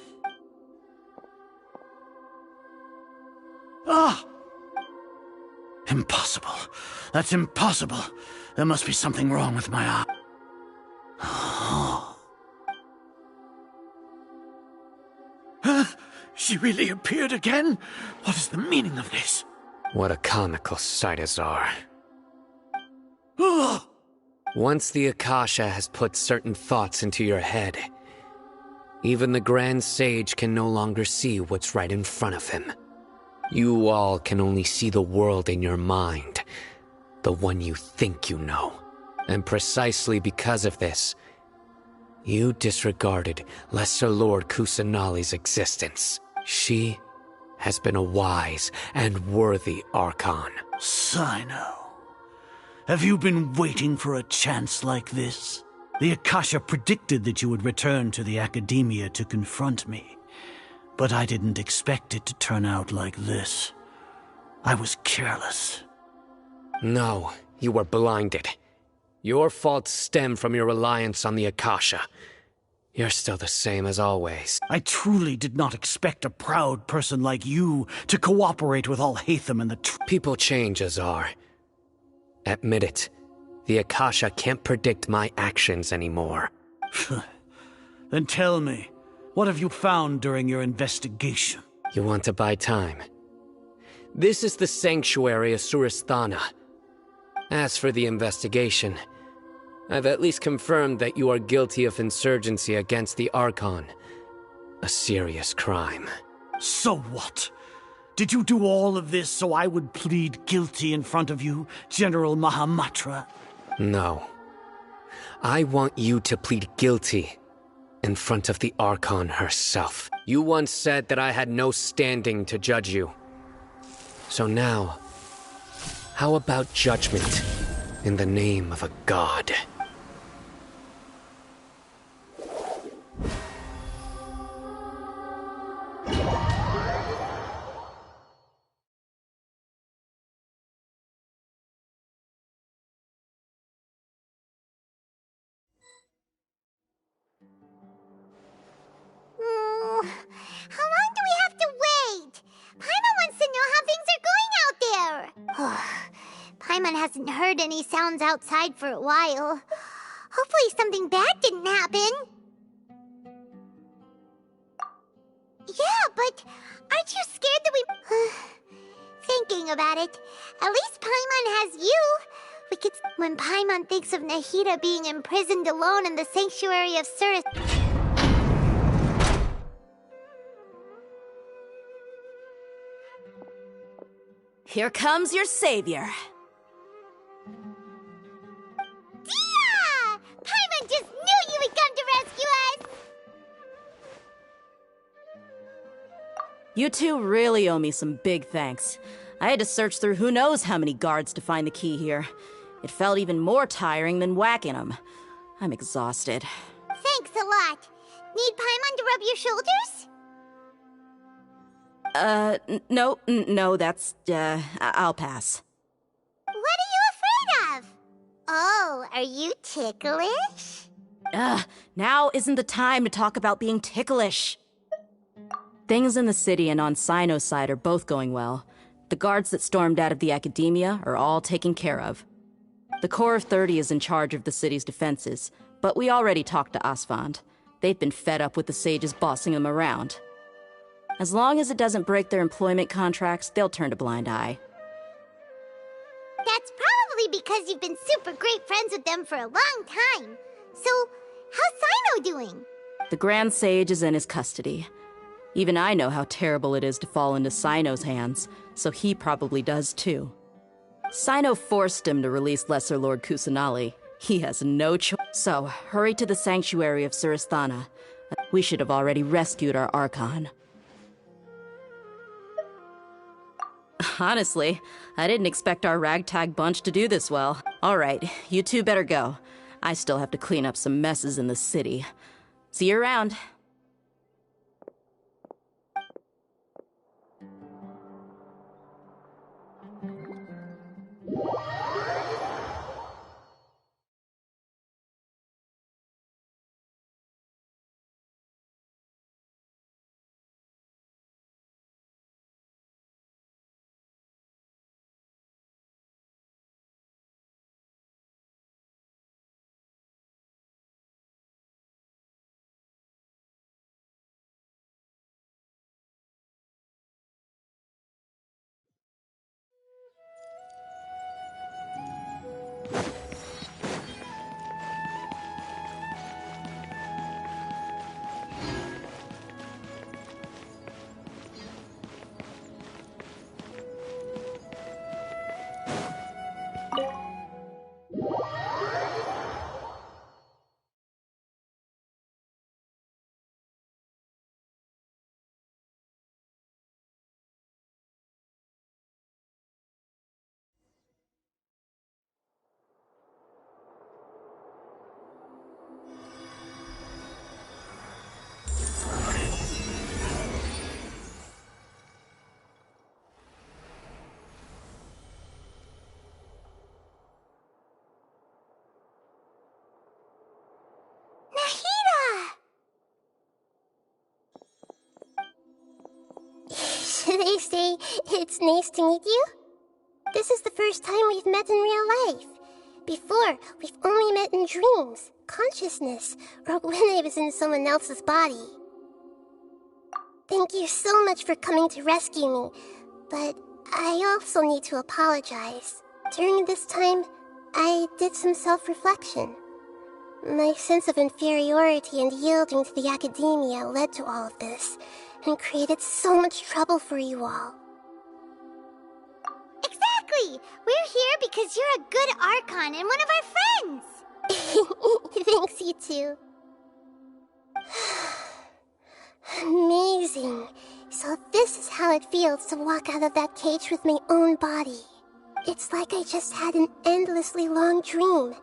Ah! Impossible. That's impossible. There must be something wrong with my eye. She really appeared again? What is the meaning of this? What a comical sight, Azar. Once the Akasha has put certain thoughts into your head, even the Grand Sage can no longer see what's right in front of him. You all can only see the world in your mind, the one you think you know. And precisely because of this, you disregarded Lesser Lord Kusanali's existence. She has been a wise and worthy Archon. Sino, have you been waiting for a chance like this? The Akasha predicted that you would return to the Academia to confront me, but I didn't expect it to turn out like this. I was careless. No, you were blinded. Your faults stem from your reliance on the Akasha. You're still the same as always. I truly did not expect a proud person like you to cooperate with Alhaitham and the... People change, Azar. Admit it. The Akasha can't predict my actions anymore. Then tell me, What have you found during your investigation? You want to buy time? This is the sanctuary of Surasthana. As for the investigation, I've at least confirmed that you are guilty of insurgency against the Archon. A serious crime. So what? Did you do all of this so I would plead guilty in front of you, General Mahamatra? No. I want you to plead guilty in front of the Archon herself. You once said that I had no standing to judge you. So now, how about judgment in the name of a god? How long do we have to wait? Paimon wants to know how things are going out there. Paimon hasn't heard any sounds outside for a while. Hopefully something bad didn't happen. Yeah, but aren't you scared that we... Thinking about it, at least Paimon has you. We could... When Paimon thinks of Nahida being imprisoned alone in the sanctuary of Suras... Here comes your savior. Dia! Paimon just knew you would come to rescue us! You two really owe me some big thanks. I had to search through who knows how many guards to find the key here. It felt even more tiring than whacking them. I'm exhausted. Thanks a lot. Need Paimon to rub your shoulders? No, that's, I'll pass. What are you afraid of? Oh, are you ticklish? Now isn't the time to talk about being ticklish. Things in the city and on Sino's side are both going well. The guards that stormed out of the academia are all taken care of. The Corps of 30 is in charge of the city's defenses, but we already talked to Asfand. They've been fed up with the sages bossing them around. As long as it doesn't break their employment contracts, they'll turn a blind eye. That's probably because you've been super great friends with them for a long time. So, how's Sino doing? The Grand Sage is in his custody. Even I know how terrible it is to fall into Sino's hands, so he probably does too. Sino forced him to release Lesser Lord Kusanali. He has no choice. So, hurry to the sanctuary of Surasthana. We should have already rescued our Archon. Honestly, I didn't expect our ragtag bunch to do this well. All right, you two better go. I still have to clean up some messes in the city. See you around. They say it's nice to meet you. This is the first time we've met in real life. Before, we've only met in dreams, consciousness, or when I was in someone else's body. Thank you so much for coming to rescue me, but I also need to apologize. During this time, I did some self-reflection. My sense of inferiority and yielding to the academia led to all of this, and created so much trouble for you all. Exactly! We're here because you're a good Archon and one of our friends! Thanks, you two. Amazing. So this is how it feels to walk out of that cage with my own body. It's like I just had an endlessly long dream.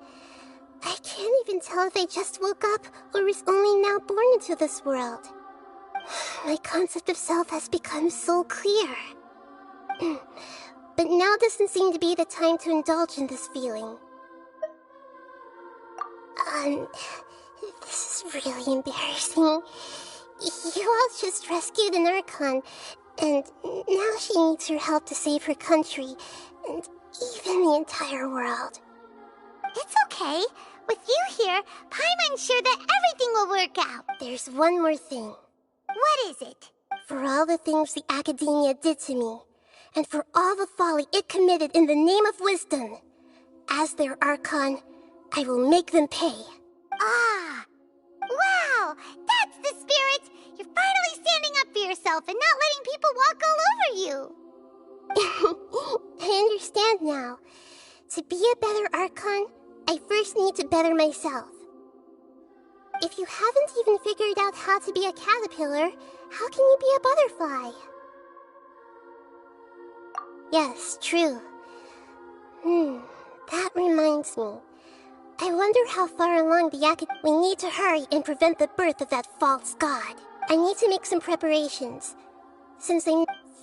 I can't even tell if I just woke up or was only now born into this world. My concept of self has become so clear. But now doesn't seem to be the time to indulge in this feeling. This is really embarrassing. You all just rescued an Archon, and now she needs your help to save her country, and even the entire world. It's okay. With you here, Paimon's sure that everything will work out. There's one more thing. What is it? For all the things the academia did to me, and for all the folly it committed in the name of wisdom, as their Archon, I will make them pay. Ah! Wow! That's the spirit! You're finally standing up for yourself and not letting people walk all over you! I understand now. To be a better Archon, I first need to better myself. If you haven't even figured out how to be a caterpillar, how can you be a butterfly? Yes, true. That reminds me. I wonder how far along the we need to hurry and prevent the birth of that false god. I need to make some preparations.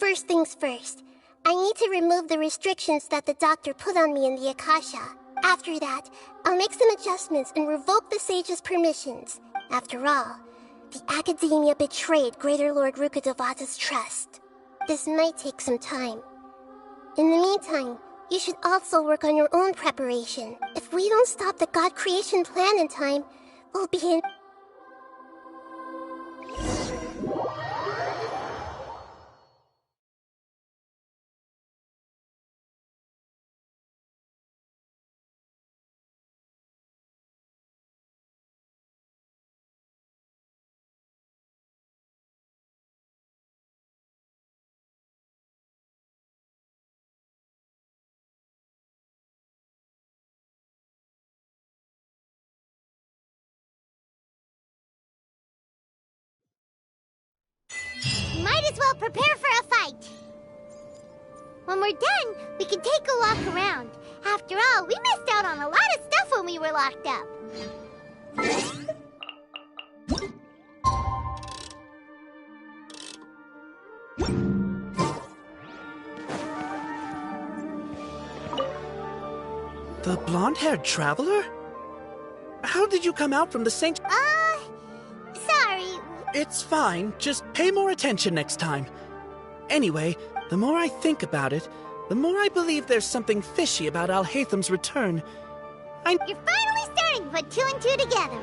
First things first, I need to remove the restrictions that the doctor put on me in the Akasha. After that, I'll make some adjustments and revoke the sage's permissions. After all, the academia betrayed Greater Lord Rukkhadevata's trust. This might take some time. In the meantime, you should also work on your own preparation. If we don't stop the God creation plan in time, we'll be in... Might as well prepare for a fight. When we're done, we can take a walk around. After all, we missed out on a lot of stuff when we were locked up. The blonde-haired traveler? How did you come out from the sanctuary? Sorry. It's fine. Just pay more attention next time. Anyway, the more I think about it, the more I believe there's something fishy about Alhaitham's return. You're finally starting to put two and two together.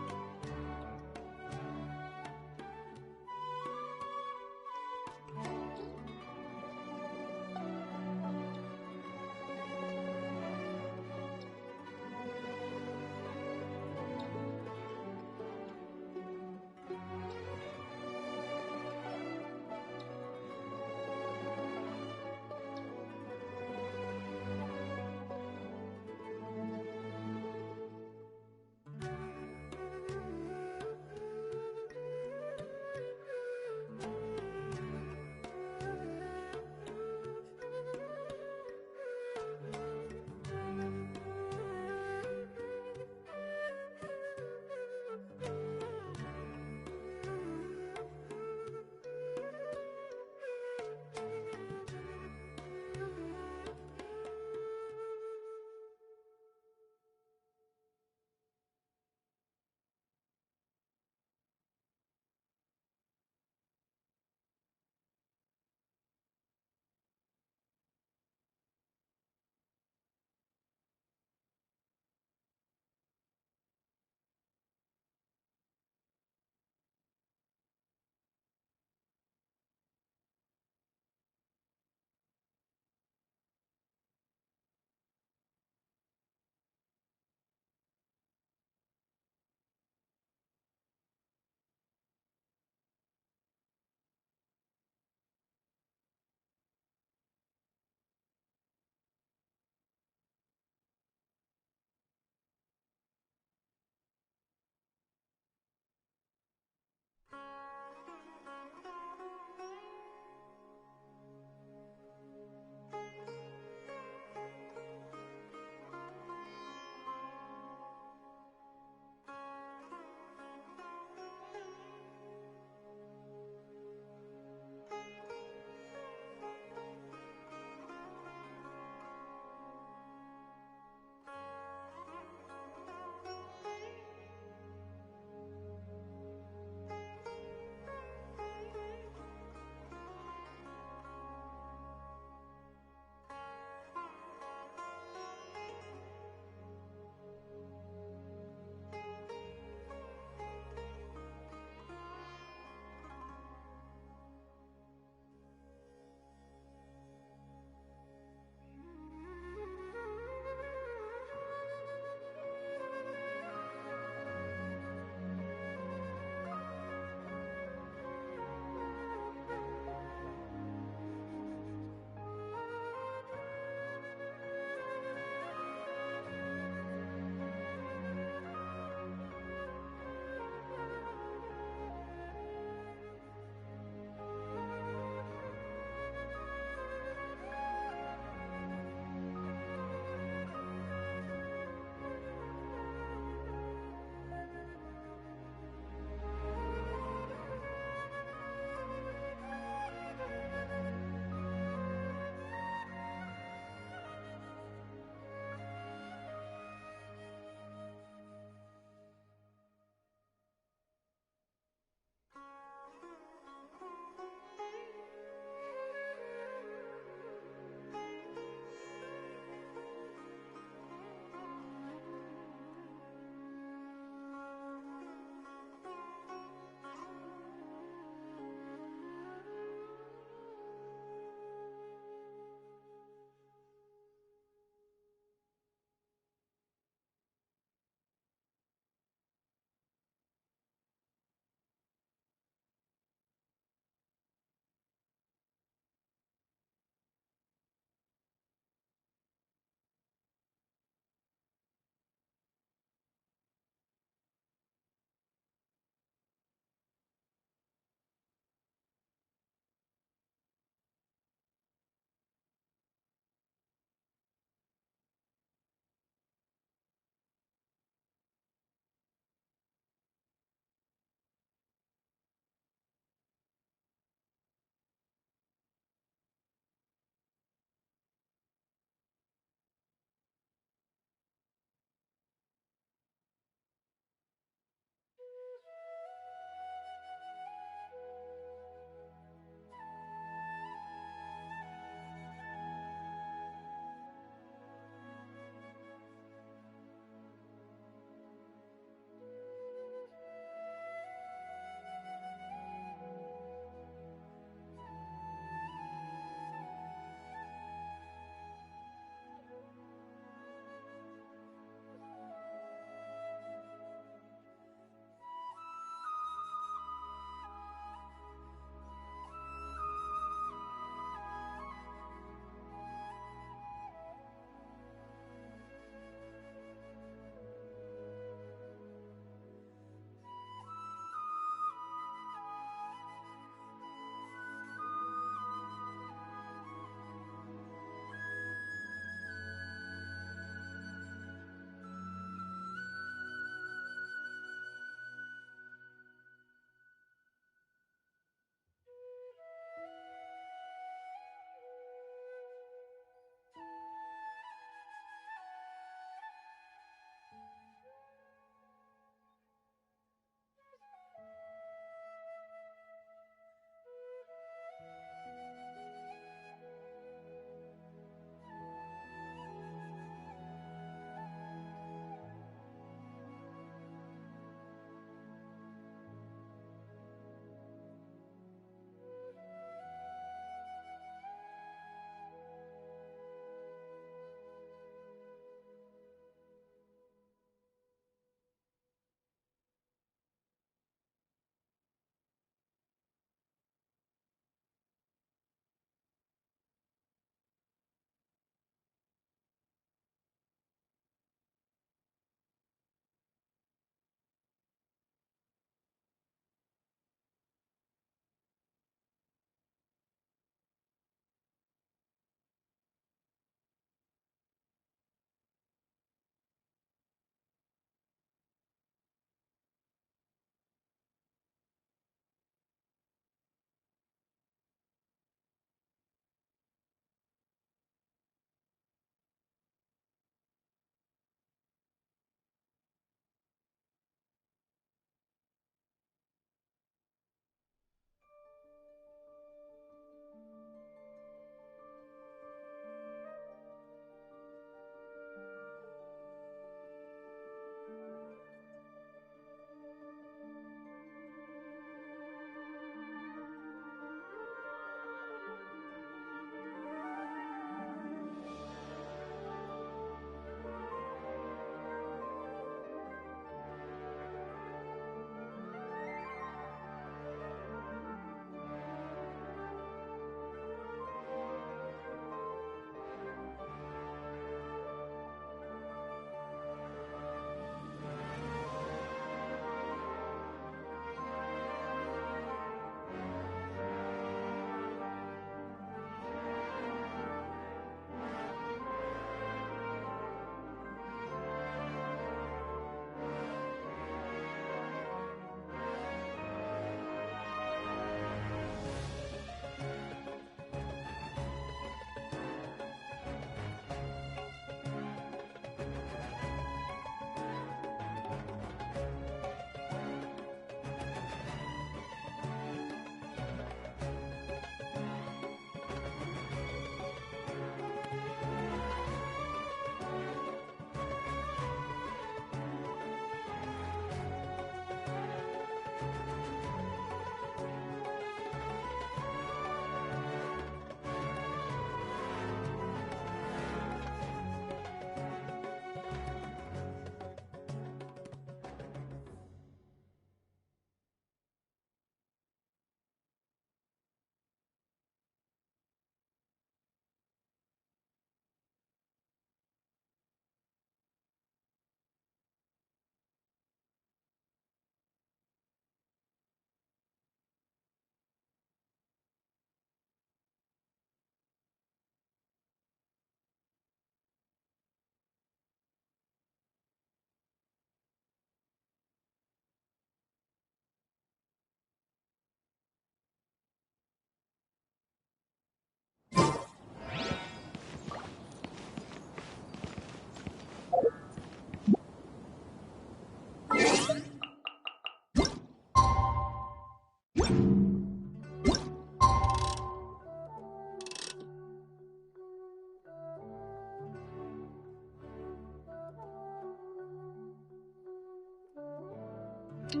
How's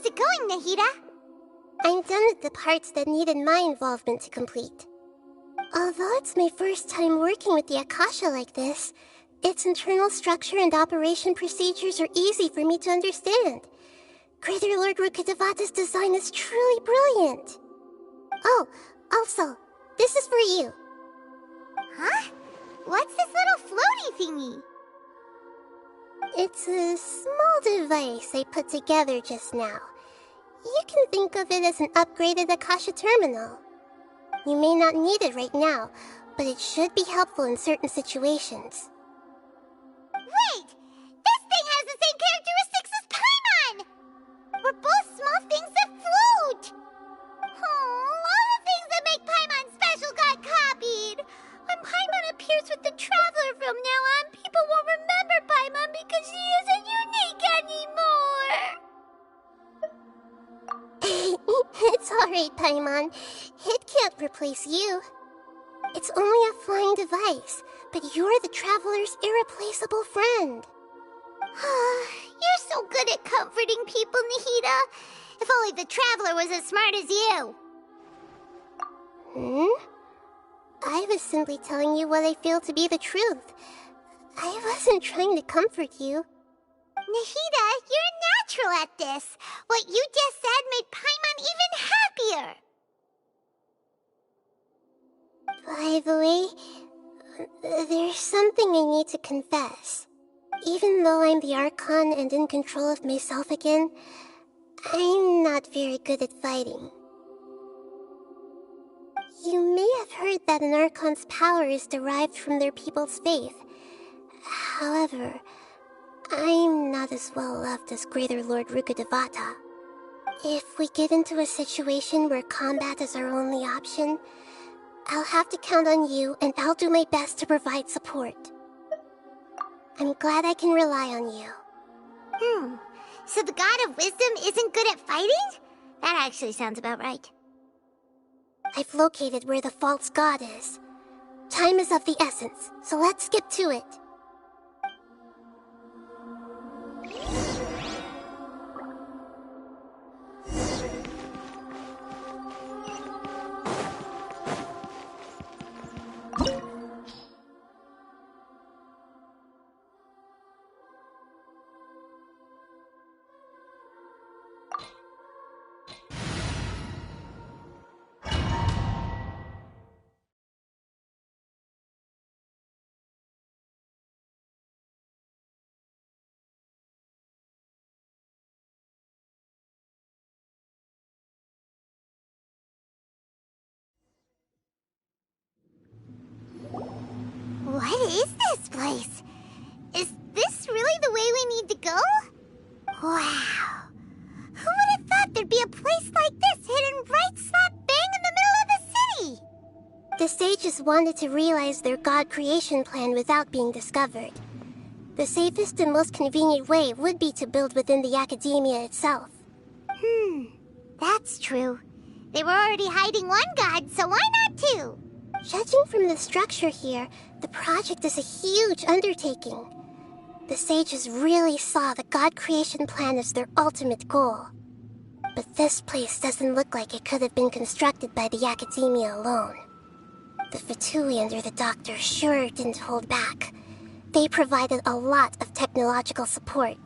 it going, Nahida? I'm done with the parts that needed my involvement to complete. Although it's my first time working with the Akasha like this, its internal structure and operation procedures are easy for me to understand. Greater Lord Rukkhadevata's design is truly brilliant. Oh, also, this is for you. Huh? What's this little floaty thingy? It's a small device I put together just now. You can think of it as an upgraded Akasha terminal. You may not need it right now, but it should be helpful in certain situations. Wait! This thing has the same characteristics as Paimon! We're both small things that float! Oh, all the things that make Paimon special got copied! When Paimon appears with the Traveler from now on, people won't remember Paimon because she isn't unique anymore! It's alright, Paimon. It can't replace you. It's only a flying device, but you're the Traveler's irreplaceable friend. You're so good at comforting people, Nahida. If only the Traveler was as smart as you. I was simply telling you what I feel to be the truth. I wasn't trying to comfort you. Nahida, you're natural at this. What you just said made Paimon even happier. By the way, there's something I need to confess. Even though I'm the Archon and in control of myself again, I'm not very good at fighting. You may have heard that an Archon's power is derived from their people's faith. However, I'm not as well loved as Greater Lord Rukkhadevata. If we get into a situation where combat is our only option, I'll have to count on you, and I'll do my best to provide support. I'm glad I can rely on you. So the God of Wisdom isn't good at fighting? That actually sounds about right. I've located where the false god is. Time is of the essence, so let's skip to it. What is this place? Is this really the way we need to go? Wow. Who would have thought there'd be a place like this hidden right slap bang in the middle of the city? The sages wanted to realize their god creation plan without being discovered. The safest and most convenient way would be to build within the academia itself. That's true. They were already hiding one god, so why not two? Judging from the structure here, the project is a huge undertaking. The sages really saw the god creation plan as their ultimate goal. But this place doesn't look like it could have been constructed by the academia alone. The Fatui under the Doctor sure didn't hold back. They provided a lot of technological support.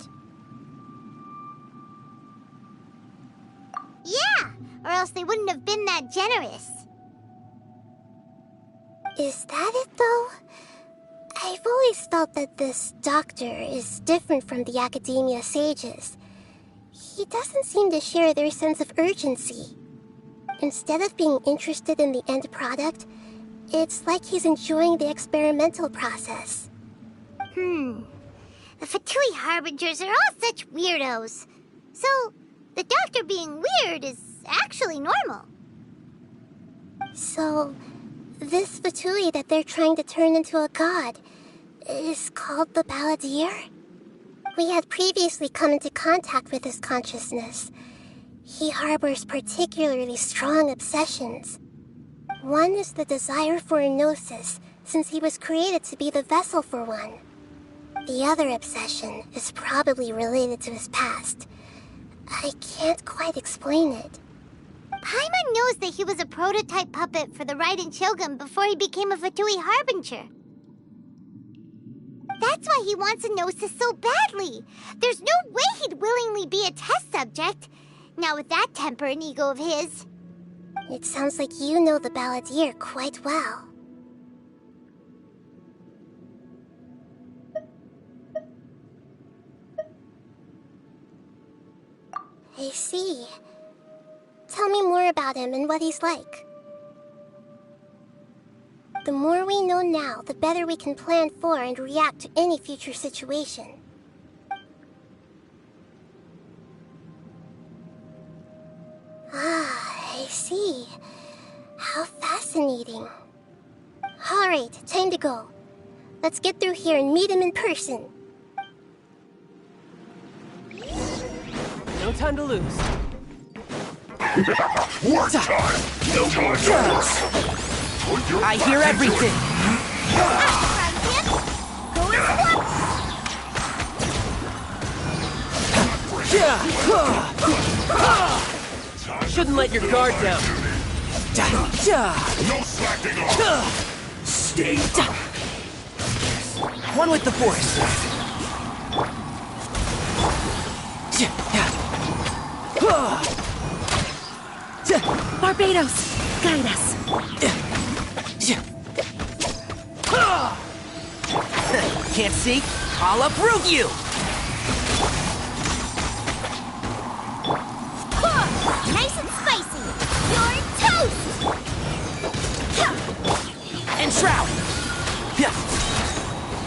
Yeah, or else they wouldn't have been that generous. Is that it, though? I've always felt that this Doctor is different from the academia sages. He doesn't seem to share their sense of urgency. Instead of being interested in the end product, it's like he's enjoying the experimental process. The Fatui Harbingers are all such weirdos. So, the Doctor being weird is actually normal. So, This Fatui that they're trying to turn into a god is called the Balladeer? We had previously come into contact with his consciousness. He harbors particularly strong obsessions. One is the desire for a gnosis, since he was created to be the vessel for one. The other obsession is probably related to his past. I can't quite explain it. Paimon knows that he was a prototype puppet for the Raiden Shogun before he became a Fatui Harbinger. That's why he wants a gnosis so badly. There's no way he'd willingly be a test subject. Not with that temper and ego of his. It sounds like you know the Balladeer quite well. I see. Tell me more about him and what he's like. The more we know now, the better we can plan for and react to any future situation. Ah, I see. How fascinating. Alright, time to go. Let's get through here and meet him in person. No time to lose. Work time! No more dogs! I hear everything! Shouldn't let your guard down. No slacking off! Stay down. One with the force. Barbados, guide us. Can't see? I'll uproot you! Nice and spicy! You're toast! And shroud!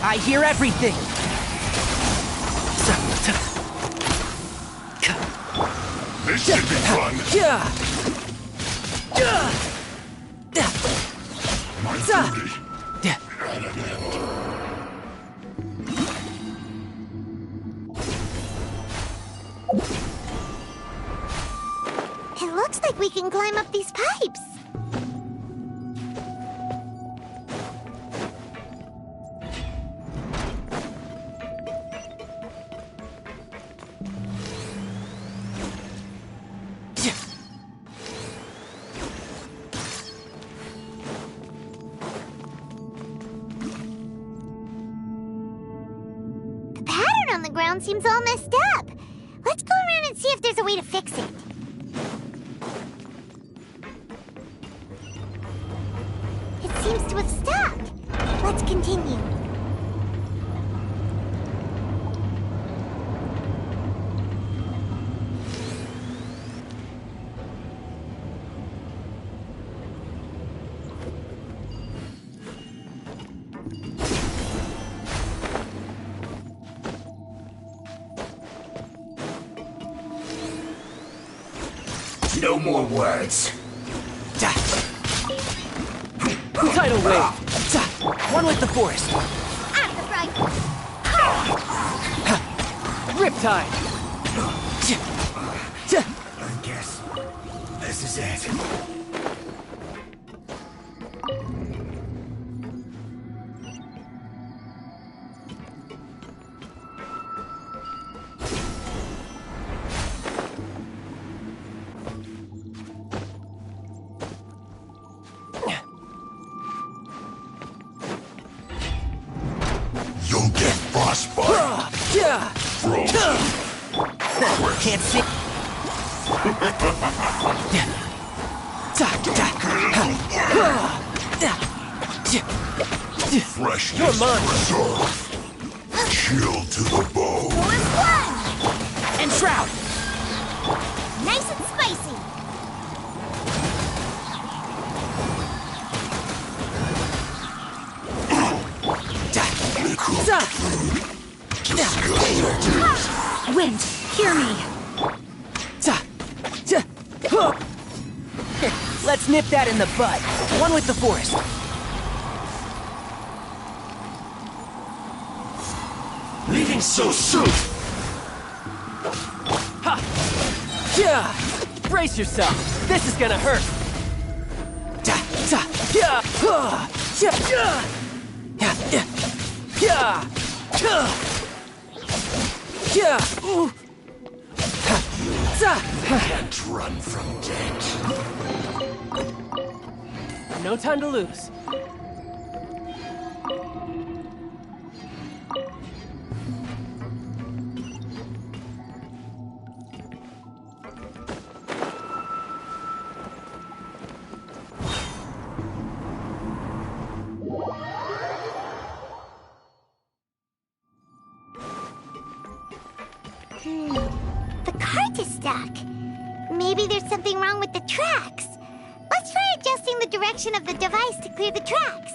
I hear everything! This should be fun! My duty! It looks like we can climb up these pipes. The pattern on the ground seems all messed up. Let's go around and see if there's a way to fix it. Seems to have stopped. Let's continue. No more words. Tidal wave. One with the forest. At the right. Riptide. I guess this is it. Can't see. Freshness You're mine. preserved. Chill to the bone. And shroud. Nice and spicy. Wind, hear me. Let's nip that in the bud. One with the forest. so soon! Ha! Yeah! Brace yourself! This is gonna hurt! Da, da, yeah! Yeah! Yeah! Yeah! Yeah! Yeah! Yeah! Ooh! Can't run from death. No time to lose. The cart is stuck. Maybe there's something wrong with the tracks. Let's try adjusting the direction of the device to clear the tracks.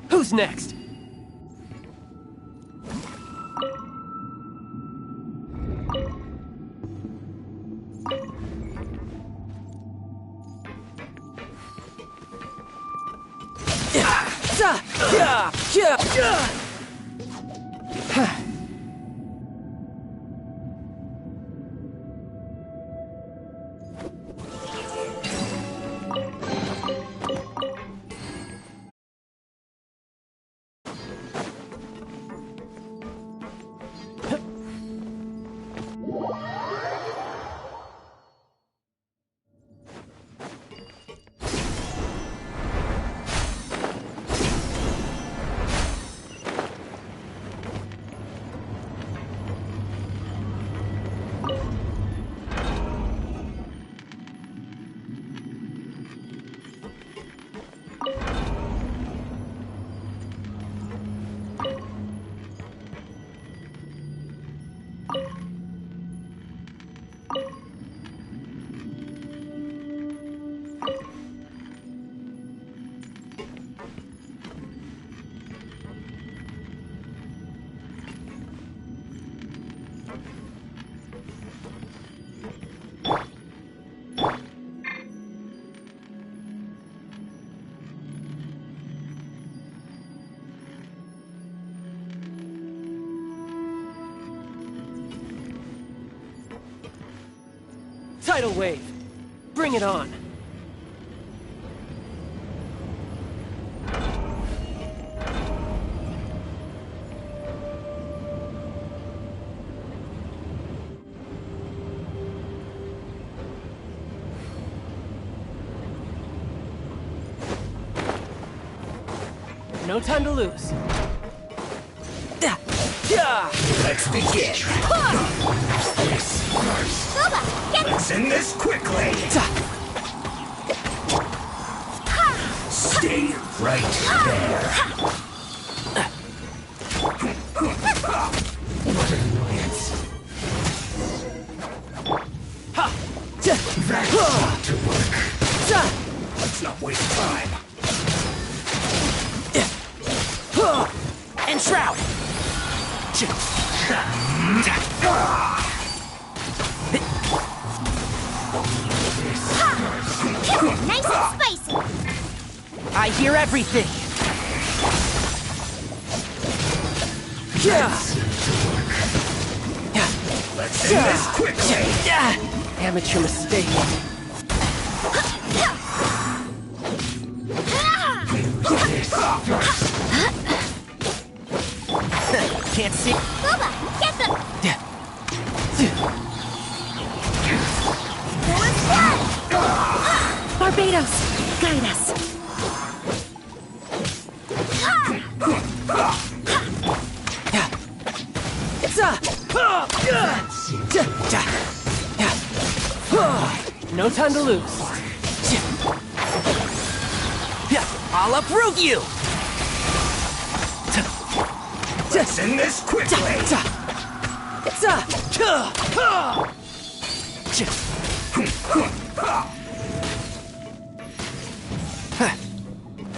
Who's next? Tidal wave. Bring it on. No time to lose. Let's begin. This first. Let's end this quickly. Stay right there. What an annoyance. That ought to work. Let's not waste time. Enshroud! Nice and spicy! I hear everything! Let's end this quickly! Amateur mistake. Can't see. Bubba, get them! Barbados, guide us. No time to lose. I'll uproot you! Let's end this quickly!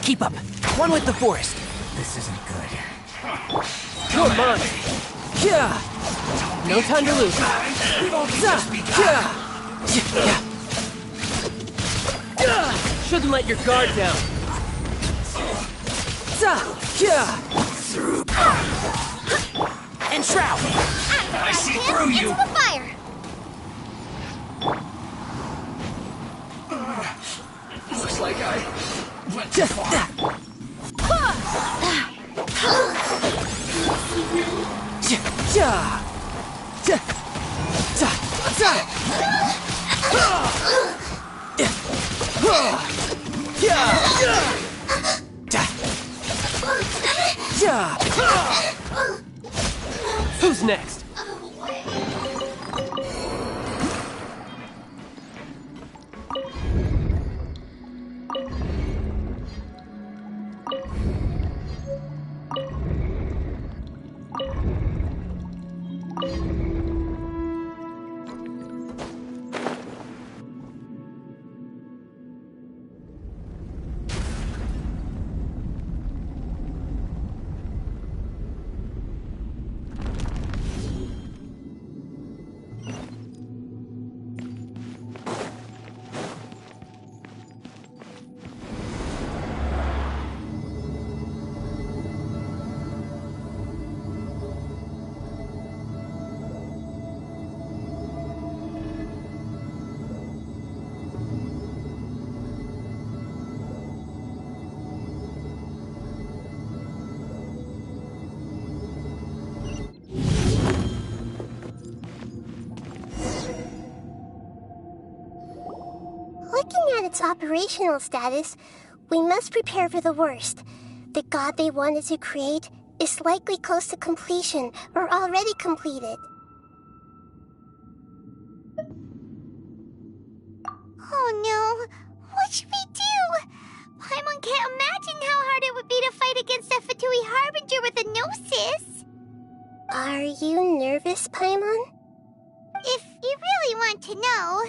Keep up. One with the forest. This isn't good. Come on. No time to lose. Shouldn't let your guard down. And shroud! I see through you. Into the fire! Looks like I went too far. Who's next? Looking at its operational status, we must prepare for the worst. The god they wanted to create is likely close to completion or already completed. Oh no! What should we do? Paimon can't imagine how hard it would be to fight against a Fatui Harbinger with a Gnosis! Are you nervous, Paimon? If you really want to know,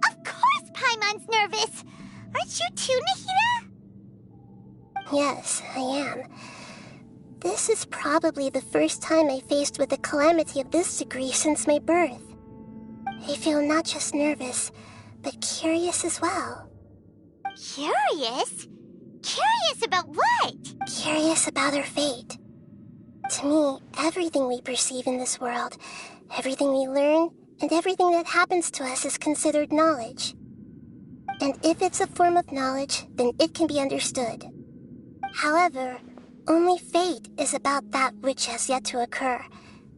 of course Paimon's nervous! Aren't you too, Nahida? Yes, I am. This is probably the first time I faced with a calamity of this degree since my birth. I feel not just nervous, but curious as well. Curious? Curious about what? Curious about our fate. To me, everything we perceive in this world, everything we learn, and everything that happens to us is considered knowledge. And if it's a form of knowledge, then it can be understood. However, only fate is about that which has yet to occur,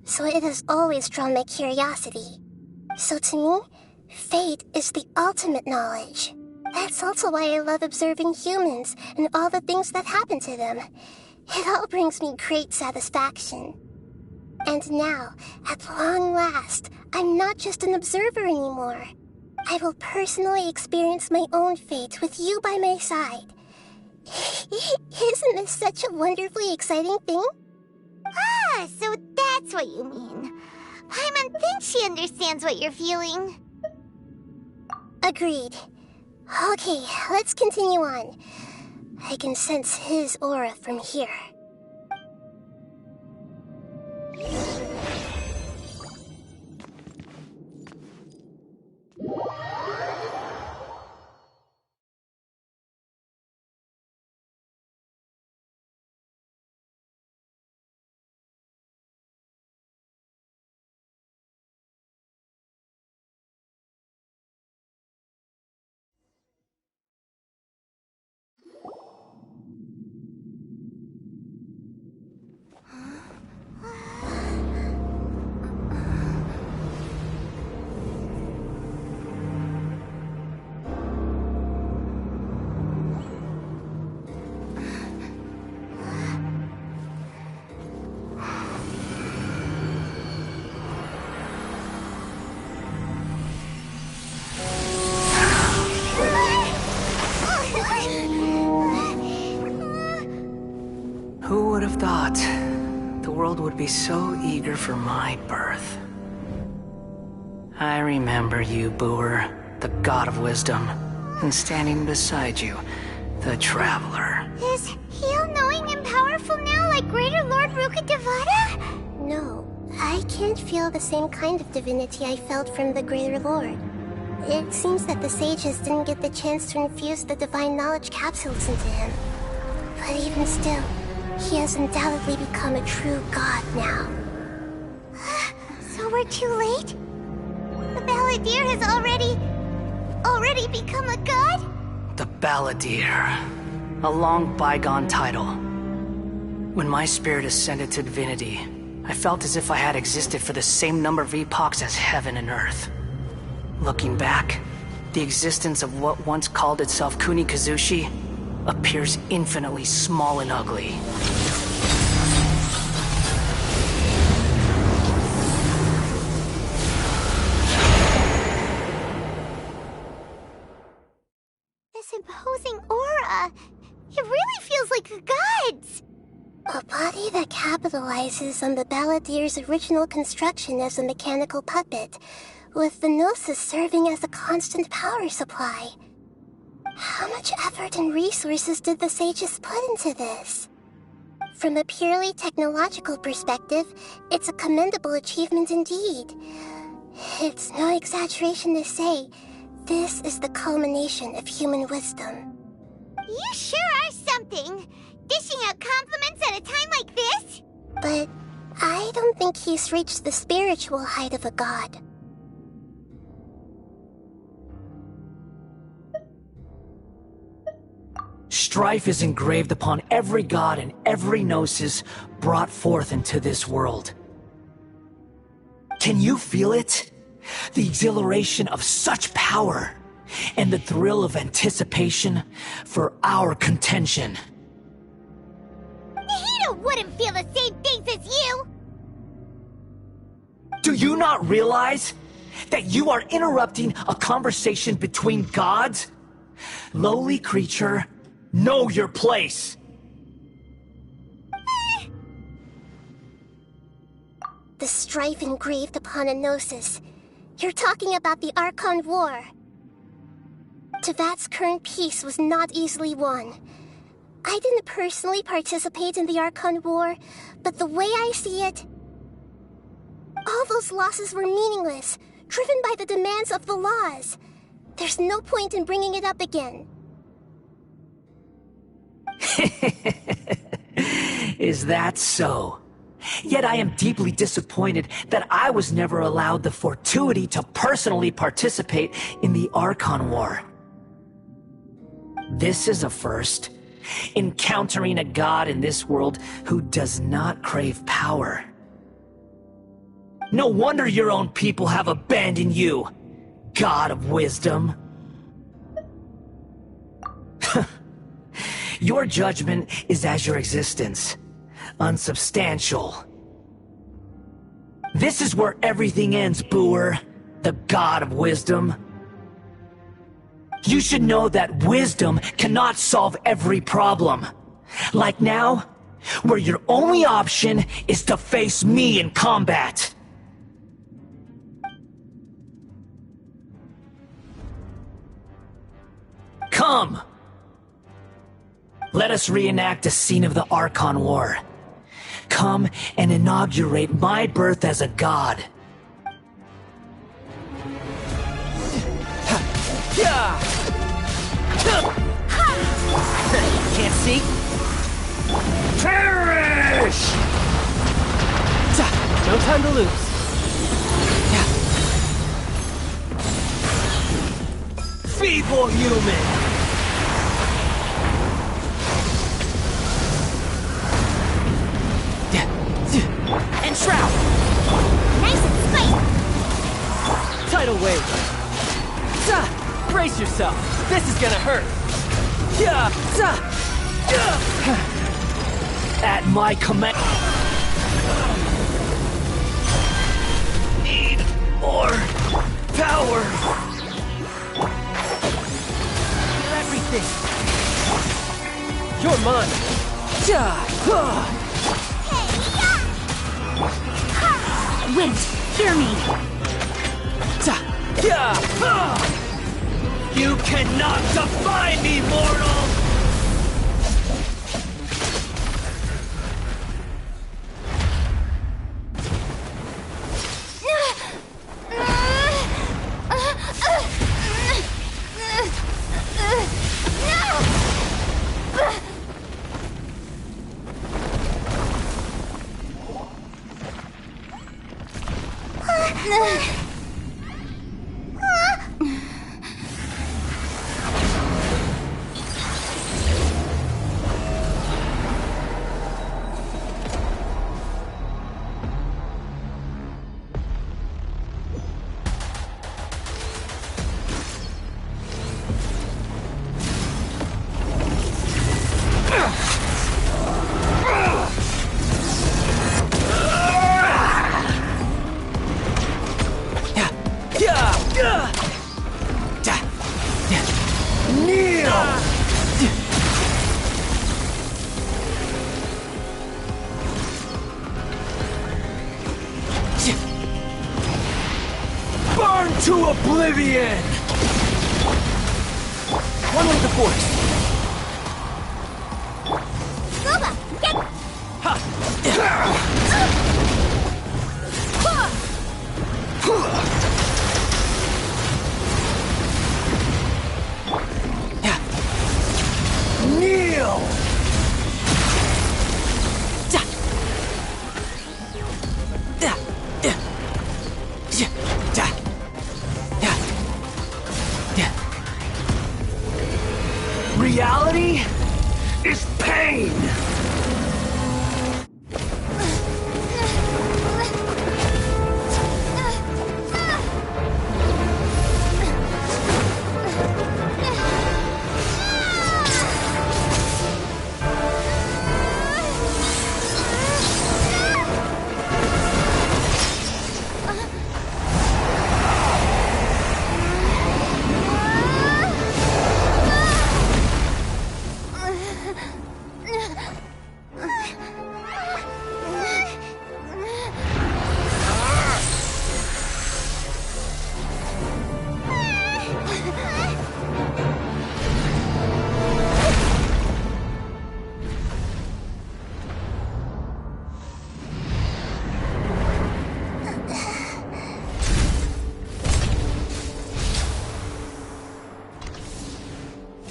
so it has always drawn my curiosity. So to me, fate is the ultimate knowledge. That's also why I love observing humans and all the things that happen to them. It all brings me great satisfaction. And now, at long last, I'm not just an observer anymore. I will personally experience my own fate with you by my side. Isn't this such a wonderfully exciting thing? Ah, so that's what you mean. Paimon thinks she understands what you're feeling. Agreed. Okay, let's continue on. I can sense his aura from here. world would be so eager for my birth. I remember you, Boer, the god of wisdom, and standing beside you, the traveler. Is he all-knowing and powerful now like Greater Lord Rukkhadevata? No, I can't feel the same kind of divinity I felt from the Greater Lord. It seems that the sages didn't get the chance to infuse the divine knowledge capsules into him. But even still, he has undoubtedly become a true god now. So we're too late? The Balladeer has already become a god? The Balladeer. A long bygone title. When my spirit ascended to divinity, I felt as if I had existed for the same number of epochs as heaven and earth. Looking back, the existence of what once called itself Kunikazushi appears infinitely small and ugly. This imposing aura, it really feels like the gods! A body that capitalizes on the Balladeer's original construction as a mechanical puppet, with the Gnosis serving as a constant power supply. How much effort and resources did the sages put into this? From a purely technological perspective, it's a commendable achievement indeed. It's no exaggeration to say, this is the culmination of human wisdom. You sure are something! Dishing out compliments at a time like this? But I don't think he's reached the spiritual height of a god. Strife is engraved upon every god and every gnosis brought forth into this world. Can you feel it? The exhilaration of such power, and the thrill of anticipation for our contention. Nahida wouldn't feel the same things as you! Do you not realize that you are interrupting a conversation between gods? Lowly creature, know your place! The strife engraved upon a gnosis. You're talking about the Archon War. Tevat's current peace was not easily won. I didn't personally participate in the Archon War, but the way I see it, all those losses were meaningless, driven by the demands of the laws. There's no point in bringing it up again. Is that so? Yet I am deeply disappointed that I was never allowed the fortuity to personally participate in the Archon War. This is a first. Encountering a god in this world who does not crave power. No wonder your own people have abandoned you, god of wisdom. Your judgment is as your existence, unsubstantial. This is where everything ends, Boer, the god of wisdom. You should know that wisdom cannot solve every problem. Like now, where your only option is to face me in combat. Come! Let us reenact a scene of the Archon War. Come and inaugurate my birth as a god. Can't see? Perish! No time to lose. Feeble human! And shroud! Nice and spicy! Tidal wave! Brace yourself! This is gonna hurt! At my command... Need more power! You're everything! You're mine! Wait, hear me! You cannot defy me, mortal! Burn to oblivion! One with the force. Scuba, get... Kneel! Reality is pain!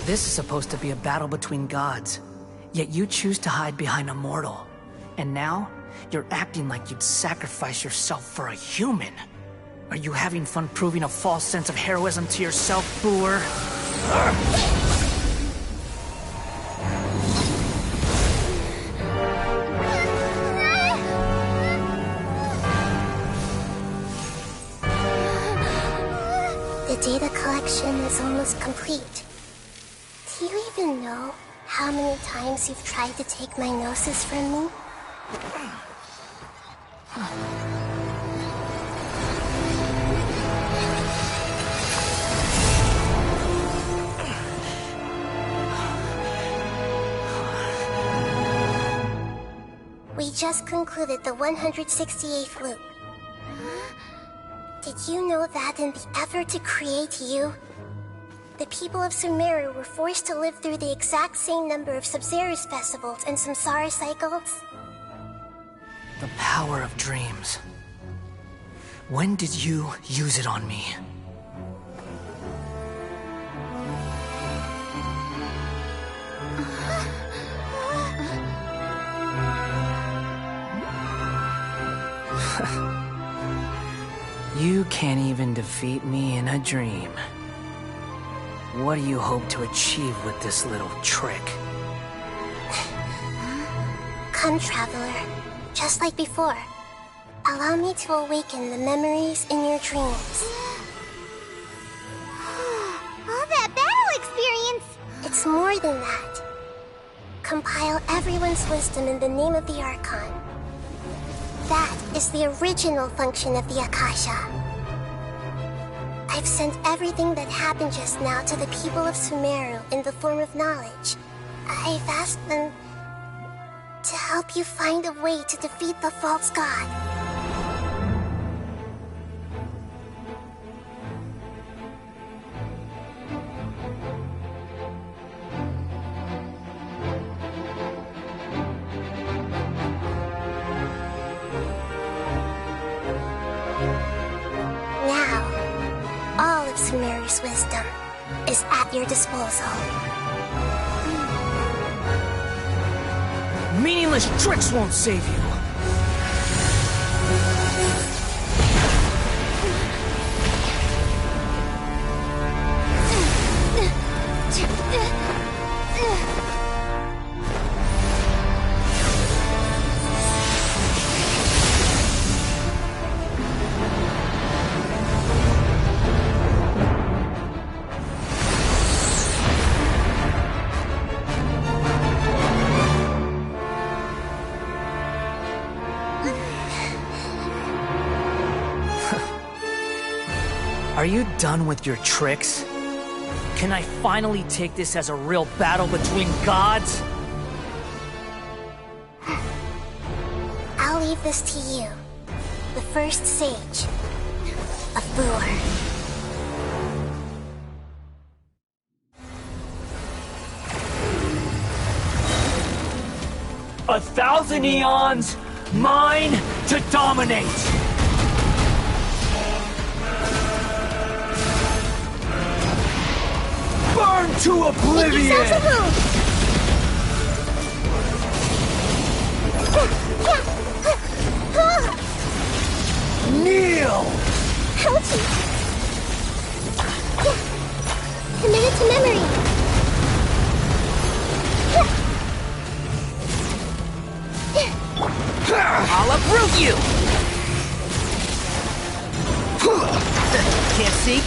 This is supposed to be a battle between gods, yet you choose to hide behind a mortal. And now, you're acting like you'd sacrifice yourself for a human. Are you having fun proving a false sense of heroism to yourself, Booer? The data collection is almost complete. Do you even know how many times you've tried to take my gnosis from me? We just concluded the 168th loop. Did you know that in the effort to create you, the people of Sumeru were forced to live through the exact same number of Sub-Zerus festivals and samsara cycles? The power of dreams. When did you use it on me? You can't even defeat me in a dream. What do you hope to achieve with this little trick? Come, Traveler. Just like before. Allow me to awaken the memories in your dreams. All that battle experience! It's more than that. Compile everyone's wisdom in the name of the Archon. That is the original function of the Akasha. I've sent everything that happened just now to the people of Sumeru in the form of knowledge. I've asked them to help you find a way to defeat the false god. Father's wisdom is at your disposal. Meaningless tricks won't save you. Are you done with your tricks? Can I finally take this as a real battle between gods? I'll leave this to you. The first sage of Boor. 1,000 eons, mine to dominate! Burn to oblivion! Kneel! Ouchie! Commit it to memory! I'll uproot you! Can't see?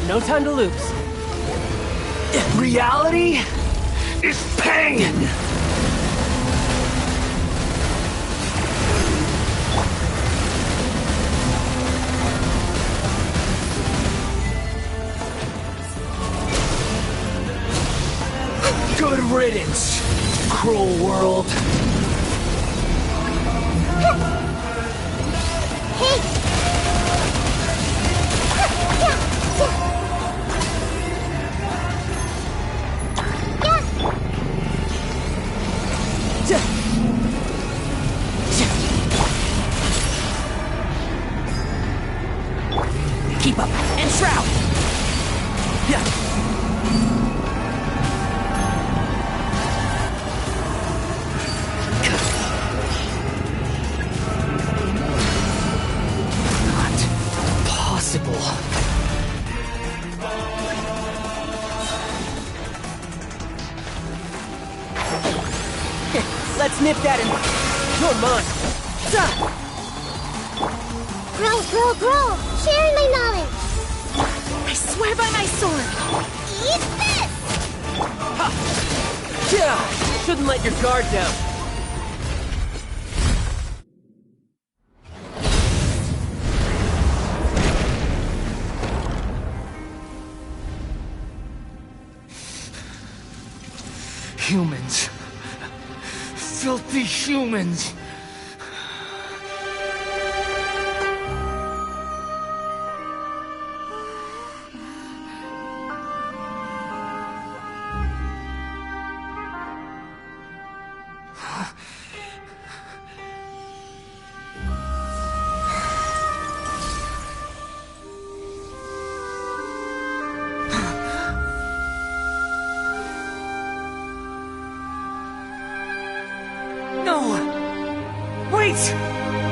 No time to lose. Reality is pain! Good riddance, cruel world. Keep up and shroud. Let's nip that in. You're mine. Grow! Sharing my knowledge! I swear by my sword! Eat this! Ha! Yeah! Shouldn't let your guard down. Humans. Filthy humans.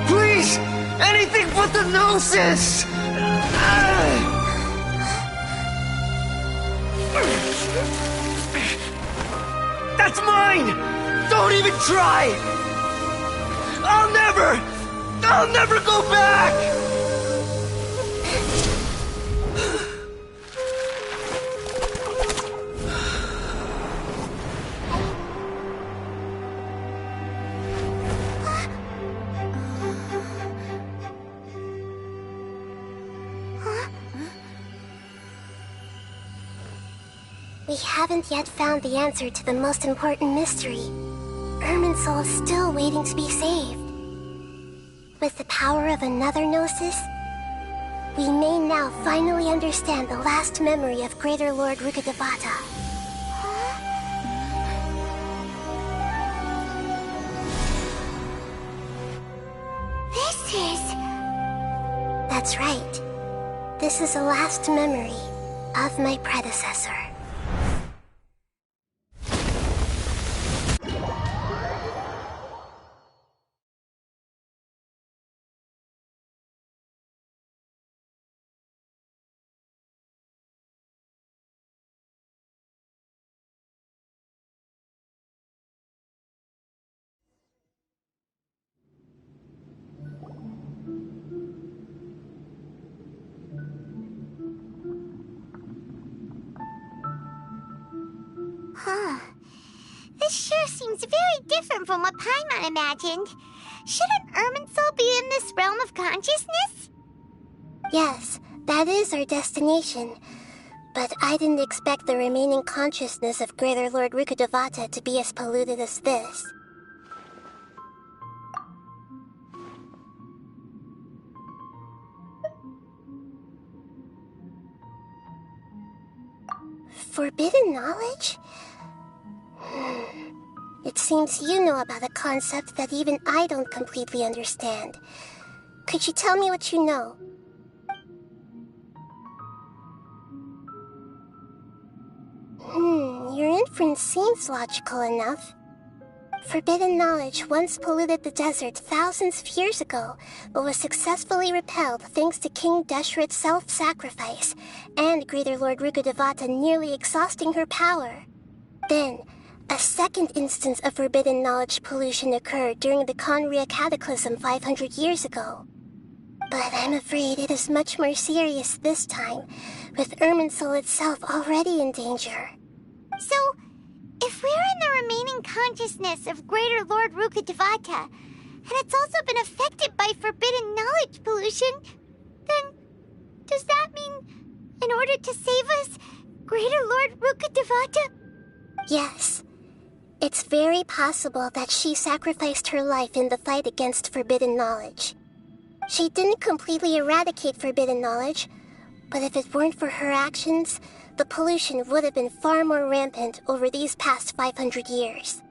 Please! Anything but the gnosis! That's mine! Don't even try! I'll never go back! We haven't yet found the answer to the most important mystery. Irminsul is still waiting to be saved. With the power of another gnosis, We may now finally understand the last memory of Greater Lord Rukkhadevata. This is... That's right. This is the last memory of my predecessor. Huh. This sure seems very different from what Paimon imagined. Shouldn't Irminsul be in this realm of consciousness? Yes, that is our destination. But I didn't expect the remaining consciousness of Greater Lord Rukkhadevata to be as polluted as this. Forbidden knowledge? It seems you know about a concept that even I don't completely understand. Could you tell me what you know? Your inference seems logical enough. Forbidden knowledge once polluted the desert thousands of years ago, but was successfully repelled thanks to King Deshret's self-sacrifice, and Greater Lord Rukkhadevata nearly exhausting her power. Then, a second instance of forbidden knowledge pollution occurred during the Conria Cataclysm 500 years ago. But I'm afraid it is much more serious this time, with Irminsul itself already in danger. So, if we're in the remaining consciousness of Greater Lord Rukkhadevata, and it's also been affected by forbidden knowledge pollution, then does that mean, in order to save us, Greater Lord Rukkhadevata? Yes. It's very possible that she sacrificed her life in the fight against forbidden knowledge. She didn't completely eradicate forbidden knowledge, but if it weren't for her actions, the pollution would have been far more rampant over these past 500 years.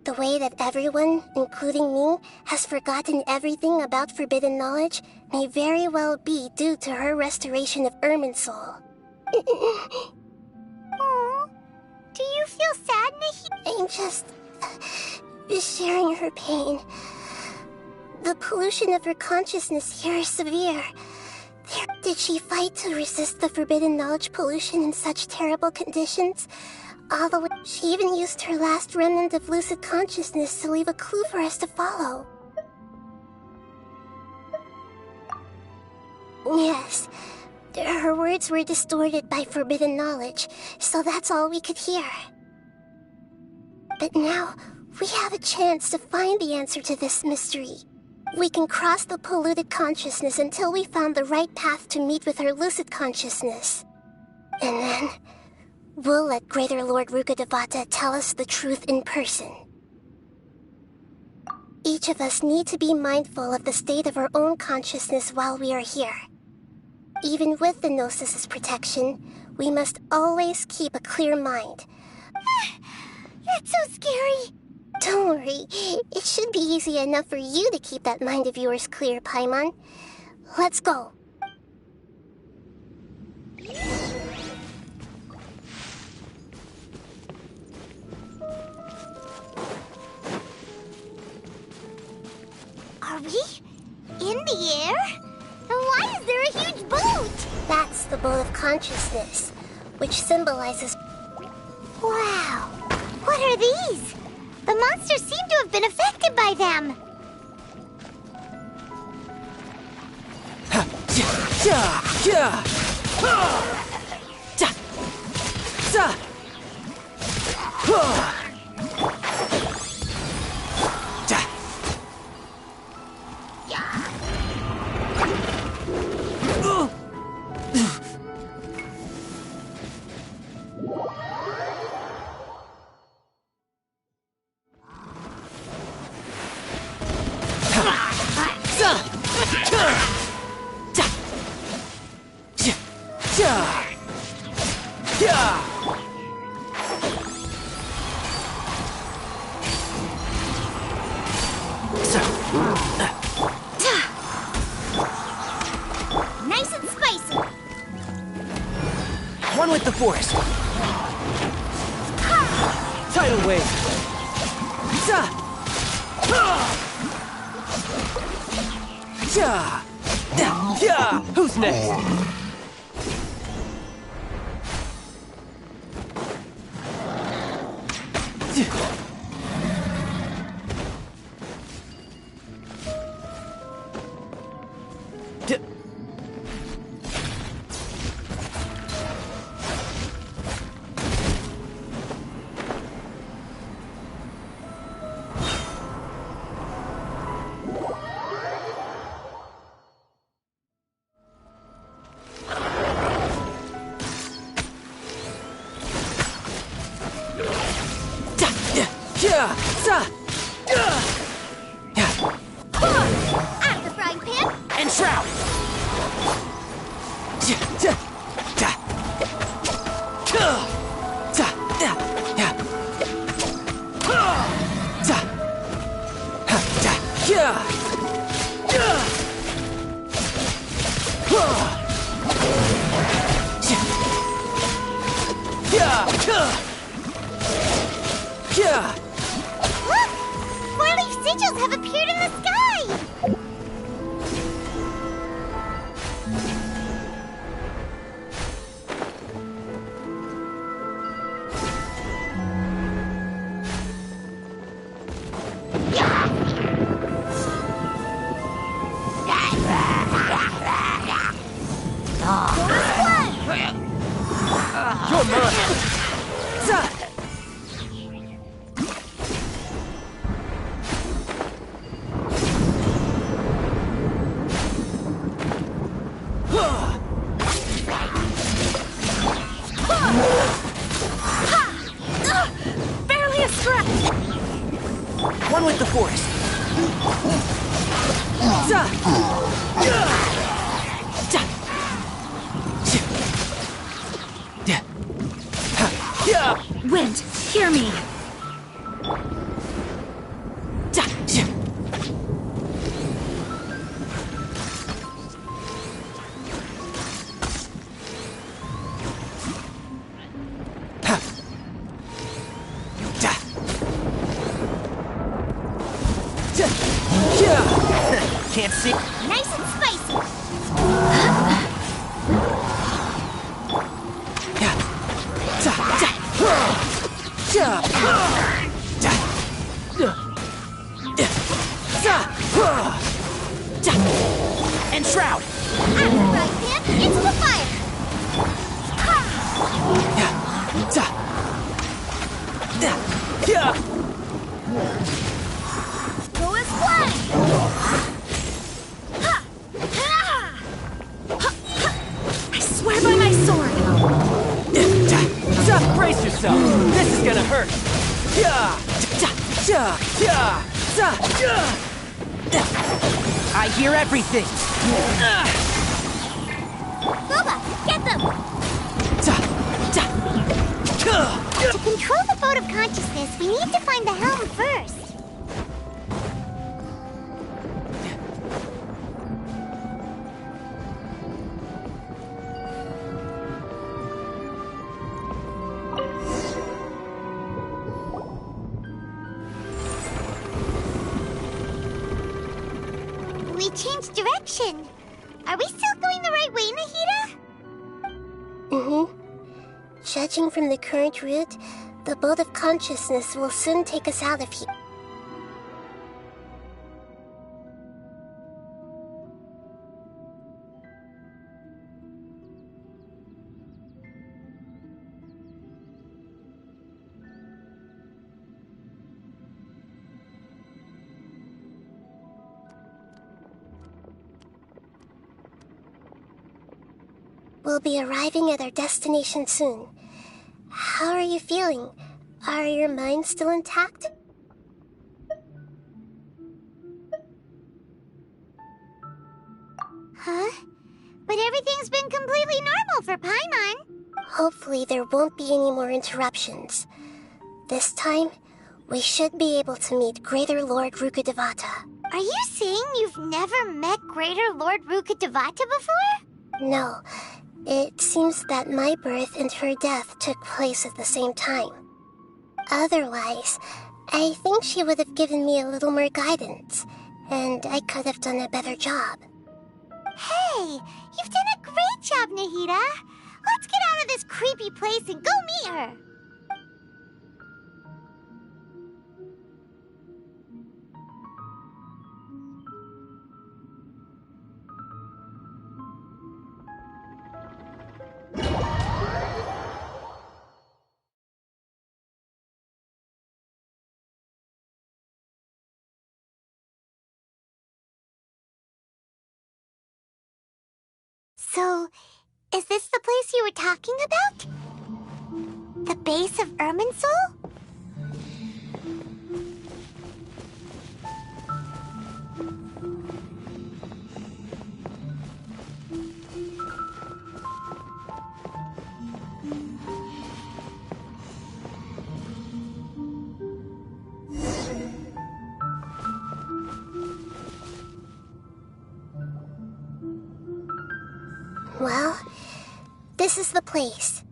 The way that everyone, including me, has forgotten everything about forbidden knowledge may very well be due to her restoration of Irminsul. Aww. Do you feel sad, Nahi? I'm just sharing her pain. The pollution of her consciousness here is severe. Did she fight to resist the forbidden knowledge pollution in such terrible conditions? All the way, she even used her last remnant of lucid consciousness to leave a clue for us to follow. Yes, her words were distorted by forbidden knowledge, so that's all we could hear. But now, we have a chance to find the answer to this mystery. We can cross the polluted consciousness until we found the right path to meet with her lucid consciousness. And then, we'll let Greater Lord Rukkhadevata tell us the truth in person. Each of us need to be mindful of the state of our own consciousness while we are here. Even with the Gnosis' protection, we must always keep a clear mind. That's so scary. Don't worry, it should be easy enough for you to keep that mind of yours clear, Paimon. Let's go. Are we in the air? And why is there a huge boat? That's the boat of consciousness, which symbolizes... Wow! What are these? The monsters seem to have been affected by them. Nice and spicy. One with the force. Tidal wave. Who's next? Out of the frying pan. And shroud. Look! Four-leaf sigils have appeared in the sky! You're mine. Barely a scratch! One with the force. Wind, hear me. Can't see. Nice and spicy! And shroud. Out of the frying pan, into the fire! Go as planned! I swear by my sword. Brace yourself. This is gonna hurt. I hear everything. Boba, get them! To control the boat of consciousness, we need to find the helm first. We changed direction. Are we still going the right way, Nahida? Mm-hmm. Judging from the current route, the boat of consciousness will soon take us out of here. We'll be arriving at our destination soon. How are you feeling? Are your minds still intact? Huh? But everything's been completely normal for Paimon. Hopefully there won't be any more interruptions. This time, we should be able to meet Greater Lord Rukkhadevata. Are you saying you've never met Greater Lord Rukkhadevata before? No. It seems that my birth and her death took place at the same time. Otherwise, I think she would have given me a little more guidance, and I could have done a better job. Hey, you've done a great job, Nahida. Let's get out of this creepy place and go meet her. So, is this the place you were talking about? The base of Irminsul? Well, this is the place.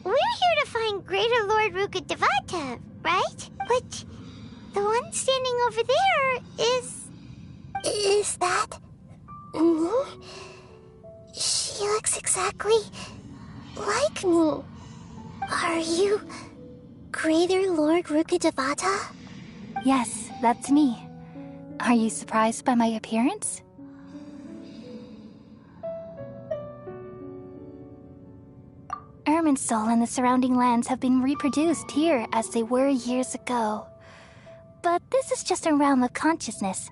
We're here to find Greater Lord Rukkhadevata, right? But the one standing over there is... Is that... me? She looks exactly like me. Are you Greater Lord Rukkhadevata? Yes, that's me. Are you surprised by my appearance? Irminsul and the surrounding lands have been reproduced here as they were years ago. But this is just a realm of consciousness.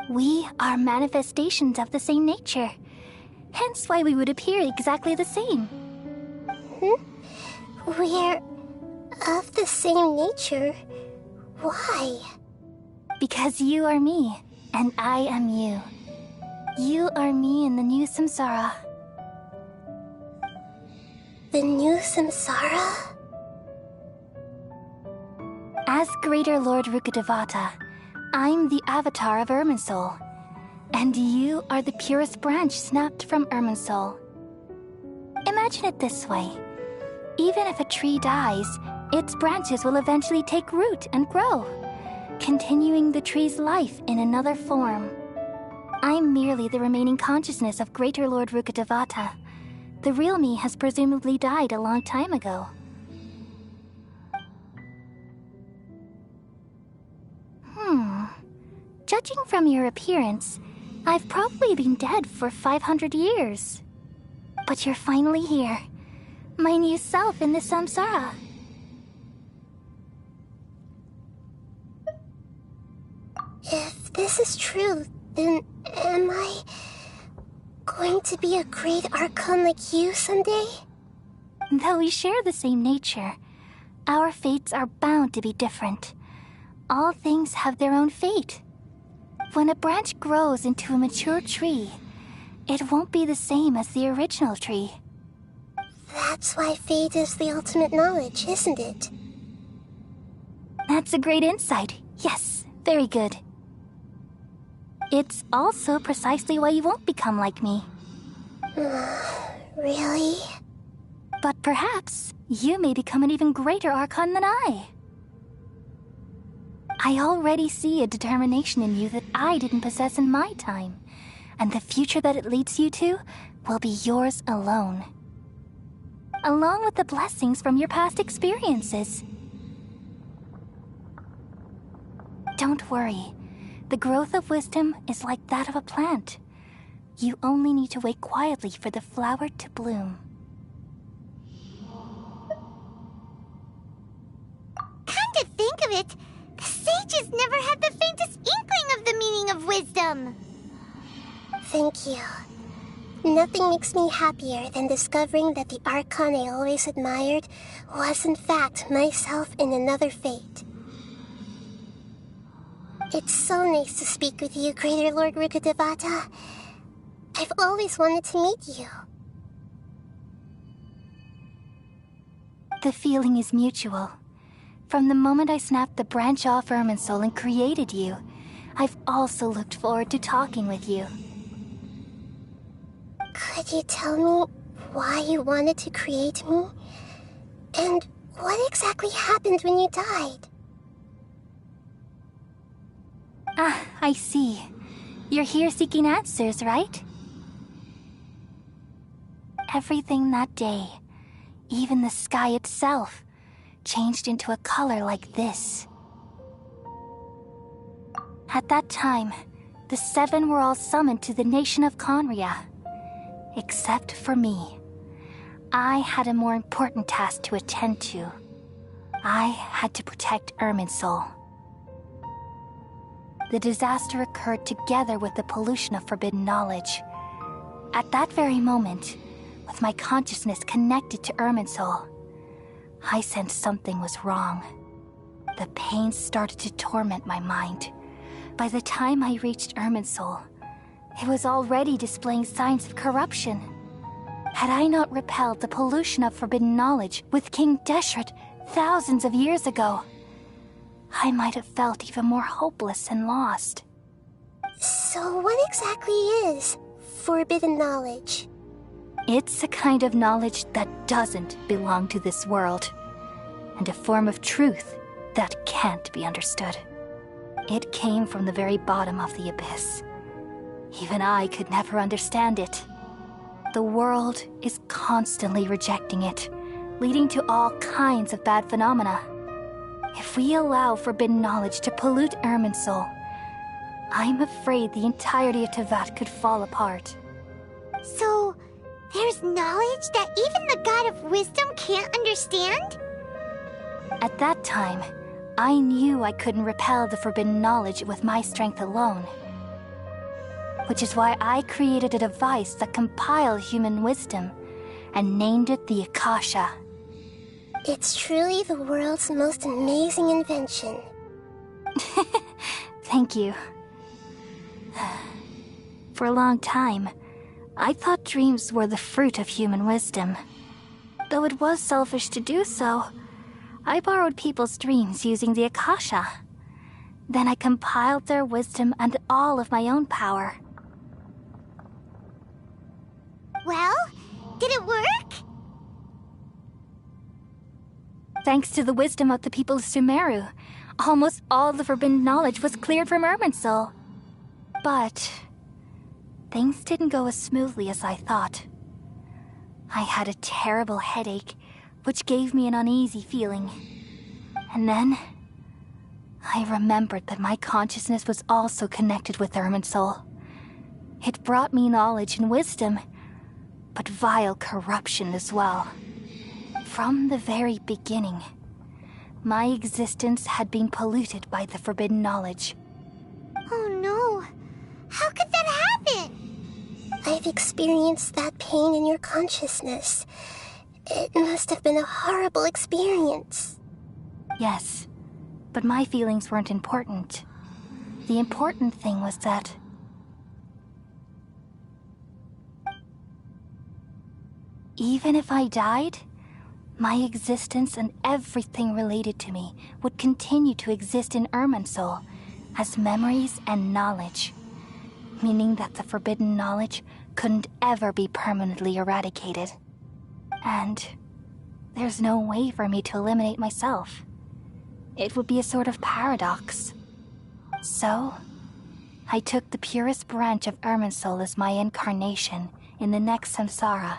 We are manifestations of the same nature. Hence why we would appear exactly the same. We're of the same nature? Why? Because you are me, and I am you. You are me in the new samsara. The new samsara? As Greater Lord Rukkhadevata, I'm the avatar of Irminsul, and you are the purest branch snapped from Irminsul. Imagine it this way. Even if a tree dies, its branches will eventually take root and grow, continuing the tree's life in another form. I'm merely the remaining consciousness of Greater Lord Rukkhadevata. The real me has presumably died a long time ago. Judging from your appearance, I've probably been dead for 500 years. But you're finally here. My new self in the samsara. If this is true, then am I going to be a great Archon like you someday? Though we share the same nature, our fates are bound to be different. All things have their own fate. When a branch grows into a mature tree, it won't be the same as the original tree. That's why fate is the ultimate knowledge, isn't it? That's a great insight. Yes, very good. It's also precisely why you won't become like me. Really? But perhaps you may become an even greater Archon than I. I already see a determination in you that I didn't possess in my time, and the future that it leads you to will be yours alone. Along with the blessings from your past experiences. Don't worry. The growth of wisdom is like that of a plant. You only need to wait quietly for the flower to bloom. Come to think of it, the sages never had the faintest inkling of the meaning of wisdom. Thank you. Nothing makes me happier than discovering that the Archon I always admired was in fact myself in another fate. It's so nice to speak with you, Greater Lord Rukkhadevata. I've always wanted to meet you. The feeling is mutual. From the moment I snapped the branch off Irminsul and created you, I've also looked forward to talking with you. Could you tell me why you wanted to create me? And what exactly happened when you died? Ah, I see. You're here seeking answers, right? Everything that day, even the sky itself, changed into a color like this. At that time, the 7 were all summoned to the nation of Conria. Except for me. I had a more important task to attend to. I had to protect Irminsul. The disaster occurred together with the pollution of forbidden knowledge. At that very moment, with my consciousness connected to Irminsul, I sensed something was wrong. The pain started to torment my mind. By the time I reached Irminsul, it was already displaying signs of corruption. Had I not repelled the pollution of forbidden knowledge with King Deshret thousands of years ago, I might have felt even more hopeless and lost. So what exactly is forbidden knowledge? It's a kind of knowledge that doesn't belong to this world, and a form of truth that can't be understood. It came from the very bottom of the abyss. Even I could never understand it. The world is constantly rejecting it, leading to all kinds of bad phenomena. If we allow forbidden knowledge to pollute Irminsul, I'm afraid the entirety of Tevat could fall apart. So, there's knowledge that even the God of Wisdom can't understand? At that time, I knew I couldn't repel the forbidden knowledge with my strength alone. Which is why I created a device that compiled human wisdom and named it the Akasha. It's truly the world's most amazing invention. Thank you. For a long time, I thought dreams were the fruit of human wisdom. Though it was selfish to do so, I borrowed people's dreams using the Akasha. Then I compiled their wisdom and all of my own power. Well, did it work? Thanks to the wisdom of the people of Sumeru, almost all the forbidden knowledge was cleared from Irminsul. But things didn't go as smoothly as I thought. I had a terrible headache, which gave me an uneasy feeling. And then I remembered that my consciousness was also connected with Irminsul. It brought me knowledge and wisdom, but vile corruption as well. From the very beginning, my existence had been polluted by the forbidden knowledge. Oh no! How could that happen? I've experienced that pain in your consciousness. It must have been a horrible experience. Yes, but my feelings weren't important. The important thing was that even if I died, my existence and everything related to me would continue to exist in Irminsul as memories and knowledge, meaning that the forbidden knowledge couldn't ever be permanently eradicated. And there's no way for me to eliminate myself. It would be a sort of paradox. So, I took the purest branch of Irminsul as my incarnation in the next samsara,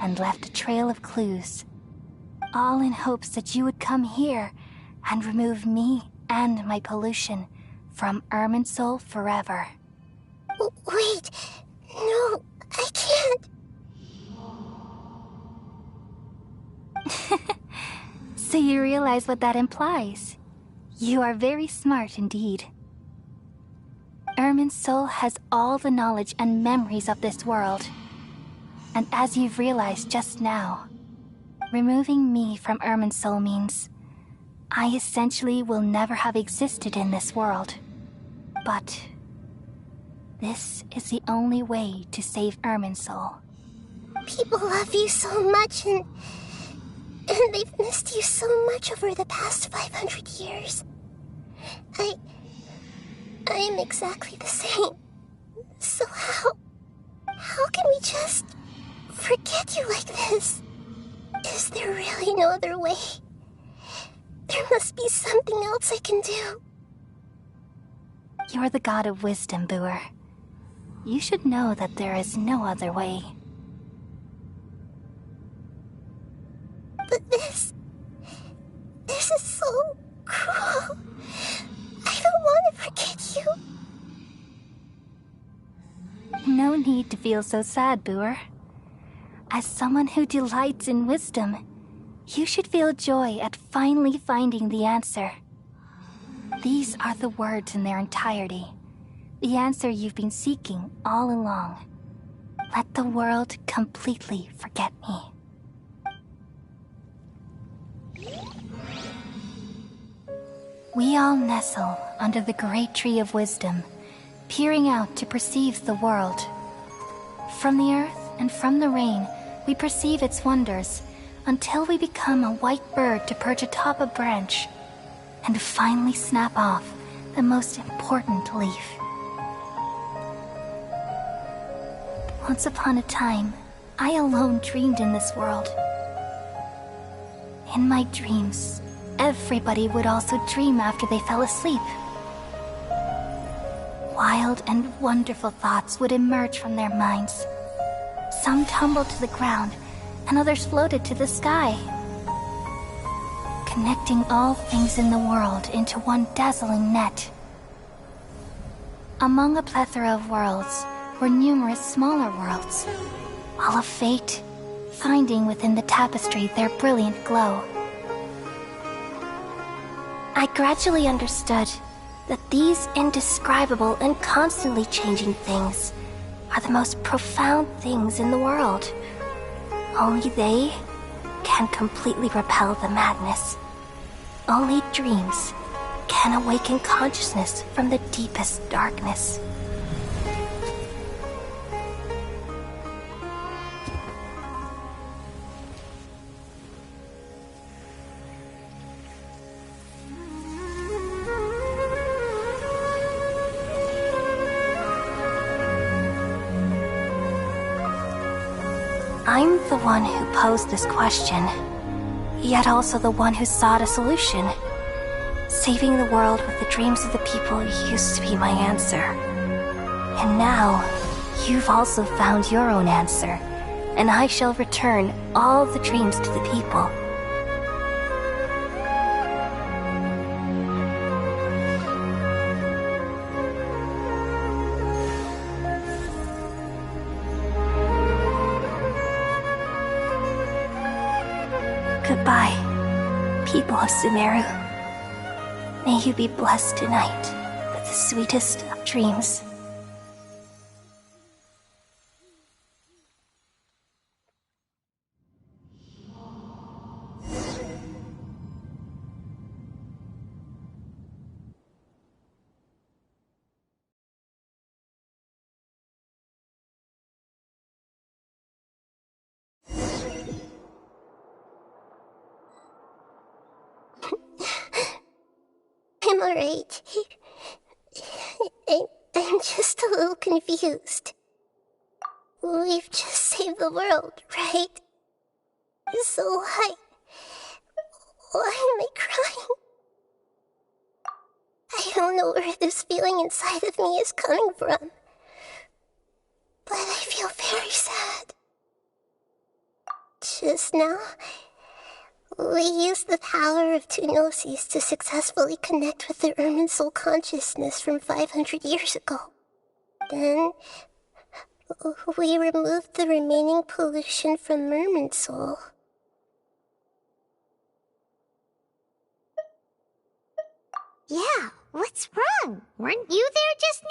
and left a trail of clues, all in hopes that you would come here and remove me and my pollution from Irminsul forever. Wait, no, I can't. So you realize what that implies? You are very smart indeed. Irminsul has all the knowledge and memories of this world. And as you've realized just now, removing me from Irminsul means I essentially will never have existed in this world. But this is the only way to save Irminsul. People love you so much, and And they've missed you so much over the past 500 years. I am exactly the same. So how can we just forget you like this? Is there really no other way? There must be something else I can do. You're the god of wisdom, Booer. You should know that there is no other way. But this is so cruel. I don't want to forget you. No need to feel so sad, Booer. As someone who delights in wisdom, you should feel joy at finally finding the answer. These are the words in their entirety. The answer you've been seeking all along. Let the world completely forget me. We all nestle under the great tree of wisdom, peering out to perceive the world. From the earth and from the rain, we perceive its wonders, until we become a white bird to perch atop a branch, and finally snap off the most important leaf. Once upon a time, I alone dreamed in this world. In my dreams, everybody would also dream after they fell asleep. Wild and wonderful thoughts would emerge from their minds. Some tumbled to the ground, and others floated to the sky, connecting all things in the world into one dazzling net. Among a plethora of worlds were numerous smaller worlds, all of fate, finding within the tapestry their brilliant glow. I gradually understood that these indescribable and constantly changing things are the most profound things in the world. Only they can completely repel the madness. Only dreams can awaken consciousness from the deepest darkness. I'm the one who posed this question, yet also the one who sought a solution. Saving the world with the dreams of the people used to be my answer. And now, you've also found your own answer, and I shall return all the dreams to the people. Goodbye, people of Sumeru. May you be blessed tonight with the sweetest of dreams. I'm alright. I'm just a little confused. We've just saved the world, right? So why am I crying? I don't know where this feeling inside of me is coming from, but I feel very sad. Just now, we used the power of two gnosis to successfully connect with the Irminsul consciousness from 500 years ago. Then, we removed the remaining pollution from Irminsul. Yeah, what's wrong? Weren't you there just now?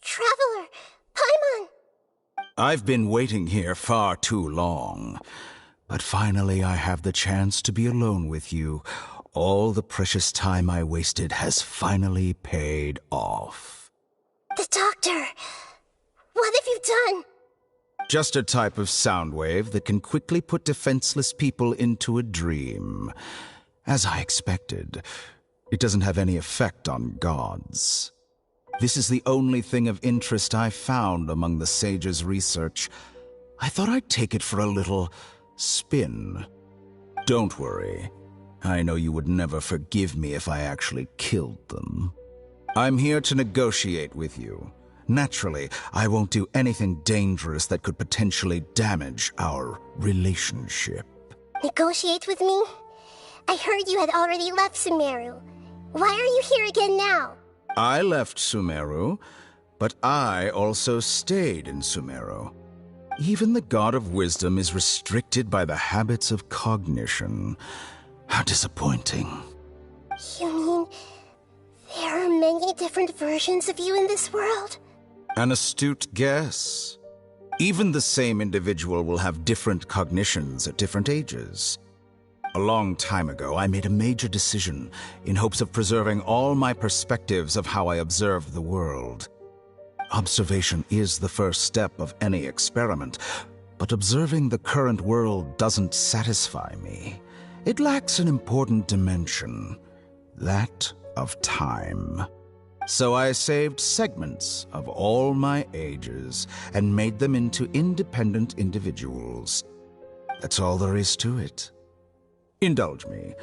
Traveler, Paimon! I've been waiting here far too long. But finally I have the chance to be alone with you. All the precious time I wasted has finally paid off. The doctor! What have you done? Just a type of sound wave that can quickly put defenseless people into a dream. As I expected, it doesn't have any effect on gods. This is the only thing of interest I found among the sage's research. I thought I'd take it for a little spin. Don't worry. I know you would never forgive me if I actually killed them. I'm here to negotiate with you. Naturally, I won't do anything dangerous that could potentially damage our relationship. Negotiate with me? I heard you had already left Sumeru. Why are you here again now? I left Sumeru, but I also stayed in Sumeru. Even the God of Wisdom is restricted by the habits of cognition. How disappointing. You mean there are many different versions of you in this world? An astute guess. Even the same individual will have different cognitions at different ages. A long time ago, I made a major decision in hopes of preserving all my perspectives of how I observed the world. Observation is the first step of any experiment, but observing the current world doesn't satisfy me. It lacks an important dimension, that of time. So I saved segments of all my ages and made them into independent individuals. That's all there is to it. Indulge me.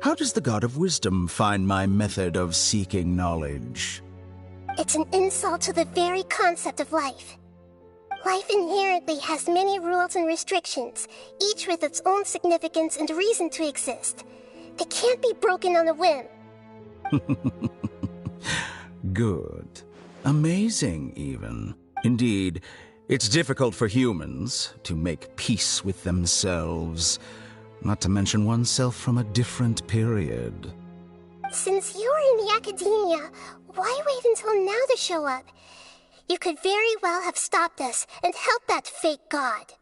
How does the God of Wisdom find my method of seeking knowledge? It's an insult to the very concept of life. Life inherently has many rules and restrictions, each with its own significance and reason to exist. They can't be broken on a whim. Good. Amazing, even. Indeed, it's difficult for humans to make peace with themselves, not to mention oneself from a different period. Since you're in the academia, why wait until now to show up? You could very well have stopped us and helped that fake god.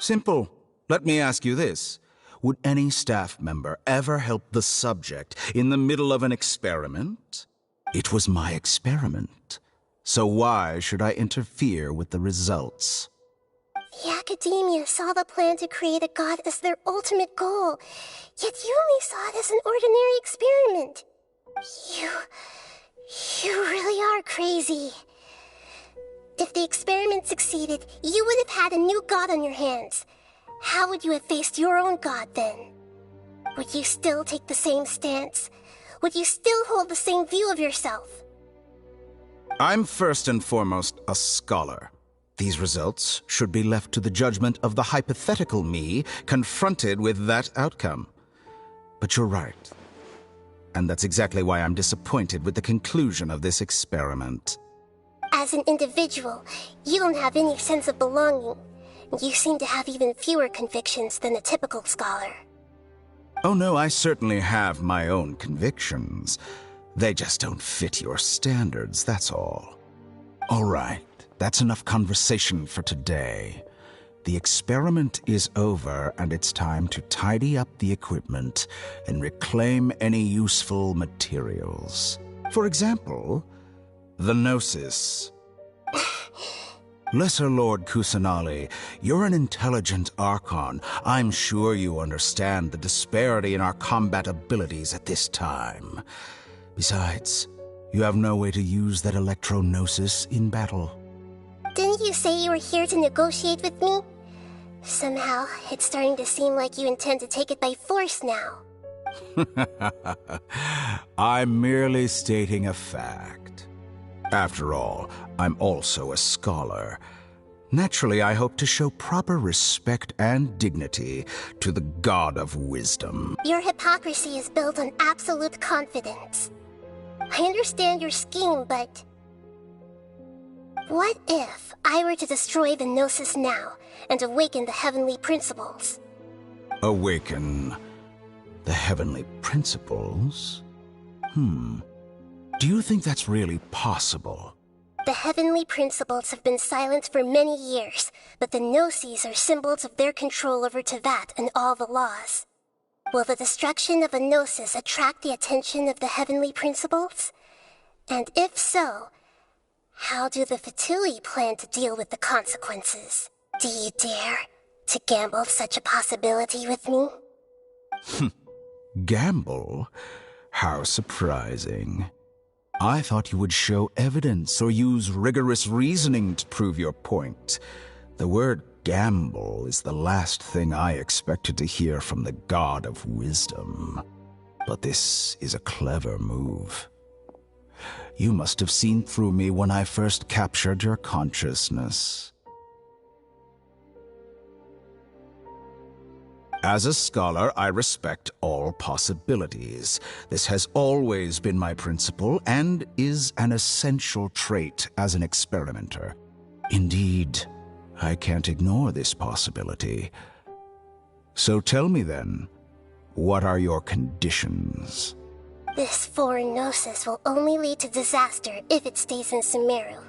Simple. Let me ask you this. Would any staff member ever help the subject in the middle of an experiment? It was my experiment. So why should I interfere with the results? The academia saw the plan to create a god as their ultimate goal, yet you only saw it as an ordinary experiment. You really are crazy. If the experiment succeeded, you would have had a new god on your hands. How would you have faced your own god then? Would you still take the same stance? Would you still hold the same view of yourself? I'm first and foremost a scholar. These results should be left to the judgment of the hypothetical me confronted with that outcome. But you're right. And that's exactly why I'm disappointed with the conclusion of this experiment. As an individual, you don't have any sense of belonging. You seem to have even fewer convictions than a typical scholar. Oh no, I certainly have my own convictions. They just don't fit your standards, that's all. All right, that's enough conversation for today. The experiment is over, and it's time to tidy up the equipment and reclaim any useful materials. For example, the Gnosis. Lesser Lord Kusanali, you're an intelligent Archon. I'm sure you understand the disparity in our combat abilities at this time. Besides, you have no way to use that Electro-Gnosis in battle. Didn't you say you were here to negotiate with me? Somehow, it's starting to seem like you intend to take it by force now. I'm merely stating a fact. After all, I'm also a scholar. Naturally, I hope to show proper respect and dignity to the God of Wisdom. Your hypocrisy is built on absolute confidence. I understand your scheme, but... what if I were to destroy the Gnosis now and awaken the heavenly principles? Awaken the heavenly principles? Do you think that's really possible? The heavenly principles have been silent for many years, but the Gnosis are symbols of their control over Tevat and all the laws. Will the destruction of a Gnosis attract the attention of the heavenly principles? And if so, how do the Fatui plan to deal with the consequences? Do you dare to gamble such a possibility with me? Gamble? How surprising. I thought you would show evidence or use rigorous reasoning to prove your point. The word gamble is the last thing I expected to hear from the god of wisdom. But this is a clever move. You must have seen through me when I first captured your consciousness. As a scholar, I respect all possibilities. This has always been my principle and is an essential trait as an experimenter. Indeed, I can't ignore this possibility. So tell me then, what are your conditions? This foreign Gnosis will only lead to disaster if it stays in Sumeru.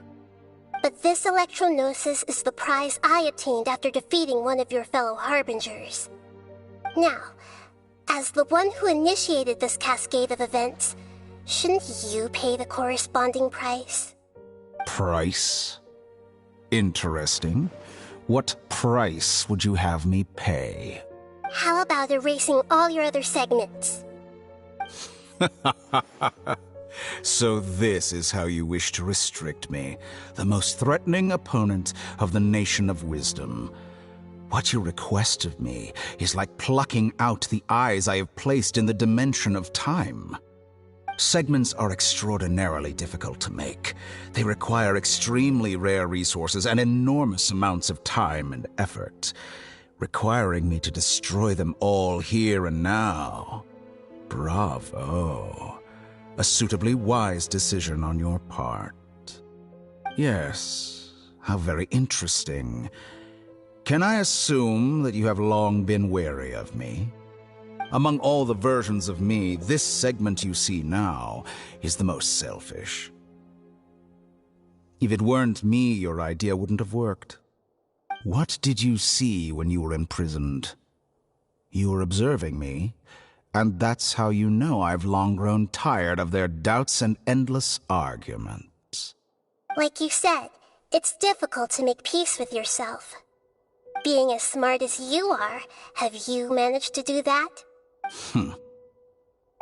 But this Electro-Gnosis is the prize I obtained after defeating one of your fellow Harbingers. Now, as the one who initiated this cascade of events, shouldn't you pay the corresponding price? Price? Interesting. What price would you have me pay? How about erasing all your other segments? So this is how you wish to restrict me, the most threatening opponent of the Nation of Wisdom. What you request of me is like plucking out the eyes I have placed in the dimension of time. Segments are extraordinarily difficult to make. They require extremely rare resources and enormous amounts of time and effort, requiring me to destroy them all here and now. Bravo. A suitably wise decision on your part. Yes, how very interesting. Can I assume that you have long been wary of me? Among all the versions of me, this segment you see now is the most selfish. If it weren't me, your idea wouldn't have worked. What did you see when you were imprisoned? You were observing me, and that's how you know I've long grown tired of their doubts and endless arguments. Like you said, it's difficult to make peace with yourself. Being as smart as you are, have you managed to do that?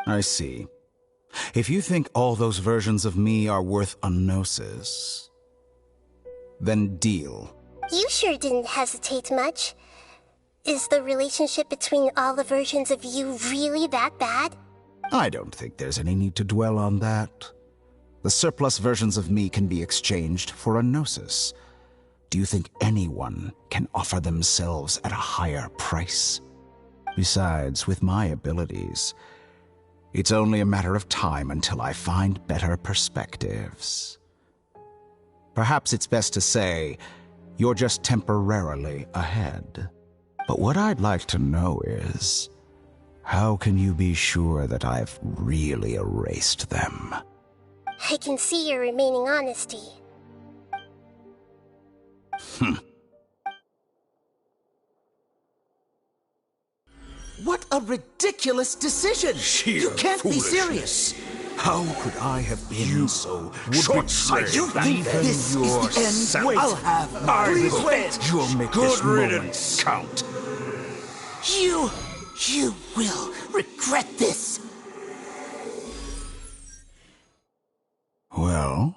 I see. If you think all those versions of me are worth a gnosis, then deal. You sure didn't hesitate much. Is the relationship between all the versions of you really that bad? I don't think there's any need to dwell on that. The surplus versions of me can be exchanged for a gnosis. Do you think anyone can offer themselves at a higher price? Besides, with my abilities, it's only a matter of time until I find better perspectives. Perhaps it's best to say, you're just temporarily ahead. But what I'd like to know is, how can you be sure that I've really erased them? I can see your remaining honesty. What a ridiculous decision! You can't be serious! How could I have been so short-sighted? You think this is the end? I'll have please wait! You'll make this moment count. You will regret this! Well,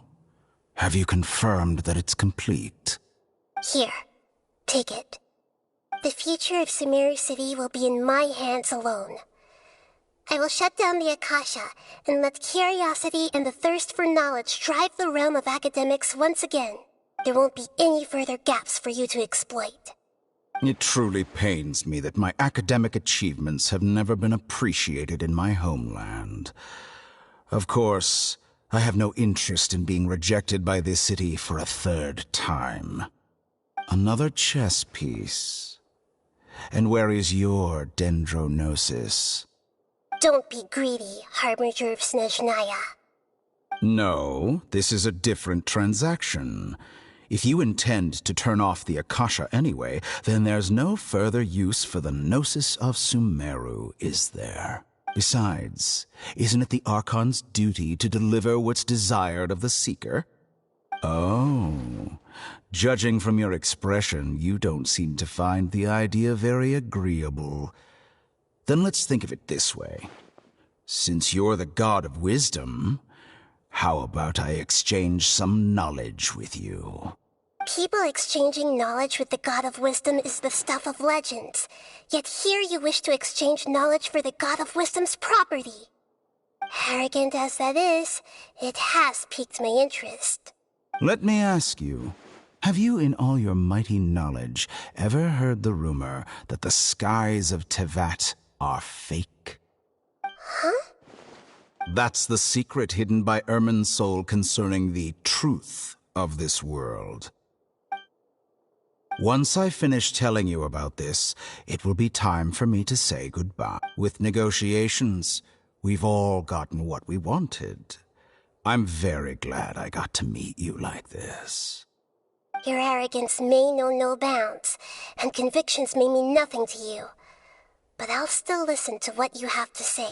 have you confirmed that it's complete? Here, take it. The future of Sumeru City will be in my hands alone. I will shut down the Akasha and let curiosity and the thirst for knowledge drive the realm of academics once again. There won't be any further gaps for you to exploit. It truly pains me that my academic achievements have never been appreciated in my homeland. Of course, I have no interest in being rejected by this city for a third time. Another chess piece. And where is your dendronosis? Don't be greedy, Harbinger of Snezhnaya. No, this is a different transaction. If you intend to turn off the Akasha anyway, then there's no further use for the Gnosis of Sumeru, is there? Besides, isn't it the Archon's duty to deliver what's desired of the Seeker? Oh, judging from your expression, you don't seem to find the idea very agreeable. Then let's think of it this way. Since you're the god of wisdom, how about I exchange some knowledge with you? People exchanging knowledge with the god of wisdom is the stuff of legends. Yet here you wish to exchange knowledge for the god of wisdom's property. Arrogant as that is, it has piqued my interest. Let me ask you, have you in all your mighty knowledge ever heard the rumor that the skies of Tevat are fake? Huh? That's the secret hidden by Irminsul concerning the truth of this world. Once I finish telling you about this, it will be time for me to say goodbye. With negotiations, we've all gotten what we wanted. I'm very glad I got to meet you like this. Your arrogance may know no bounds, and convictions may mean nothing to you. But I'll still listen to what you have to say.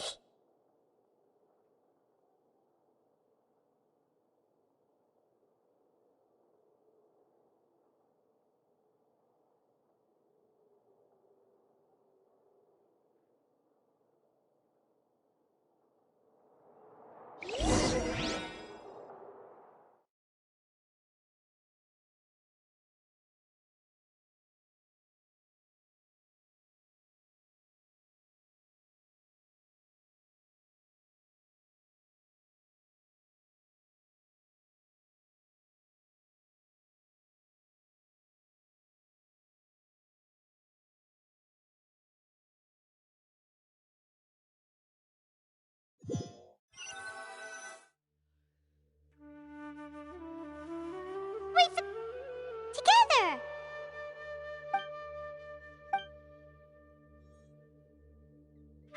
Together!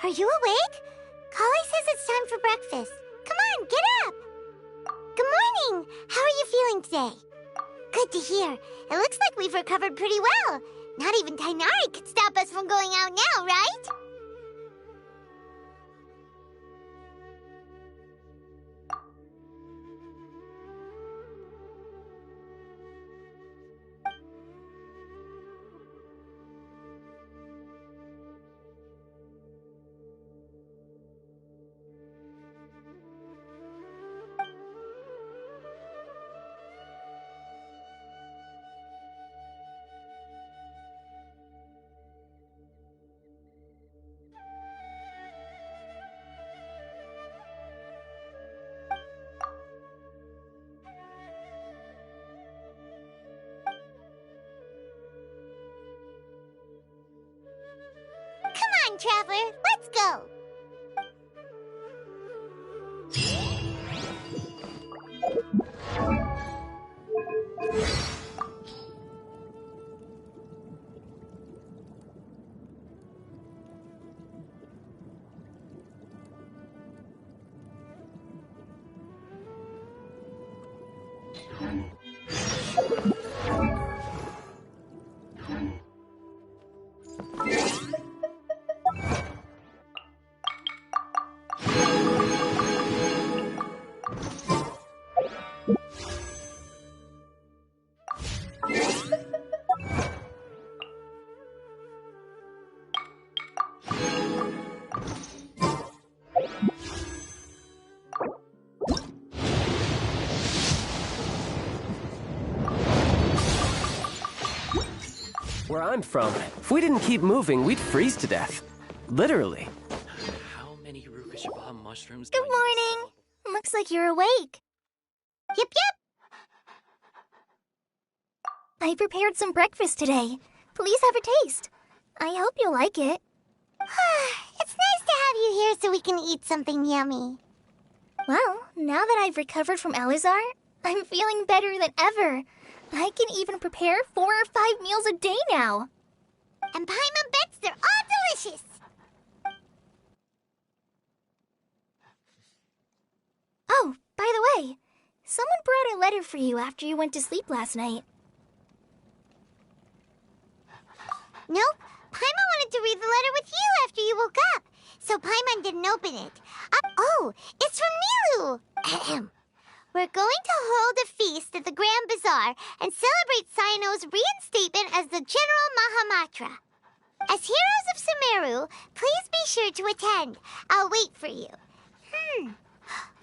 Are you awake? Kali says it's time for breakfast. Come on, get up! Good morning! How are you feeling today? Good to hear. It looks like we've recovered pretty well. Not even Tainari could stop us from going out now, right? Come on, Traveler, let's go! Where I'm from, if we didn't keep moving, we'd freeze to death. Literally. How many Rukashaba mushrooms? Good morning. Looks like you're awake. Yep, yep. I prepared some breakfast today. Please have a taste. I hope you'll like it. It's nice to have you here so we can eat something yummy. Well, now that I've recovered from Elazar, I'm feeling better than ever. I can even prepare 4 or 5 meals a day now. And Paimon bets they're all delicious. Oh, By the way, someone brought a letter for you after you went to sleep last night. Nope. Paimon wanted to read the letter with you after you woke up, so Paimon didn't open it. Oh, it's from Nilu! Ahem. We're going to hold a feast at the Grand Bazaar and celebrate Cyano's reinstatement as the General Mahamatra. As heroes of Sumeru, please be sure to attend. I'll wait for you.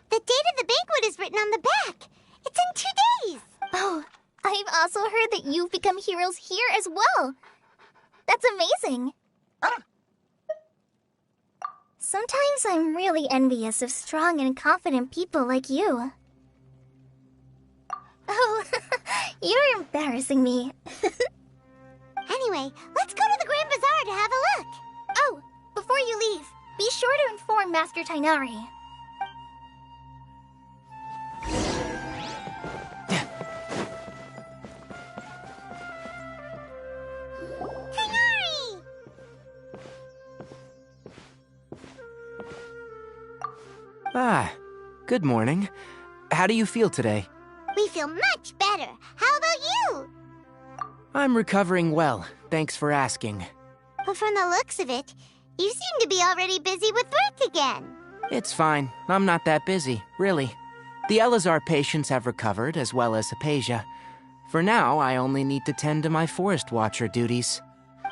The date of the banquet is written on the back. It's in 2 days. Oh, I've also heard that you've become heroes here as well. That's amazing. Sometimes I'm really envious of strong and confident people like you. Oh, you're embarrassing me. Anyway, let's go to the Grand Bazaar to have a look. Oh, before you leave, be sure to inform Master Tainari. Tainari! Ah, good morning. How do you feel today? We feel much better. How about you? I'm recovering well, thanks for asking. But from the looks of it, you seem to be already busy with work again. It's fine. I'm not that busy, really. The Elazar patients have recovered, as well as Hypatia. For now, I only need to tend to my Forest Watcher duties.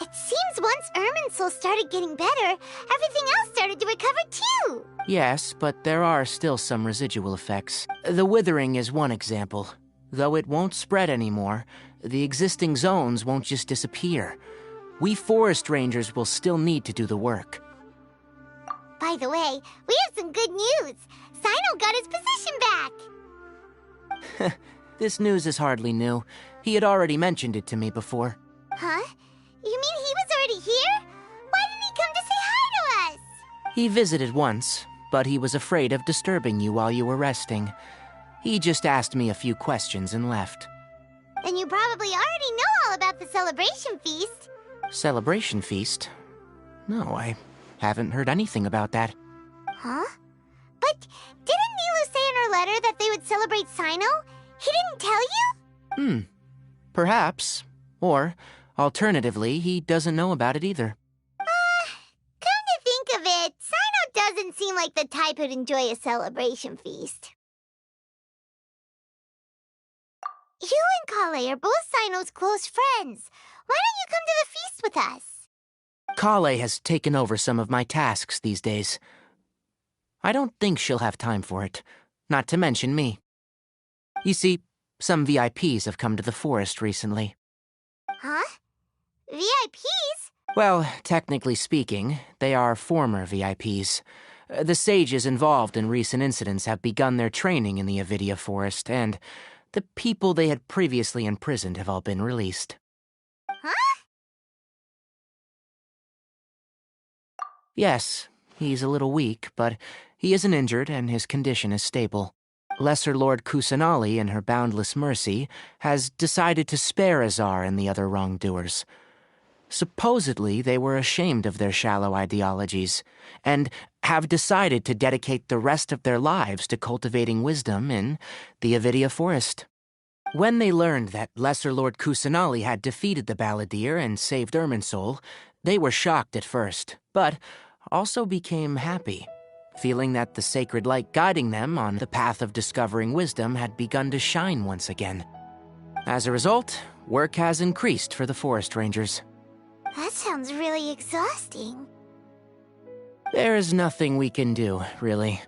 It seems once Irminsul started getting better, everything else started to recover too. Yes, but there are still some residual effects. The withering is one example. Though it won't spread anymore, the existing zones won't just disappear. We forest rangers will still need to do the work. By the way, we have some good news. Cyno got his position back. This news is hardly new. He had already mentioned it to me before. Huh? You mean he was already here? Why didn't he come to say hi to us? He visited once, but he was afraid of disturbing you while you were resting. He just asked me a few questions and left. Then you probably already know all about the celebration feast. Celebration feast? No, I haven't heard anything about that. Huh? But didn't Nilu say in her letter that they would celebrate Cyno? He didn't tell you? Perhaps. Or, alternatively, he doesn't know about it either. Come to think of it, Cyno doesn't seem like the type who'd enjoy a celebration feast. You and Kale are both Cyno's close friends. Why don't you come to the feast with us? Kale has taken over some of my tasks these days. I don't think she'll have time for it, not to mention me. You see, some VIPs have come to the forest recently. Huh? VIPs? Well, technically speaking, they are former VIPs. The sages involved in recent incidents have begun their training in the Avidia Forest, and the people they had previously imprisoned have all been released. Huh? Yes, he's a little weak, but he isn't injured and his condition is stable. Lesser Lord Kusanali, in her boundless mercy, has decided to spare Azar and the other wrongdoers. Supposedly, they were ashamed of their shallow ideologies, and have decided to dedicate the rest of their lives to cultivating wisdom in the Avidia Forest. When they learned that Lesser Lord Kusanali had defeated the Balladeer and saved Irminsul, they were shocked at first, but also became happy, feeling that the sacred light guiding them on the path of discovering wisdom had begun to shine once again. As a result, work has increased for the forest rangers. That sounds really exhausting. There is nothing we can do, really.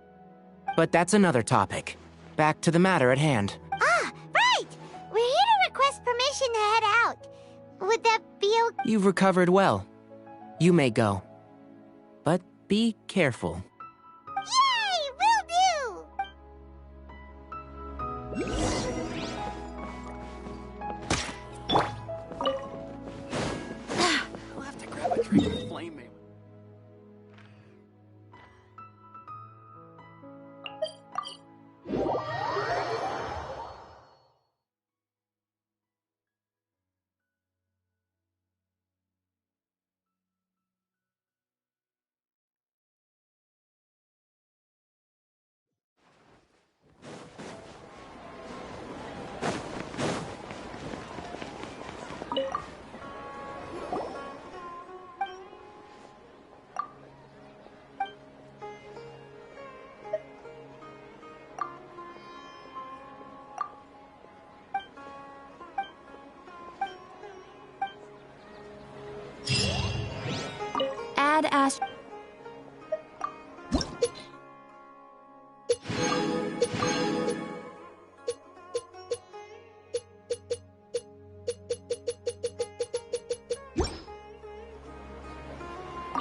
But that's another topic. Back to the matter at hand. Ah, right! We're here to request permission to head out. Would that be okay? You've recovered well. You may go. But be careful. Yay! Will do! I'll have to grab a drink and flame me.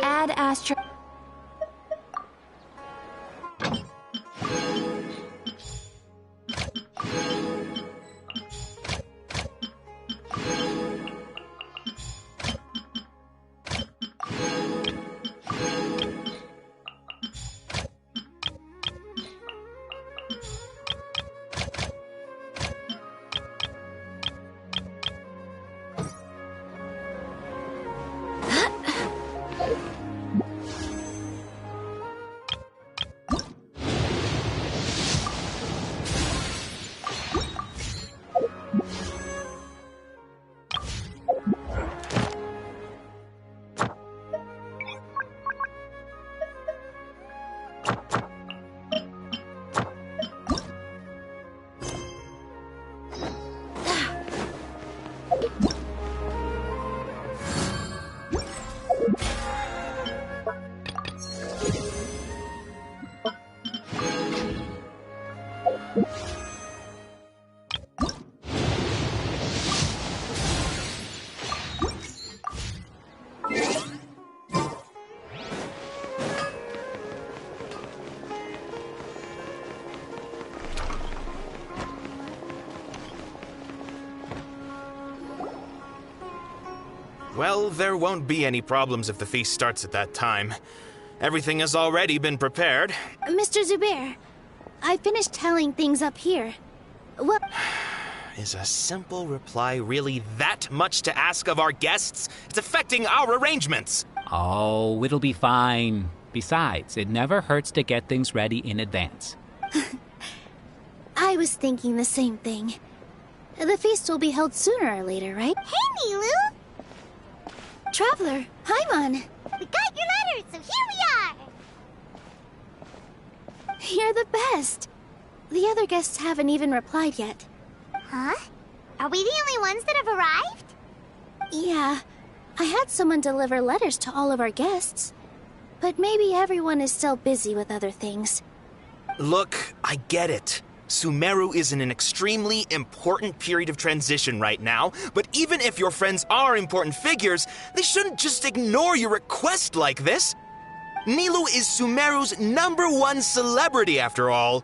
Add Astro. Well, there won't be any problems if the feast starts at that time. Everything has already been prepared. Mr. Zubair, I finished tallying things up here. What? Is a simple reply really that much to ask of our guests? It's affecting our arrangements. Oh, it'll be fine. Besides, it never hurts to get things ready in advance. I was thinking the same thing. The feast will be held sooner or later, right? Hey, Nilu! Traveler, Paimon! We got your letters, so here we are! You're the best! The other guests haven't even replied yet. Huh? Are we the only ones that have arrived? Yeah. I had someone deliver letters to all of our guests. But maybe everyone is still busy with other things. Look, I get it. Sumeru is in an extremely important period of transition right now, but even if your friends are important figures, they shouldn't just ignore your request like this. Nilou is Sumeru's #1 celebrity, after all.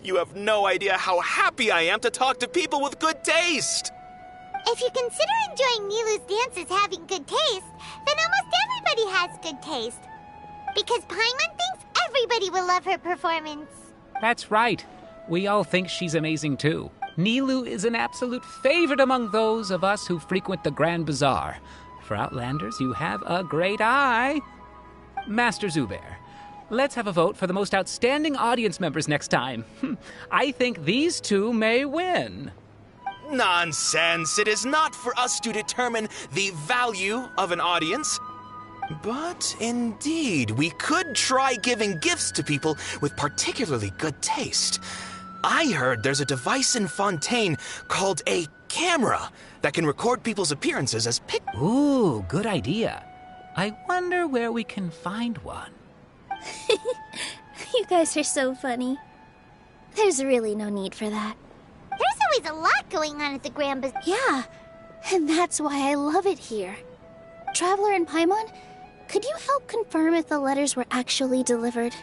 You have no idea how happy I am to talk to people with good taste. If you consider enjoying Nilu's dance as having good taste, then almost everybody has good taste. Because Paimon thinks everybody will love her performance. That's right. We all think she's amazing too. Nilou is an absolute favorite among those of us who frequent the Grand Bazaar. For Outlanders, you have a great eye. Master Zubair, let's have a vote for the most outstanding audience members next time. I think these two may win. Nonsense. It is not for us to determine the value of an audience. But indeed, we could try giving gifts to people with particularly good taste. I heard there's a device in Fontaine called a camera that can record people's appearances as Ooh, good idea. I wonder where we can find one. You guys are so funny. There's really no need for that. There's always a lot going on at the Grand Bazaar. Yeah, and that's why I love it here. Traveler and Paimon, could you help confirm if the letters were actually delivered?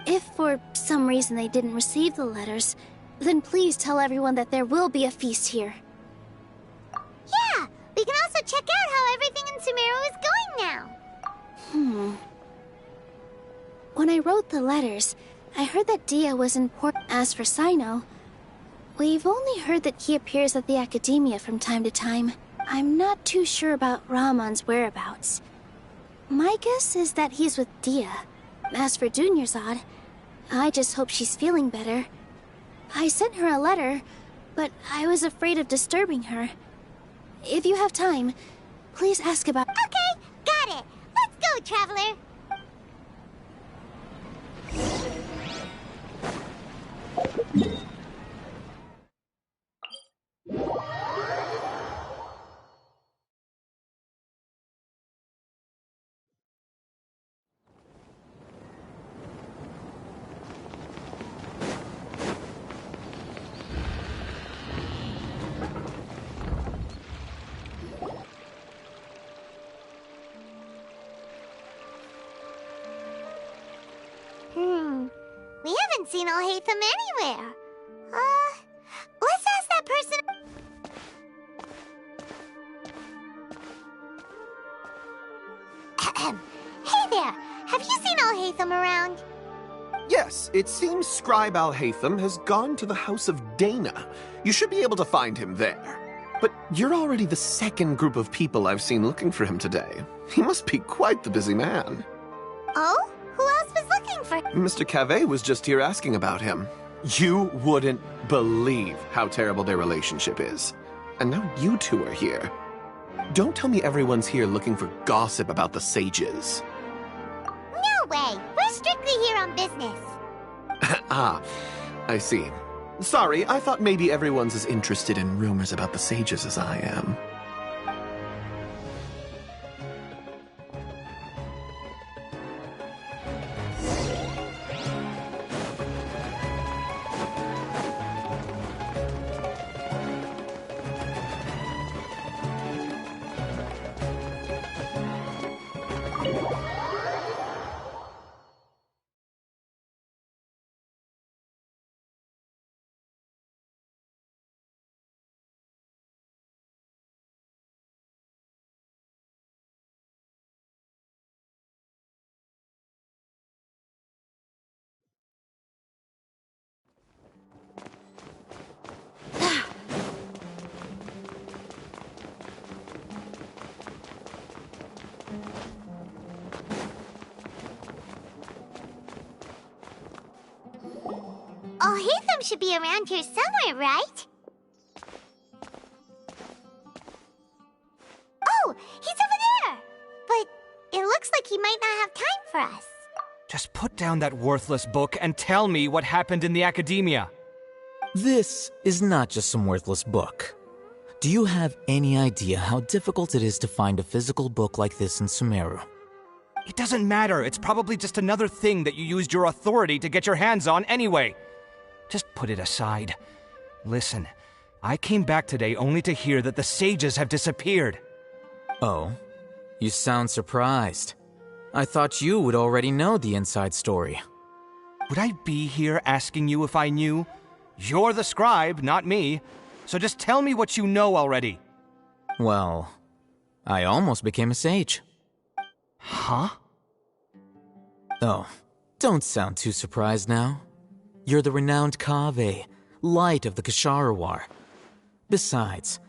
If for some reason they didn't receive the letters, then please tell everyone that there will be a feast here. Yeah, we can also check out how everything in Sumeru is going now. When I wrote the letters, I heard that Dia was important. As for Sino, we've only heard that he appears at the Academia from time to time. I'm not too sure about Ramon's whereabouts. My guess is that he's with Dia. As for Dunyarzad, I just hope she's feeling better. I sent her a letter, but I was afraid of disturbing her. If you have time, please ask about... Okay, got it. Let's go, Traveler. haven't seen Alhaitham anywhere. Let's ask that person... Hey there, have you seen Alhaitham around? Yes, it seems Scribe Alhaitham has gone to the House of Dana. You should be able to find him there. But you're already the second group of people I've seen looking for him today. He must be quite the busy man. Oh? Who else was looking for him? Mr. Cavey was just here asking about him. You wouldn't believe how terrible their relationship is. And now you two are here. Don't tell me everyone's here looking for gossip about the sages. No way! We're strictly here on business. Ah, I see. Sorry, I thought maybe everyone's as interested in rumors about the sages as I am. Alhaitham should be around here somewhere, right? Oh, he's over there! But it looks like he might not have time for us. Just put down that worthless book and tell me what happened in the academia. This is not just some worthless book. Do you have any idea how difficult it is to find a physical book like this in Sumeru? It doesn't matter. It's probably just another thing that you used your authority to get your hands on anyway. Just put it aside. Listen, I came back today only to hear that the sages have disappeared. Oh, you sound surprised. I thought you would already know the inside story. Would I be here asking you if I knew? You're the scribe, not me. So just tell me what you know already. Well, I almost became a sage. Huh? Oh, don't sound too surprised now. You're the renowned Kaveh, light of the Ksharawar. Besides,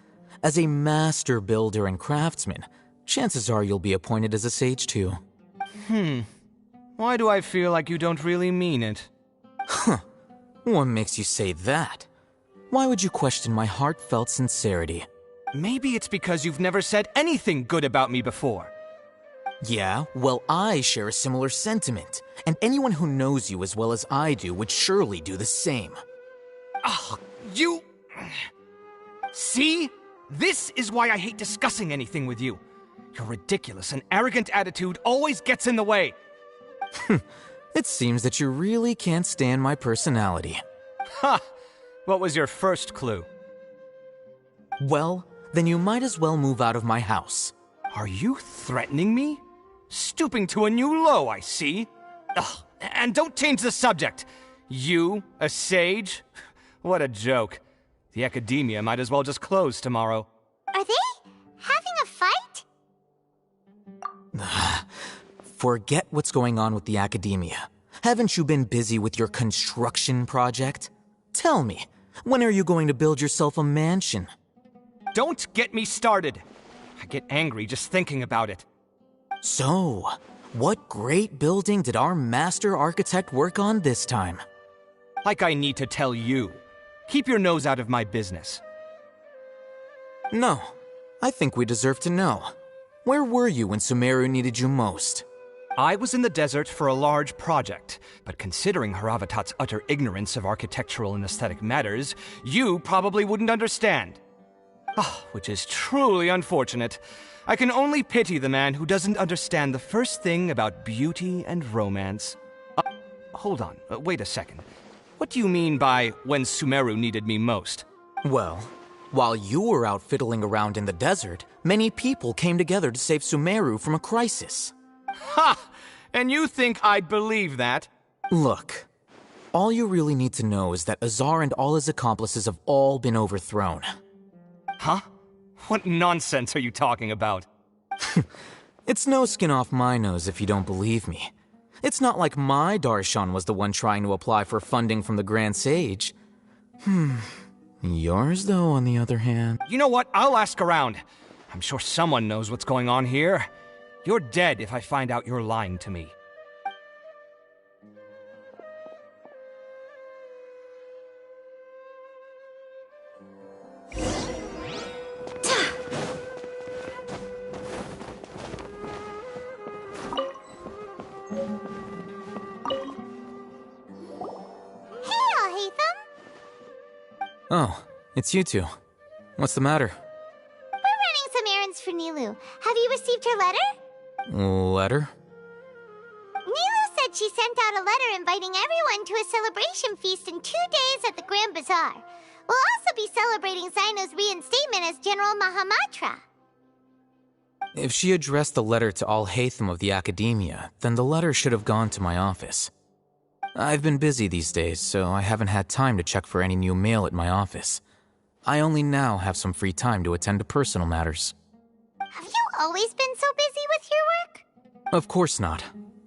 as a master builder and craftsman, chances are you'll be appointed as a sage too. Why do I feel like you don't really mean it? Huh. What makes you say that? Why would you question my heartfelt sincerity? Maybe it's because you've never said anything good about me before. Yeah, well, I share a similar sentiment, and anyone who knows you as well as I do would surely do the same. Ugh, you... See? This is why I hate discussing anything with you. Your ridiculous and arrogant attitude always gets in the way. It seems that you really can't stand my personality. Ha! What was your first clue? Well, then you might as well move out of my house. Are you threatening me? Stooping to a new low, I see. Ugh, and don't change the subject. You, a sage? What a joke. The academia might as well just close tomorrow. Are they having a fight? Forget what's going on with the academia. Haven't you been busy with your construction project? Tell me, when are you going to build yourself a mansion? Don't get me started. I get angry just thinking about it. So, what great building did our master architect work on this time? Like I need to tell you. Keep your nose out of my business. No, I think we deserve to know. Where were you when Sumeru needed you most? I was in the desert for a large project, but considering Haravatat's utter ignorance of architectural and aesthetic matters, you probably wouldn't understand. Which is truly unfortunate. I can only pity the man who doesn't understand the first thing about beauty and romance. Hold on, wait a second. What do you mean by when Sumeru needed me most? Well, while you were out fiddling around in the desert, many people came together to save Sumeru from a crisis. Ha! And you think I'd believe that? Look, All you really need to know is that Azar and all his accomplices have all been overthrown. Huh? What nonsense are you talking about? It's no skin off my nose if you don't believe me. It's not like my Darshan was the one trying to apply for funding from the Grand Sage. Yours, though, on the other hand... You know what? I'll ask around. I'm sure someone knows what's going on here. You're dead if I find out you're lying to me. Oh, it's you two. What's the matter? We're running some errands for Nilou. Have you received her letter? Letter? Nilou said she sent out a letter inviting everyone to a celebration feast in 2 days at the Grand Bazaar. We'll also be celebrating Zaino's reinstatement as General Mahamatra. If she addressed the letter to Al-Haytham of the Academia, then the letter should have gone to my office. I've been busy these days, so I haven't had time to check for any new mail at my office. I only now have some free time to attend to personal matters. Have you always been so busy with your work? Of course not.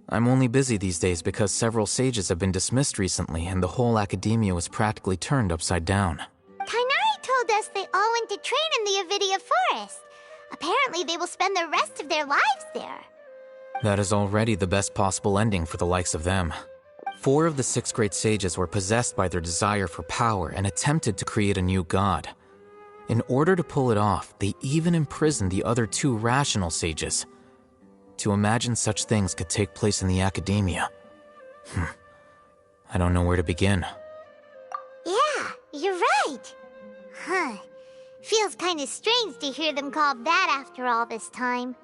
I'm only busy these days because several sages have been dismissed recently and the whole Academia was practically turned upside down. Kainari told us they all went to train in the Avidia Forest. Apparently they will spend the rest of their lives there. That is already the best possible ending for the likes of them. 4 of the 6 great sages were possessed by their desire for power and attempted to create a new god. In order to pull it off, they even imprisoned the other 2 rational sages. To imagine such things could take place in the Academia. I don't know where to begin. Yeah, you're right. Huh. Feels kinda strange to hear them called that after all this time.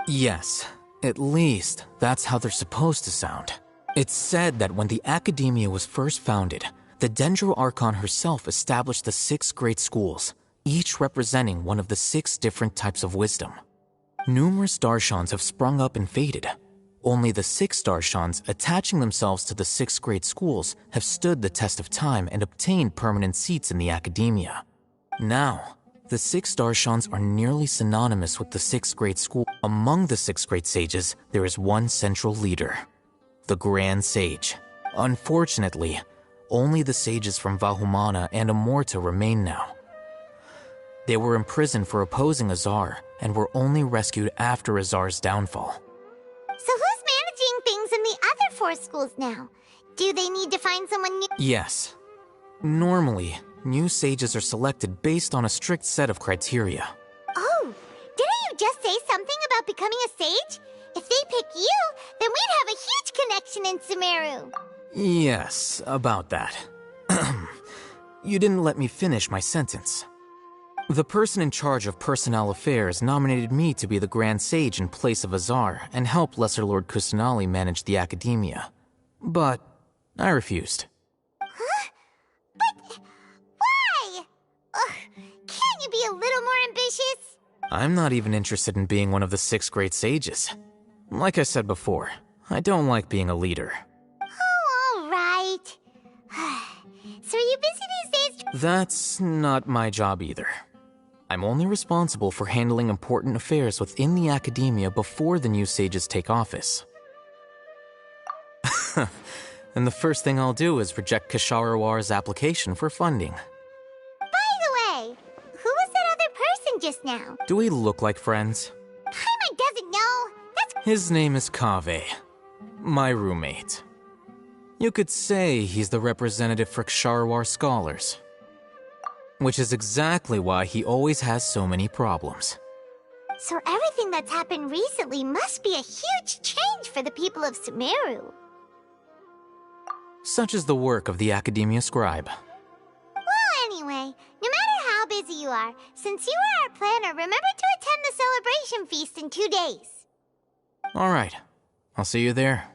Yes, at least that's how they're supposed to sound. It's said that when the Academia was first founded, the Dendro Archon herself established the 6 great schools, each representing one of the 6 different types of wisdom. Numerous Darshans have sprung up and faded. Only the 6 Darshans attaching themselves to the 6 great schools have stood the test of time and obtained permanent seats in the Academia. Now, the 6 Darshans are nearly synonymous with the 6 great schools. Among the 6 great sages, there is one central leader. The Grand Sage. Unfortunately, only the sages from Vahumana and Amorta remain now. They were imprisoned for opposing Azar and were only rescued after Azar's downfall. So who's managing things in the other 4 schools now? Do they need to find someone new? Yes. Normally, new sages are selected based on a strict set of criteria. Oh, didn't you just say something about becoming a sage? If they pick you, then we'd have a huge connection in Sumeru. Yes, about that. You didn't let me finish my sentence. The person in charge of personnel affairs nominated me to be the Grand Sage in place of Azar and help Lesser Lord Kusanali manage the Academia. But I refused. Huh? But why? Can't you be a little more ambitious? I'm not even interested in being one of the 6 great sages. Like I said before, I don't like being a leader. Oh, all right. So are you busy these days? That's not my job either. I'm only responsible for handling important affairs within the Academia before the new sages take office. And the first thing I'll do is reject Kasharawar's application for funding. By the way, who was that other person just now? Do we look like friends? Paimon doesn't know. His name is Kaveh, my roommate. You could say he's the representative for Ksharawar scholars. Which is exactly why he always has so many problems. So everything that's happened recently must be a huge change for the people of Sumeru. Such is the work of the Academia Scribe. Well, anyway, no matter how busy you are, since you are our planner, remember to attend the celebration feast in 2 days. All right, I'll see you there.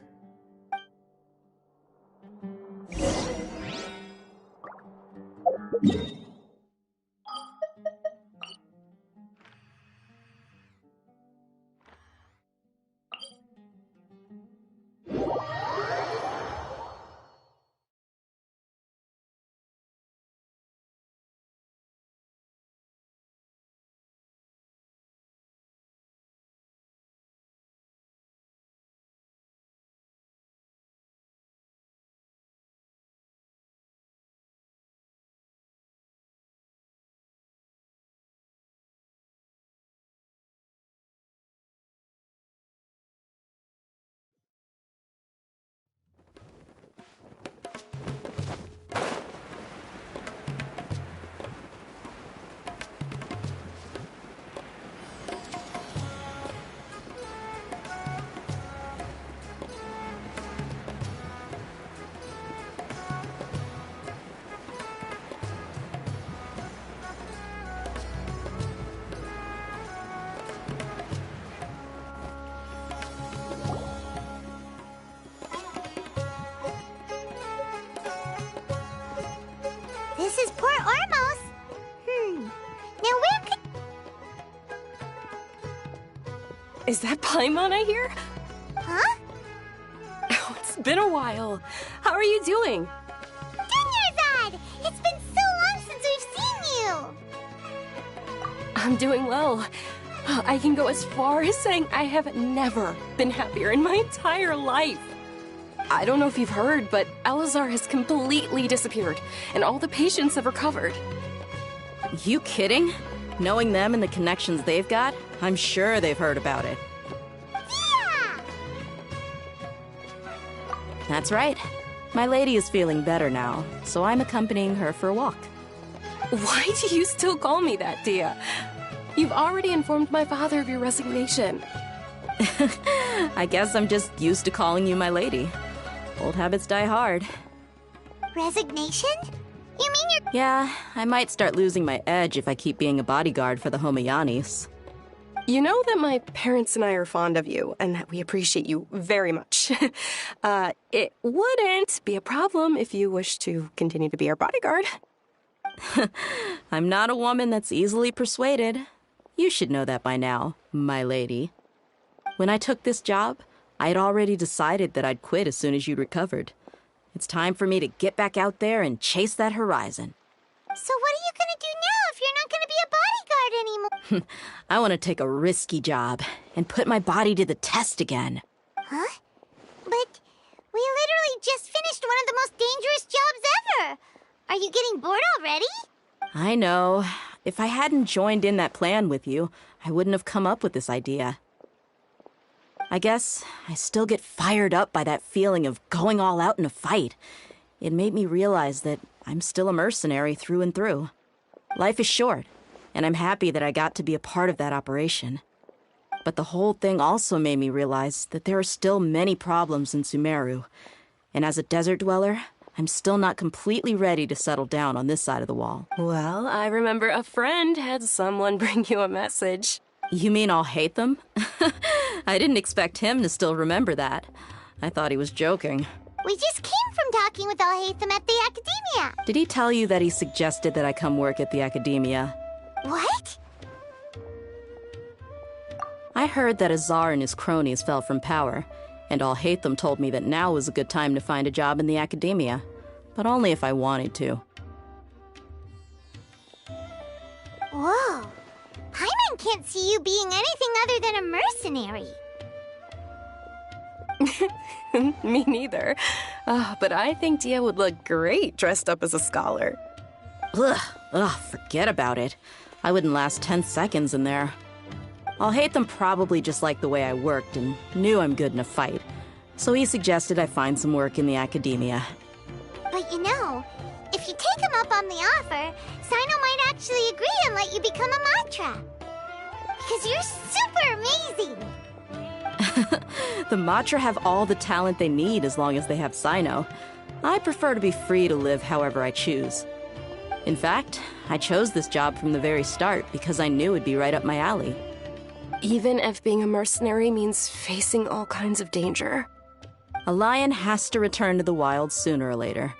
Ormos. Now where could... Is that Paimon I hear? Huh? Oh, it's been a while. How are you doing? Dunyarzad! It's been so long since we've seen you! I'm doing well. I can go as far as saying I have never been happier in my entire life. I don't know if you've heard, but Elazar has completely disappeared, and all the patients have recovered. You kidding? Knowing them and the connections they've got, I'm sure they've heard about it. Yeah! That's right. My lady is feeling better now, so I'm accompanying her for a walk. Why do you still call me that, Dia? You've already informed my father of your resignation. I guess I'm just used to calling you my lady. Old habits die hard. Resignation? You mean you're... Yeah, I might start losing my edge if I keep being a bodyguard for the Homayanis. You know that my parents and I are fond of you, and that we appreciate you very much. It wouldn't be a problem if you wish to continue to be our bodyguard. I'm not a woman that's easily persuaded. You should know that by now, my lady. When I took this job, I had already decided that I'd quit as soon as you'd recovered. It's time for me to get back out there and chase that horizon. So what are you gonna do now if you're not gonna be a bodyguard anymore? I want to take a risky job and put my body to the test again. Huh? But we literally just finished one of the most dangerous jobs ever! Are you getting bored already? I know. If I hadn't joined in that plan with you, I wouldn't have come up with this idea. I guess I still get fired up by that feeling of going all out in a fight. It made me realize that I'm still a mercenary through and through. Life is short, and I'm happy that I got to be a part of that operation. But the whole thing also made me realize that there are still many problems in Sumeru. And as a desert dweller, I'm still not completely ready to settle down on this side of the wall. Well, I remember a friend had someone bring you a message. You mean I'll hate them? I didn't expect him to still remember that. I thought he was joking. We just came from talking with Alhaitham at the Academia. Did he tell you that he suggested that I come work at the Academia? What? I heard that Azar and his cronies fell from power, and Alhaitham told me that now was a good time to find a job in the Academia, but only if I wanted to. Whoa. Paimon can't see you being anything other than a mercenary. Me neither. But I think Dia would look great dressed up as a scholar. Ugh, forget about it. I wouldn't last 10 seconds in there. Alhaitham probably just liked the way I worked and knew I'm good in a fight, so he suggested I find some work in the Academia. But you know, if you take him up on the offer, Sino might actually agree and let you become a Matra. Because you're super amazing! The Matra have all the talent they need as long as they have Sino. I prefer to be free to live however I choose. In fact, I chose this job from the very start because I knew it'd be right up my alley. Even if being a mercenary means facing all kinds of danger. A lion has to return to the wild sooner or later.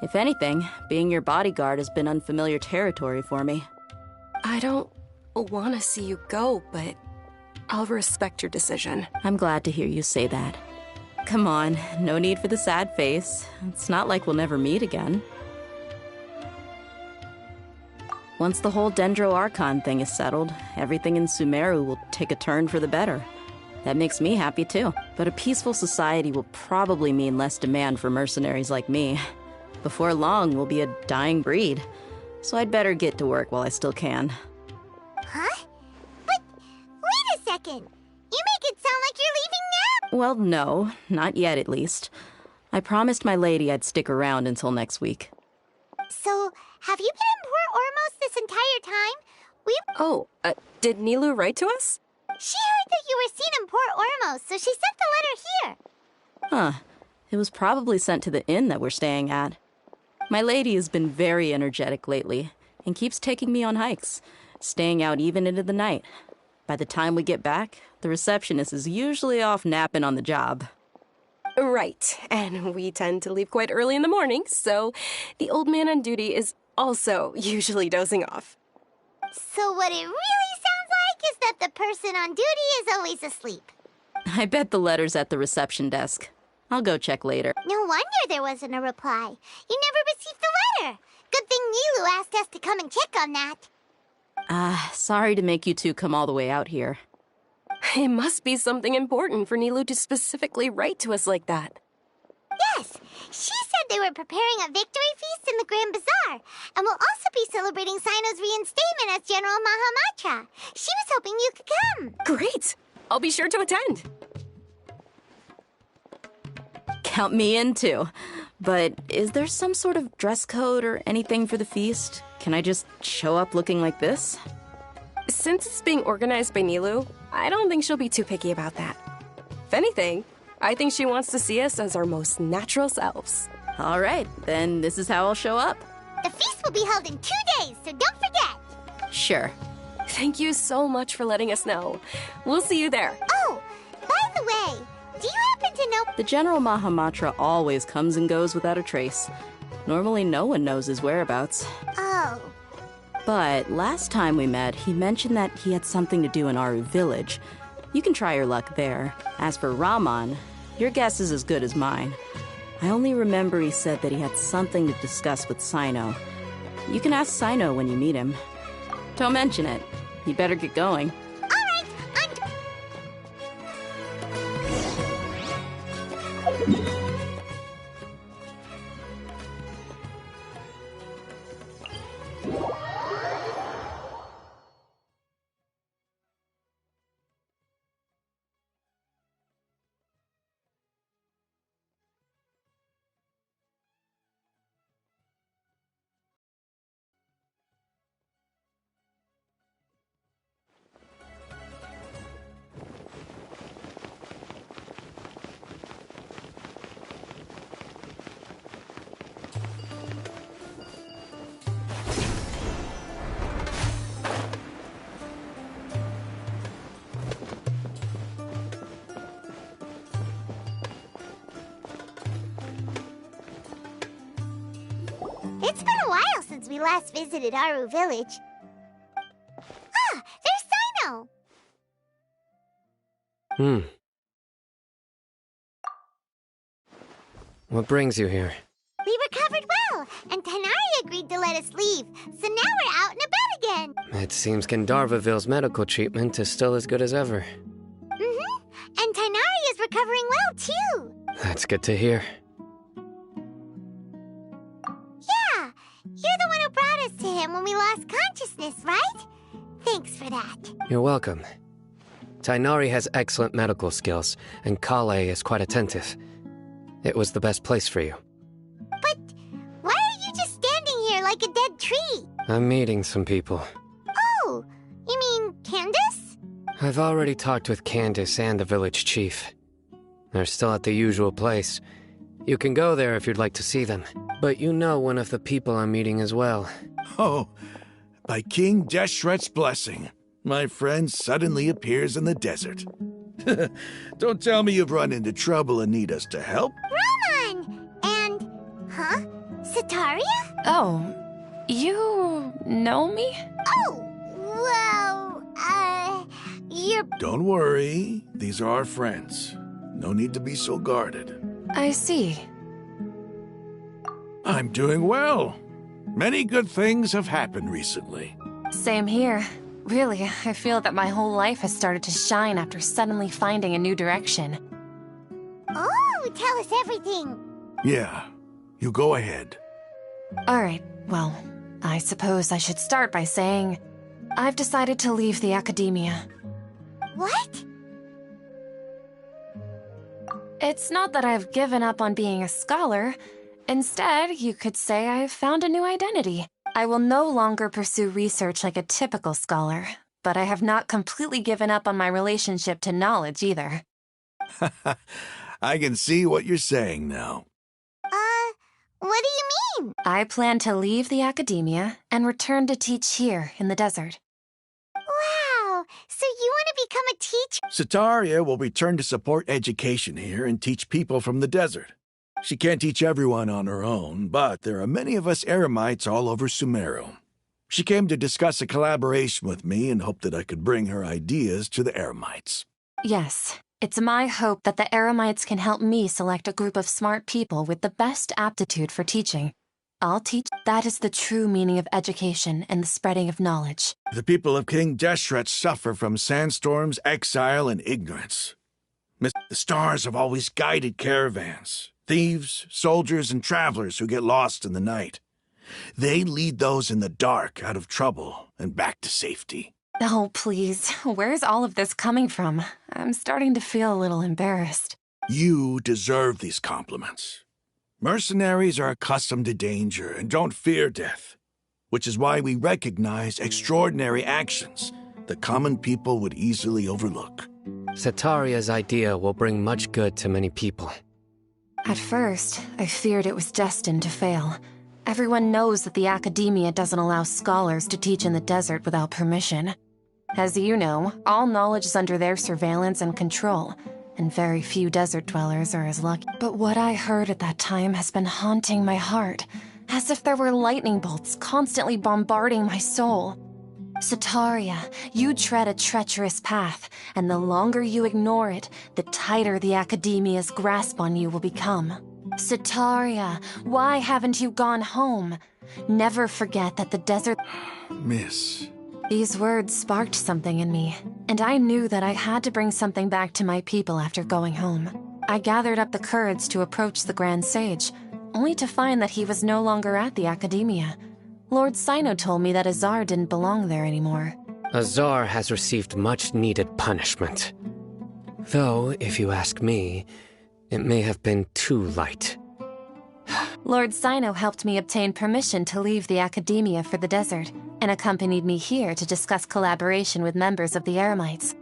If anything, being your bodyguard has been unfamiliar territory for me. I don't want to see you go, but I'll respect your decision. I'm glad to hear you say that. Come on, no need for the sad face. It's not like we'll never meet again. Once the whole Dendro Archon thing is settled, everything in Sumeru will take a turn for the better. That makes me happy too. But a peaceful society will probably mean less demand for mercenaries like me. Before long, we'll be a dying breed. So I'd better get to work while I still can. Huh? But wait a second. You make it sound like you're leaving now. Well, no, not yet at least. I promised my lady I'd stick around until next week. So, have you been in Port Ormos this entire time? Did Nilou write to us? She heard that you were seen in Port Ormos, so she sent the letter here. Huh. It was probably sent to the inn that we're staying at. My lady has been very energetic lately and keeps taking me on hikes, staying out even into the night. By the time we get back, the receptionist is usually off napping on the job. Right, and we tend to leave quite early in the morning, so the old man on duty is also usually dozing off. So what it really sounds like is that the person on duty is always asleep. I bet the letter's at the reception desk. I'll go check later. No wonder there wasn't a reply. You never received the letter. Good thing Nilu asked us to come and check on that. Sorry to make you two come all the way out here. It must be something important for Nilu to specifically write to us like that. Yes, she said they were preparing a victory feast in the Grand Bazaar, and will also be celebrating Sino's reinstatement as General Mahamatra. She was hoping you could come. Great! I'll be sure to attend. Count me in, too. But is there some sort of dress code or anything for the feast? Can I just show up looking like this? Since it's being organized by Nilu, I don't think she'll be too picky about that. If anything, I think she wants to see us as our most natural selves. All right, then this is how I'll show up. The feast will be held in 2 days, so don't forget. Sure. Thank you so much for letting us know. We'll see you there. Oh, by the way, do you happen to know... The General Mahamatra always comes and goes without a trace. Normally no one knows his whereabouts. Oh. But last time we met, he mentioned that he had something to do in Aru village. You can try your luck there. As for Raman, your guess is as good as mine. I only remember he said that he had something to discuss with Sino. You can ask Sino when you meet him. Don't mention it. You better get going. All right, It's been a while since we last visited Aru village. Ah, there's Sino! What brings you here? We recovered well, and Tanari agreed to let us leave, so now we're out and about again. It seems Gandharvaville's medical treatment is still as good as ever. Mm-hmm, and Tanari is recovering well, too. That's good to hear. Yeah, you're the one who brought us to him when we lost consciousness, right? Thanks for that. You're welcome. Tainari has excellent medical skills, and Kale is quite attentive. It was the best place for you. But why are you just standing here like a dead tree? I'm meeting some people. Oh, you mean Candace? I've already talked with Candace and the village chief. They're still at the usual place. You can go there if you'd like to see them. But you know one of the people I'm meeting as well. Oh, by King Deshret's blessing, my friend suddenly appears in the desert. Don't tell me you've run into trouble and need us to help. Raman! And... huh? Sataria? Oh, you know me? Oh, well, you're... Don't worry, these are our friends. No need to be so guarded. I see. I'm doing well. Many good things have happened recently. Same here. Really, I feel that my whole life has started to shine after suddenly finding a new direction. Oh, tell us everything. Yeah, you go ahead. Alright, well, I suppose I should start by saying I've decided to leave the academia. What? It's not that I've given up on being a scholar. Instead, you could say I've found a new identity. I will no longer pursue research like a typical scholar, but I have not completely given up on my relationship to knowledge either. I can see what you're saying now. What do you mean? I plan to leave the academia and return to teach here in the desert. Wow, so you want to become a teacher? Sataria will return to support education here and teach people from the desert. She can't teach everyone on her own, but there are many of us Eremites all over Sumeru. She came to discuss a collaboration with me and hoped that I could bring her ideas to the Eremites. Yes, it's my hope that the Eremites can help me select a group of smart people with the best aptitude for teaching. I'll teach. That is the true meaning of education and the spreading of knowledge. The people of King Deshret suffer from sandstorms, exile, and ignorance. The stars have always guided caravans, thieves, soldiers, and travelers who get lost in the night. They lead those in the dark out of trouble and back to safety. Oh, please. Where's all of this coming from? I'm starting to feel a little embarrassed. You deserve these compliments. Mercenaries are accustomed to danger and don't fear death, which is why we recognize extraordinary actions that common people would easily overlook. Setaria's idea will bring much good to many people. At first, I feared it was destined to fail. Everyone knows that the Academia doesn't allow scholars to teach in the desert without permission. As you know, all knowledge is under their surveillance and control, and very few desert dwellers are as lucky. But what I heard at that time has been haunting my heart, as if there were lightning bolts constantly bombarding my soul. Setaria, you tread a treacherous path, and the longer you ignore it, the tighter the Academia's grasp on you will become. Setaria, why haven't you gone home? Never forget that the desert... Miss... These words sparked something in me, and I knew that I had to bring something back to my people after going home. I gathered up the courage to approach the Grand Sage, only to find that he was no longer at the Academia. Lord Sino told me that Azar didn't belong there anymore. Azar has received much-needed punishment. Though, if you ask me, it may have been too light. Lord Sino helped me obtain permission to leave the Academia for the desert, and accompanied me here to discuss collaboration with members of the Eremites.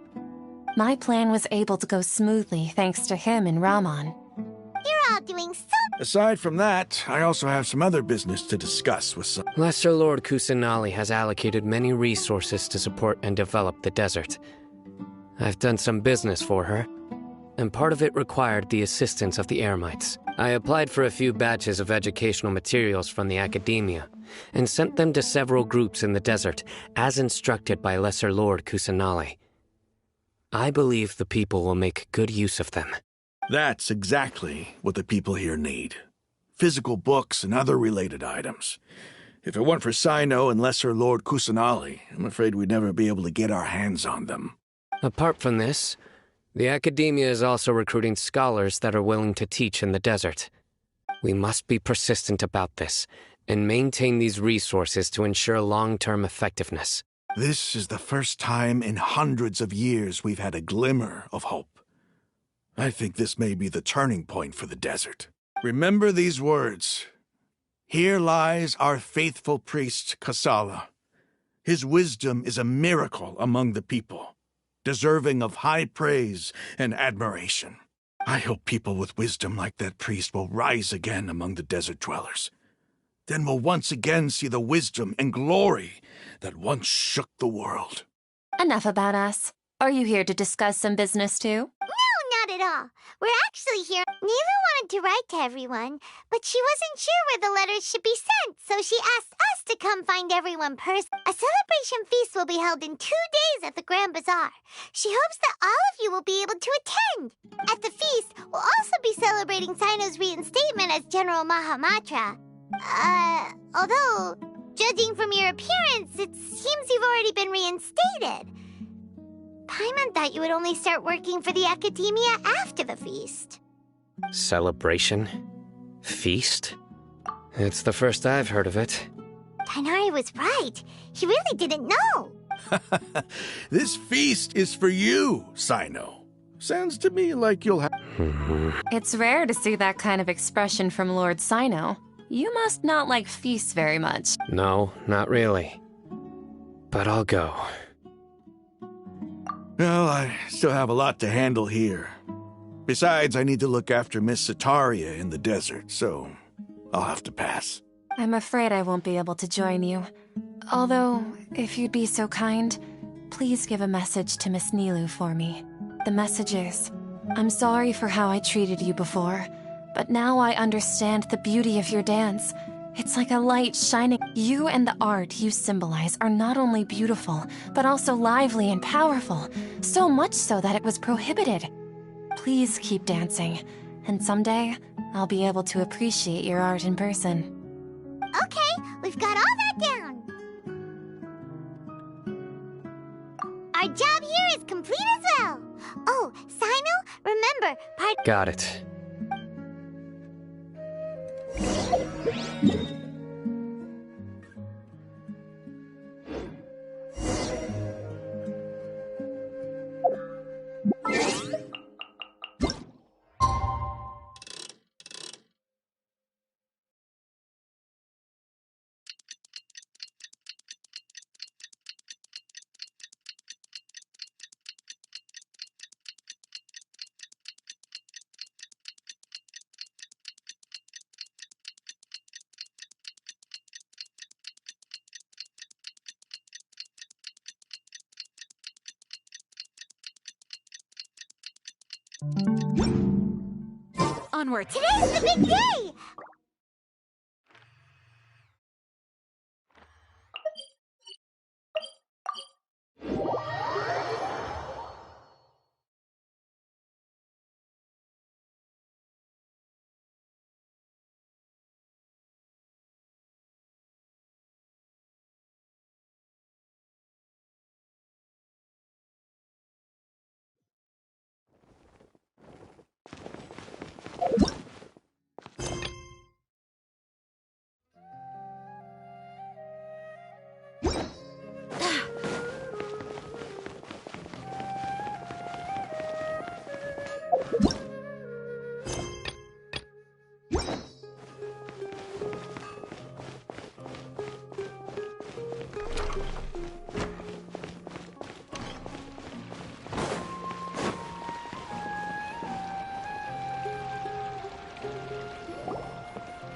My plan was able to go smoothly thanks to him and Rahman. You're all doing so... Aside from that, I also have some other business to discuss with some... Lesser Lord Kusanali has allocated many resources to support and develop the desert. I've done some business for her, and part of it required the assistance of the Eremites. I applied for a few batches of educational materials from the Academia, and sent them to several groups in the desert, as instructed by Lesser Lord Kusanali. I believe the people will make good use of them. That's exactly what the people here need. Physical books and other related items. If it weren't for Sino and Lesser Lord Kusanali, I'm afraid we'd never be able to get our hands on them. Apart from this, the Academia is also recruiting scholars that are willing to teach in the desert. We must be persistent about this, and maintain these resources to ensure long-term effectiveness. This is the first time in hundreds of years we've had a glimmer of hope. I think this may be the turning point for the desert. Remember these words. Here lies our faithful priest, Kasala. His wisdom is a miracle among the people, deserving of high praise and admiration. I hope people with wisdom like that priest will rise again among the desert dwellers. Then we'll once again see the wisdom and glory that once shook the world. Enough about us. Are you here to discuss some business too? No, not at all. We're actually here. Neva wanted to write to everyone, but she wasn't sure where the letters should be sent, so she asked us to come find everyone personally. A celebration feast will be held in 2 days at the Grand Bazaar. She hopes that all of you will be able to attend. At the feast, we'll also be celebrating Sino's reinstatement as General Mahamatra. Although, judging from your appearance, it seems you've already been reinstated. Paimon thought you would only start working for the Academia after the feast. Celebration? Feast? It's the first I've heard of it. Tighnari was right. He really didn't know. This feast is for you, Sino. Sounds to me like you'll have... It's rare to see that kind of expression from Lord Sino. You must not like feasts very much. No, not really. But I'll go. Well, I still have a lot to handle here. Besides, I need to look after Miss Setaria in the desert, so I'll have to pass. I'm afraid I won't be able to join you. Although, if you'd be so kind, please give a message to Miss Nilou for me. The message is, I'm sorry for how I treated you before. But now I understand the beauty of your dance. It's like a light shining. You and the art you symbolize are not only beautiful, but also lively and powerful. So much so that it was prohibited. Please keep dancing, and someday I'll be able to appreciate your art in person. Okay, we've got all that down. Our job here is complete as well. Oh, Sino, remember, Got it. Onward. Today's the big day!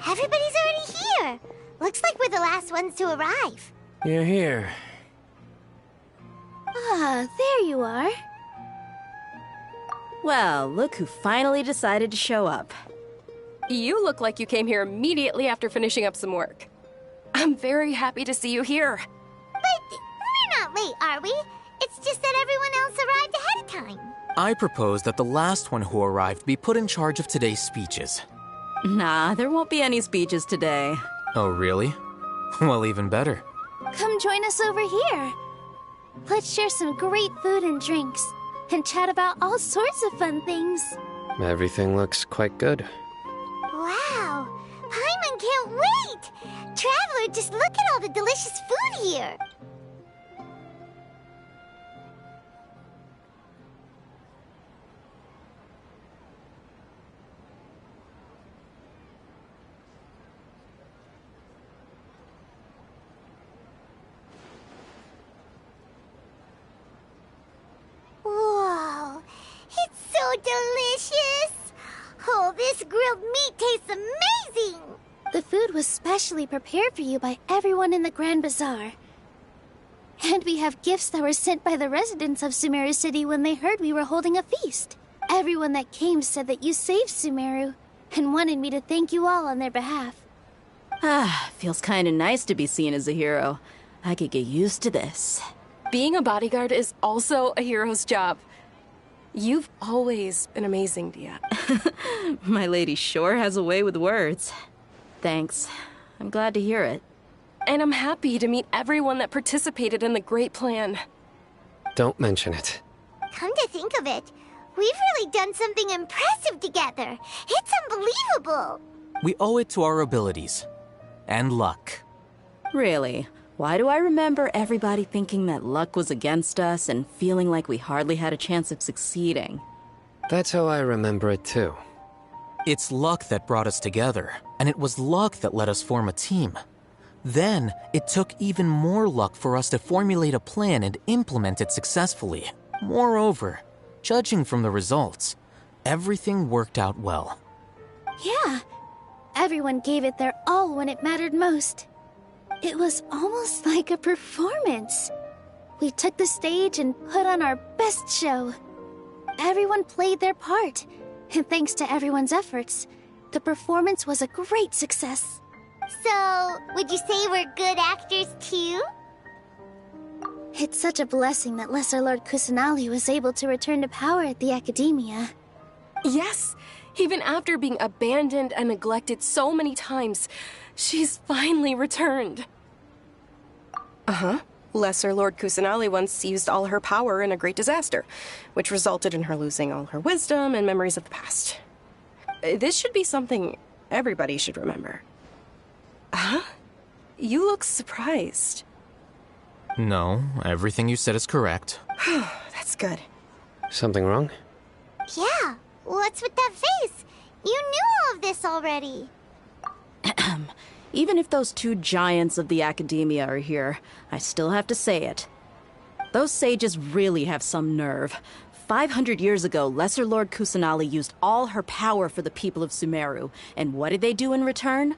Everybody's already here. Looks like we're the last ones to arrive. You're here. Ah, there you are. Well, look who finally decided to show up. You look like you came here immediately after finishing up some work. I'm very happy to see you here. But we're not late, are we? It's just that everyone else arrived ahead of time. I propose that the last one who arrived be put in charge of today's speeches. Nah, there won't be any speeches today. Oh, really? Well, even better. Come join us over here. Let's share some great food and drinks, and chat about all sorts of fun things. Everything looks quite good. Wow! Paimon can't wait! Traveler, just look at all the delicious food here! Whoa! It's so delicious! Oh, this grilled meat tastes amazing! The food was specially prepared for you by everyone in the Grand Bazaar. And we have gifts that were sent by the residents of Sumeru City when they heard we were holding a feast. Everyone that came said that you saved Sumeru, and wanted me to thank you all on their behalf. Ah, feels kinda nice to be seen as a hero. I could get used to this. Being a bodyguard is also a hero's job. You've always been amazing, Dia. My lady sure has a way with words. Thanks. I'm glad to hear it. And I'm happy to meet everyone that participated in the great plan. Don't mention it. Come to think of it, we've really done something impressive together. It's unbelievable. We owe it to our abilities. And luck. Really? Why do I remember everybody thinking that luck was against us and feeling like we hardly had a chance of succeeding? That's how I remember it too. It's luck that brought us together, and it was luck that let us form a team. Then, it took even more luck for us to formulate a plan and implement it successfully. Moreover, judging from the results, everything worked out well. Yeah, everyone gave it their all when it mattered most. It was almost like a performance. We took the stage and put on our best show. Everyone played their part, and thanks to everyone's efforts, The performance was a great success. So, would you say we're good actors too? It's such a blessing that Lesser Lord Kusanali was able to return to power at the Academia. Yes! Even after being abandoned and neglected so many times, she's finally returned. Uh-huh. Lesser Lord Kusanali once used all her power in a great disaster, which resulted in her losing all her wisdom and memories of the past. This should be something everybody should remember. Huh? You look surprised. No, everything you said is correct. That's good. Something wrong? Yeah, what's with that face? You knew all of this already. Even if those two giants of the Academia are here, I still have to say it. Those sages really have some nerve. 500 years ago, Lesser Lord Kusanali used all her power for the people of Sumeru, and what did they do in return?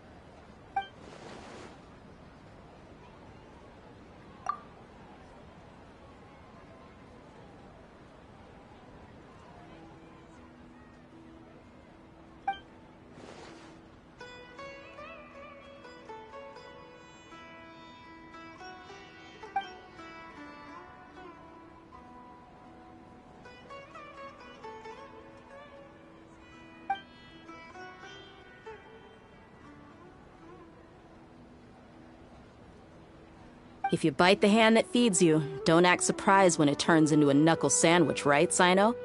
If you bite the hand that feeds you, don't act surprised when it turns into a knuckle sandwich, right, Sino?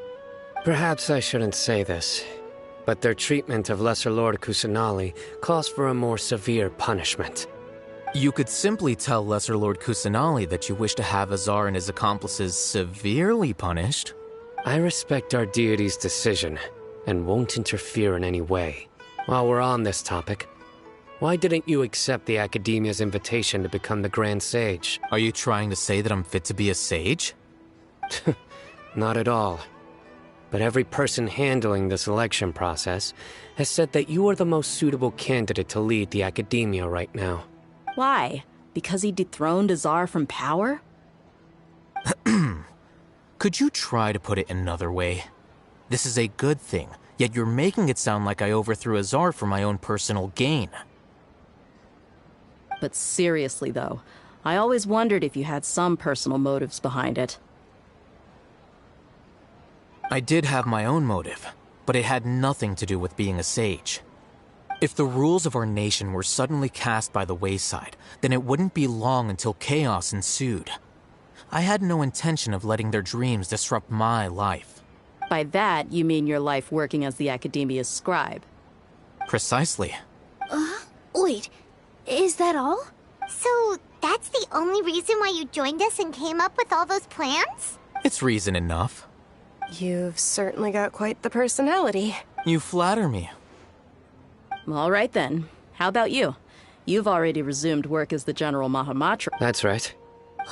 Perhaps I shouldn't say this, but their treatment of Lesser Lord Kusanali calls for a more severe punishment. You could simply tell Lesser Lord Kusanali that you wish to have Azar and his accomplices severely punished. I respect our deity's decision, and won't interfere in any way. While we're on this topic, why didn't you accept the Academia's invitation to become the Grand Sage? Are you trying to say that I'm fit to be a sage? Not at all. But every person handling the selection process has said that you are the most suitable candidate to lead the Academia right now. Why? Because he dethroned Azar from power? Could you try to put it another way? This is a good thing, yet you're making it sound like I overthrew Azar for my own personal gain. But seriously, though, I always wondered if you had some personal motives behind it. I did have my own motive, but it had nothing to do with being a sage. If the rules of our nation were suddenly cast by the wayside, then it wouldn't be long until chaos ensued. I had no intention of letting their dreams disrupt my life. By that, you mean your life working as the Academia's scribe? Precisely. Wait, is that all? So, that's the only reason why you joined us and came up with all those plans? It's reason enough. You've certainly got quite the personality. You flatter me. All right then. How about you? You've already resumed work as the General Mahamatra. That's right.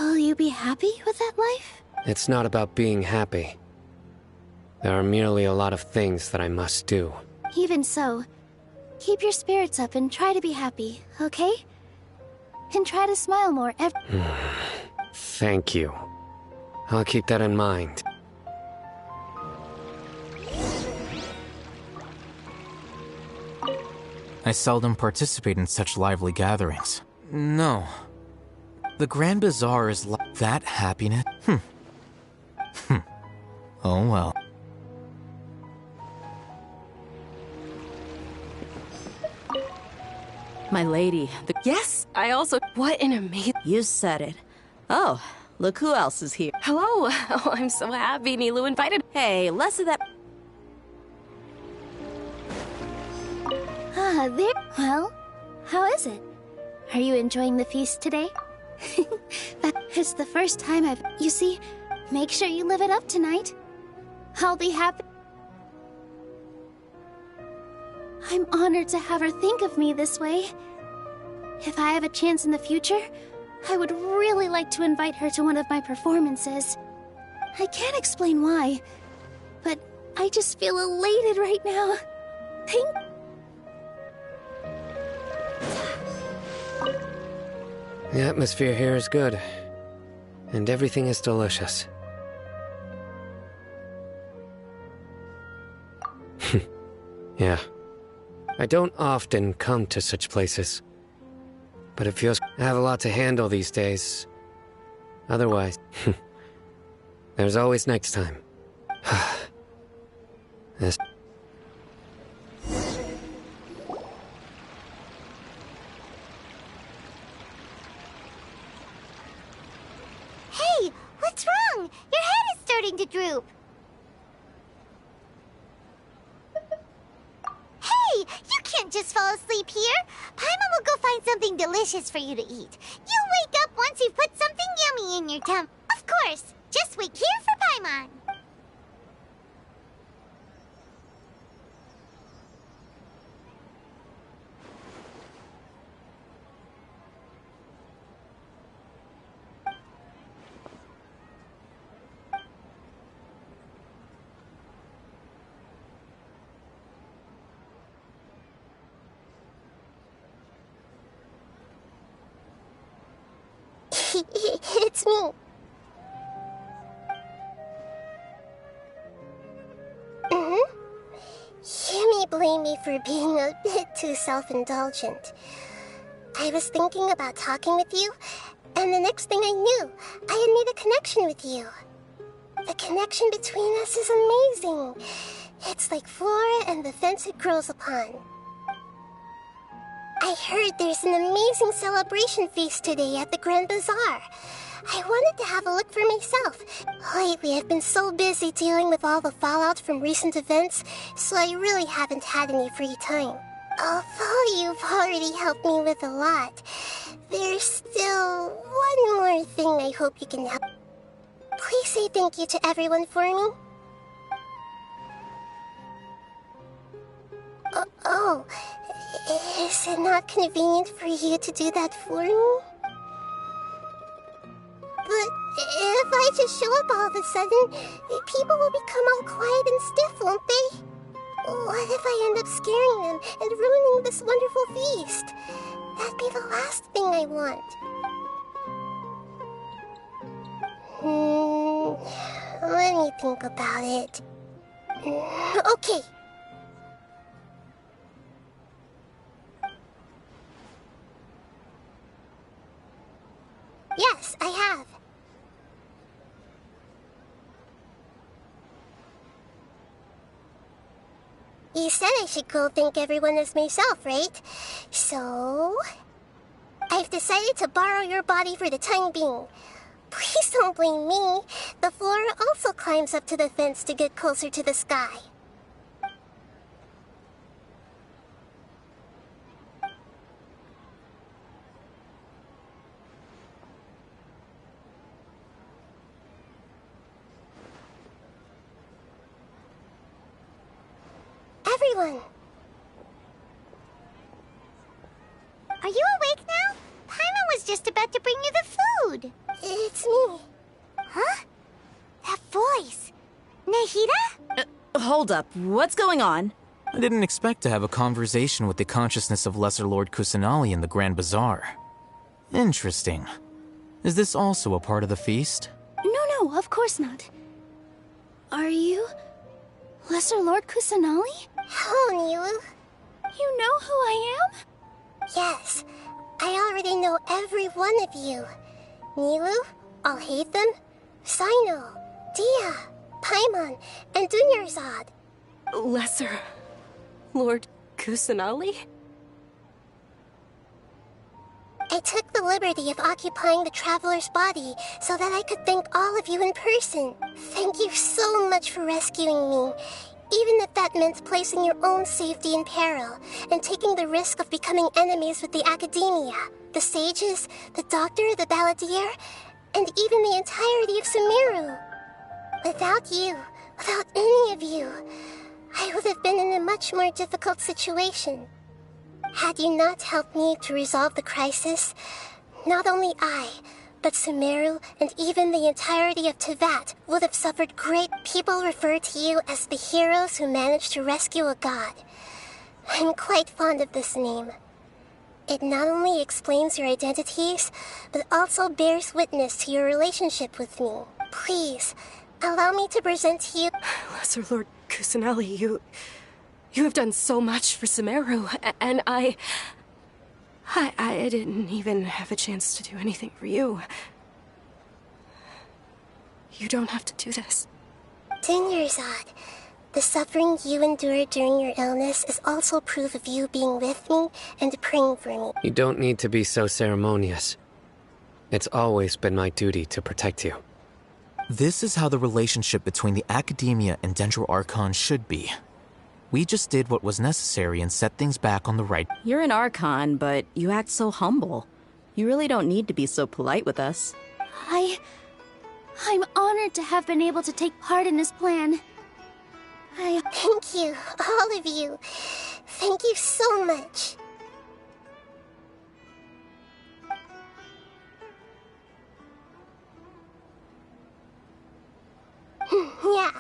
Will you be happy with that life? It's not about being happy. There are merely a lot of things that I must do. Even so, keep your spirits up and try to be happy, okay? And try to smile more Thank you. I'll keep that in mind. I seldom participate in such lively gatherings. No. The Grand Bazaar is like that happiness? Oh well. My lady, Yes, I also... What an amazing... You said it. Oh, look who else is here. Hello! Oh, I'm so happy Nilou invited... Hey, less of that... There. Well, how is it? Are you enjoying the feast today? It's the first time I've... You see, make sure you live it up tonight. I'll be happy. I'm honored to have her think of me this way. If I have a chance in the future, I would really like to invite her to one of my performances. I can't explain why, but I just feel elated right now. The atmosphere here is good, and everything is delicious. I don't often come to such places, but it feels I have a lot to handle these days. Otherwise, there's always next time. This. Hey, what's wrong? Your head is starting to droop. Hey, you can't just fall asleep here. Paimon will go find something delicious for you to eat. You'll wake up once you've put something yummy in your tum. Of course, just wait here for Paimon. It's me. You may blame me for being a bit too self-indulgent. I was thinking about talking with you, and the next thing I knew, I had made a connection with you. The connection between us is amazing. It's like flora and the fence it grows upon. I heard there's an amazing celebration feast today at the Grand Bazaar. I wanted to have a look for myself. Lately, I've been so busy dealing with all the fallout from recent events, so I really haven't had any free time. Although you've already helped me with a lot, there's still one more thing I hope you can help. Please say thank you to everyone for me. Oh, is it not convenient for you to do that for me? But if I just show up all of a sudden, people will become all quiet and stiff, won't they? What if I end up scaring them and ruining this wonderful feast? That'd be the last thing I want. Let me think about it. Okay. Yes, I have. You said I should go thank everyone as myself, right? So, I've decided to borrow your body for the time being. Please don't blame me. The flora also climbs up to the fence to get closer to the sky. Everyone! Are you awake now? Paimon was just about to bring you the food. It's me. Huh? That voice. Nahida? Hold up. What's going on? I didn't expect to have a conversation with the consciousness of Lesser Lord Kusanali in the Grand Bazaar. Interesting. Is this also a part of the feast? No, of course not. Are you Lesser Lord Kusanali? Hello, Nilu. You know who I am? Yes, I already know every one of you. Nilu, Alhaitham, Sino, Dia, Paimon, and Dunyarzad. Lesser Lord Kusanali? I took the liberty of occupying the Traveler's body so that I could thank all of you in person. Thank you so much for rescuing me, even if that meant placing your own safety in peril and taking the risk of becoming enemies with the Academia, the sages, the doctor, the balladeer, and even the entirety of Sumeru. Without you, without any of you, I would have been in a much more difficult situation. Had you not helped me to resolve the crisis, not only I, but Sumeru and even the entirety of Teyvat would have suffered great. People refer to you as the heroes who managed to rescue a god. I'm quite fond of this name. It not only explains your identities, but also bears witness to your relationship with me. Please, allow me to present to you... Lesser Lord Kusanali, You have done so much for Sumeru, and I didn't even have a chance to do anything for you. You don't have to do this. Dingerzad, the suffering you endured during your illness is also proof of you being with me and praying for me. You don't need to be so ceremonious. It's always been my duty to protect you. This is how the relationship between the Academia and Dendro Archon should be. We just did what was necessary and set things back on the right. You're an Archon, but you act so humble. You really don't need to be so polite with us. I'm honored to have been able to take part in this plan. Thank you, all of you. Thank you so much. Yeah.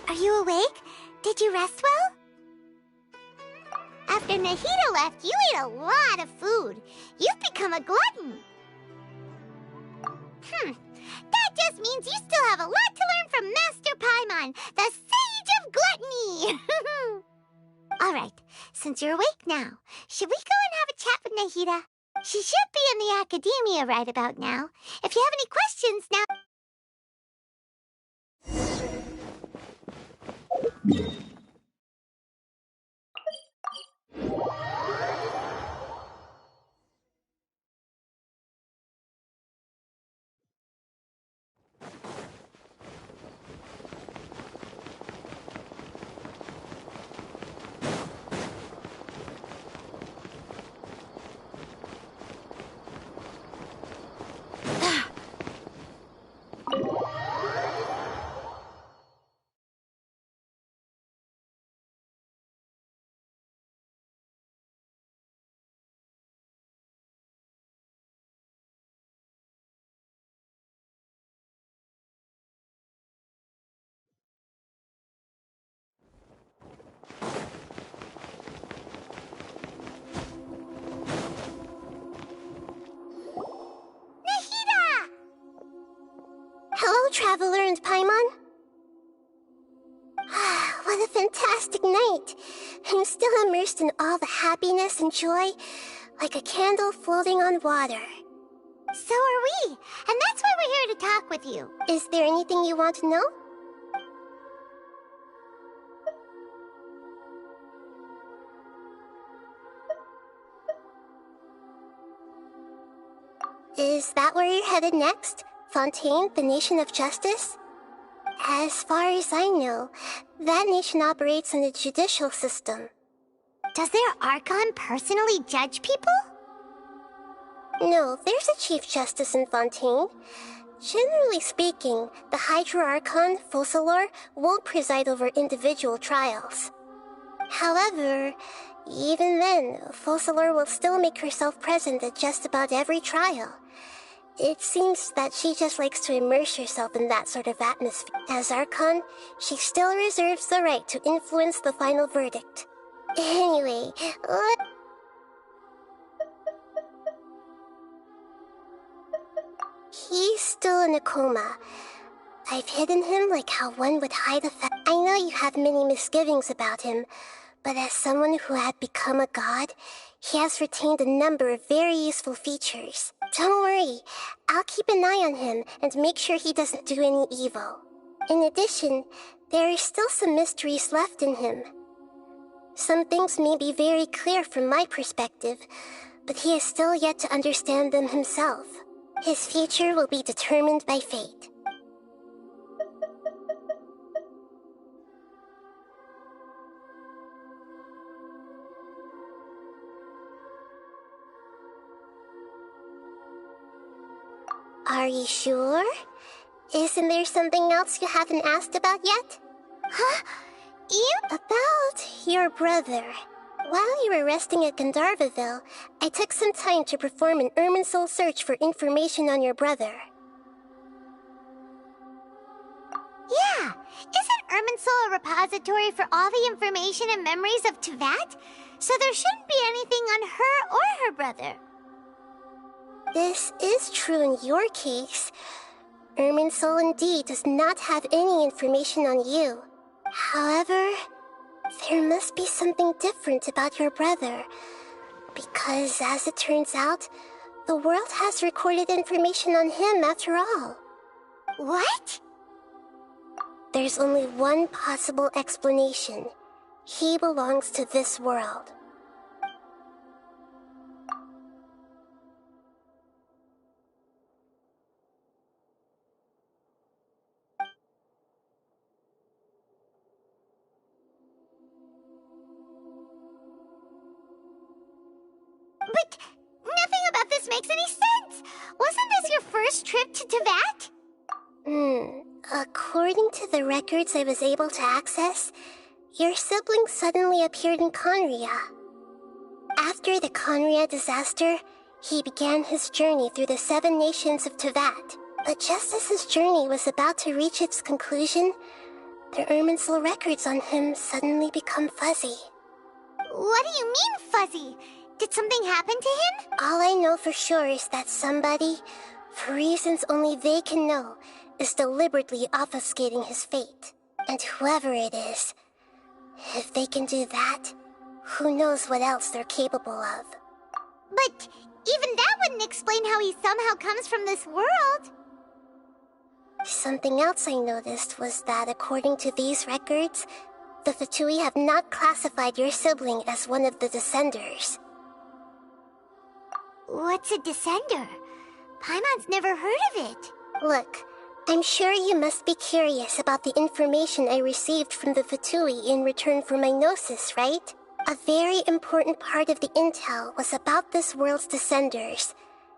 Are you awake? Did you rest well? After Nahida left, you ate a lot of food. You've become a glutton. That just means you still have a lot to learn from Master Paimon, the Sage of Gluttony. Alright, since you're awake now, should we go and have a chat with Nahida? She should be in the Academia right about now. If you have any questions now... Hello, Traveler and Paimon. What a fantastic night. I'm still immersed in all the happiness and joy, like a candle floating on water. So are we, and that's why we're here to talk with you. Is there anything you want to know? Is that where you're headed next? Phantome, the nation of justice? As far as I know, that nation operates in a judicial system. Does their Archon personally judge people? No, there's a Chief Justice in Phantome. Generally speaking, the Hydra Archon, Focalor, won't preside over individual trials. However, even then, Focalor will still make herself present at just about every trial. It seems that she just likes to immerse herself in that sort of atmosphere. As Archon, she still reserves the right to influence the final verdict. Anyway, he's still in a coma. I've hidden him like how one would hide a I know you have many misgivings about him, but as someone who had become a god, he has retained a number of very useful features. Don't worry, I'll keep an eye on him and make sure he doesn't do any evil. In addition, there are still some mysteries left in him. Some things may be very clear from my perspective, but he is still yet to understand them himself. His future will be determined by fate. Are you sure? Isn't there something else you haven't asked about yet? Huh? you? About your brother. While you were resting at Gandharvaville, I took some time to perform an Irminsul search for information on your brother. Yeah, isn't Irminsul a repository for all the information and memories of Teyvat? So there shouldn't be anything on her or her brother. This is true in your case. Irminsul indeed does not have any information on you. However, there must be something different about your brother. Because, as it turns out, the world has recorded information on him after all. What? There's only one possible explanation. He belongs to this world. But nothing about this makes any sense! Wasn't this your first trip to Teyvat? According to the records I was able to access, your sibling suddenly appeared in Conria. After the Conria disaster, he began his journey through the 7 nations of Teyvat. But just as his journey was about to reach its conclusion, the Irminsul records on him suddenly become fuzzy. What do you mean, fuzzy? Did something happen to him? All I know for sure is that somebody, for reasons only they can know, is deliberately obfuscating his fate. And whoever it is, if they can do that, who knows what else they're capable of. But even that wouldn't explain how he somehow comes from this world. Something else I noticed was that according to these records, the Fatui have not classified your sibling as one of the Descenders. What's a Descender? Paimon's never heard of it. Look, I'm sure you must be curious about the information I received from the Fatui in return for my gnosis, right? A very important part of the intel was about this world's Descenders.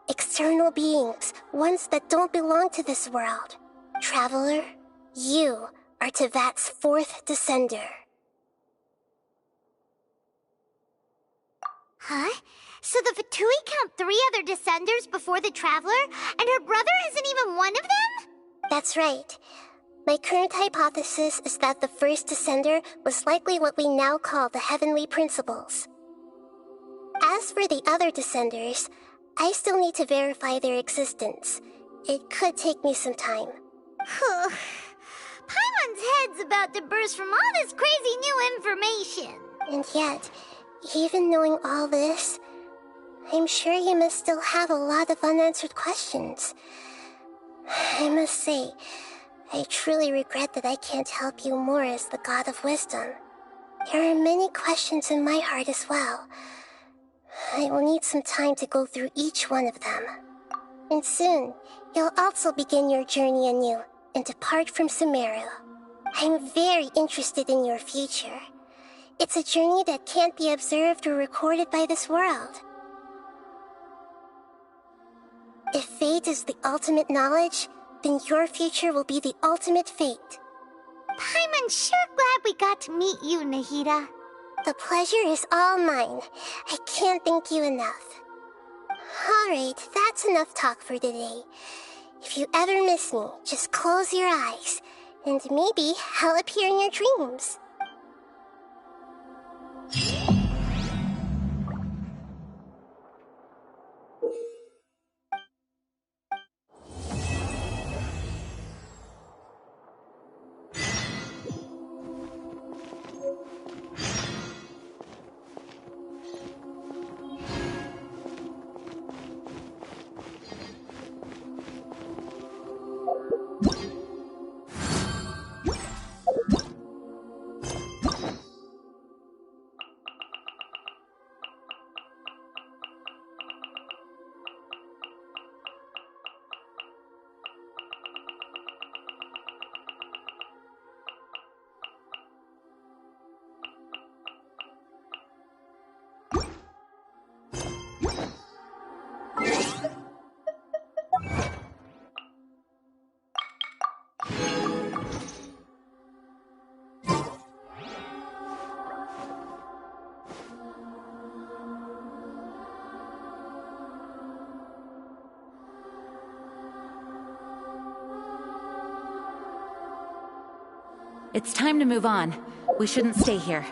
External beings, ones that don't belong to this world. Traveler, you are Teyvat's 4th Descender. Huh? So the Fatui count 3 other Descenders before the Traveler, and her brother isn't even one of them? That's right. My current hypothesis is that the first Descender was likely what we now call the Heavenly Principles. As for the other Descenders, I still need to verify their existence. It could take me some time. Paimon's head's about to burst from all this crazy new information. And yet, even knowing all this, I'm sure you must still have a lot of unanswered questions. I must say, I truly regret that I can't help you more as the God of Wisdom. There are many questions in my heart as well. I will need some time to go through each one of them. And soon, you'll also begin your journey anew and depart from Sumeru. I'm very interested in your future. It's a journey that can't be observed or recorded by this world. If fate is the ultimate knowledge, then your future will be the ultimate fate. Paimon's sure glad we got to meet you, Nahida. The pleasure is all mine. I can't thank you enough. Alright, that's enough talk for today. If you ever miss me, just close your eyes, and maybe I'll appear in your dreams. It's time to move on. We shouldn't stay here.